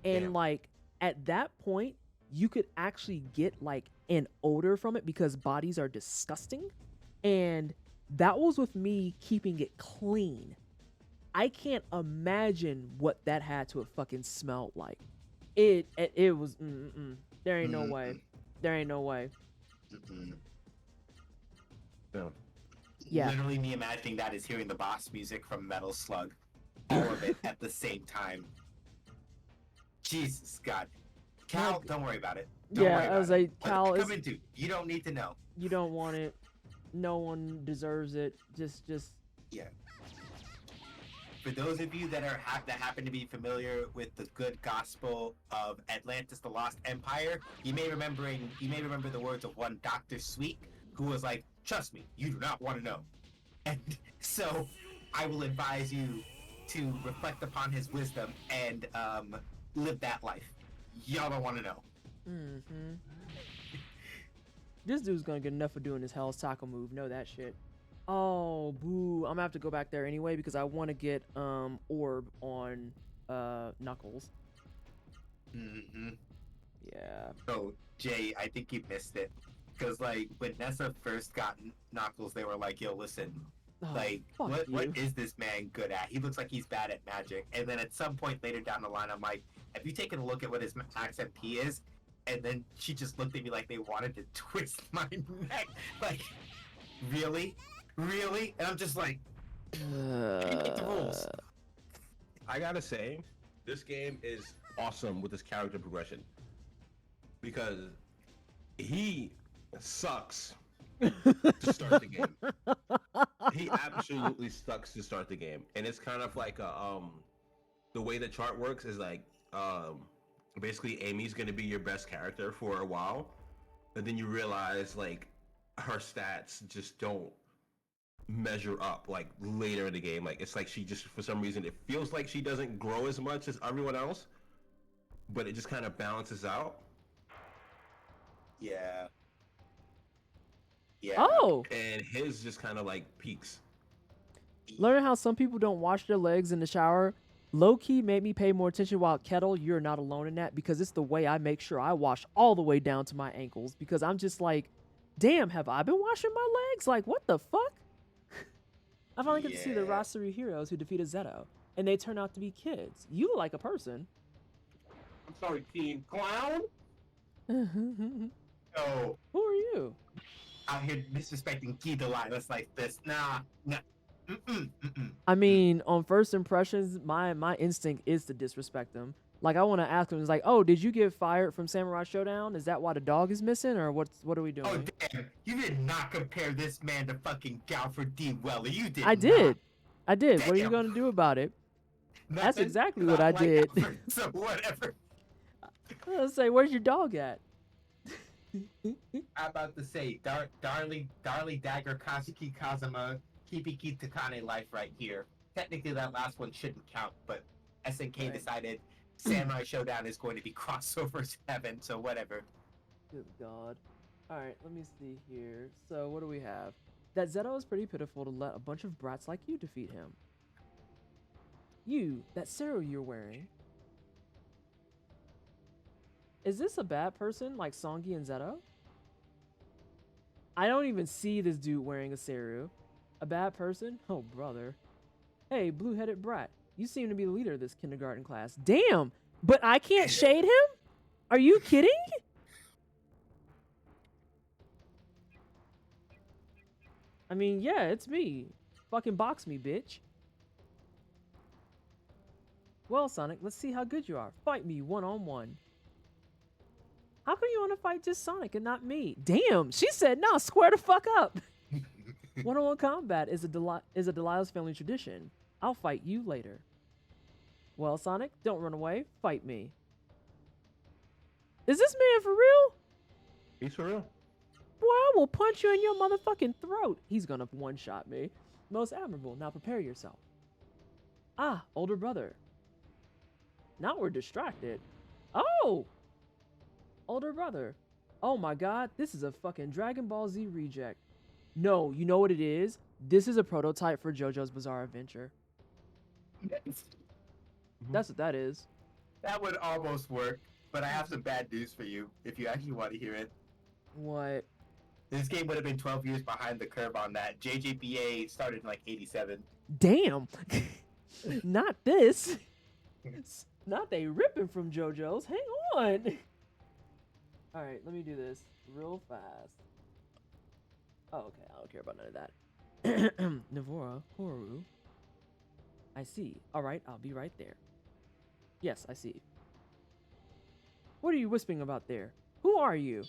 And like at that point, you could actually get like and odor from it because bodies are disgusting. And that was with me keeping it clean. I can't imagine what that had to have fucking smelled like. It was there ain't no way. There ain't no way. No. Yeah. Literally, me imagining that is hearing the boss music from Metal Slug, all of it at the same time. Jesus God, Cal, don't worry about it. Don't worry Yeah, about I was it. like, What Cal they is come into, you don't need to know. you don't want it. No one deserves it. Just Yeah. For those of you that happen to be familiar with the good gospel of Atlantis: The Lost Empire, you may remember the words of one Dr. Sweet, who was like, "Trust me, you do not want to know." And so, I will advise you to reflect upon his wisdom and live that life. Y'all don't want to know. This dude's gonna get enough for doing his Hell's Taco move. Know that shit. Oh, boo. I'm gonna have to go back there anyway because I want to get orb on Knuckles. Yeah. So, Jay, I think you missed it. Because, like, when Nessa first got Knuckles, they were like, yo, listen, Oh, like, fuck what you. is this man good at? He looks like he's bad at magic. And then at some point later down the line, I'm like, have you taken a look at what his max MP is? And then she just looked at me like they wanted to twist my neck. Like, really? Really? And I'm just like, make the rules. I gotta say, this game is awesome with this character progression because he sucks to start the game. He absolutely sucks to start the game, and it's kind of like the way the chart works is like basically Amy's gonna be your best character for a while, and then you realize like her stats just don't measure up like later in the game. Like it's like she just for some reason it feels like she doesn't grow as much as everyone else, but it just kind of balances out. Yeah. Yeah. Oh, And his just kind of like peaks. learning how some people don't wash their legs in the shower. Low key made me pay more attention. While Kettle, you're not alone in that because it's the way I make sure I wash all the way down to my ankles because I'm just like, damn, have I been washing my legs? Like, what the fuck? I finally get to see the Yeah. Rasuru heroes who defeated Zeto, and they turn out to be kids. You look like a person. I'm sorry, teen clown. Who Oh, are you? out here disrespecting Key Delilah like this. Nah. I mean, on first impressions, my instinct is to disrespect them. Like, I want to ask him, it's like, oh, did you get fired from Samurai Showdown? Is that why the dog is missing, or what are we doing? Oh, damn. You did not compare this man to fucking Galford D. Weller. You did I did. I did. What are you Damn. going to do about it? Not. That's exactly what I did. Galford, so whatever. I was say, where's your dog at? I'm about to say, Darly Dagger Kazuki Kazuma Kipiki Takane life right here. Technically, that last one shouldn't count, but SNK Right. decided Samurai Showdown is going to be crossovers heaven, so whatever. Good God. All right, let me see here. So what do we have? That Zeto is pretty pitiful to let a bunch of brats like you defeat him. You, that cereal you're wearing. Is this a bad person like Songi and Zeto? I don't even see this dude wearing a cereal. A bad person? Oh, brother. Hey, blue-headed brat. You seem to be the leader of this kindergarten class. Damn! But I can't shade him? Are you kidding? I mean, yeah, it's me. Fucking box me, bitch. Well, Sonic, let's see how good you are. Fight me one-on-one. How come you want to fight just Sonic and not me? Damn, she said, no, square the fuck up. One-on-one combat is a Delilah's family tradition. I'll fight you later. Well, Sonic, don't run away. Fight me. Is this man for real? He's for real. Boy, I will punch you in your motherfucking throat. He's gonna one-shot me. Most admirable. Now prepare yourself. Ah, older brother. Now we're distracted. Oh! Older brother. Oh my god, this is a fucking Dragon Ball Z reject. No, you know what it is? This is a prototype for JoJo's Bizarre Adventure. That's what that is. That would almost work, but I have some bad news for you if you actually want to hear it. What? This game would have been 12 years behind the curve on that. JJBA started in like 87. Damn. Not this. Not they ripping from JoJo's. Hang on. All right, let me do this real fast. Oh, okay. I don't care about none of that. Navora, Horu. I see. All right, I'll be right there. Yes, I see. What are you whispering about there? Who are you?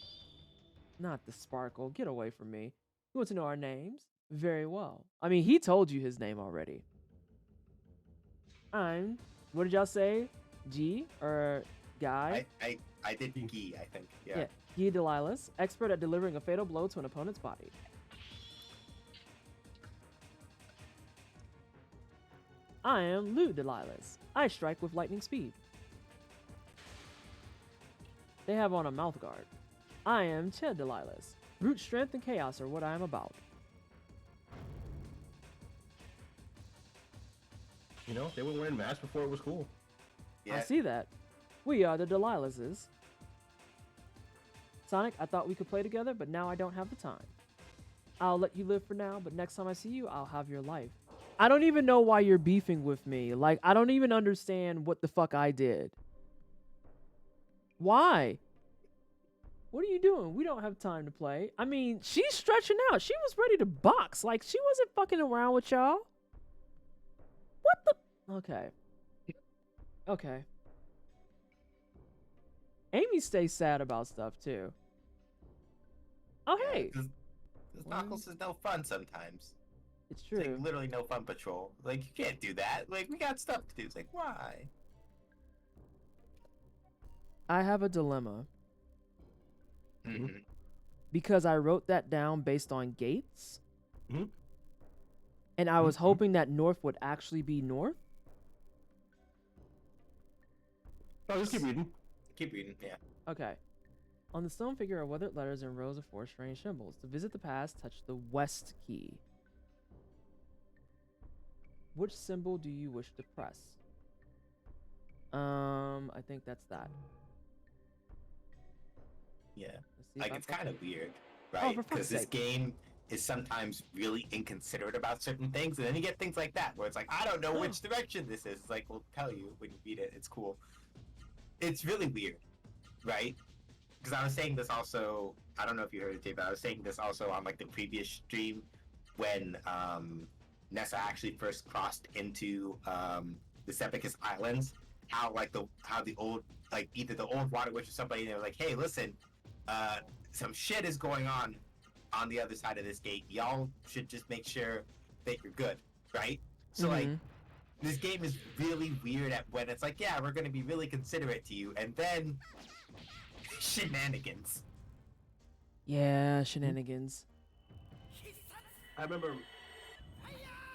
Not the Sparkle. Get away from me. You want to know our names? Very well. I mean, he told you his name already. I'm. What did y'all say? G or Guy? I did Gi, I think. Yeah. Guy Delilahs, expert at delivering a fatal blow to an opponent's body. I am Lou Delilahs. I strike with lightning speed. They have on a mouth guard. I am Che Delilahs. Brute strength and chaos are what I am about. You know, they were wearing masks before it was cool. Yeah. I see that. We are the Delilahses. Sonic, I thought we could play together, but now I don't have the time. I'll let you live for now, but next time I see you, I'll have your life. I don't even know why you're beefing with me. Like, I don't even understand what the fuck I did. Why? What are you doing? We don't have time to play. I mean, she's stretching out. She was ready to box. Like, she wasn't fucking around with y'all. What the? Okay. Okay. Amy stays sad about stuff, too. Oh, hey. Because Knuckles is no fun sometimes. It's It's like true. literally no fun patrol. Like, you can't do that. Like, we got stuff to do. It's like, why? I have a dilemma. Mhm. Because I wrote that down based on gates. Mhm. And I was hoping that north would actually be north. Oh, just keep reading. Keep reading, yeah. Okay. On the stone figure are weathered letters and rows of 4 strange symbols. To visit the past, touch the west key. Which symbol do you wish to press? I think that's that. Yeah. Let's see if Like, I it's fucking- kind of weird, Oh, right? for fuck's Because this sake. game is sometimes really inconsiderate about certain things, and then you get things like that, where it's like, I don't know which direction this is. It's like, we'll tell you when you beat it. It's cool. It's really weird, right? Because I was saying this also, I don't know if you heard it, Jay, but I was saying this also on, like, the previous stream when Nessa actually first crossed into the Sepicus Islands, how the old, like, either the old Water Witch or somebody, they were like, hey, listen, some shit is going on the other side of this gate. Y'all should just make sure that you're good, right? So, like, Mhm. this game is really weird at when it's like, yeah, we're going to be really considerate to you, and then shenanigans. Yeah, shenanigans. I remember,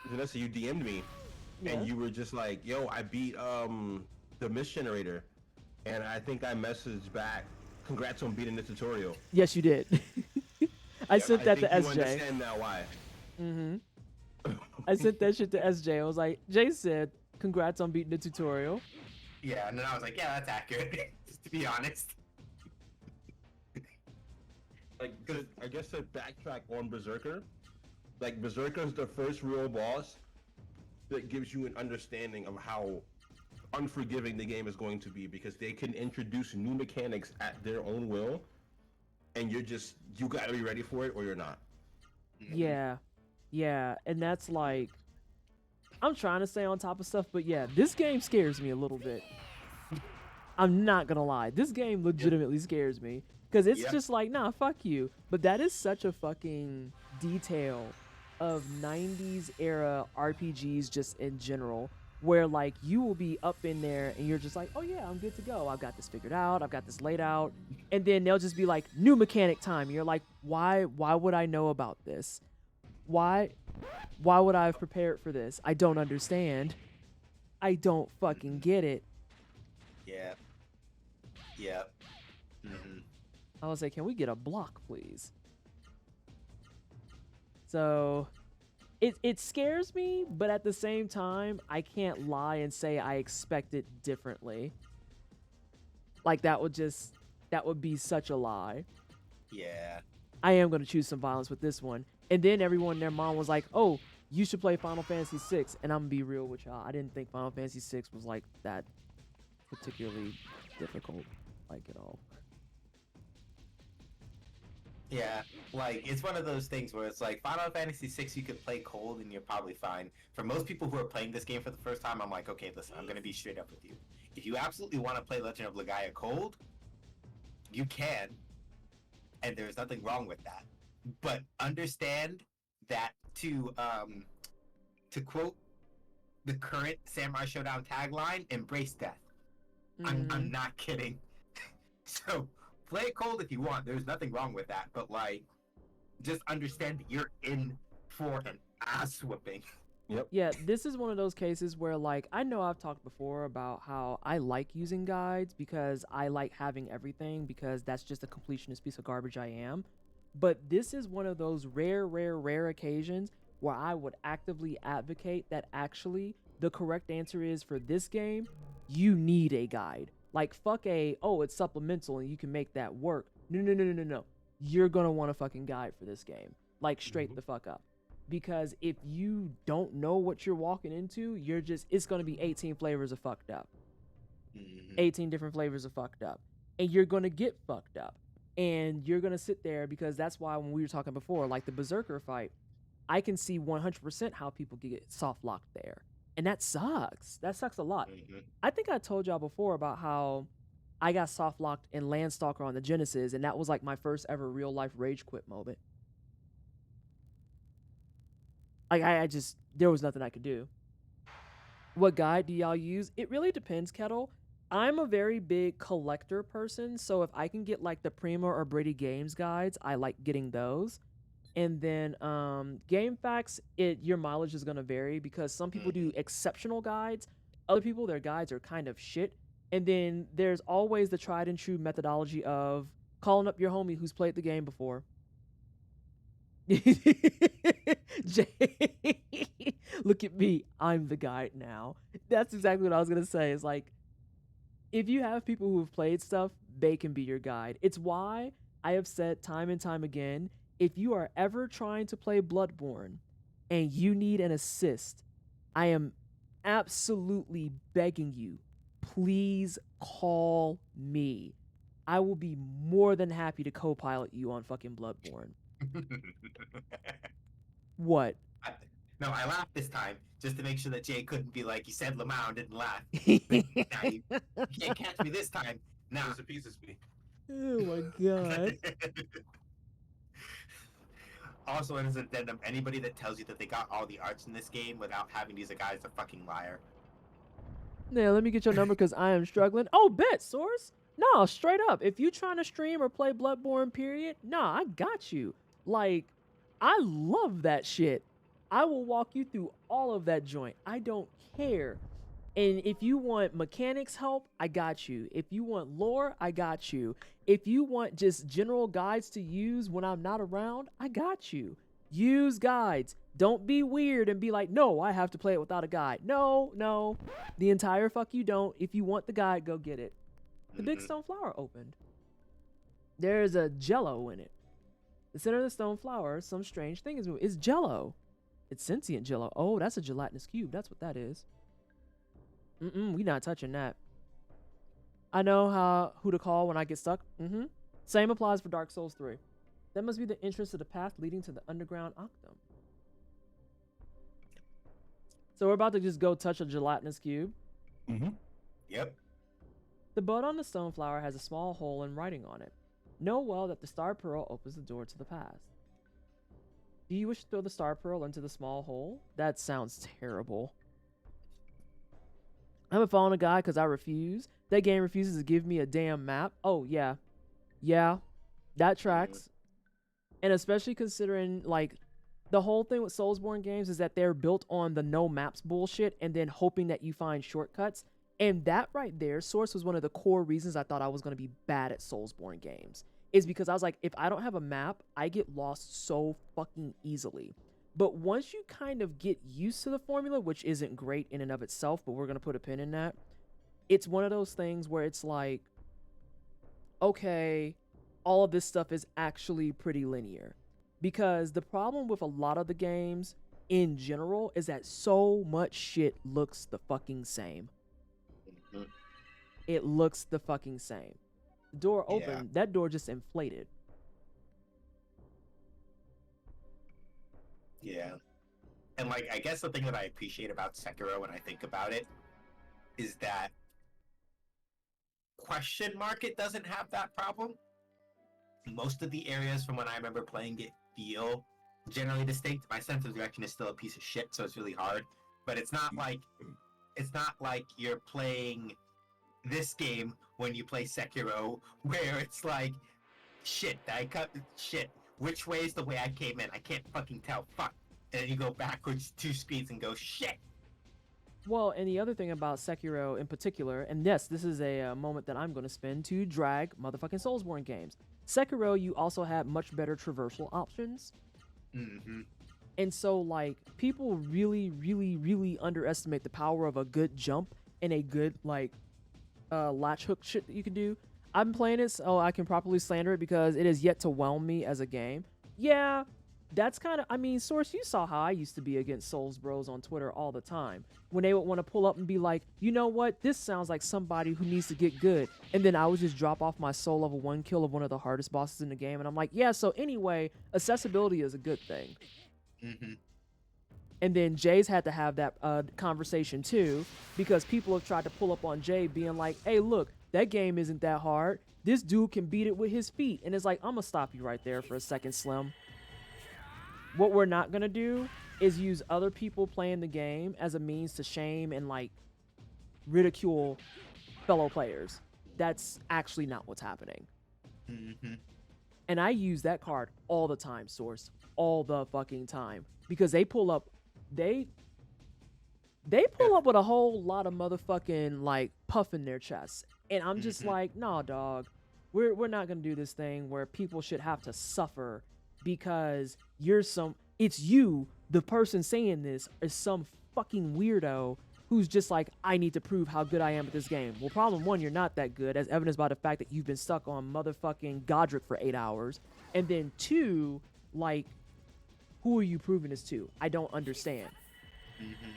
Vanessa, you DM'd me, Yeah. and you were just like, "Yo, I beat the Mist Generator," and I think I messaged back, "Congrats on beating the tutorial." Yes, you did. I sent that think to you SJ. understand now why. Mm-hmm. I sent that shit to SJ. I was like, Jay said, congrats on beating the tutorial. Yeah, and then I was like, yeah, that's accurate, just to be honest. Like, I guess to backtrack on Berserker, like Berserker is the first real boss that gives you an understanding of how unforgiving the game is going to be, because they can introduce new mechanics at their own will, and you gotta be ready for it or you're not. Yeah. Yeah. And that's like, I'm trying to stay on top of stuff, but yeah, this game scares me a little bit. I'm not gonna lie. This game legitimately scares me. Because it's just like, nah, fuck you. But that is such a fucking detail of 90s era RPGs just in general, where like you will be up in there and you're just like, oh yeah, I'm good to go. I've got this figured out. I've got this laid out. And then they'll just be like, new mechanic time. And you're like, why would I know about this? Why would I have prepared for this? I don't understand. I don't fucking get it. Yeah. Yeah. Mm-hmm. I was like, can we get a block, please? So it scares me, but at the same time, I can't lie and say I expect it differently. Like that would be such a lie. Yeah. I am gonna choose some violence with this one. And then everyone and their mom was like, "Oh, you should play Final Fantasy VI." And I'm gonna be real with y'all. I didn't think Final Fantasy VI was like that particularly difficult, like at all. Yeah, like it's one of those things where it's like Final Fantasy VI you could play cold and you're probably fine. For most people who are playing this game for the first time, I'm like, okay, listen, I'm gonna be straight up with you. If you absolutely want to play Legend of Legaia cold, you can, and there's nothing wrong with that. But understand that to quote the current Samurai Showdown tagline, embrace death. I'm not kidding. So play it cold if you want. There's nothing wrong with that. But like, just understand that you're in for an ass whipping. Yep. Yeah, this is one of those cases where, like, I know I've talked before about how I like using guides because I like having everything because that's just a completionist piece of garbage I am. But this is one of those rare occasions where I would actively advocate that actually the correct answer is for this game, you need a guide. Like, fuck it's supplemental and you can make that work. No. You're gonna want a fucking guide for this game. Like, straight the fuck up. Because if you don't know what you're walking into, it's gonna be 18 flavors of fucked up. 18 different flavors of fucked up. And you're gonna get fucked up. And you're gonna sit there because that's why when we were talking before, like the Berserker fight, I can see 100% how people get soft locked there. And that sucks. That sucks a lot. I think I told y'all before about how I got soft locked in Landstalker on the Genesis, and that was like my first ever real life rage quit moment. Like I just there was nothing I could do. What guide do y'all use? It really depends, Kettle. I'm a very big collector person, so if I can get like the Prima or Brady Games guides, I like getting those. And then Game Facts, your mileage is going to vary because some people do exceptional guides. Other people, their guides are kind of shit. And then there's always the tried and true methodology of calling up your homie who's played the game before. Jay, look at me. I'm the guide now. That's exactly what I was going to say. It's like, if you have people who have played stuff, they can be your guide. It's why I have said time and time again, if you are ever trying to play Bloodborne and you need an assist, I am absolutely begging you, please call me. I will be more than happy to co-pilot you on fucking Bloodborne. What? No, I laughed this time just to make sure that Jay couldn't be like, you said Lamau and didn't laugh. Now you can't catch me this time. Nah. There's a piece of me. Oh my god. Also, as an addendum, anybody that tells you that they got all the arts in this game without having these guys is a fucking liar. Now, let me get your number because I am struggling. Oh, bet, Source. No, straight up. If you trying to stream or play Bloodborne, period, nah, I got you. Like, I love that shit. I will walk you through all of that joint. I don't care. And if you want mechanics help, I got you. If you want lore, I got you. If you want just general guides to use when I'm not around, I got you. Use guides. Don't be weird and be like, no, I have to play it without a guide. No. The entire fuck you don't. If you want the guide, go get it. The big stone flower opened. There's a jello in it. The center of the stone flower, some strange thing is moving. It's jello. It's sentient jello. Oh, that's a gelatinous cube. That's what that is. We not touching that. I know who to call when I get stuck. Same applies for Dark Souls 3. That must be the entrance to the path leading to the underground octum. So we're about to just go touch a gelatinous cube. Yep. The bud on the stone flower has a small hole in writing on it. Know well that the star pearl opens the door to the past. Do you wish to throw the star pearl into the small hole? That sounds terrible. I haven't followed a guy because I refuse. That game refuses to give me a damn map. Oh, yeah. Yeah, that tracks. And especially considering, like, the whole thing with Soulsborne games is that they're built on the no maps bullshit and then hoping that you find shortcuts. And that right there, Source, was one of the core reasons I thought I was going to be bad at Soulsborne games. Is because I was like, if I don't have a map, I get lost so fucking easily. But once you kind of get used to the formula, which isn't great in and of itself, but we're going to put a pin in that, it's one of those things where it's like, okay, all of this stuff is actually pretty linear. Because the problem with a lot of the games in general is that so much shit looks the fucking same. Mhm. It looks the fucking same. The door Yeah. opened, that door just inflated. Yeah. And like, I guess the thing that I appreciate about Sekiro when I think about it is that question mark it doesn't have that problem. Most of the areas from when I remember playing it feel generally distinct. My sense of direction is still a piece of shit, so it's really hard. But it's not like you're playing this game when you play Sekiro, where it's like, shit, I cut shit. Which way is the way I came in? I can't fucking tell. Fuck. And then you go backwards 2 screens and go, shit. Well, and the other thing about Sekiro in particular, and yes, this is a moment that I'm going to spend to drag motherfucking Soulsborne games. Sekiro, you also have much better traversal options. Mm-hmm. And so, like, people really, really, really underestimate the power of a good jump and a good, like, latch hook shit that you can do. I'm playing it so I can properly slander it because it has yet to whelm me as a game. Yeah, that's kind of, I mean, Source, you saw how I used to be against Souls Bros on Twitter all the time. When they would want to pull up and be like, you know what, this sounds like somebody who needs to get good. And then I would just drop off my soul level 1 kill of one of the hardest bosses in the game. And I'm like, yeah, so anyway, accessibility is a good thing. Mm-hmm. And then Jay's had to have that conversation too, because people have tried to pull up on Jay being like, hey, look, that game isn't that hard. This dude can beat it with his feet. And it's like, I'm going to stop you right there for a second, Slim. What we're not going to do is use other people playing the game as a means to shame and, like, ridicule fellow players. That's actually not what's happening. Mm-hmm. And I use that card all the time, Source. All the fucking time. Because they pull up with a whole lot of motherfucking, like, puff in their chests. And I'm just like, nah, dog. We're not gonna do this thing where people should have to suffer because it's you, the person saying this, is some fucking weirdo who's just like, I need to prove how good I am at this game. Well, problem one, you're not that good, as evidenced by the fact that you've been stuck on motherfucking Godric for 8 hours. And then 2, like, who are you proving this to? I don't understand. Mm-hmm.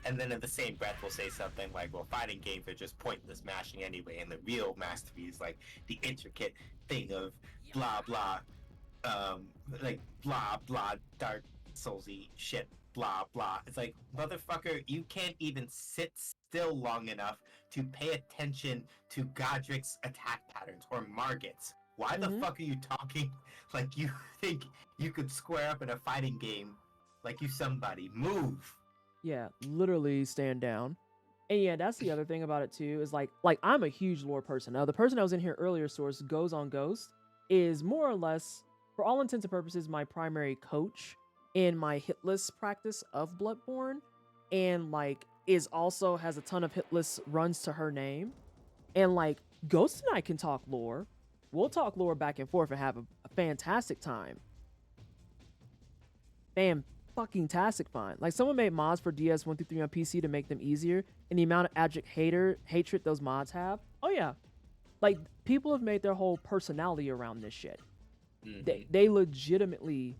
And then in the same breath, we'll say something like, well, fighting games are just pointless mashing anyway, and the real masterpiece, like the intricate thing of blah, blah, like blah, blah, Dark Soulsy shit, blah, blah. It's like, motherfucker, you can't even sit still long enough to pay attention to Godric's attack patterns or Margit's. Why the fuck are you talking like you think you could square up in a fighting game like you somebody? Move! Yeah, literally stand down. And yeah, that's the other thing about it too, is like I'm a huge lore person. Now, the person that was in here earlier, Source, Goes on Ghost, is more or less, for all intents and purposes, my primary coach in my hit list practice of Bloodborne. And like, also has a ton of hit list runs to her name. And like, Ghost and I can talk lore. We'll talk lore back and forth and have a fantastic time. Fucking tastic fun. Like, someone made mods for DS 1 through 3 on PC to make them easier, and the amount of abject hatred those mods have. Oh yeah, like, people have made their whole personality around this shit. Mm-hmm. They legitimately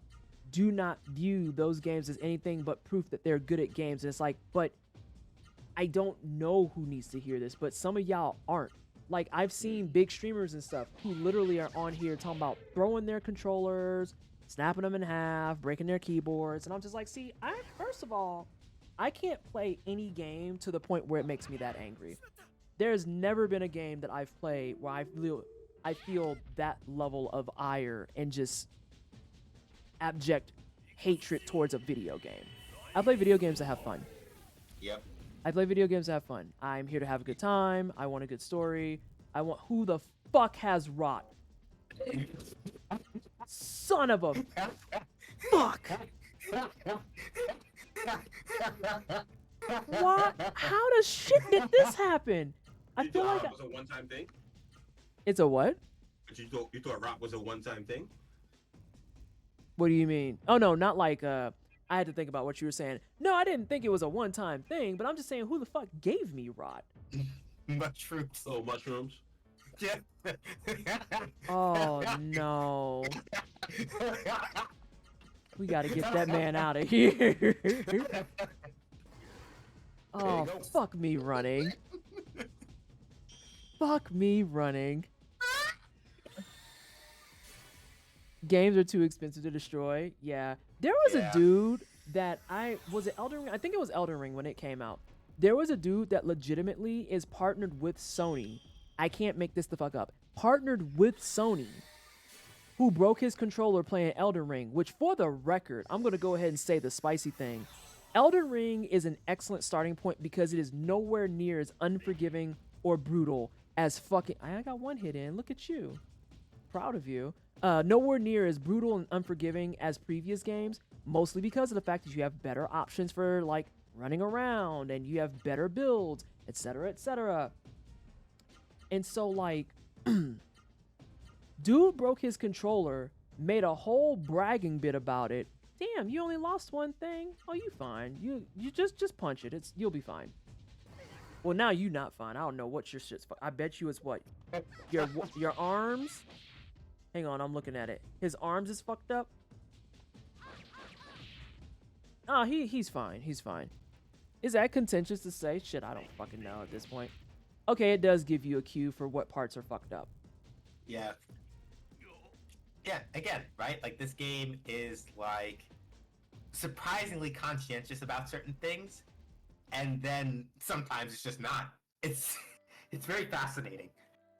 do not view those games as anything but proof that they're good at games. And it's like, but I don't know who needs to hear this, but some of y'all aren't. Like, I've seen big streamers and stuff who literally are on here talking about throwing their controllers, snapping them in half, breaking their keyboards, and I'm just like, see, first of all, I can't play any game to the point where it makes me that angry. There's never been a game that I've played where I feel that level of ire and just abject hatred towards a video game. I play video games to have fun. Yep. I play video games to have fun. I'm here to have a good time. I want a good story. I want, who the fuck has rot? Son of a fuck. What? How the shit did this happen? I feel like it was a one-time thing. It's a what? But you thought rot was a one-time thing? What do you mean? Oh no, not like I had to think about what you were saying. No, I didn't think it was a one-time thing, but I'm just saying, who the fuck gave me rot? Mushrooms. Oh, mushrooms. Oh no. We gotta get that man out of here. Oh, go. fuck me running. Fuck me running. Games are too expensive to destroy. Yeah. There was a dude that was it Elden Ring? I think it was Elden Ring when it came out. There was a dude that legitimately is partnered with Sony. I can't make this the fuck up. Partnered with Sony, who broke his controller playing Elden Ring, which for the record, I'm going to go ahead and say the spicy thing. Elden Ring is an excellent starting point because it is nowhere near as unforgiving or brutal as fucking... I got one hit in. Look at you. Proud of you. Nowhere near as brutal and unforgiving as previous games, mostly because of the fact that you have better options for, like, running around, and you have better builds, etc., etc. And so, like... Dude broke his controller, made a whole bragging bit about it. Damn, you only lost one thing? Oh, you fine. You just punch it. You'll be fine. Well, now you not fine. I don't know what your shit's. I bet you it's what your arms. Hang on, I'm looking at it. His arms is fucked up. Oh, he's fine. He's fine. Is that contentious to say? Shit, I don't fucking know at this point. Okay, it does give you a cue for what parts are fucked up. Yeah. Yeah, again, right? Like, this game is, like, surprisingly conscientious about certain things, and then sometimes it's just not. It's very fascinating.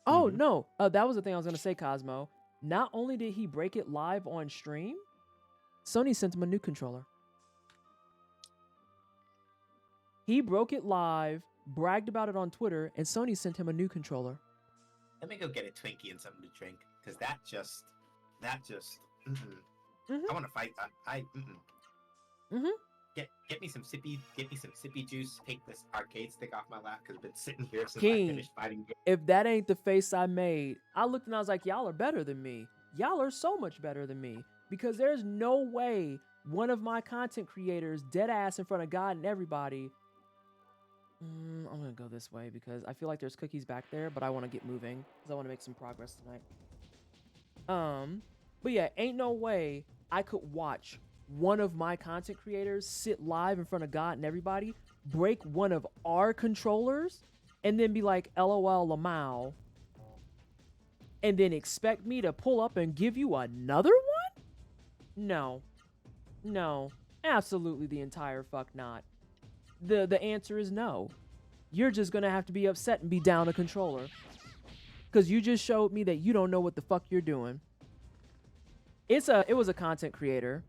Oh, no. That was the thing I was going to say, Cosmo. Not only did he break it live on stream, Sony sent him a new controller. He broke it live, bragged about it on Twitter, and Sony sent him a new controller. Let me go get a Twinkie and something to drink, because that just, Mm-hmm. I want to fight. Get me some sippy juice. Take this arcade stick off my lap, because I've been sitting here since I finished fighting. If that ain't the face I made, I looked and I was like, y'all are better than me. Y'all are so much better than me, because there's no way one of my content creators, dead ass in front of God and everybody. I'm gonna go this way because I feel like there's cookies back there, but I want to get moving because I want to make some progress tonight. But yeah, ain't no way I could watch one of my content creators sit live in front of God and everybody, break one of our controllers, and then be like, LOL Lamau, and then expect me to pull up and give you another one? No, absolutely the entire fuck not. The answer is no. You're just gonna have to be upset and be down a controller, because you just showed me that you don't know what the fuck you're doing. It was a content creator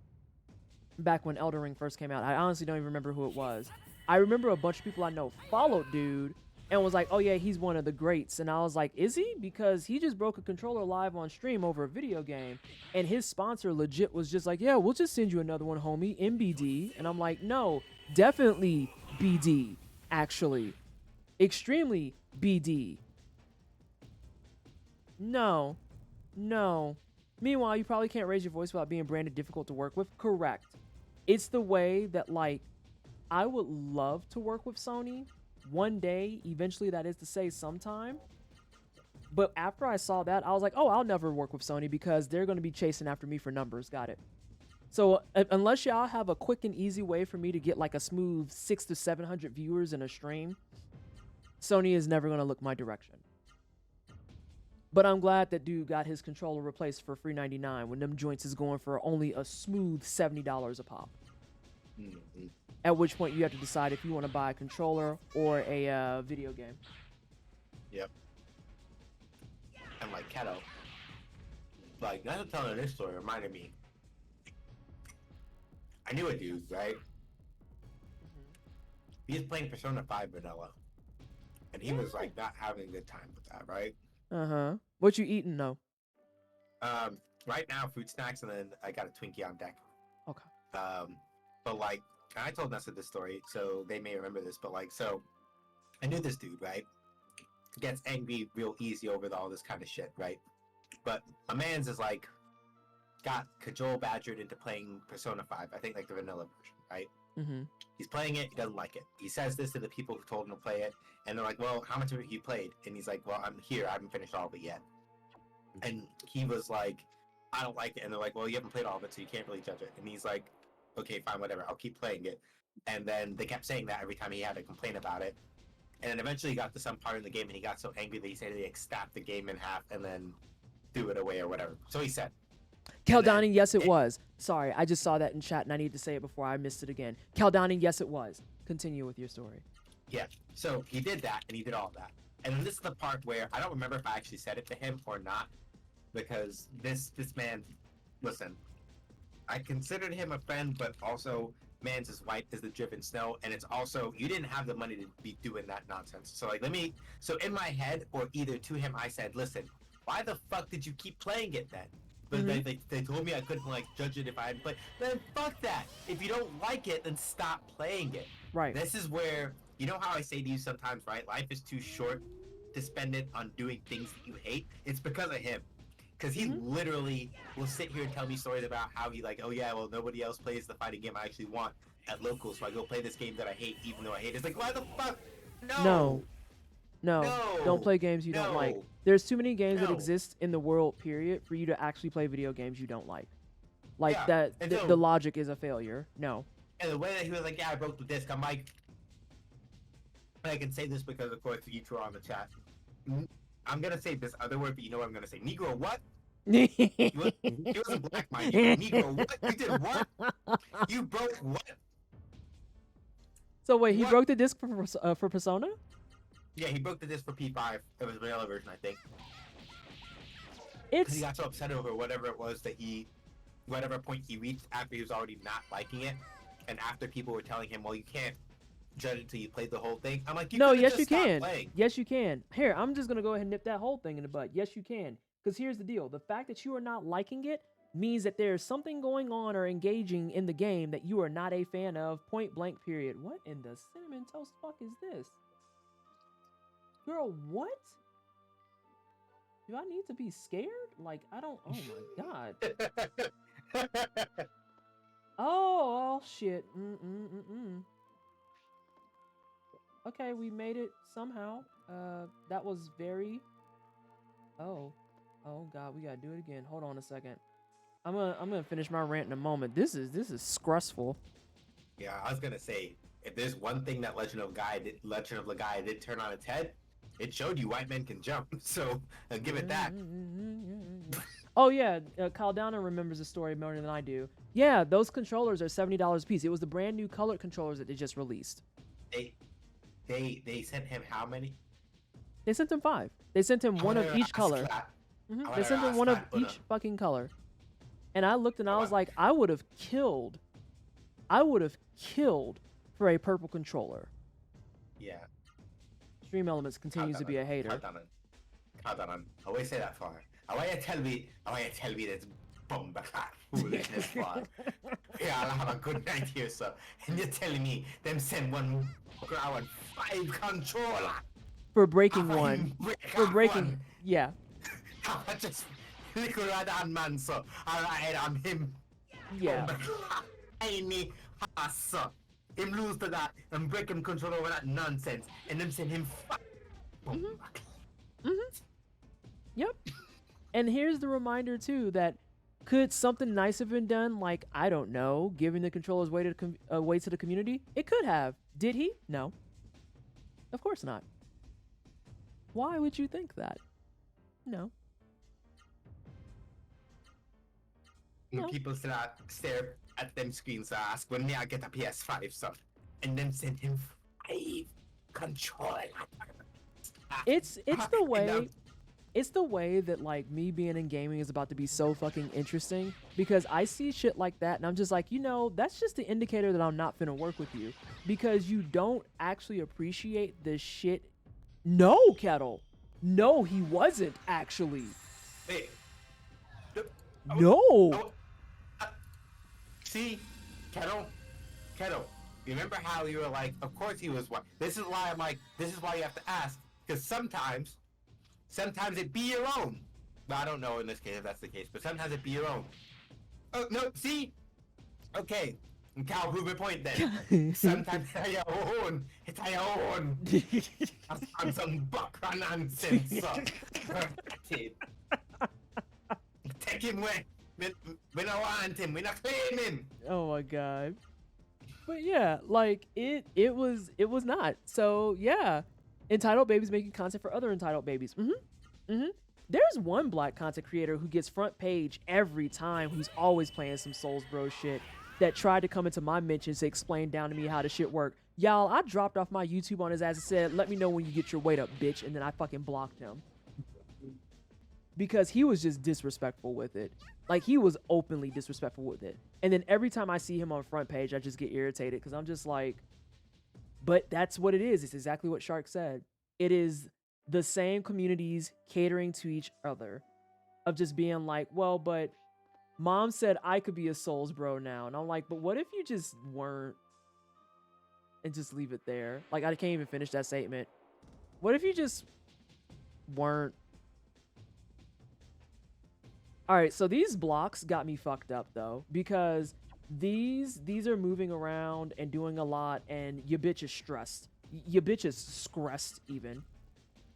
back when Elden Ring first came out. I honestly don't even remember who it was. I remember a bunch of people I know followed dude and was like, oh yeah, he's one of the greats. And I was like, is he? Because he just broke a controller live on stream over a video game, and his sponsor legit was just like, yeah, we'll just send you another one, homie, MBD. And I'm like, no, definitely BD, actually. Extremely BD. No. Meanwhile, you probably can't raise your voice without being branded difficult to work with. Correct. It's the way that, like, I would love to work with Sony one day, eventually, that is to say sometime. But after I saw that, I was like, oh, I'll never work with Sony because they're going to be chasing after me for numbers. Got it. So unless y'all have a quick and easy way for me to get like a smooth 600 to 700 viewers in a stream, Sony is never going to look my direction. But I'm glad that dude got his controller replaced for free $99 when them joints is going for only a smooth $70 a pop. Mm-hmm. At which point you have to decide if you want to buy a controller or a video game. Yep. And like Keto, like, now that telling this story reminded me. I knew a dude, right? He was playing Persona 5 vanilla, and he was like not having a good time with that, right? What you eating though? Right now, fruit snacks, and then I got a Twinkie on deck. Okay. But like, I told Nessa this story, so they may remember this. But like, so I knew this dude, right? Gets angry real easy over all this kind of shit, right? But a man's is like got cajole badgered into playing Persona 5. I think like the vanilla version, right? Mm-hmm. He's playing it. He doesn't like it. He says this to the people who told him to play it, and they're like, "Well, how much of it you played?" And he's like, "Well, I'm here. I haven't finished all of it yet." And he was like, "I don't like it." And they're like, "Well, you haven't played all of it, so you can't really judge it." And he's like, "Okay, fine, whatever. I'll keep playing it." And then they kept saying that every time he had to complain about it. And then eventually he got to some part in the game, and he got so angry that he said he snapped the game in half and then threw it away or whatever. So he said. Caldani, yes, it was. Sorry, I just saw that in chat, and I need to say it before I missed it again. Caldani, yes, it was. Continue with your story. Yeah. So he did that, and he did all of that. And then this is the part where I don't remember if I actually said it to him or not, because this man, listen, I considered him a friend, but also man's his wife is the driven snow, and it's also you didn't have the money to be doing that nonsense. So like so in my head or either to him I said, listen, why the fuck did you keep playing it then? But they told me I couldn't like judge it if I hadn't played. Then fuck that. If you don't like it, then stop playing it. Right. This is where you know how I say to you sometimes, right? Life is too short to spend it on doing things that you hate. It's because of him. Because he literally will sit here and tell me stories about how he like, oh yeah, well nobody else plays the fighting game I actually want at locals, so I go play this game that I hate, even though I hate it. It's like, why the fuck? No. Don't play games you don't like. There's too many games that exist in the world, period, for you to actually play video games you don't like. Like that, the logic is a failure. No. And the way that he was like, yeah, I broke the disc, I'm like, I can say this because of course you two are on the chat. I'm gonna say this other word, but you know what I'm gonna say. Negro, what? He wasn't black, mind you. Negro, what? You did what? You broke what? So wait, he broke the disc for Persona? Yeah, he broke the disc for P5. It was the vanilla version, I think. It's he got so upset over whatever it was that whatever point he reached after he was already not liking it, and after people were telling him, well, you can't judge it until you played the whole thing. I'm like, yes, you can. Yes, you can. Here, I'm just gonna go ahead and nip that whole thing in the butt. Yes, you can. Because here's the deal: the fact that you are not liking it means that there's something going on or engaging in the game that you are not a fan of. Point blank. Period. What in the cinnamon toast fuck is this? Girl, what? Do I need to be scared? Like, I don't... Oh, my God. Oh, shit. Okay, we made it somehow. That was very... Oh, God, we gotta do it again. Hold on a second. I'm gonna finish my rant in a moment. This is stressful. Yeah, I was gonna say, if there's one thing that Legend of Legaia did turn on its head, it showed you white men can jump. So I'll give it that. Oh yeah, Caldana remembers the story more than I do. Yeah, those controllers are $70 a piece. It was the brand new colored controllers that they just released. They sent him how many? They sent him 5. They sent him one of each color. They sent him one of each fucking color. And I looked and I was like, I would have killed for a purple controller. Yeah. Stream Elements continues to be a hater. Hold on. I always say that for. I want you to tell me this bumbleclad foolishness for. Yeah, I'll have a good night here, sir. And you're telling me them send one ground 5 controller for breaking one. For breaking one. Yeah. I just little that man, sir. Alright, I'm him. Yeah. Tiny sir. Him lose to that and break him control over that nonsense, and them send him. Yep. And here's the reminder too that could something nice have been done, like I don't know, giving the controllers away to the community? It could have. Did he? No. Of course not. Why would you think that? No. No. People stare at them screens and ask when may I get a PS5, sir, and then send him 5 controllers. It's the way. It's the way that like me being in gaming is about to be so fucking interesting, because I see shit like that and I'm just like, that's just the indicator that I'm not finna work with you, because you don't actually appreciate the shit. No, Kettle. No, he wasn't actually. Hey. No. See, Kettle, remember how you were like, of course he was one. This is why I'm like, this is why you have to ask, because sometimes it be your own. But I don't know in this case if that's the case, but sometimes it be your own. Oh, no, see? Okay, Cal, prove a point then. Sometimes it's our own. I'm some buck nonsense. Take him away. We don't want him. We not claim him. Oh my god. But yeah, like it was not. So yeah, entitled babies making content for other entitled babies. There's one black content creator who gets front page every time, who's always playing some Souls Bro shit, that tried to come into my mentions to explain down to me how the shit worked. Y'all, I dropped off my YouTube on his ass and said, let me know when you get your weight up, bitch. And then I fucking blocked him. Because he was just disrespectful with it. Like, he was openly disrespectful with it. And then every time I see him on front page, I just get irritated because I'm just like, but that's what it is. It's exactly what Shark said. It is the same communities catering to each other, of just being like, well, but mom said I could be a Souls Bro now. And I'm like, but what if you just weren't? And just leave it there. Like, I can't even finish that statement. What if you just weren't? All right, so these blocks got me fucked up though, because these are moving around and doing a lot, and your bitch is stressed. Your bitch is stressed even.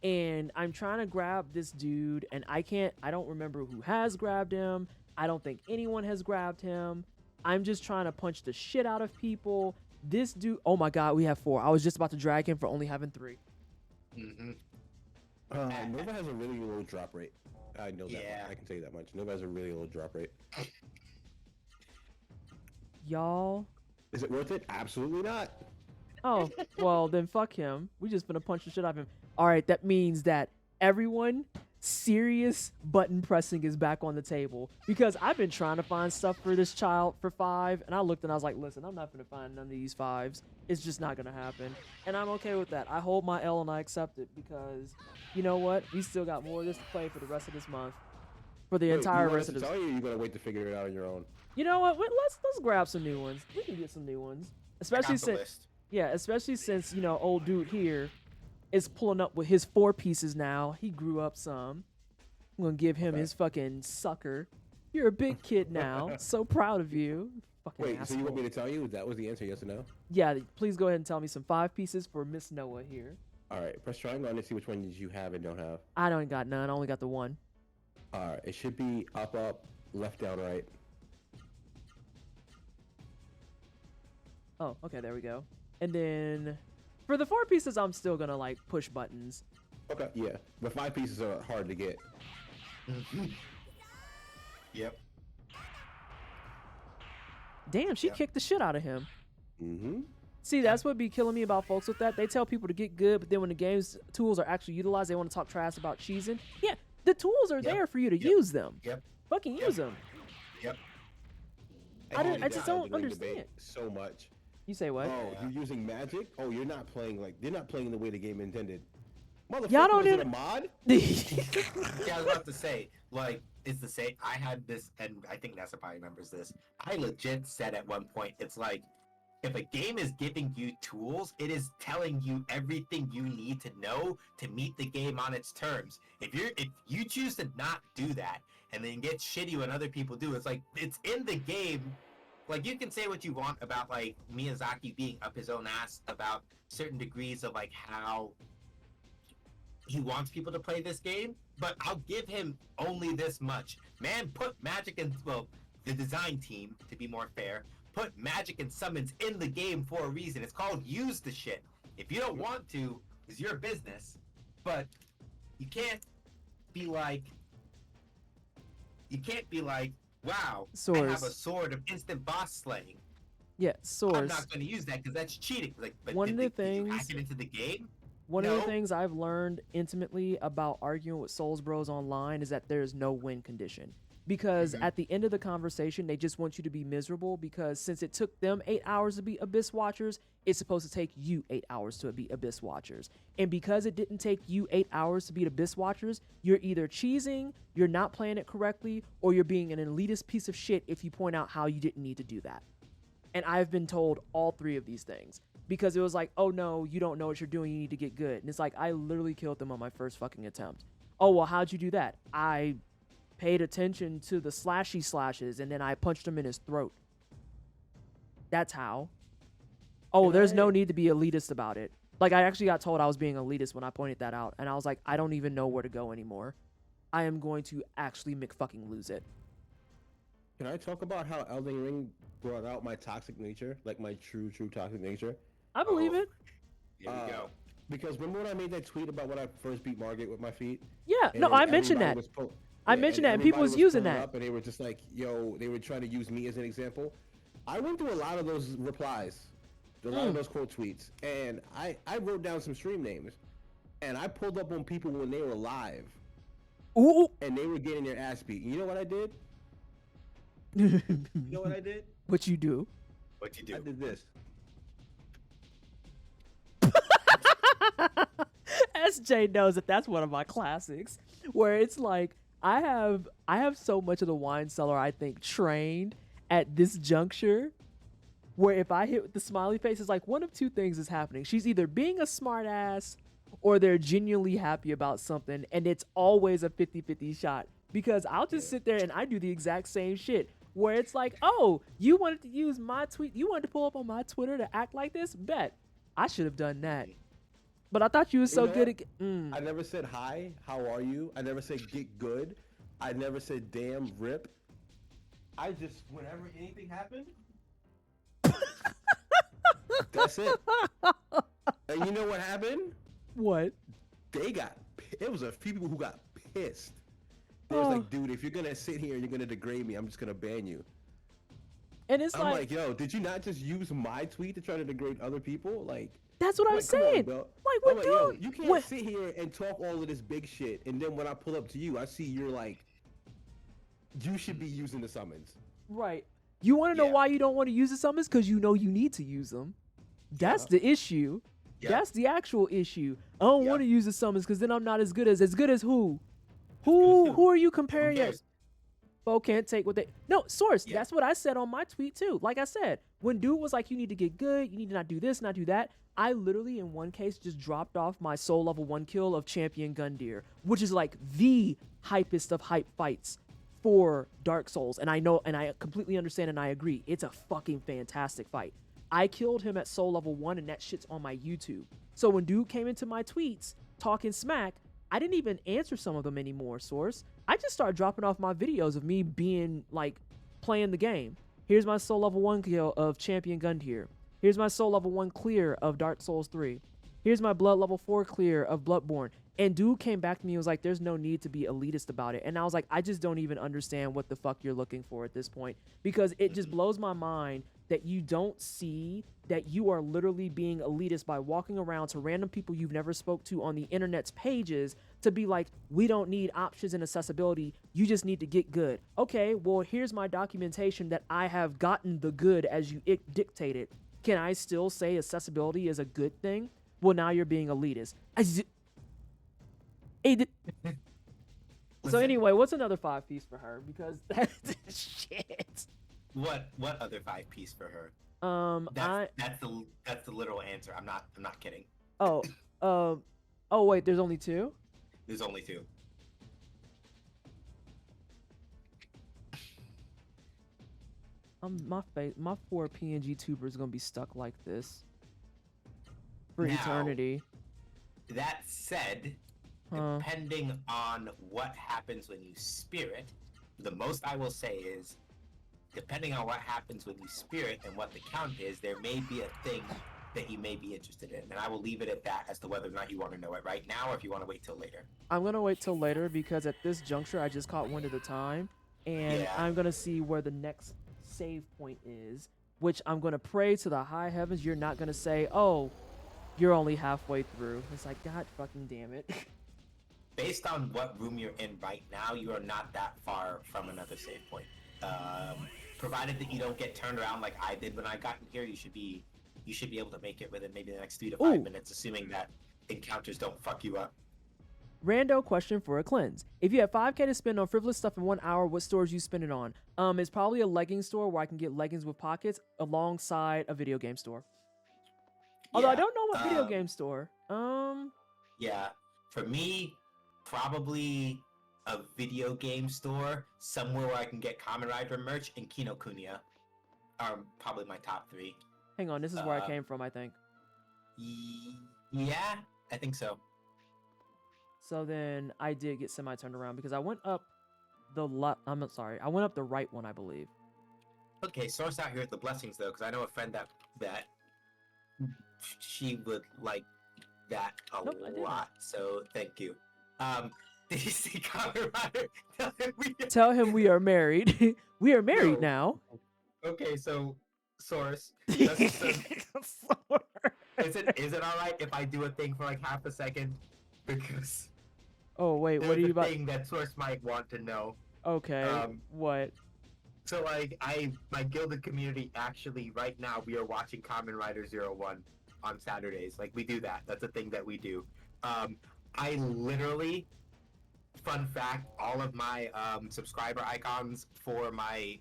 And I'm trying to grab this dude, and I don't remember who has grabbed him. I don't think anyone has grabbed him. I'm just trying to punch the shit out of people. This dude, oh my god, we have 4. I was just about to drag him for only having 3. Nova has a really low drop rate. I know that. Yeah. I can tell you that much. Nova has a really low drop rate. Y'all. Is it worth it? Absolutely not. Oh, well, then fuck him. We just gonna punch the shit out of him. All right, that means that everyone, serious button pressing is back on the table, because I've been trying to find stuff for this child for 5, and I looked and I was like, listen, I'm not gonna find none of these 5s. It's just not gonna happen, and I'm okay with that. I hold my L and I accept it, because you know what? We still got more of this to play for the rest of this month, for the entire rest of this. Tell you, you're gonna wait to figure it out on your own. You know what? Let's grab some new ones. We can get some new ones, especially since you know, old dude here is pulling up with his 4 pieces now. He grew up some. I'm gonna give him his fucking sucker. You're a big kid now. So proud of you. Fucking Wait, asshole. so you want me to tell you that was the answer? Yes or no? Yeah, please go ahead and tell me some 5 pieces for Miss Noah here. All right, press triangle and see which one you have and don't have. I don't got none. I only got the 1. All right, it should be up, left, down, right. Oh, okay, there we go. And then for the 4 pieces, I'm still gonna like push buttons. Okay, yeah, the 5 pieces are hard to get. Yep. Damn, she kicked the shit out of him. Mm-hmm. See, that's what be killing me about folks with that. They tell people to get good, but then when the game's tools are actually utilized, they want to talk trash about cheesing. Yeah, the tools are there for you to use them. Yep. Fucking use them. Yep. I just don't understand. So much. You say what? Oh, you're using magic? Oh, you're not playing they're not playing the way the game intended. Motherfucker, Y'all don't was it even a mod? Yeah, I was about to say, like, it's the same. I had this, and I think Nessa probably remembers this. I legit said at one point, it's like, if a game is giving you tools, it is telling you everything you need to know to meet the game on its terms. If you choose to not do that and then get shitty when other people do, it's like, it's in the game. Like, you can say what you want about, like, Miyazaki being up his own ass about certain degrees of, like, how he wants people to play this game, but I'll give him only this much. Man, put magic in, well, the design team, to be more fair, put magic and summons in the game for a reason. It's called use the shit. If you don't want to, it's your business, but you can't be like, wow, I have a sword of instant boss slaying. Yeah, swords. I'm not going to use that because that's cheating. Like, but one of the did you hack things it into the game? One of the things I've learned intimately about arguing with Souls Bros online is that there is no win condition. Because at the end of the conversation, they just want you to be miserable, because since it took them 8 hours to be Abyss Watchers, it's supposed to take you 8 hours to be Abyss Watchers. And because it didn't take you 8 hours to be Abyss Watchers, you're either cheesing, you're not playing it correctly, or you're being an elitist piece of shit if you point out how you didn't need to do that. And I've been told all 3 of these things. Because it was like, oh no, you don't know what you're doing, you need to get good. And it's like, I literally killed them on my first fucking attempt. Oh, well, how'd you do that? I paid attention to the slashy slashes, and then I punched him in his throat. That's how. Oh, Can there's no I- need to be elitist about it. Like, I actually got told I was being elitist when I pointed that out, and I was like, I don't even know where to go anymore. I am going to actually McFucking lose it. Can I talk about how Elden Ring brought out my toxic nature, like my true toxic nature? I believe Oh. it. Here we go. Because remember when I made that tweet about when I first beat Margit with my feet? Yeah, And no, I mentioned everybody that. was pull- I yeah, mentioned that, and people everybody was using pulling that. Up and they were just like, yo, they were trying to use me as an example. I went through a lot of those replies, a lot of those quote tweets, and I wrote down some stream names, and I pulled up on people when they were live, Ooh. and they were getting their ass beat. And you know what I did? You know what I did? What you do? What you I do? did this. SJ knows that that's one of my classics, where it's like I have so much of the wine cellar I think trained at this juncture, where if I hit with the smiley face, it's like one of two things is happening. She's either being a smart ass or they're genuinely happy about something, and it's always a 50-50 shot. Because I'll just sit there and I do the exact same shit. Where it's like, oh, you wanted to use my tweet, you wanted to pull up on my Twitter to act like this? Bet. I should have done that. But I thought you was so You know good what? at... I never said hi, how are you? I never said get good. I never said damn, rip. I just, whenever anything happened, that's it. And you know what happened? What? It was a few people who got pissed. They was like, dude, if you're gonna sit here and you're gonna degrade me, I'm just gonna ban you. And it's I'm like, yo, did you not just use my tweet to try to degrade other people? Like, that's what I'm come on, saying. bro. Like, I'm what yo, dude? you can't sit here and talk all of this big shit, and then when I pull up to you, I see you're like, you should be using the summons. Right. You want to know why you don't want to use the summons? Because you know you need to use them. That's the issue. That's the actual issue. I don't want to use the summons because then I'm not as good as who? Who are you comparing it? Bo can't take what they... No, source. That's what I said on my tweet too. Like I said, when dude was like, you need to get good, you need to not do this, not do that, I literally in one case just dropped off my soul level 1 kill of Champion Gundyr, which is like the hypest of hype fights for Dark Souls. And I know, and I completely understand and I agree. It's a fucking fantastic fight. I killed him at soul level 1 and that shit's on my YouTube. So when dude came into my tweets talking smack, I didn't even answer some of them anymore, source. I just started dropping off my videos of me being like playing the game. Here's my soul level 1 kill of Champion Gundyr. Here's my soul level 1 clear of Dark Souls 3. Here's my blood level 4 clear of Bloodborne. And dude came back to me and was like, there's no need to be elitist about it. And I was like, I just don't even understand what the fuck you're looking for at this point. Because it just blows my mind that you don't see that you are literally being elitist by walking around to random people you've never spoke to on the internet's pages to be like, we don't need options and accessibility. You just need to get good. Okay, well, here's my documentation that I have gotten the good as you dictated. Can I still say accessibility is a good thing? Well, now you're being elitist. So anyway, what's another 5-piece for her? Because that's shit. What other 5-piece for her? That's the literal answer. I'm not kidding. Oh, wait, there's only 2? There's only 2. My 4 PNG tubers gonna be stuck like this for eternity. That said, depending on what happens when you spirit, the most I will say is, depending on what happens when you spirit and what the count is, there may be a thing that you may be interested in. And I will leave it at that as to whether or not you want to know it right now or if you want to wait till later. I'm going to wait till later because at this juncture, I just caught wind at a time. And I'm going to see where the next save point is, which I'm going to pray to the high heavens you're not going to say, oh, you're only halfway through. It's like, God fucking damn it. Based on what room you're in right now, you are not that far from another save point. Provided that you don't get turned around like I did when I got in here, you should be able to make it within maybe the next 3 to 5 minutes, assuming that encounters don't fuck you up. Rando question for a cleanse. If you have 5K to spend on frivolous stuff in 1 hour, what stores you spend it on? It's probably a leggings store where I can get leggings with pockets alongside a video game store. Although I don't know what video game store. Yeah, for me, probably a video game store somewhere where I can get Kamen Rider merch in Kinokuniya. are probably my top 3. Hang on, this is where I came from, I think. Yeah, I think so. So then I did get semi turned around because I went up the left. I'm sorry, I went up the right one, I believe. Okay, source out here with the blessings though, because I know a friend that she would like that a Nope, I didn't. lot. So thank you. Did you see Kamen Rider? Tell him we are married. We are married No. now. Okay, so source. Is it all right if I do a thing for like half a second? Because Oh wait, what there's are you a about? thing that source might want to know. Okay, what? So like my gilded community actually right now we are watching Kamen Rider 01 on Saturdays. Like we do that. That's a thing that we do. I literally, fun fact, all of my subscriber icons for my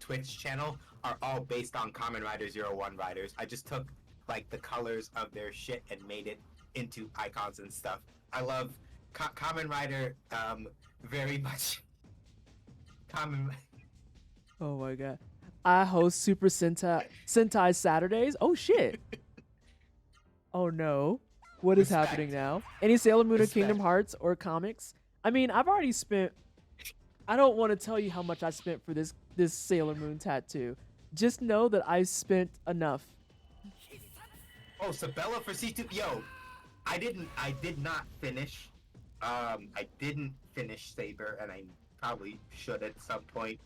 Twitch channel are all based on Kamen Rider 01 riders. I just took like the colors of their shit and made it into icons and stuff. I love Kamen Rider very much. Oh my god. I host Super Sentai Saturdays. Oh shit. Oh no. What is Respect. happening now? Any Sailor Moon or Respect. Kingdom Hearts or comics? I mean, I've already spent. I don't want to tell you how much I spent for this Sailor Moon tattoo. Just know that I spent enough. Oh, Sabella for C2. Yo, I did not finish. I didn't finish Saber, and I probably should at some point.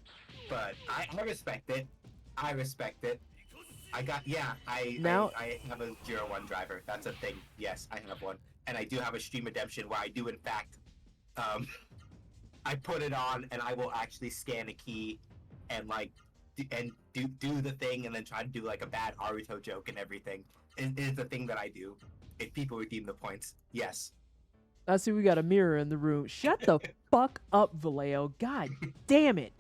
But I respect it. I respect it. I have a 01 driver. That's a thing. Yes, I have one. And I do have a stream redemption where I do in fact I put it on and I will actually scan a key and like do the thing and then try to do like a bad Aruto joke and everything. It is the thing that I do. If people redeem the points, yes. I see we got a mirror in the room. Shut the fuck up, Vallejo. God damn it.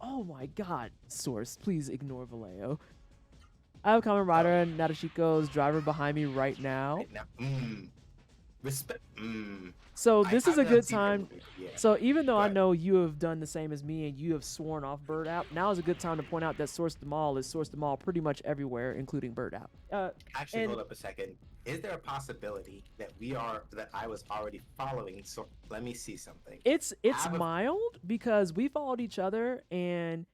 Oh my god. Source, please ignore Vallejo. I have Kamen Rider and Nadeshiko's driver behind me right now. Respect. So this is a good time. Yeah. So even though I Right. know you have done the same as me and you have sworn off Bird App, now is a good time to point out that Source the Mall is Source the Mall pretty much everywhere, including Bird App. Actually, and- hold up a second. Is there a possibility that I was already following? So let me see something. It's Have a- mild because we followed each other, and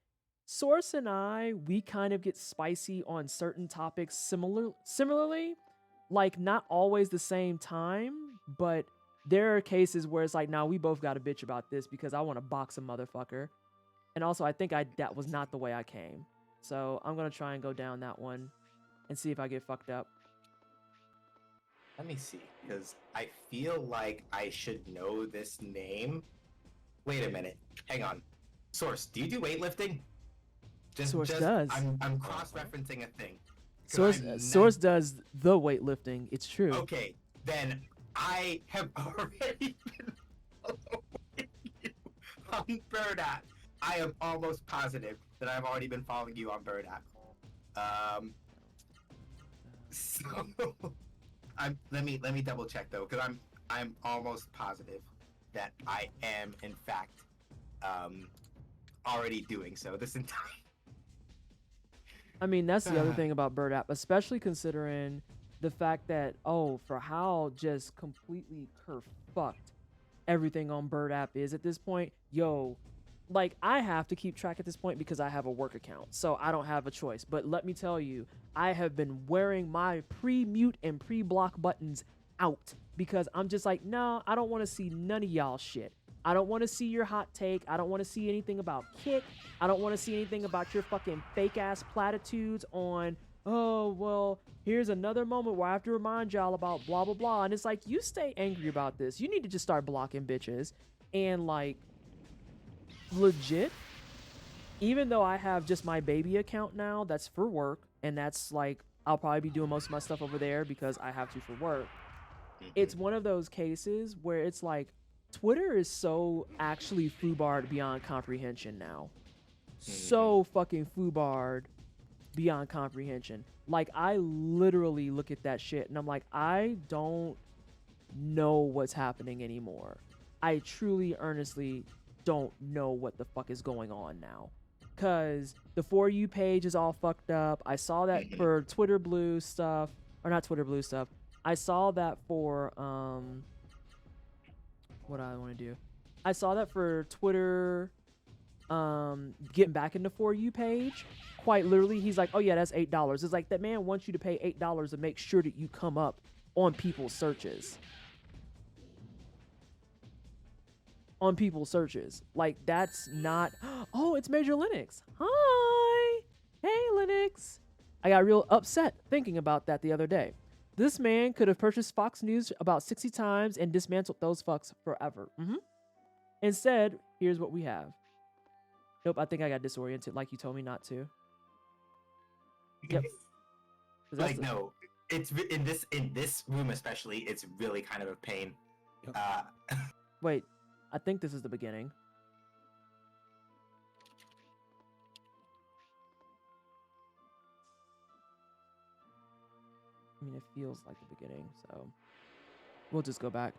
Source and we kind of get spicy on certain topics similarly, like not always the same time, but there are cases where it's like, nah, we both got a bitch about this because I want to box a motherfucker. And also, I think that was not the way I came. So I'm going to try and go down that one and see if I get fucked up. Let me see, because I feel like I should know this name. Wait a minute. Hang on. Source, do you do weightlifting? Source does. I'm cross-referencing a thing. 'Cause Source does the weightlifting. It's true. Okay, then I have already been following you on Bird App. I am almost positive that I've already been following you on Bird App. So let me double check though, because I'm almost positive that I am in fact already doing so this entire. I mean, that's the other thing about Bird App, especially considering the fact that, for how just completely kerfucked everything on Bird App is at this point. Like, I have to keep track at this point because I have a work account, so I don't have a choice. But let me tell you, I have been wearing my pre-mute and pre-block buttons out because I'm just like, no, I don't want to see none of y'all shit. I don't want to see your hot take. I don't want to see anything about Kick. I don't want to see anything about your fucking fake-ass platitudes on, here's another moment where I have to remind y'all about blah, blah, blah. And it's like, you stay angry about this. You need to just start blocking bitches. And, like, legit, even though I have just my baby account now, that's for work. And that's, like, I'll probably be doing most of my stuff over there because I have to for work. It's one of those cases where it's like, Twitter is so actually foobarred beyond comprehension now. So fucking foobarred beyond comprehension. Like, I literally look at that shit and I'm like, I don't know what's happening anymore. I truly, earnestly don't know what the fuck is going on now. Cause the For You page is all fucked up. I saw that for Twitter Blue stuff, or not Twitter Blue stuff. I saw that for what do I want to do? I saw that for Twitter, getting back into For You page. Quite literally, he's like, "Oh yeah, that's $8." It's like that man wants you to pay $8 to make sure that you come up on people's searches. On people's searches. Like, that's not... Oh, it's Major Linux. Hi. Hey, Linux. I got real upset thinking about that the other day. This man could have purchased Fox News about 60 times and dismantled those fucks forever. Instead, here's what we have. Nope, I think I got disoriented like you told me not to. Yep. Like, no. It's in this room especially, it's really kind of a pain. Wait. I think this is the beginning. I mean, it feels like the beginning, so we'll just go back.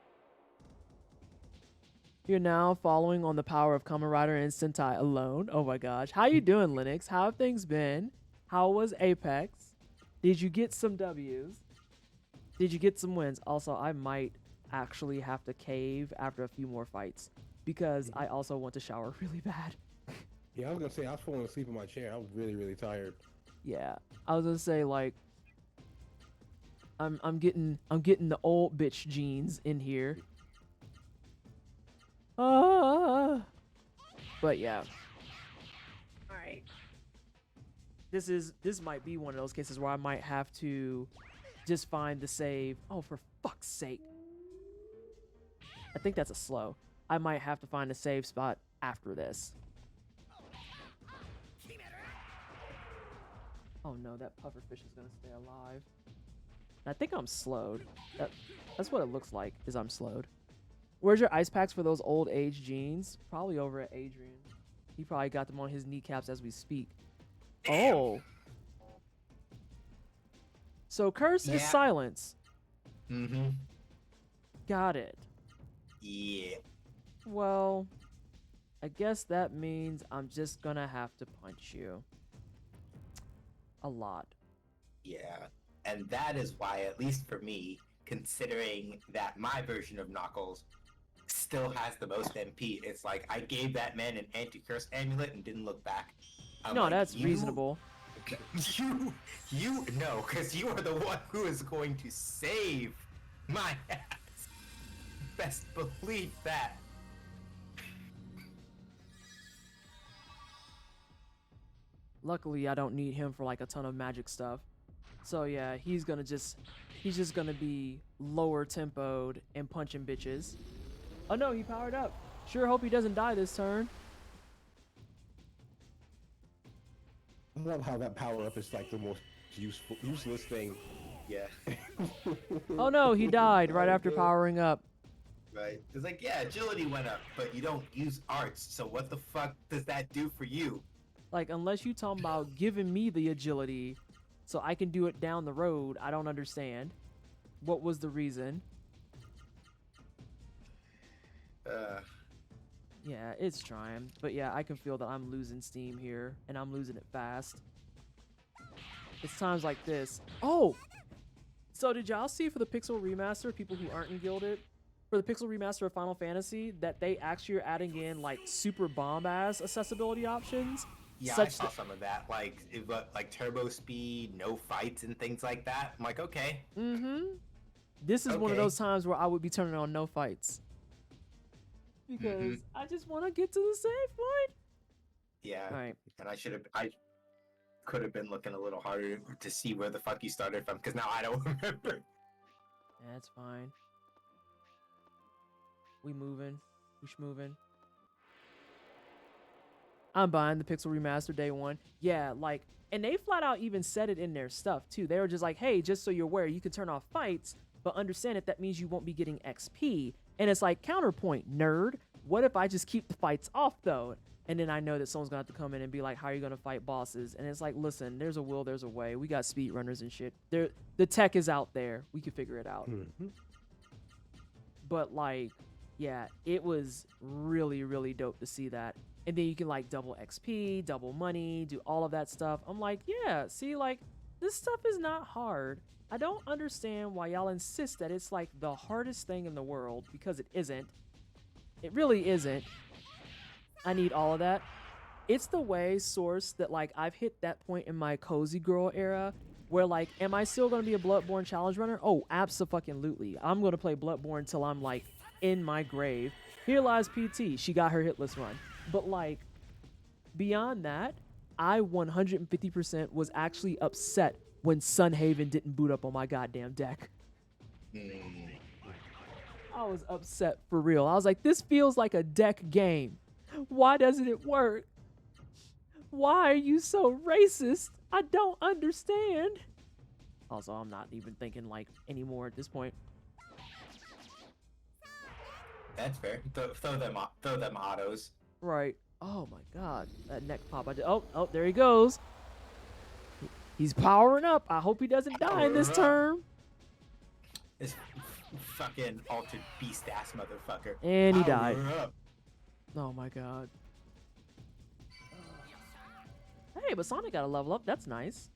You're now following on the power of Kamen Rider and Sentai alone. Oh my gosh. How you doing, Linux? How have things been? How was Apex? Did you get some W's? Did you get some wins? Also, I might actually have to cave after a few more fights because I also want to shower really bad. Yeah, I was gonna say I was falling asleep in my chair. I was really, really tired. Yeah, I was gonna say like I'm getting the old bitch jeans in here. But yeah. All right. This might be one of those cases where I might have to just find the save. Oh, for fuck's sake. I think that's a slow. I might have to find a save spot after this. Oh no, that pufferfish is gonna stay alive. I think I'm slowed. That's what it looks like, is I'm slowed. Where's your ice packs for those old age jeans? Probably over at Adrian. He probably got them on his kneecaps as we speak. Oh. So curse is silence. Got it. Yeah. Well, I guess that means I'm just gonna have to punch you. A lot. Yeah. And that is why, at least for me, considering that my version of Knuckles still has the most MP, it's like I gave that man an anti-curse amulet and didn't look back. I'm no, like, that's reasonable. You know, because you are the one who is going to save my ass. Best believe that. Luckily, I don't need him for like a ton of magic stuff. So yeah, he's just gonna be lower tempoed and punching bitches. Oh no, he powered up. Sure hope he doesn't die this turn. I love how that power up is like the most useless thing. Yeah. Oh no, he died right after powering up. Right. It's like, yeah, agility went up, but you don't use arts, so what the fuck does that do for you? Like, unless you talking about giving me the agility so I can do it down the road, I don't understand. What was the reason? Yeah, it's trying. But yeah, I can feel that I'm losing steam here, and I'm losing it fast. It's times like this. Oh! So did y'all see for the Pixel Remaster, people who aren't in Gilded, for the Pixel Remaster of Final Fantasy, that they actually are adding in, like, super bomb-ass accessibility options? Yeah, I saw some of that, like turbo speed, no fights, and things like that. I'm like, okay. This is one of those times where I would be turning on no fights. Because I just want to get to the save point. Yeah. Right. And I could have been looking a little harder to see where the fuck you started from, because now I don't remember. That's fine. We moving. We schmoving. I'm buying the Pixel Remaster day one. Yeah, like, and they flat out even said it in their stuff too. They were just like, hey, just so you're aware, you can turn off fights, but understand that means you won't be getting XP. And it's like, counterpoint, nerd. What if I just keep the fights off though? And then I know that someone's gonna have to come in and be like, how are you gonna fight bosses? And it's like, listen, there's a will, there's a way. We got speedrunners and shit. The tech is out there. We can figure it out. But like, yeah, it was really, really dope to see that. And then you can like double XP, double money, do all of that stuff. I'm like, yeah, see, like this stuff is not hard. I don't understand why y'all insist that it's like the hardest thing in the world, because it isn't. It really isn't. I need all of that. It's the way, Source, that like I've hit that point in my cozy girl era where like, am I still gonna be a Bloodborne challenge runner? Oh, absolutely. I'm gonna play Bloodborne till I'm like in my grave. Here lies PT. She got her hitless run. But like, beyond that, I 150% was actually upset when Sunhaven didn't boot up on my goddamn deck. I was upset for real. I was like, this feels like a deck game. Why doesn't it work? Why are you so racist? I don't understand. Also, I'm not even thinking like anymore at this point. That's fair. Throw them autos. Right. Oh my god. That neck pop. Oh, there he goes. He's powering up. I hope he doesn't die in this turn. This fucking altered beast ass motherfucker. And he died. Power up. Oh my god. Hey, but Sonic got a level up. That's nice.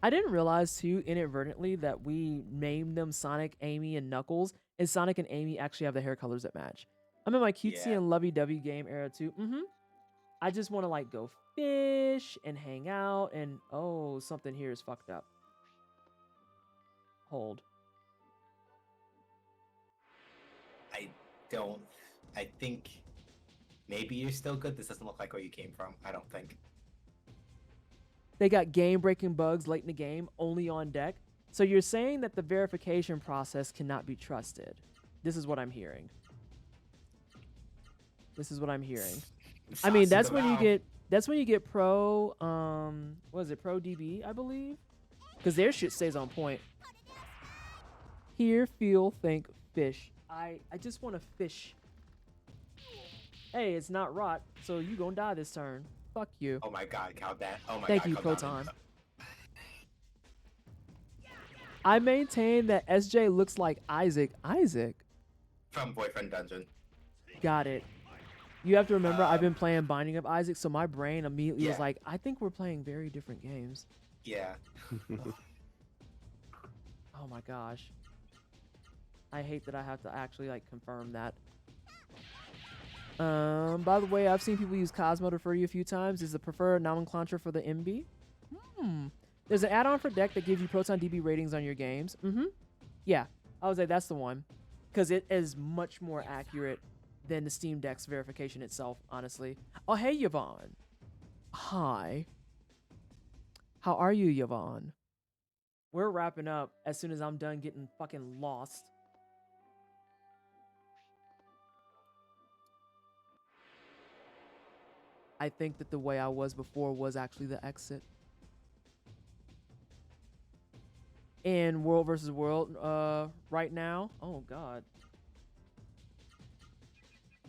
I didn't realize too inadvertently that we named them Sonic, Amy, and Knuckles, and Sonic and Amy actually have the hair colors that match. I'm in my cutesy and lovey-dovey game era too. I just want to like go fish and hang out, and oh, something here is fucked up. Hold. I think maybe you're still good. This doesn't look like where you came from. I don't think. They got game-breaking bugs late in the game, only on deck. So you're saying that the verification process cannot be trusted. This is what I'm hearing. This is what I'm hearing. I mean, that's when you get pro, what is it, pro DB, I believe? Because their shit stays on point. Hear, feel, think, fish. I just want to fish. Hey, it's not rot, so you gonna die this turn. Fuck you. Oh my god, count that. Oh my god. Thank you, Proton. I maintain that SJ looks like Isaac. Isaac? From Boyfriend Dungeon. Got it. You have to remember, I've been playing Binding of Isaac, so my brain immediately was like, I think we're playing very different games. Yeah. Oh my gosh. I hate that I have to actually like confirm that. By the way, I've seen people use Cosmo to refer you a few times. Is the preferred nomenclature for the MB? There's an add-on for deck that gives you Proton DB ratings on your games. Yeah, I would say that's the one. Because it is much more accurate than the Steam Deck's verification itself, honestly. Oh, hey, Yvonne. Hi. How are you, Yvonne? We're wrapping up as soon as I'm done getting fucking lost. I think that the way I was before was actually the exit. In World versus World, right now, oh god.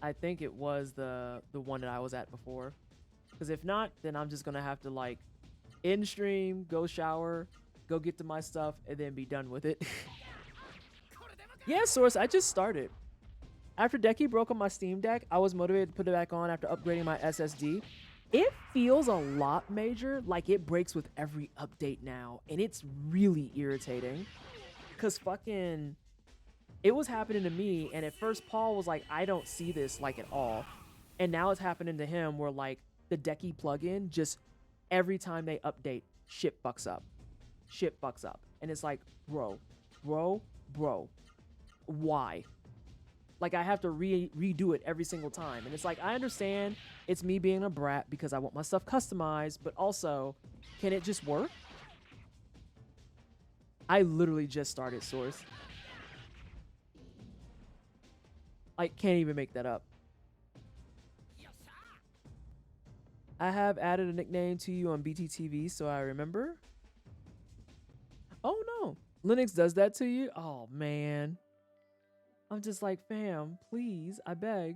I think it was the one that I was at before. Because if not, then I'm just gonna have to like end stream, go shower, go get to my stuff, and then be done with it. Yeah, Source, I just started. After Decky broke on my Steam Deck, I was motivated to put it back on after upgrading my SSD. It feels a lot major, like it breaks with every update now, and it's really irritating. Cause fucking, it was happening to me, and at first Paul was like, I don't see this like at all. And now it's happening to him where like the Decky plugin, just every time they update, shit fucks up. Shit fucks up. And it's like, bro, why? Like I have to redo it every single time. And it's like, I understand it's me being a brat because I want my stuff customized, but also, can it just work? I literally just started Source. I can't even make that up. I have added a nickname to you on BTTV, so I remember. Oh no, Linux does that to you? Oh man. I'm just like, fam, please, I beg.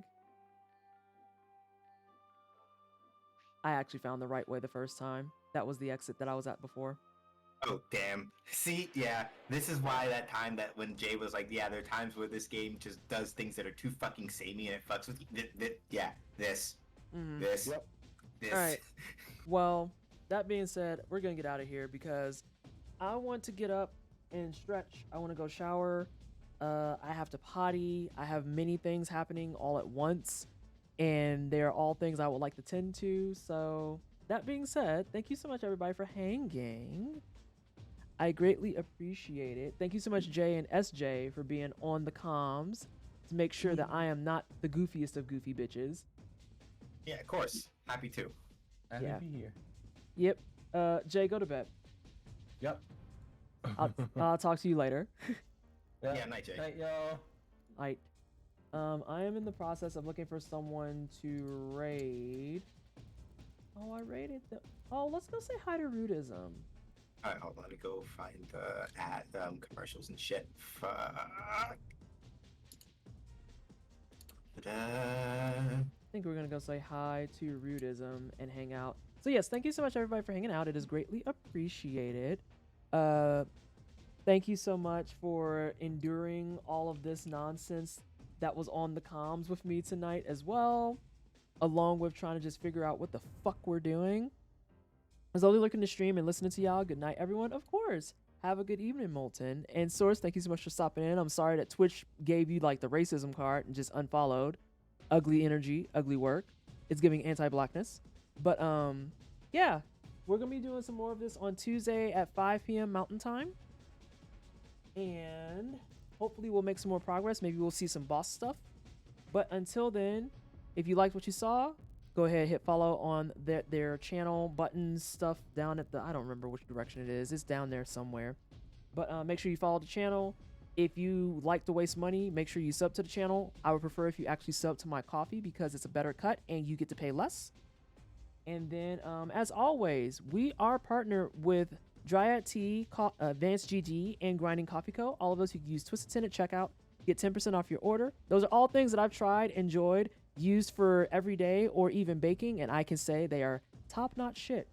I actually found the right way the first time. That was the exit that I was at before. Oh damn! See, yeah, this is why that time that when Jay was like, "Yeah, there are times where this game just does things that are too fucking samey and it fucks with you." Yeah, this, this, Yep. this. All right. Well, that being said, we're gonna get out of here because I want to get up and stretch. I want to go shower. I have to potty. I have many things happening all at once, and they're all things I would like to tend to. So, that being said, thank you so much, everybody, for hanging. I greatly appreciate it. Thank you so much, Jay and SJ, for being on the comms to make sure that I am not the goofiest of goofy bitches. Yeah, of course. Happy to. Happy Yeah. to be here. Yep. Jay, go to bed. Yep. I'll talk to you later. Yeah, night, Jay. Night, y'all. Right. I am in the process of looking for someone to raid. Oh, I raided the. Oh, let's go say hi to Rudism. Alright, hold on. Let me go find the ad commercials and shit. Fuck. Ta-da. I think we're gonna go say hi to Rudism and hang out. So yes, thank you so much, everybody, for hanging out. It is greatly appreciated. Thank you so much for enduring all of this nonsense that was on the comms with me tonight as well, along with trying to just figure out what the fuck we're doing. I was only looking to stream and listening to y'all. Good night, everyone. Of course. Have a good evening, Molten. And Source, thank you so much for stopping in. I'm sorry that Twitch gave you like the racism card and just unfollowed. Ugly energy, ugly work. It's giving anti-blackness. But yeah, we're gonna be doing some more of this on Tuesday at 5 p.m. Mountain Time. And hopefully we'll make some more progress. Maybe we'll see some boss stuff. But until then, if you liked what you saw, go ahead, hit follow on their channel buttons stuff down at the, I don't remember which direction it is. It's down there somewhere. But make sure you follow the channel. If you like to waste money, make sure you sub to the channel. I would prefer if you actually sub to my coffee because it's a better cut and you get to pay less. And then, as always, we are partnered with Dryad Tea, Advanced GG, and Grinding Coffee Co. All of those who use Twisted 10 at checkout get 10% off your order. Those are all things that I've tried, enjoyed, used for everyday or even baking, and I can say they are top-notch shit.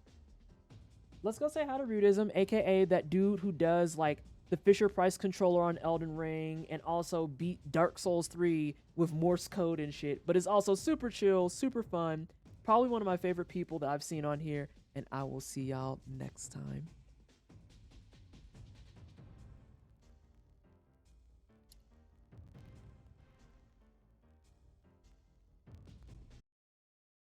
Let's go say hi to Rudism, aka that dude who does like the Fisher Price controller on Elden Ring and also beat Dark Souls 3 with Morse code and shit, but is also super chill, super fun, probably one of my favorite people that I've seen on here, and I will see y'all next time.